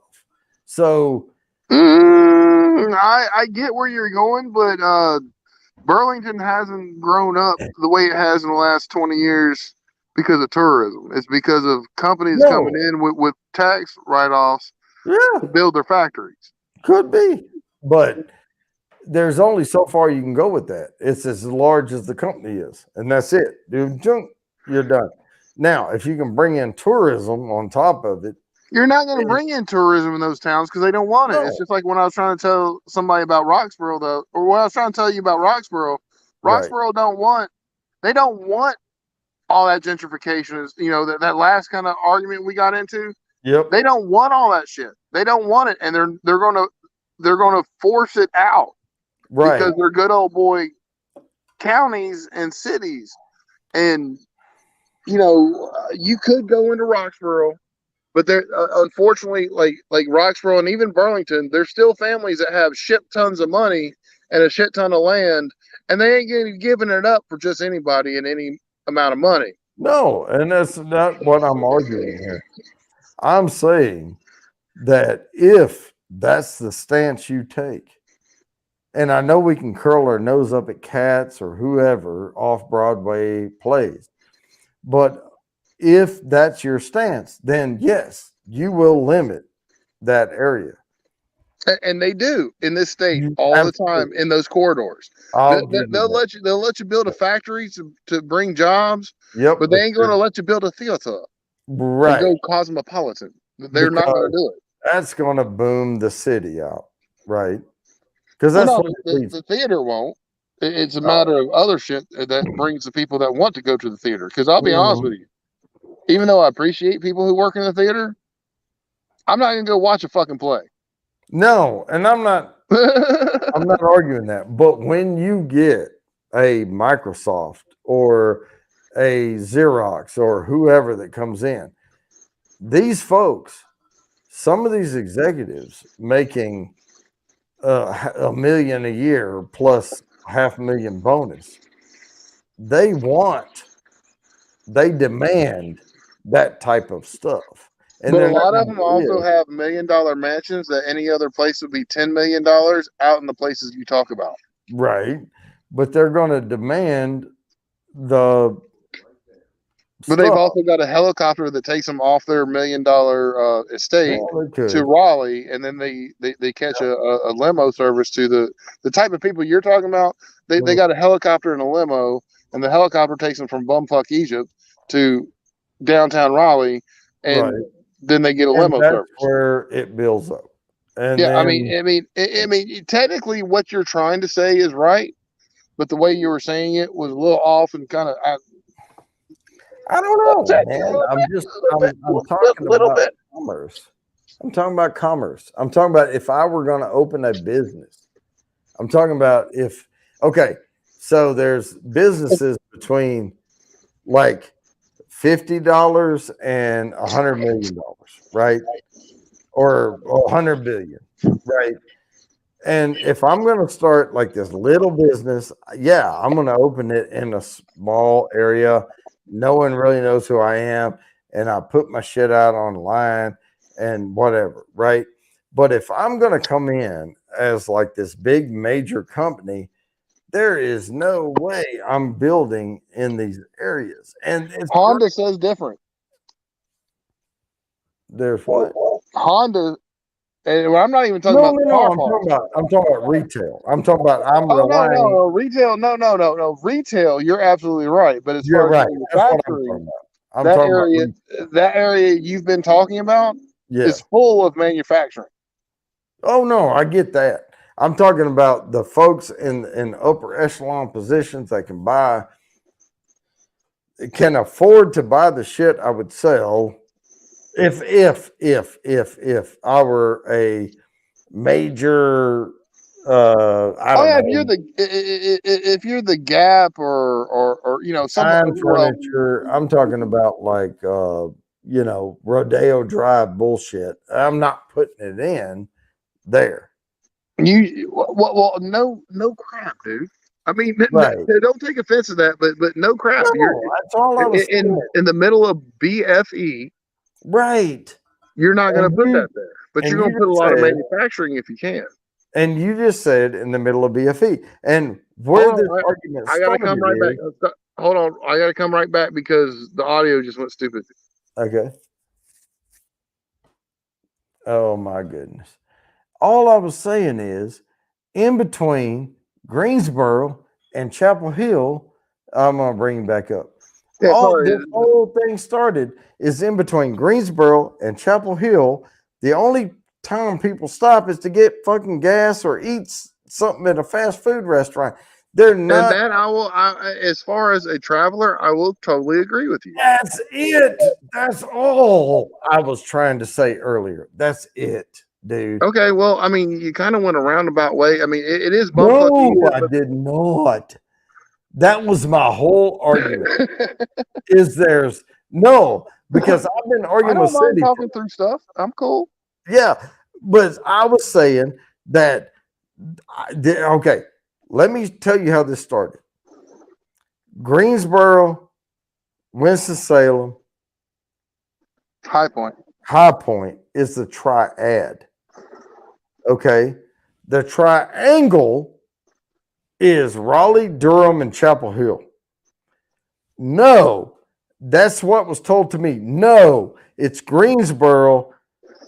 So, I get where you're going, but Burlington hasn't grown up the way it has in the last 20 years because of tourism. It's because of companies coming in with tax write-offs to build their factories. Could be, but there's only so far you can go with that. It's as large as the company is, and that's it. Dude, you're done. Now, if you can bring in tourism on top of it, you're not going to bring in tourism in those towns because they don't want it. It's just like when I was trying to tell somebody about Roxborough, though, or when I was trying to tell you about Roxborough. Roxborough don't want all that gentrification. Is that last kind of argument we got into. Yep. They don't want all that shit. They don't want it, and they're gonna force it out. Right. Because they're good old boy counties and cities. And, you could go into Roxborough, but there, unfortunately, like Roxborough and even Burlington, there's still families that have shit tons of money and a shit ton of land, and they ain't getting giving it up for just anybody and any amount of money. No, and that's not what I'm arguing here. I'm saying that if that's the stance you take, and I know we can curl our nose up at Cats or whoever off-Broadway plays, but if that's your stance, then yes, you will limit that area. And they do in this state all the time in those corridors. They'll let you build a factory to bring jobs. Yep, but they ain't going to let you build a theater. Right. And go cosmopolitan. They're not going to do it. That's going to boom the city out, right? Because that's the theater won't. It's a matter of other shit that brings the people that want to go to the theater. Because I'll be honest with you, even though I appreciate people who work in the theater, I'm not going to go watch a fucking play. No, and I'm not arguing that. But when you get a Microsoft or a Xerox or whoever that comes in, these folks, some of these executives making $1 million a year plus $500,000 bonus, they demand that type of stuff. And but a lot of them also have $1 million mansions that any other place would be $10 million out in the places you talk about. Right. But they're going to demand the. But they've also got a helicopter that takes them off their $1 million estate to Raleigh, and then they catch a limo service to the type of people you're talking about. They got a helicopter and a limo, and the helicopter takes them from bumfuck Egypt to downtown Raleigh, and then they get a limo service. Where it builds up. And yeah, then, I mean, technically, what you're trying to say is right, but the way you were saying it was a little off and kind of. I don't know, man. I'm talking about commerce. I'm talking about commerce. I'm talking about if I were going to open a business. I'm talking about so there's businesses between like $50 and $100 million, right? Or $100 billion, right? And if I'm going to start like this little business, I'm going to open it in a small area. No one really knows who I am, and I put my shit out online and whatever, right? But if I'm going to come in as like this big major company, there is no way I'm building in these areas. And it's Honda says different. There's what? Honda, and I'm not even talking No, about no, the no. car I'm parts. talking about retail. I'm talking about I'm Oh no, relying. no, retail, no. Retail, you're absolutely right. But as You're far as right. That's what I'm talking manufacturing, about. I'm that talking about area, that area you've been talking about Yeah. is full of manufacturing. Oh no, I get that. I'm talking about the folks in upper echelon positions that can afford to buy the shit I would sell if I were a major I don't know, If you're the Gap or you know some fine furniture. I'm talking about like Rodeo Drive bullshit. I'm not putting it in there. well no crap, dude. I mean, Right. don't take offense to that, but no crap. No, that's all I was saying. in the middle of BFE. Right. You're not going to And put you- that there, but and you're going you to put a lot of said- manufacturing if you can. And you just said in the middle of BFE. And where Hold this on, argument I got to come right started back. Hold on, I got to come right back because the audio just went stupid. Okay. Oh my goodness. All I was saying is in between Greensboro and Chapel Hill, I'm gonna bring you back up. Yeah, sorry. This whole thing started is in between Greensboro and Chapel Hill. The only time people stop is to get fucking gas or eat something at a fast food restaurant. They're not. And that as far as a traveler, I will totally agree with you. That's it. That's all I was trying to say earlier. That's it, dude. Okay, well, I mean, you kind of went a roundabout way. I mean, it is bumfuck No, easier, I but- did not. That was my whole argument. There's no, because I've been I arguing don't with mind Cindy. talking through stuff. I'm cool. Yeah, but I was saying that. Okay, let me tell you how this started. Greensboro, Winston-Salem, High Point. High Point is the triad. Okay, the triangle is Raleigh, Durham, and Chapel Hill. No, that's what was told to me. No, it's Greensboro,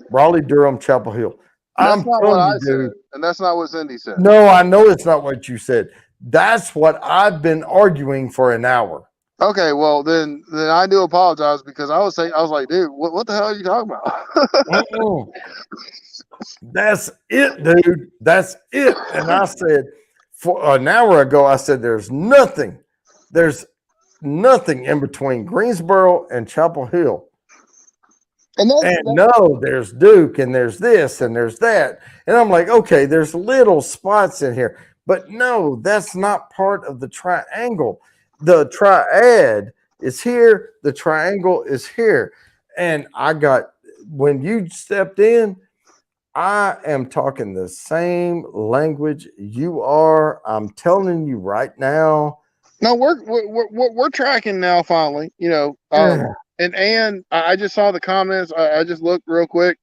Raleigh, Durham, Chapel Hill. That's I'm not what telling I you, said, dude. and that's not what Cindy said. No, I know it's not what you said. That's what I've been arguing for an hour. Okay, well then I do apologize because I was like, dude, what the hell are you talking about? That's it, dude. That's it. And I said for an hour ago, I said there's nothing in between Greensboro and Chapel Hill. And no, there's Duke and there's this and there's that. And I'm like, okay, there's little spots in here. But no, that's not part of the triangle. The triad is here, the triangle is here. And when you stepped in, I am talking the same language you are. I'm telling you right now. No, we're tracking now. Finally, and I just saw the comments. I just looked real quick.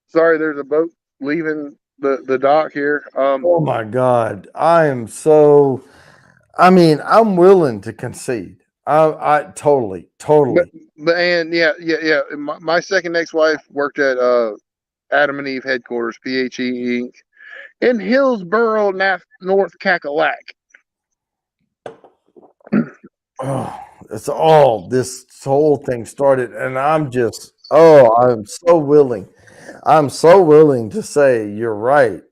Sorry, there's a boat leaving the dock here. Oh my God, I'm willing to concede. I totally. Yeah. My second ex-wife worked at Adam and Eve headquarters, PHE Inc. in Hillsboro, North Cackalack. Oh, it's all this whole thing started, and I'm so willing. I'm so willing to say you're right.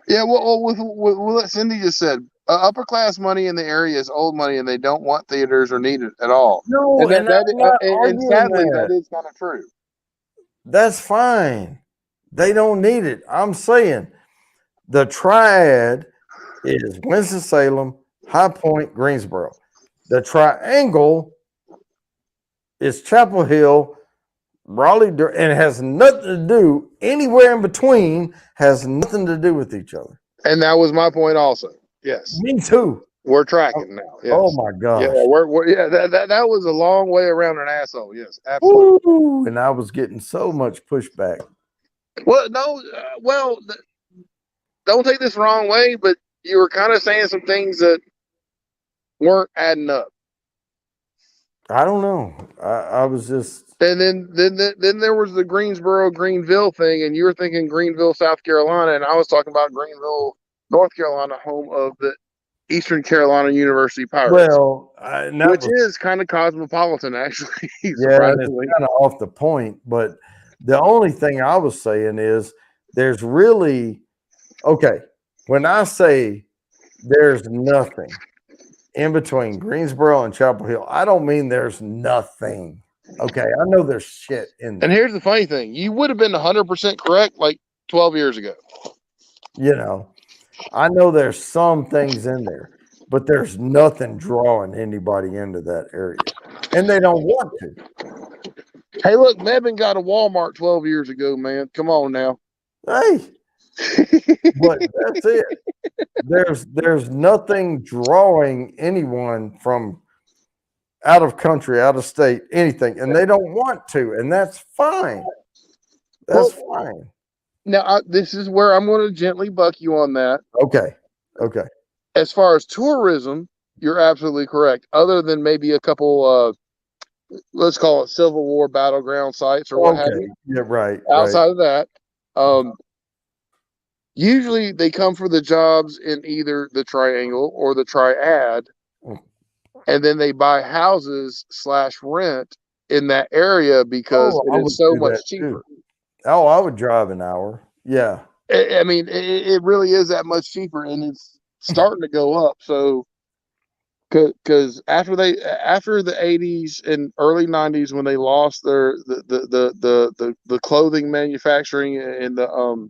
Yeah, well, with what Cindy just said, upper class money in the area is old money, and they don't want theaters or need it at all. No, and I'm not arguing sadly, that. that is kind of true. That's fine. They don't need it. I'm saying the triad is Winston-Salem, High Point, Greensboro. The triangle is Chapel Hill, Raleigh, and it has nothing to do, anywhere in between has nothing to do with each other. And that was my point also. Yes. Me too. We're tracking now. Yes. Oh my gosh. Yeah, that was a long way around an asshole. Yes, absolutely. Ooh, and I was getting so much pushback. Well, no, don't take this the wrong way, but you were kind of saying some things that weren't adding up. I don't know. I was just. And then there was the Greensboro Greenville thing, and you were thinking Greenville, South Carolina, and I was talking about Greenville, North Carolina, home of the Eastern Carolina University Pirates. Well, which is kind of cosmopolitan, actually. Yeah, and it's surprisingly. kind of off the point. But the only thing I was saying is there's really okay. When I say there's nothing in between Greensboro and Chapel Hill, I don't mean there's nothing. Okay, I know there's shit in there. And here's the funny thing: you would have been 100% correct like 12 years ago. You know, I know there's some things in there, but there's nothing drawing anybody into that area, and they don't want to. Hey, look, Mebane got a Walmart 12 years ago, man. Come on now. Hey, but that's it. There's nothing drawing anyone from out of country, out of state, anything, and they don't want to, and that's fine. That's fine. Now, this is where I'm going to gently buck you on that. Okay. As far as tourism, you're absolutely correct. Other than maybe a couple, let's call it Civil War battleground sites or what have you. Yeah, right. Outside of that, usually they come for the jobs in either the Triangle or the Triad, and then they buy houses / rent in that area because I it would is so do much that, cheaper. too. Oh, I would drive an hour. Yeah. I mean, it really is that much cheaper, and it's starting to go up. So, because after the 80s and early 90s, when they lost the clothing manufacturing and the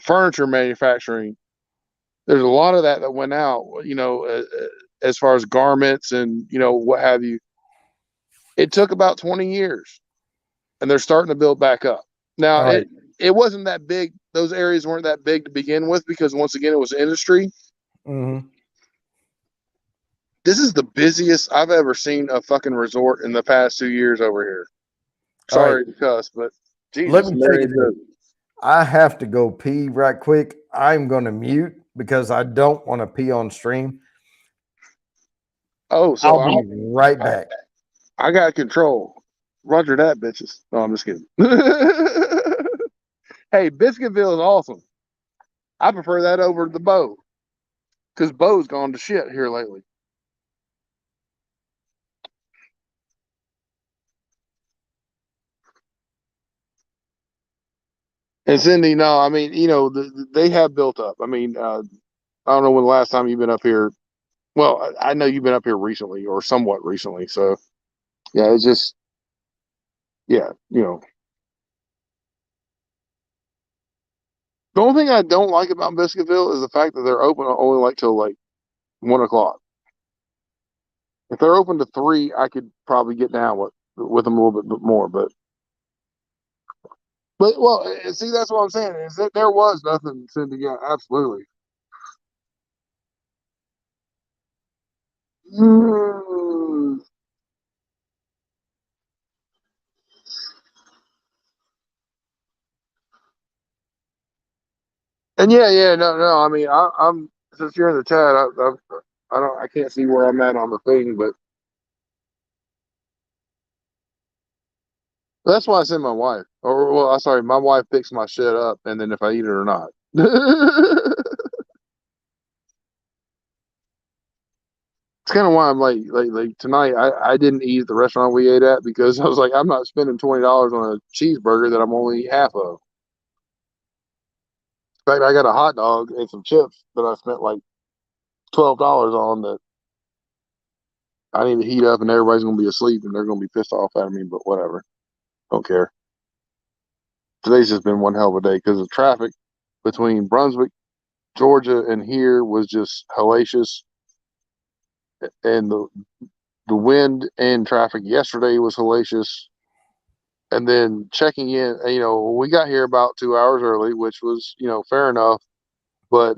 furniture manufacturing, there's a lot of that went out. You know, as far as garments and what have you. It took about 20 years, and they're starting to build back up. Now, Right. it wasn't that big. Those areas weren't that big to begin with because, once again, it was industry. Mm-hmm. This is the busiest I've ever seen a fucking resort in the past 2 years over here. All Sorry right. to cuss, but Jesus, Let me Mary take and it. Joseph. I have to go pee right quick. I'm going to mute because I don't want to pee on stream. Oh, so I'll be right back. I got control. Roger that, bitches. No, I'm just kidding. Hey, Biscuitville is awesome. I prefer that over the Bow because Bow's gone to shit here lately. And Cindy, no, I mean, they have built up. I mean, I don't know when the last time you've been up here. Well, I know you've been up here recently or somewhat recently. So, yeah, it's just, yeah, The only thing I don't like about Biscuitville is the fact that they're open only like till like 1 o'clock. If they're open to 3, I could probably get down with them a little bit more. But well, see, that's what I'm saying is that there was nothing, Cindy. Yeah, absolutely. And yeah, no. I mean, I'm since you're in the chat, I can't see where I'm at on the thing, but that's why I send my wife. Or well, I'm sorry, my wife picks my shit up, and then if I eat it or not. It's kind of why I'm like tonight. I didn't eat at the restaurant we ate at because I was like, I'm not spending $20 on a cheeseburger that I'm only eating half of. In fact, I got a hot dog and some chips that I spent like $12 on that I need to heat up, and everybody's gonna be asleep, and they're gonna be pissed off at me. But whatever, don't care. Today's just been one hell of a day because the traffic between Brunswick, Georgia, and here was just hellacious, and the wind and traffic yesterday was hellacious. And then checking in, we got here about 2 hours early, which was, fair enough. But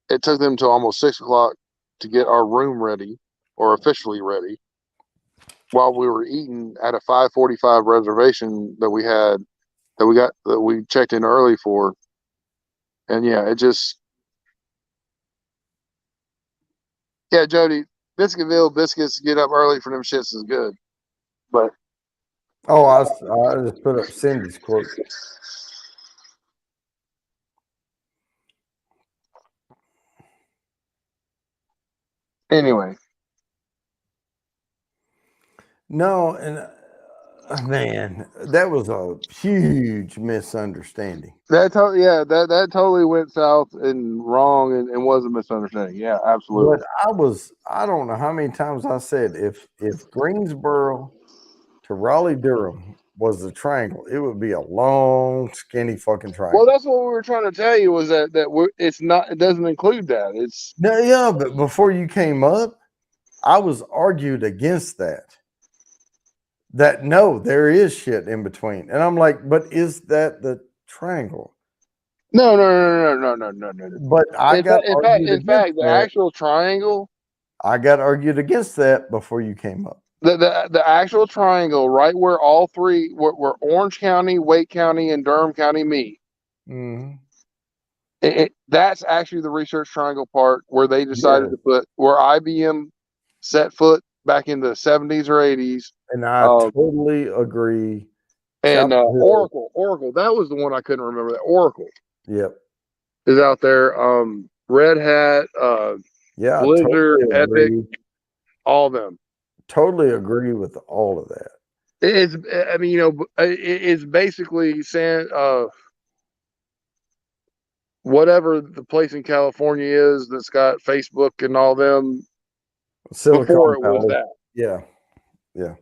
it took them till almost 6 o'clock to get our room ready or officially ready while we were eating at a 5:45 reservation that we checked in early for. And yeah, it just yeah, Jody, Biscuitville biscuits get up early for them shits is good. But Oh, I just put up Cindy's quote. anyway, No, and man, that was a huge misunderstanding. that totally went south and wrong and was a misunderstanding. Yeah, absolutely. But I don't know how many times I said if Greensboro to Raleigh Durham was the triangle, it would be a long, skinny fucking Well, triangle. that's what we were trying to tell you was it's not. It doesn't include that. It's No, yeah, but before you came up, I was argued against that. That no, there is shit in between, and I'm like, but is that the triangle? no. But I got argued in fact, against the that. actual triangle, I got argued against that before you came up. the actual triangle, right where all three, where Orange County, Wake County, and Durham County meet. Mm-hmm. That's actually the research triangle part where they decided Yeah. to put where IBM set foot back in the 70s or 80s. And I totally agree. And Chapel Hill. Oracle, that was the one I couldn't remember. That Oracle Yep. is out there. Red Hat, Yeah, I Blizzard, totally Epic, agree. all of them. Totally agree with all of that. It's, I mean, it's basically saying, whatever the place in California is that's got Facebook and all them. Silicon before it was Valley. that. Yeah. Yeah.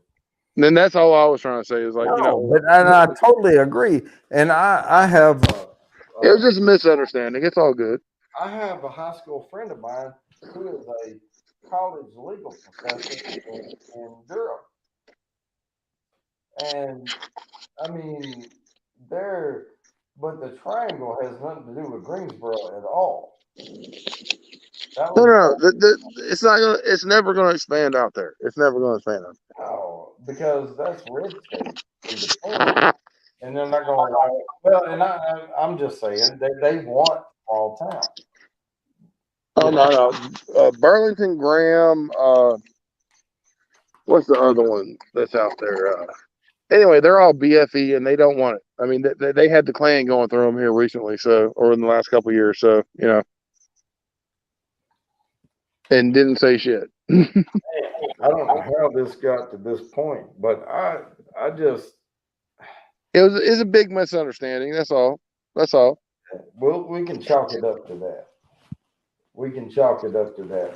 And then that's all I was trying to say is like, but and I totally agree. And I have it was just a misunderstanding. It's all good. I have a high school friend of mine who is a college legal professor in Durham. And I mean, but the triangle has nothing to do with Greensboro at all. No. It's not gonna. It's never gonna expand out there. It's never gonna expand out there. No, because that's red state. And they're not going to. Well, and I'm just saying they want small town. Oh no. Burlington, Graham. What's the other one that's out there? Anyway, they're all BFE and they don't want it. I mean, they had the Klan going through them here recently, or in the last couple of years, so and didn't say shit. I don't know how this got to this point, but I just it's a big misunderstanding. That's all. Well, we can chalk it up to that.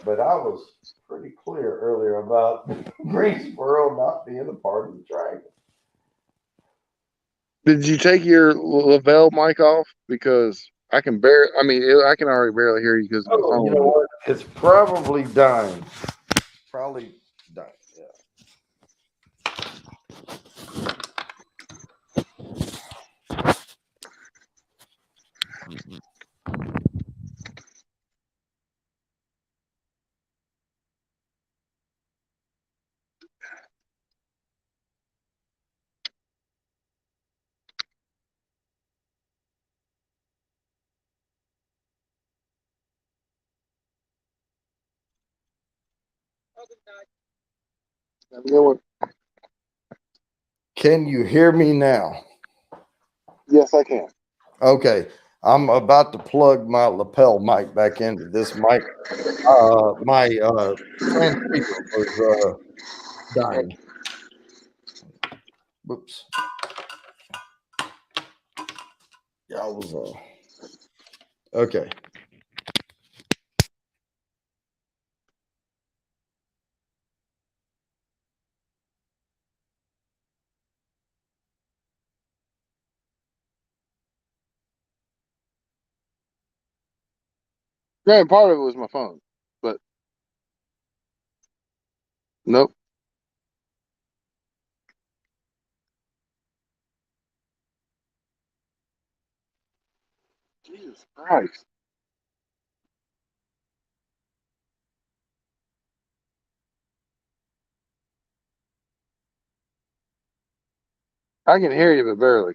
But I was pretty clear earlier about Greensboro not being a part of the triangle. Did you take your Lavelle mic off? Because I can I can already barely hear you because you know what? It's probably dying. Probably dying. Yeah. Can you hear me now? Yes, I can. Okay. I'm about to plug my lapel mic back into this mic. My transceiver was dying. Whoops. Yeah, I was okay. Granted, part of it was my phone, but nope. Jesus Christ. I can hear you, but barely.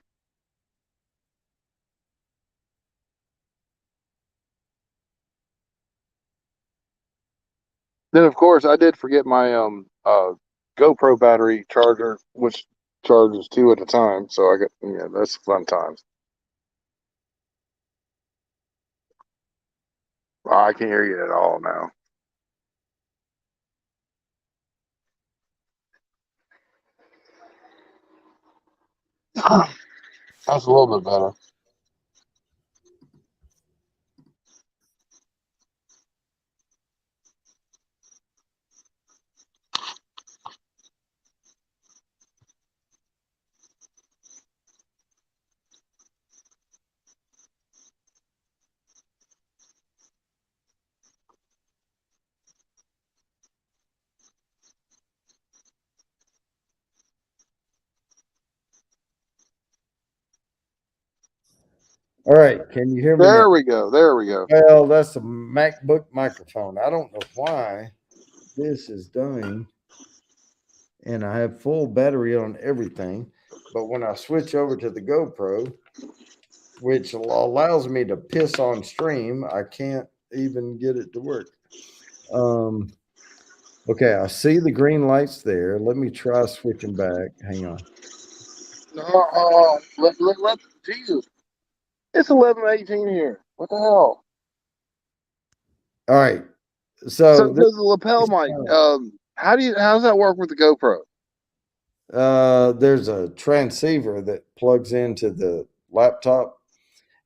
Then of course I did forget my GoPro battery charger, which charges 2 at a time. So I got that's fun times. Oh, I can't hear you at all now. That's a little bit better. All right, can you hear me now? There we go. There we go. Well, that's a MacBook microphone. I don't know why this is doing, and I have full battery on everything, but when I switch over to the GoPro, which allows me to piss on stream, I can't even get it to work. Okay, I see the green lights there. Let me try switching back. Hang on. Jesus. It's 11:18 here. What the hell? All right. So So there's the lapel mic. How does that work with the GoPro? there's a transceiver that plugs into the laptop,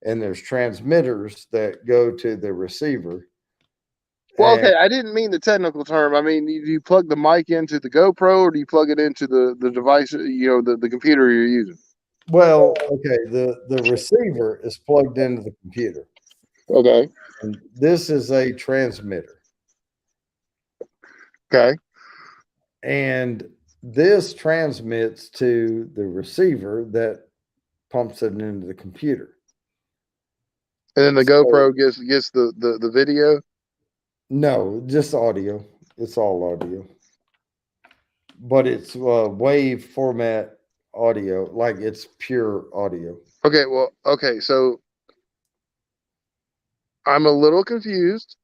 and there's transmitters that go to the receiver. Well, And- okay, I didn't mean the technical term. I mean, do you plug the mic into the GoPro, or do you plug it into the device, the computer you're using? Well, okay, the receiver is plugged into the computer. Okay. And this is a transmitter. Okay. And this transmits to the receiver that pumps it into the computer. And then the GoPro gets the video? No, just audio. It's all audio. But it's wave format audio, like it's pure audio. Okay, well, okay, so I'm a little confused,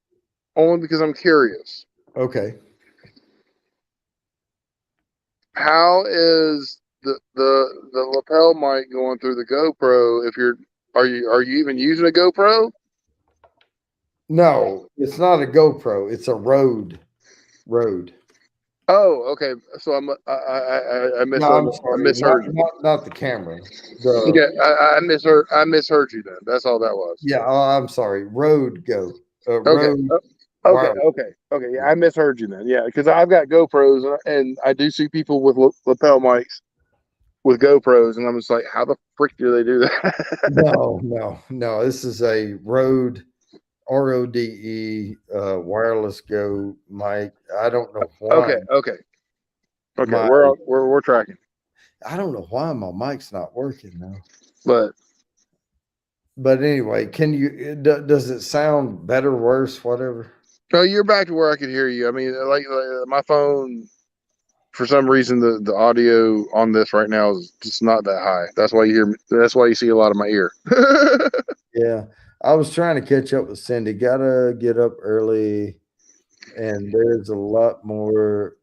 only because I'm curious. Okay. How is the lapel mic going through the GoPro? Are you even using a GoPro? No, it's not a GoPro. It's a Rode. Oh, okay. So I misheard you. Not the camera. I misheard you then. That's all that was. Yeah, I'm sorry. Rode Go. Okay. Okay. Yeah, I misheard you then. Yeah, because I've got GoPros and I do see people with lapel mics with GoPros, and I'm just like, how the frick do they do that? No. This is a Rode RODE wireless Go mic. I don't know why. Okay. We're tracking. I don't know why my mic's not working now. But anyway, can you? Does it sound better, worse, whatever? No, you're back to where I could hear you. I mean, like my phone, for some reason, the audio on this right now is just not that high. That's why you hear. That's why you see a lot of my ear. Yeah, I was trying to catch up with Cindy. Gotta get up early, and there's a lot more.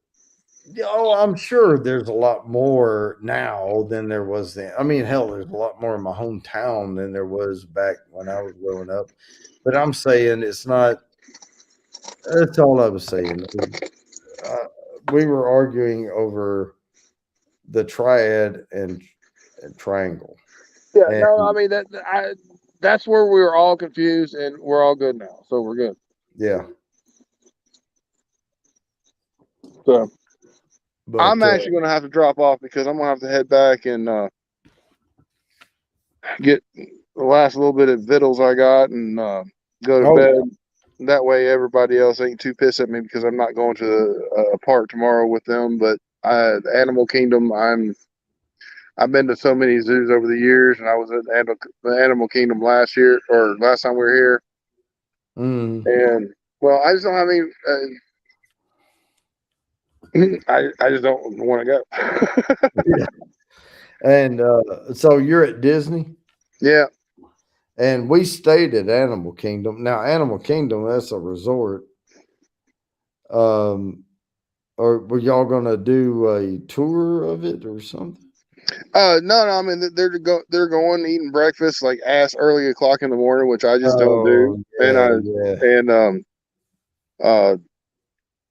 Oh, I'm sure there's a lot more now than there was then. I mean, hell, there's a lot more in my hometown than there was back when I was growing up. But I'm saying it's not. That's all I was saying. We were arguing over the triad and triangle. Yeah, no, I mean that's where we were all confused, and we're all good now, so we're good. Yeah. So I'm actually going to have to drop off because I'm going to have to head back and get the last little bit of vittles I got and go to bed. That way everybody else ain't too pissed at me because I'm not going to a park tomorrow with them. But the Animal Kingdom, I've been to so many zoos over the years, and I was at the Animal Kingdom last time we were here. And well, I just don't have any. I just don't want to go. Yeah. And so you're at Disney? Yeah. And we stayed at Animal Kingdom. Now, Animal Kingdom, that's a resort. Or were y'all gonna do a tour of it or something? No. I mean, they're going eating breakfast like ass early o'clock in the morning, which I just don't do. Yeah.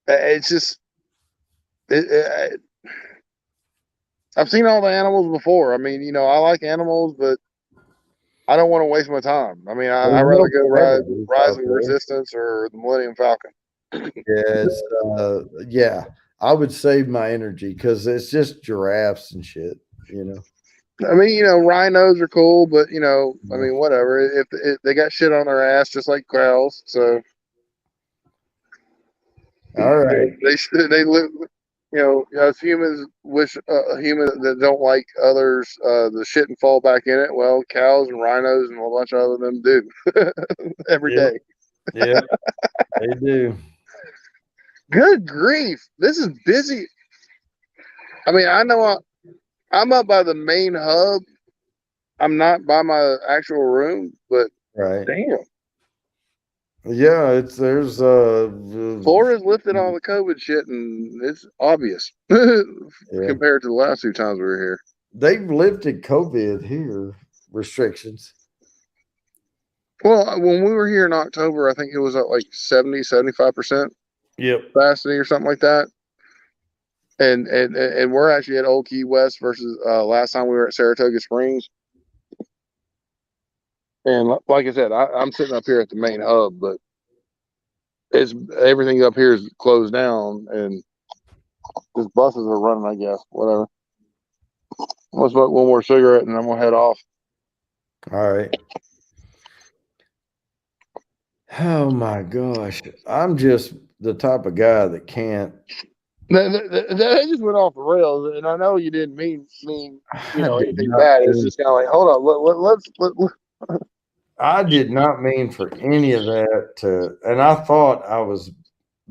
It's just I've seen all the animals before. I mean, I like animals, but I don't want to waste my time. I mean, I'd rather go ride Rise of Resistance or the Millennium Falcon. Yes, yeah. I would save my energy because it's just giraffes and shit. I mean, rhinos are cool, but I mean, whatever. If they got shit on their ass, just like cows, so All right. they live. As humans wish a human that don't like others the shit and fall back in it. Well, cows and rhinos and a bunch of other them do every day. Yeah, they do. Good grief, this is busy. I mean, I know I'm up by the main hub. I'm not by my actual room, but Right. damn. Yeah, there's Florida's lifted all the COVID shit, and it's obvious compared to the last 2 times we were here. They've lifted COVID here restrictions. Well, when we were here in October, I think it was at like 70-75%. Yep. Capacity or something like that. And we're actually at Old Key West versus last time we were at Saratoga Springs. And like I said, I'm sitting up here at the main hub, but everything up here is closed down, and just buses are running. I guess whatever. Let's smoke one more cigarette, and I'm gonna head off. All right. Oh my gosh, I'm just the type of guy that can't. That just went off the rails, and I know you didn't mean anything bad. It's just kind of like, hold on, let's. I did not mean for any of that and I thought I was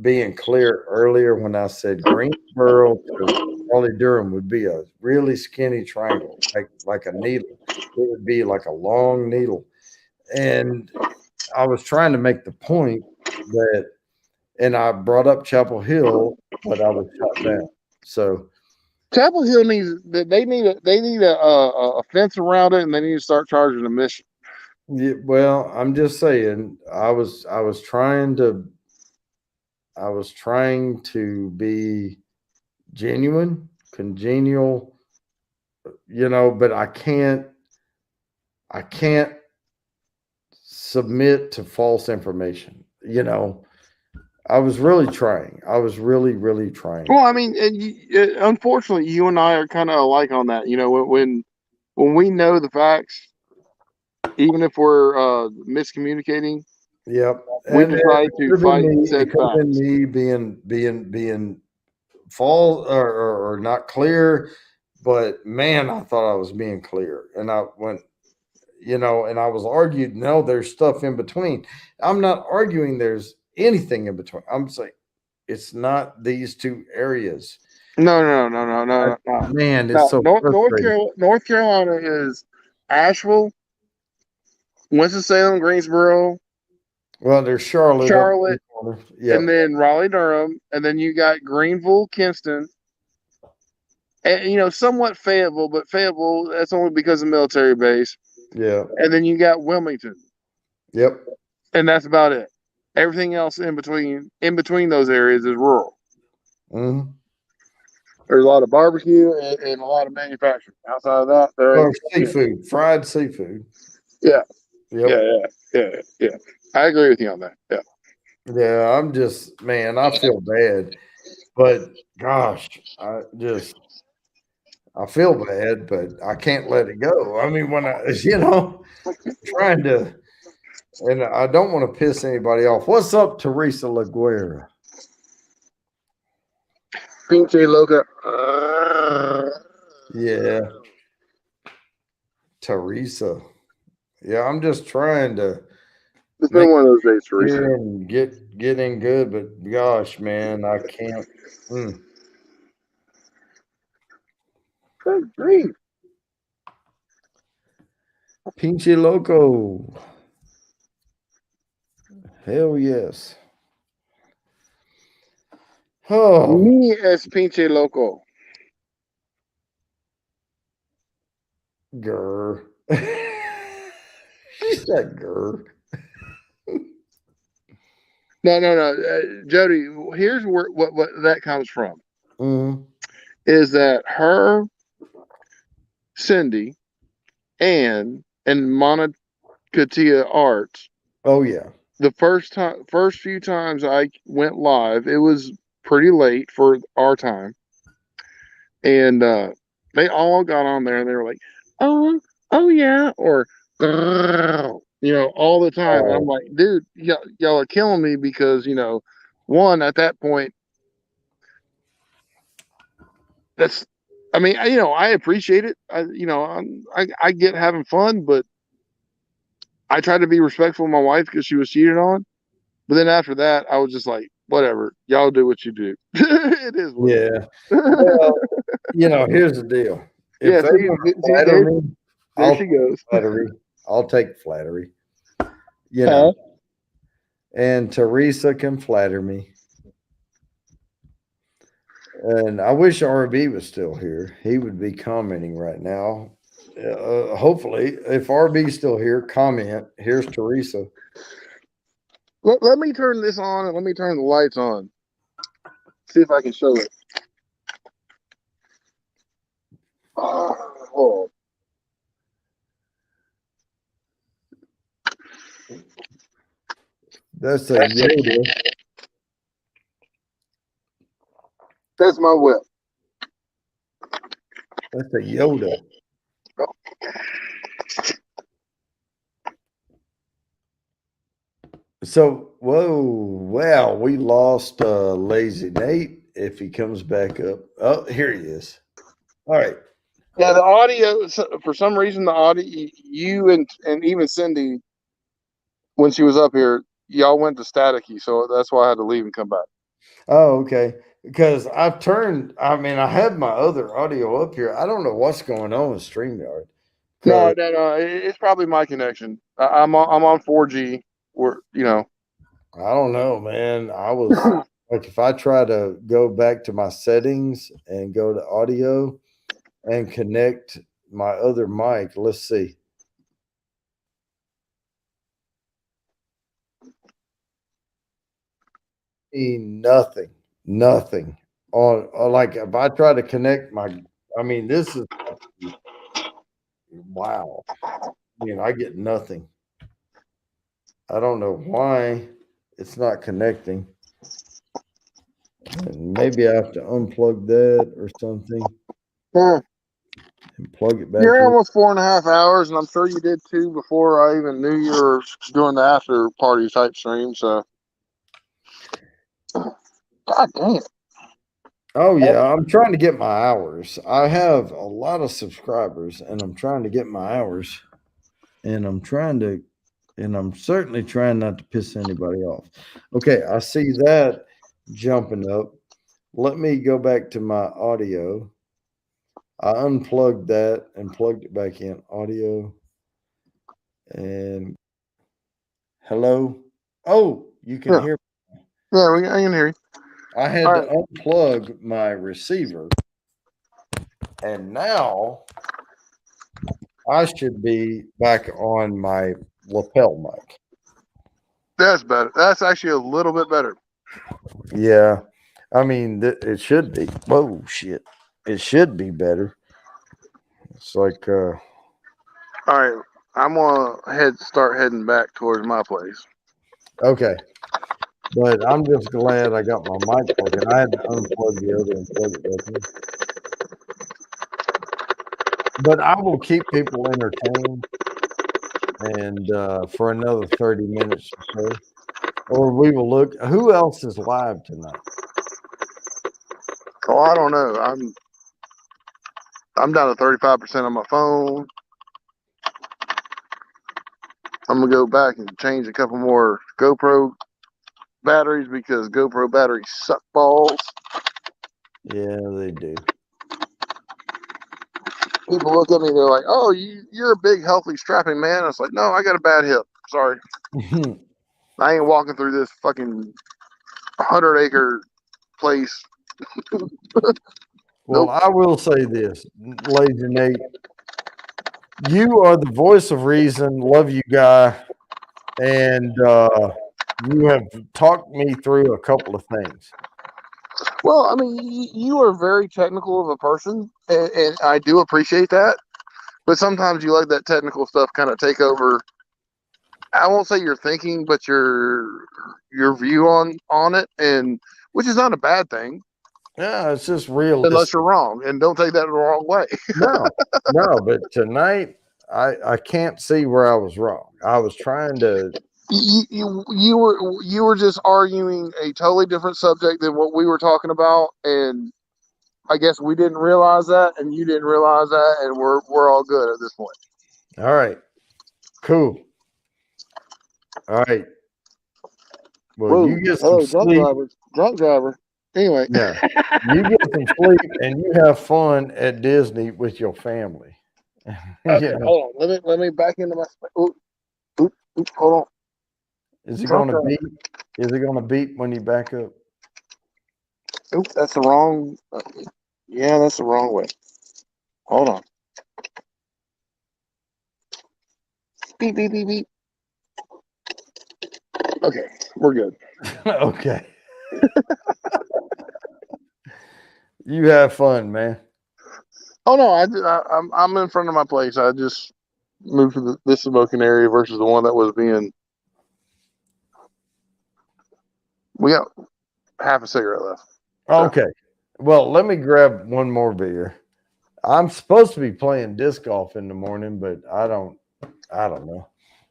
being clear earlier when I said Greensboro to Raleigh Durham would be a really skinny triangle, like a needle. It would be like a long needle. And I was trying to make the point that, and I brought up Chapel Hill, but I was shot down. So Chapel Hill they need a fence around it, and they need to start charging admission. Yeah, well, I'm just saying, I was trying to be genuine, congenial, but I can't submit to false information. I was really trying. I was really, really trying. Well, I mean, unfortunately, you and I are kind of alike on that. When we know the facts, even if we're miscommunicating, yep, we decide to fight said facts. Me being false or not clear, but man, I thought I was being clear, and I went, and I was argued. No, there's stuff in between. I'm not arguing there's anything in between. I'm saying it's not these two areas. No. Man, it's so North Carolina is Asheville, Winston-Salem, Greensboro. Well, there's Charlotte, yep. And then Raleigh, Durham, and then you got Greenville, Kinston, and somewhat Fayetteville, but Fayetteville that's only because of military base. Yeah. And then you got Wilmington. Yep. And that's about it. Everything else in between those areas is rural. Mm-hmm. There's a lot of barbecue and a lot of manufacturing. Outside of that, there's seafood, fried seafood. Yeah. Yep. Yeah. I agree with you on that. Yeah. Yeah, I'm just, man, I feel bad, but gosh, I feel bad, but I can't let it go. I mean, when trying to, and I don't want to piss anybody off. What's up, Teresa LaGuerra? Pinche loca. Yeah. Teresa. Yeah, I'm just trying to. It's been one of those days, Teresa. And get in good, but gosh, man, I can't. Good grief. Pinche loco. Hell yes. Oh, Me es pinche loco. grr. She said grr. No. Jody, here's where what that comes from. Mm-hmm. Is that her, Cindy, and Monocatia Arts? Oh yeah. The first few times I went live, it was pretty late for our time, and they all got on there and they were like, "Oh yeah," or all the time. I'm like, dude, y'all are killing me because one at that point, that's, I mean, I appreciate it. I get having fun, but I tried to be respectful of my wife because she was cheated on. But then after that, I was just like, whatever, y'all do what you do. It is what it Yeah. is. Well, here's the deal. If Yeah, they see, want to see, flatter there- me, there I'll she take goes. Flattery. I'll take flattery. You know. And Teresa can flatter me. And I wish RB was still here. He would be commenting right now. Hopefully, if RB's still here, comment. Here's Teresa. Let me turn this on and let me turn the lights on. See if I can show it. Oh. That's a Yoda. That's my whip. That's a Yoda. So, well, we lost Lazy Nate. If he comes back up, oh, here he is. All right. Yeah, the audio, for some reason, the audio, you and even Cindy, when she was up here, y'all went to staticky, so that's why I had to leave and come back. Oh, okay. Because I have my other audio up here. I don't know what's going on with StreamYard. No, it's probably my connection. I'm on 4G. I don't know, man. I was like, if I try to go back to my settings and go to audio and connect my other mic, let's see. Nothing on like if I try to connect this is wow. I get nothing. I don't know why it's not connecting. And maybe I have to unplug that or something and plug it back You're in. almost 4.5 hours, and I'm sure you did too before I even knew you were doing the after party type stream. So, God damn. Oh yeah, I'm trying to get my hours. I have a lot of subscribers, and I'm trying to get my hours, and I'm certainly trying not to piss anybody off. Okay, I see that jumping up. Let me go back to my audio. I unplugged that and plugged it back in. Audio and hello. Oh, you can hear me. Yeah, I can hear you. I had to unplug my receiver, and now I should be back on my lapel mic. That's better. That's actually a little bit better. Yeah, it should be. Whoa, shit! It should be better. It's like, all right, I'm gonna start heading back towards my place. Okay. But I'm just glad I got my mic working. I had to unplug the other and plug it back in. But I will keep people entertained and for another 30 minutes or so. Or we will look. Who else is live tonight? Oh, I don't know. I'm down to 35% on my phone. I'm gonna go back and change a couple more GoPro batteries because GoPro batteries suck balls. Yeah, they do. People look at me, they're like, "Oh, you're a big, healthy, strapping man." I was like, "No, I got a bad hip. Sorry, I ain't walking through this fucking 100-acre place. Well, I will say this, Lazy Nate. You are the voice of reason. Love you, guy. And you have talked me through a couple of things. Well, I mean, you are very technical of a person, and I do appreciate that. But sometimes you let that technical stuff kind of take over. I won't say your thinking, but your view on it, and which is not a bad thing. Yeah, it's just real. Unless you're wrong, and don't take that the wrong way. No, but tonight I can't see where I was wrong. I was trying to. You were just arguing a totally different subject than what we were talking about, and I guess we didn't realize that, and you didn't realize that, and we're all good at this point. All right, cool. All right. Well, Whoa, you get some sleep. Drunk driver. Anyway, Yeah, you get some sleep and you have fun at Disney with your family. Okay, Yeah. hold on. Let me back into my. Hold on. Is it Drunk going to driver. beep? Is it going to beep when you back up? Oop, that's the wrong. Yeah, that's the wrong way. Hold on. Beep beep beep beep. Okay, we're good. Okay. You have fun, man. Oh no, I'm in front of my place. I just moved to this smoking area versus the one that was being. We got half a cigarette left. Okay. Well, let me grab one more beer. I'm supposed to be playing disc golf in the morning, but I don't know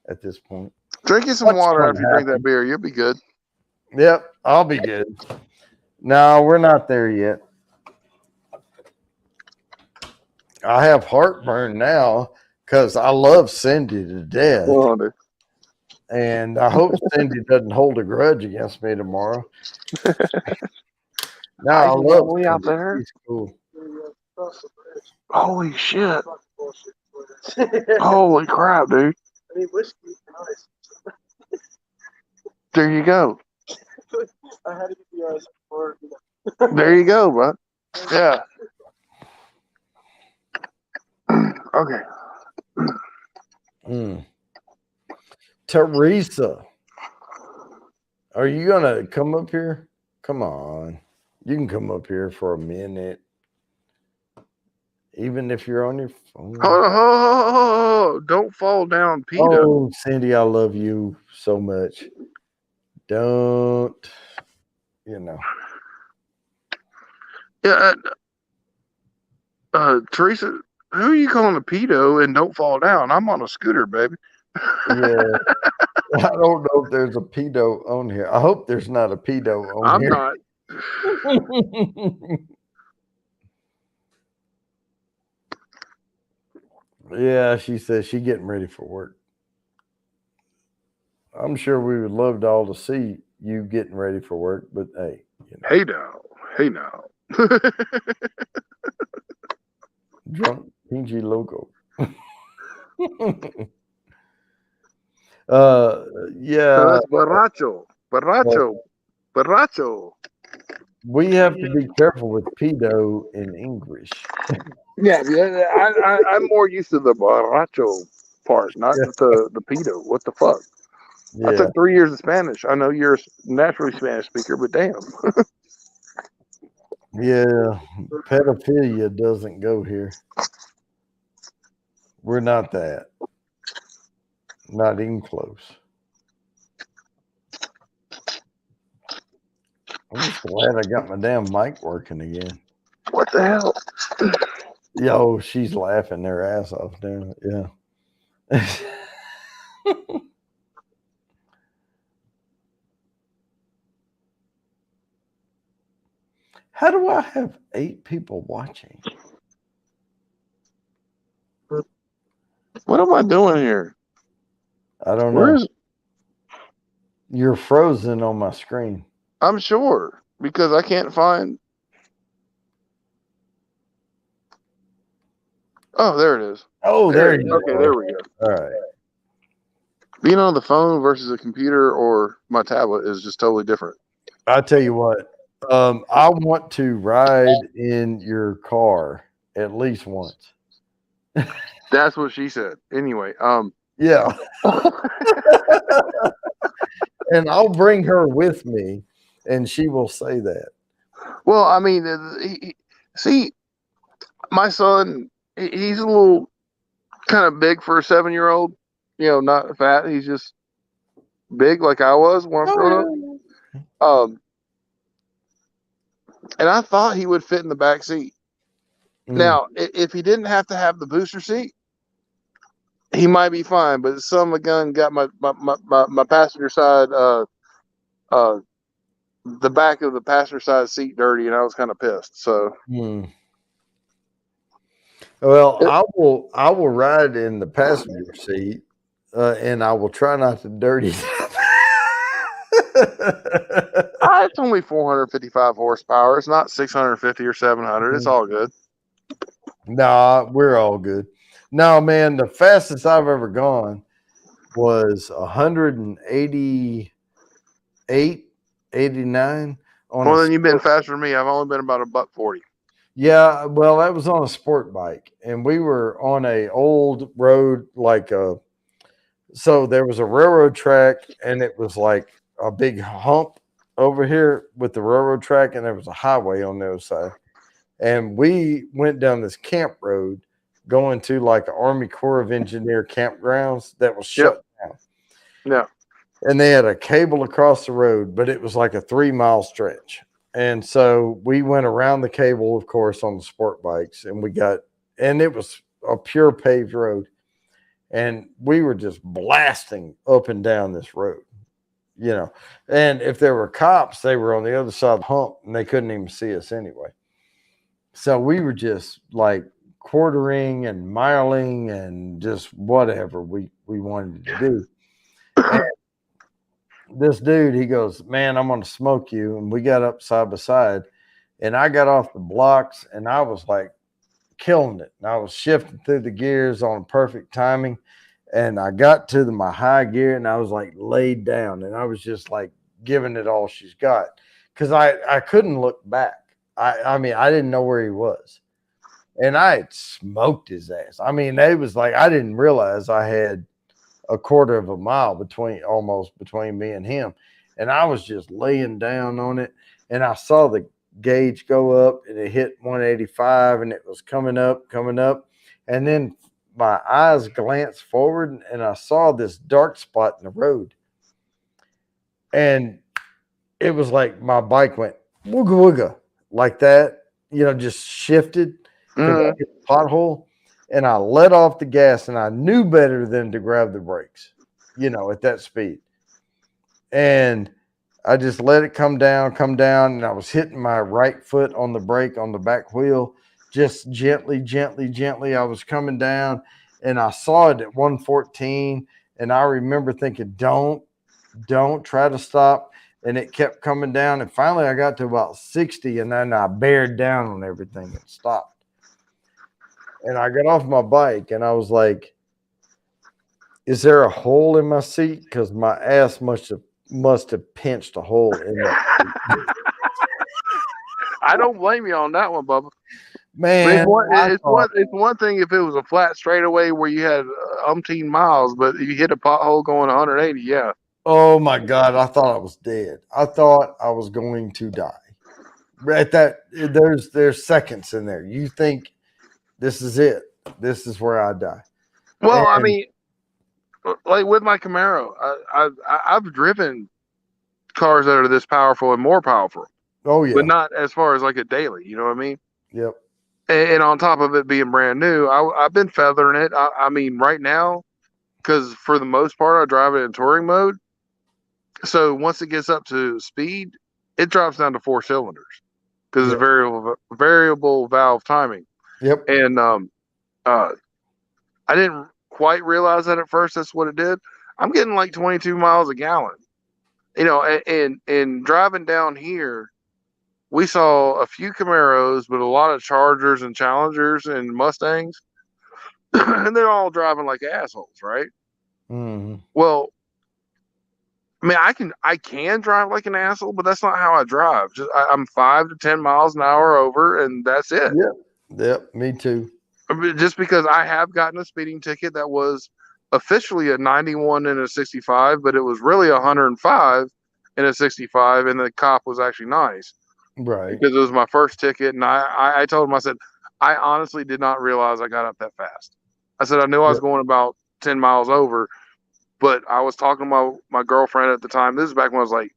at this point. Drink you some What's water gonna after you drink happen? that beer. You'll be good. Yep, I'll be good. No, we're not there yet. I have heartburn now because I love Cindy to death. Oh, dude. And I hope Cindy doesn't hold a grudge against me tomorrow. No, I love way out Cindy. there. She's cool. Holy shit! Holy crap, dude! There you go. There you go, bud. Yeah. Okay. Teresa, are you gonna come up here? Come on, you can come up here for a minute, even if you're on your phone. Oh, don't fall down, Peter. Oh, Cindy, I love you so much. Don't, you know. Yeah. Teresa, who are you calling a pedo and don't fall down? I'm on a scooter, baby. Yeah. I don't know if there's a pedo on here. I hope there's not a pedo on I'm here. not. Yeah, she says she's getting ready for work. I'm sure we would love to all to see you getting ready for work, but hey, you know. Hey now. Drunk PG logo. Yeah. So that's Baracho. We have to be careful with pedo in English. Yeah, I'm more used to the Baracho part, not the pedo. What the fuck? Yeah. I took 3 years of Spanish. I know you're a naturally Spanish speaker, but damn. Yeah, pedophilia doesn't go here. We're not that. Not even close. I'm just glad I got my damn mic working again. What the hell? Yo, she's laughing their ass off there. Yeah. How do I have 8 people watching? What am I doing here? I don't know. Where is? You're frozen on my screen. I'm sure because I can't find. Oh, there it is. Oh, there you Okay, go. there we go. All right. Being on the phone versus a computer or my tablet is just totally different. I tell you what, I want to ride in your car at least once. That's what she said. Anyway, Yeah. And I'll bring her with me, and she will say that. well, I mean, see, my son, he's a little kind of big for a 7-year-old. You know, not fat. He's just big like I was when I was growing up. And I thought he would fit in the back seat. Now, if he didn't have to have the booster seat, he might be fine. But some of the gun got my passenger side, the back of the passenger side seat dirty, and I was kind of pissed. So, well, I will ride in the passenger seat, and I will try not to dirty it. It's only 455 horsepower. It's not 650 or 700. It's all good. Nah, we're all good. No, man, the fastest I've ever gone was 188, 89. Well, then you've been faster than me. I've only been about $140. Yeah, well, that was on a sport bike, and we were on a old road, so there was a railroad track, and it was like a big hump over here with the railroad track, and there was a highway on the other side. And we went down this camp road going to like an Army Corps of Engineer campgrounds that was shut down. Yeah. And they had a cable across the road, but it was like a 3-mile stretch. And so we went around the cable, of course, on the sport bikes, and it was a pure paved road. And we were just blasting up and down this road, you know. And if there were cops, they were on the other side of the hump, and they couldn't even see us anyway. So we were just like quartering and miling and just whatever we wanted to do. And this dude, he goes, man, I'm going to smoke you. And we got up side by side, and I got off the blocks, and I was like killing it. And I was shifting through the gears on perfect timing. And I got to my high gear, and I was like laid down, and I was just like giving it all she's got, because I couldn't look back. I mean, I didn't know where he was, and I had smoked his ass. I mean, it was like, I didn't realize I had a quarter of a mile between me and him. And I was just laying down on it, and I saw the gauge go up, and it hit 185, and it was coming up. And then my eyes glanced forward, and I saw this dark spot in the road. And it was like my bike went wooga wooga like that, you know, just shifted to the pothole. And I let off the gas, and I knew better than to grab the brakes, you know, at that speed. And I just let it come down. And I was hitting my right foot on the brake on the back wheel, just gently. I was coming down, and I saw it at 114. And I remember thinking, don't try to stop. And it kept coming down. And finally I got to about 60, and then I bared down on everything and stopped. And I got off my bike, and I was like, is there a hole in my seat? Because my ass must have pinched a hole in that. I don't blame you on that one, Bubba. Man, it's one thing if it was a flat straightaway where you had umpteen miles, but if you hit a pothole going 180, yeah. Oh my God, I thought I was dead. I thought I was going to die. At that, there's seconds in there. You think this is it. This is where I die. Well, I mean, like with my Camaro, I've driven cars that are this powerful and more powerful. Oh yeah, but not as far as like a daily. You know what I mean? Yep. And on top of it being brand new, I've been feathering it. I mean, right now, because for the most part, I drive it in touring mode. So once it gets up to speed, it drops down to 4 cylinders because it's variable valve timing. Yep. And I didn't quite realize that at first. That's what it did. I'm getting like 22 miles a gallon. You know, and driving down here, we saw a few Camaros, but a lot of Chargers and Challengers and Mustangs, and they're all driving like assholes, right? Mm-hmm. Well, I mean, I can drive like an asshole, but that's not how I drive. I'm 5 to 10 miles an hour over, and that's it. Yep, me too. I mean, just because I have gotten a speeding ticket that was officially a 91 and a 65, but it was really 105 and a 65, and the cop was actually nice. Right. Because it was my first ticket, and I told him, I said, I honestly did not realize I got up that fast. I said, I knew I was going about 10 miles over, but I was talking to my girlfriend at the time. This is back when I was like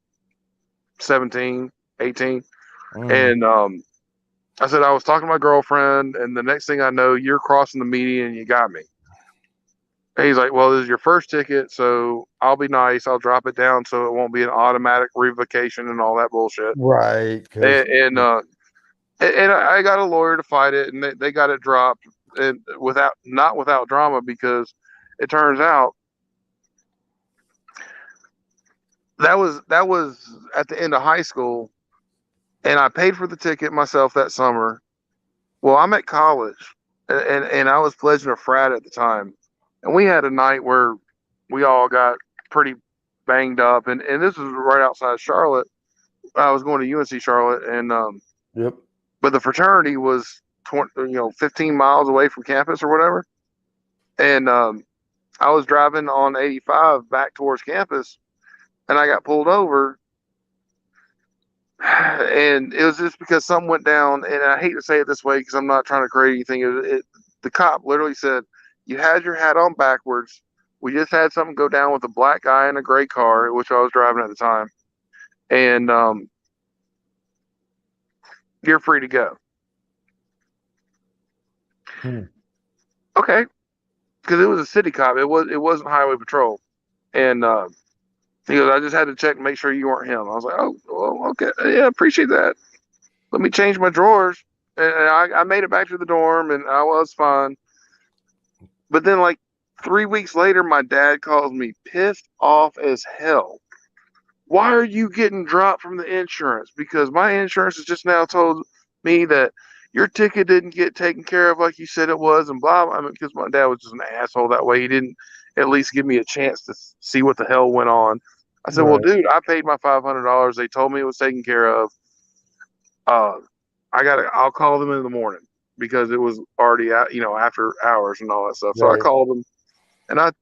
17, 18. And I said, I was talking to my girlfriend, and the next thing I know, you're crossing the median and you got me. And he's like, well, this is your first ticket, so I'll be nice. I'll drop it down so it won't be an automatic revocation and all that bullshit. Right. And I got a lawyer to fight it, and they got it dropped, and not without drama, because it turns out that was at the end of high school, and I paid for the ticket myself that summer. Well, I'm at college, and I was pledging a frat at the time, and we had a night where we all got pretty banged up, and this was right outside Charlotte. I was going to UNC Charlotte, and yep. But the fraternity was 15 miles away from campus or whatever, and I was driving on 85 back towards campus, and I got pulled over. And it was just because something went down, and I hate to say it this way because I'm not trying to create anything. The cop literally said, you had your hat on backwards. We just had something go down with a black guy in a gray car, which I was driving at the time. And you're free to go. Okay. Because it was a city cop. It wasn't highway patrol. And he goes, I just had to check and make sure you weren't him. I was like, oh, well, okay. Yeah, appreciate that. Let me change my drawers. And I made it back to the dorm, and I was fine. But then, like 3 weeks later, my dad calls me pissed off as hell. Why are you getting dropped from the insurance? Because my insurance has just now told me that your ticket didn't get taken care of like you said it was, and blah, blah. I mean, because my dad was just an asshole that way. He didn't at least give me a chance to see what the hell went on. I said, well, dude, I paid my $500. They told me it was taken care of. I'll call them in the morning because it was already after hours and all that stuff. So I called them, and I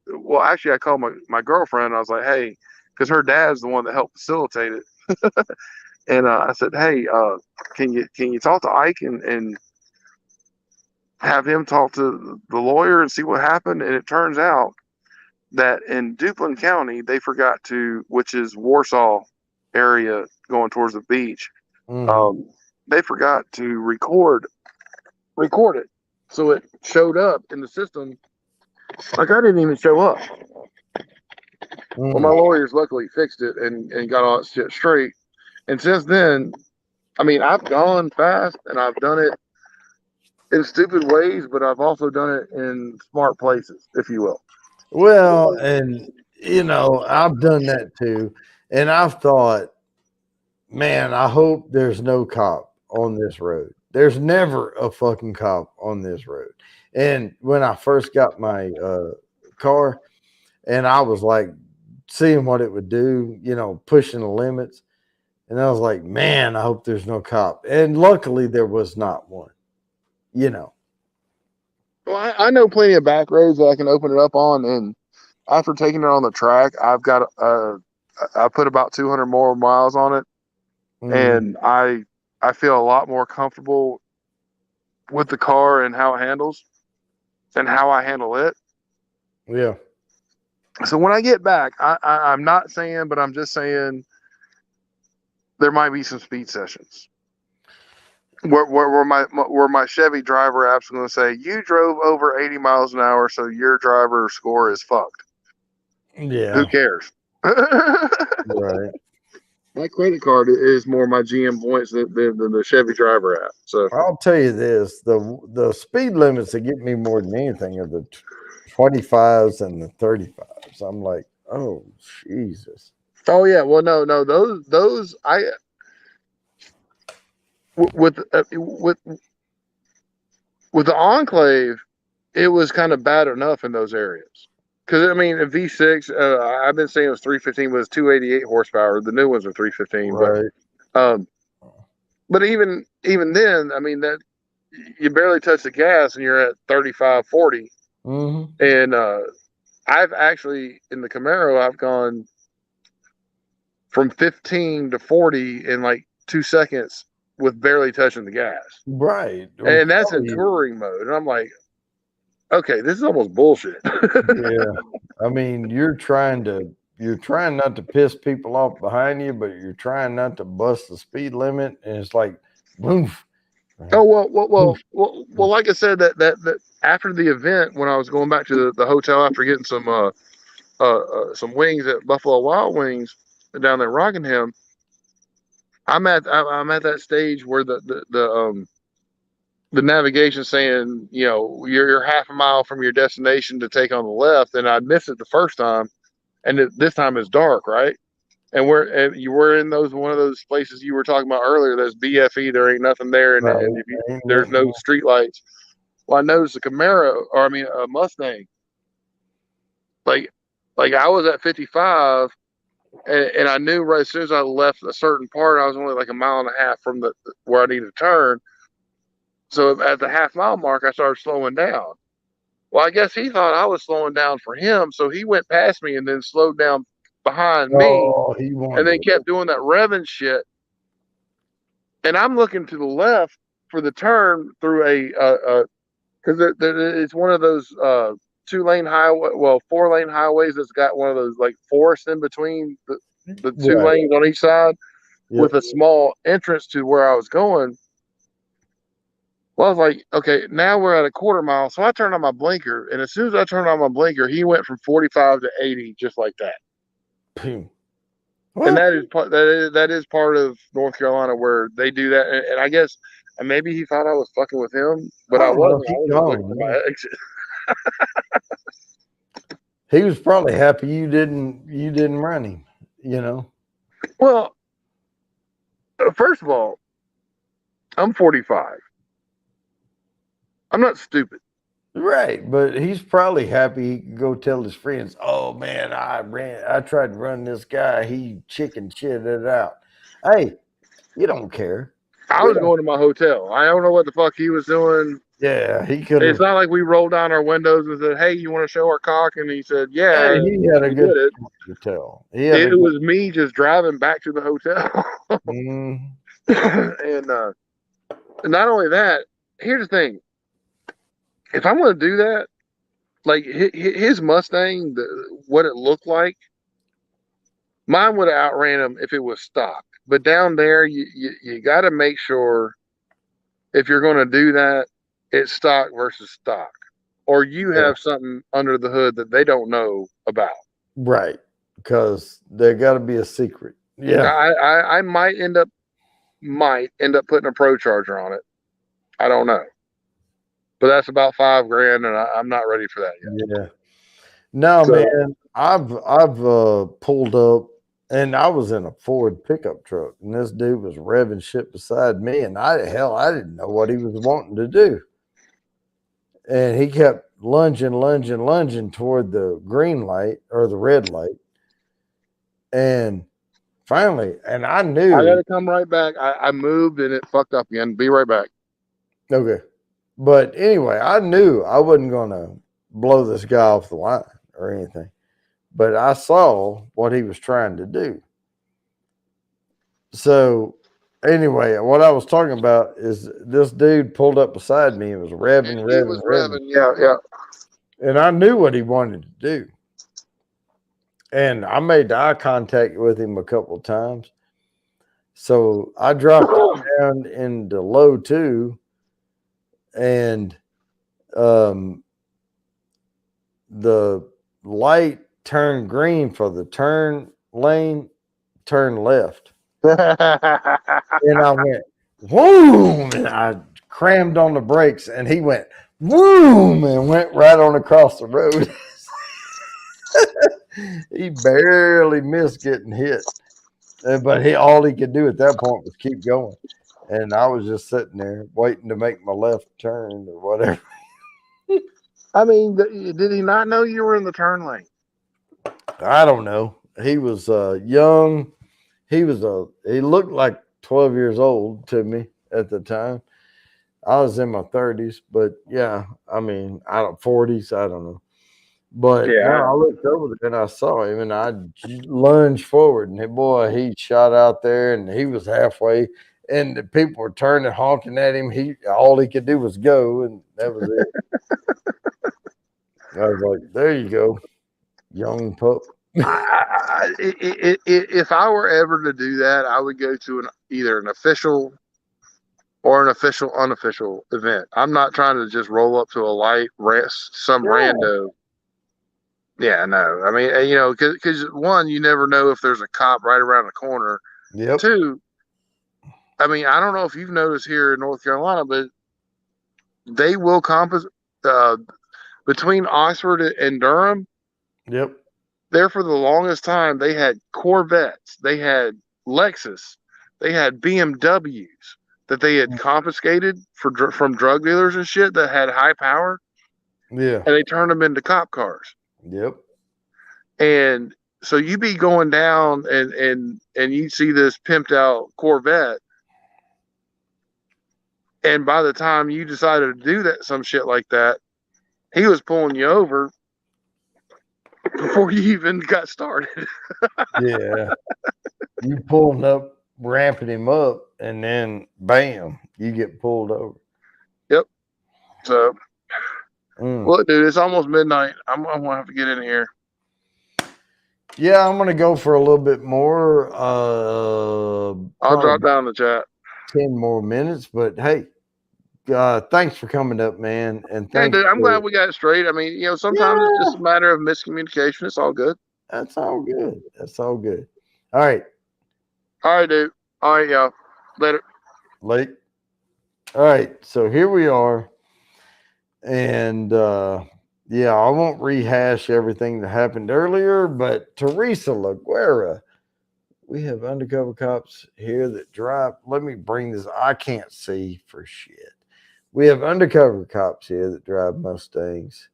called my girlfriend. And I was like, hey, because her dad's the one that helped facilitate it. And I said, hey, can you talk to Ike and have him talk to the lawyer and see what happened? And it turns out that in Duplin County, they forgot to, which is Warsaw area going towards the beach. They forgot to record it. So it showed up in the system like I didn't even show up. Well, my lawyers luckily fixed it and got all that shit straight. And since then, I mean, I've gone fast and I've done it in stupid ways, but I've also done it in smart places, if you will. Well, and I've done that too. And I've thought, man, I hope there's no cop on this road. There's never a fucking cop on this road. And when I first got my car, and I was like seeing what it would do, pushing the limits. And I was like, man, I hope there's no cop. And luckily there was not one, Well, I know plenty of back roads that I can open it up on. And after taking it on the track, I've got, I put about 200 more miles on it. And I feel a lot more comfortable with the car and how it handles and how I handle it. Yeah. So when I get back, I'm not saying, but I'm just saying there might be some speed sessions where my Chevy driver app's going to say, you drove over 80 miles an hour, so your driver score is fucked. Yeah. Who cares? Right. My credit card is more my GM points than the Chevy driver app. So I'll tell you this: the speed limits that get me more than anything are the 25s and the 35s. I'm like, oh Jesus. Oh yeah, well no, those with the Enclave, it was kind of bad enough in those areas. because I mean, a V6, I've been saying it was 315, but it's 288 horsepower. The new ones are 315, Right. But even then, I mean that you barely touch the gas and you're at 35, 40. Mm-hmm. And I've actually in the Camaro, I've gone from 15 to 40 in like 2 seconds with barely touching the gas. Right. And that's in touring mode. And I'm like, okay, this is almost bullshit. Yeah. I mean, you're trying not to piss people off behind you, but you're trying not to bust the speed limit. And it's like, woof. Oh, well, like I said, that after the event, when I was going back to the hotel after getting some wings at Buffalo Wild Wings down there in Rockingham, I'm at that stage where the navigation saying, you know, you're half a mile from your destination to take on the left, and I missed it the first time, and this time it's dark, right? And you were in one of those places you were talking about earlier. There's BFE, there ain't nothing there, and, Right. and there's no street lights. Well, I noticed a Mustang. Like I was at 55, and I knew right as soon as I left a certain part, I was only like a mile and a half from where I needed to turn. So at the half mile mark, I started slowing down. Well, I guess he thought I was slowing down for him, so he went past me and then slowed down behind me, and then kept doing that revving shit. And I'm looking to the left for the turn through because it's one of those 4-lane highways that's got one of those like forests in between the two lanes on each side, with a small entrance to where I was going. Well, I was like, okay, now we're at a quarter mile. So I turned on my blinker, and as soon as I turned on my blinker, he went from 45 to 80 just like that. And that is part of North Carolina where they do that. And I guess, and maybe he thought I was fucking with him, but I wasn't. I was just looking for my exit. He was probably happy you didn't run him, you know. Well, first of all, I'm 45. I'm not stupid. Right, but he's probably happy he can go tell his friends, "Oh man, I tried to run this guy. He chicken shitted it out." Hey, you don't care. I was going to my hotel. I don't know what the fuck he was doing. Yeah, he could. It's not like we rolled down our windows and said, "Hey, you want to show our cock?" And he said, "Yeah." Hey, he had a good hotel. It was me just driving back to the hotel. And not only that, here's the thing. If I'm going to do that, like his Mustang, what it looked like, mine would have outran him if it was stock. But down there, you got to make sure if you're going to do that, it's stock versus stock, or you have something under the hood that they don't know about. Right, because there got to be a secret. Yeah, I might end up putting a Pro Charger on it. I don't know. But that's about $5,000, and I'm not ready for that yet. Yeah. No, man, I've pulled up, and I was in a Ford pickup truck, and this dude was revving shit beside me, and I didn't know what he was wanting to do, and he kept lunging toward the green light or the red light, and finally, and I knew I got to come right back. I moved, and it fucked up again. Be right back. Okay. But anyway, I knew I wasn't going to blow this guy off the line or anything. But I saw what he was trying to do. So anyway, what I was talking about is this dude pulled up beside me and was revving. Yeah. And I knew what he wanted to do. And I made eye contact with him a couple of times. So I dropped him down into low 2. And the light turned green for the turn lane, turn left. And I went, whoom, and I crammed on the brakes, and he went, whoom, and went right on across the road. He barely missed getting hit. But all he could do at that point was keep going. And I was just sitting there waiting to make my left turn or whatever. I mean, did he not know you were in the turn lane? I don't know. He was young. He looked like 12 years old to me at the time. I was in my 30s, but yeah, I mean, 40s, I don't know. But Yeah. no, I looked over there and I saw him, and I lunged forward, and he shot out there, and he was halfway, and the people were turning, honking at him. All he could do was go, and that was it. I was like, there you go, young pup. If I were ever to do that, I would go to either an official or an official unofficial event. I'm not trying to just roll up to a light rando. Yeah, no. I mean, because one, you never know if there's a cop right around the corner. Yep. Two, I mean, I don't know if you've noticed here in North Carolina, but they will between Oxford and Durham. Yep. There for the longest time, they had Corvettes, they had Lexus, they had BMWs that they had confiscated from drug dealers and shit that had high power. Yeah. And they turned them into cop cars. Yep. And so you be going down and you see this pimped out Corvette, and by the time you decided to do some shit like that, he was pulling you over before you even got started. Yeah. You pulling up, ramping him up, and then bam, you get pulled over. Yep. So, look, dude, it's almost midnight. I'm gonna have to get in here. Yeah, I'm gonna go for a little bit more. I'll drop down the chat. 10 more minutes, but hey, thanks for coming up, man. And Hey, thanks. dude, I'm glad we got it straight. I mean, sometimes it's just a matter of miscommunication. It's all good. That's all good. That's all good. All right. All right, dude. All right, y'all. Later. Late. All right. So here we are. And yeah, I won't rehash everything that happened earlier, but Teresa LaGuerra, we have undercover cops here that drive. Let me bring this. I can't see for shit. We have undercover cops here that drive Mustangs.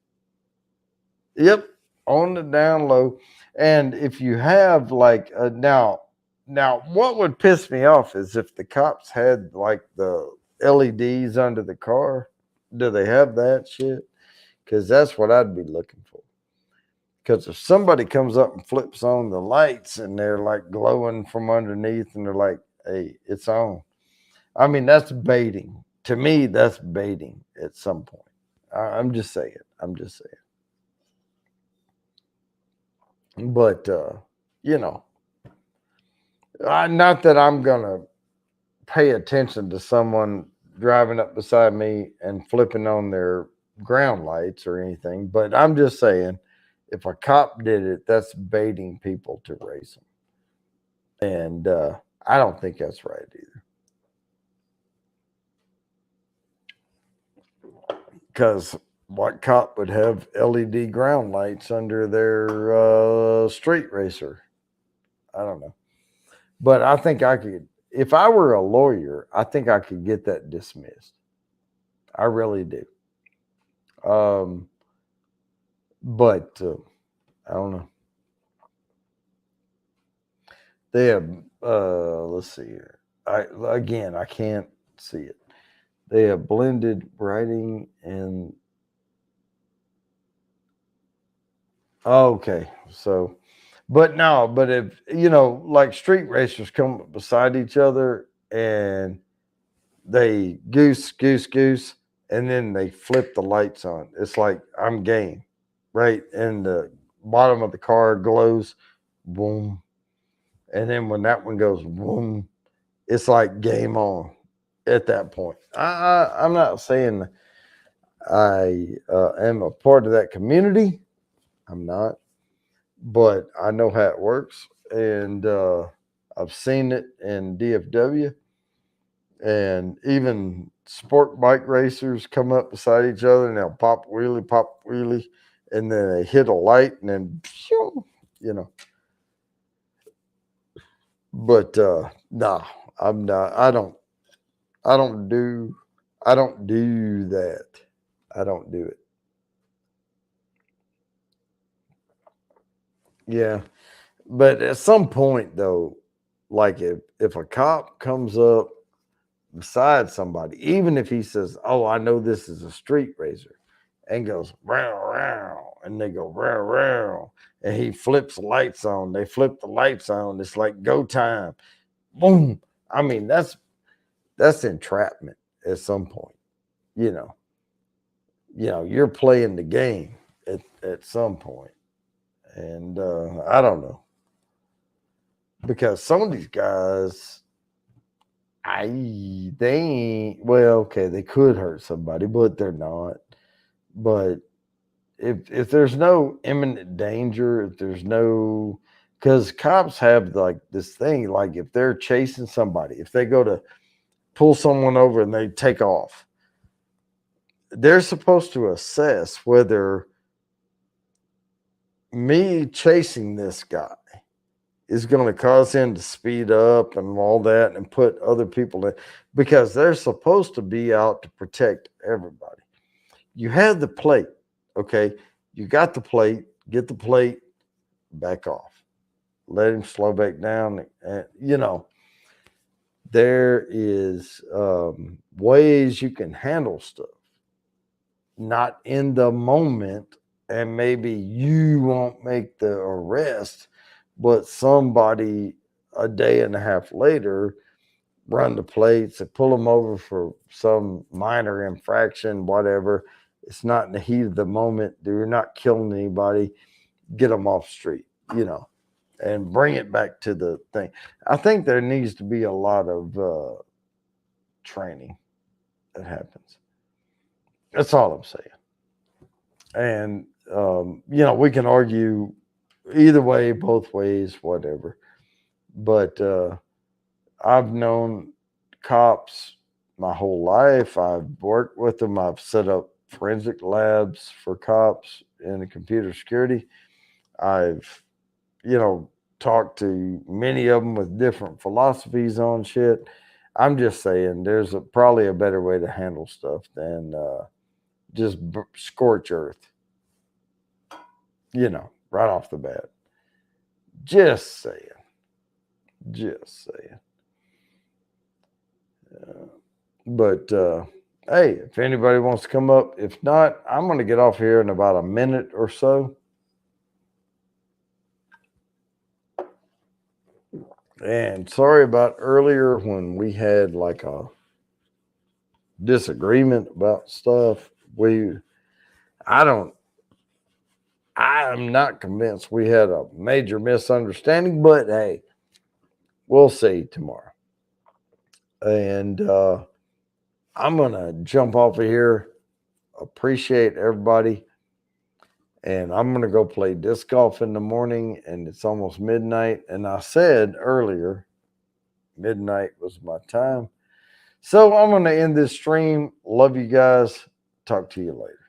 Yep, on the down low. And if you have like now, what would piss me off is if the cops had like the LEDs under the car. Do they have that shit? Because that's what I'd be looking for. Because if somebody comes up and flips on the lights and they're like glowing from underneath and they're like, hey, it's on. I mean, that's baiting. To me, that's baiting at some point. I'm just saying. But, not that I'm going to pay attention to someone driving up beside me and flipping on their ground lights or anything, but I'm just saying, if a cop did it, that's baiting people to race them. And I don't think that's right either. Because what cop would have LED ground lights under their street racer? I don't know. But I think I could, if I were a lawyer, I think I could get that dismissed. I really do. But I don't know. They have, let's see here. I can't see it. They have blended writing and okay. So, but if like street racers come up beside each other and they goose, and then they flip the lights on. It's like I'm game, right? And the bottom of the car glows, boom. And then when that one goes boom, it's like game on at that point. I'm not saying I am a part of that community. I'm not, but I know how it works, and I've seen it in DFW, and even sport bike racers come up beside each other and they'll pop wheelie, and then they hit a light and then, But no, I'm not. I don't do that. I don't do it. Yeah. But at some point though, like if a cop comes up beside somebody, even if he says, "Oh, I know this is a street racer," and goes row row, and they go row row, and he flips the lights on, they flip the lights on, it's like go time. Boom. I mean, that's entrapment at some point, you know. You're playing the game at some point. And I don't know. Because some of these guys, they ain't, well, okay, they could hurt somebody, but they're not. But if there's no imminent danger, if there's no, because cops have like this thing, like if they're chasing somebody, if they go to pull someone over and they take off, they're supposed to assess whether me chasing this guy is going to cause him to speed up and all that and put other people in, because they're supposed to be out to protect everybody. You have the plate, okay? You got the plate, get the plate, back off. Let him slow back down. And, there is ways you can handle stuff, not in the moment, and maybe you won't make the arrest, but somebody a day and a half later run the plates and pull them over for some minor infraction, whatever. It's not in the heat of the moment. You're not killing anybody. Get them off the street, and bring it back to the thing. I think there needs to be a lot of training that happens. That's all I'm saying. And, we can argue either way, both ways, whatever. But I've known cops my whole life. I've worked with them. I've set up forensic labs for cops in computer security. I've, talked to many of them with different philosophies on shit. I'm just saying there's probably a better way to handle stuff than just scorch earth, right off the bat. Just saying. But hey, if anybody wants to come up, if not, I'm going to get off here in about a minute or so. And sorry about earlier when we had like a disagreement about stuff. I'm not convinced we had a major misunderstanding, but hey, we'll see tomorrow. And I'm going to jump off of here. Appreciate everybody. And I'm going to go play disc golf in the morning, and it's almost midnight. And I said earlier, midnight was my time. So I'm going to end this stream. Love you guys. Talk to you later.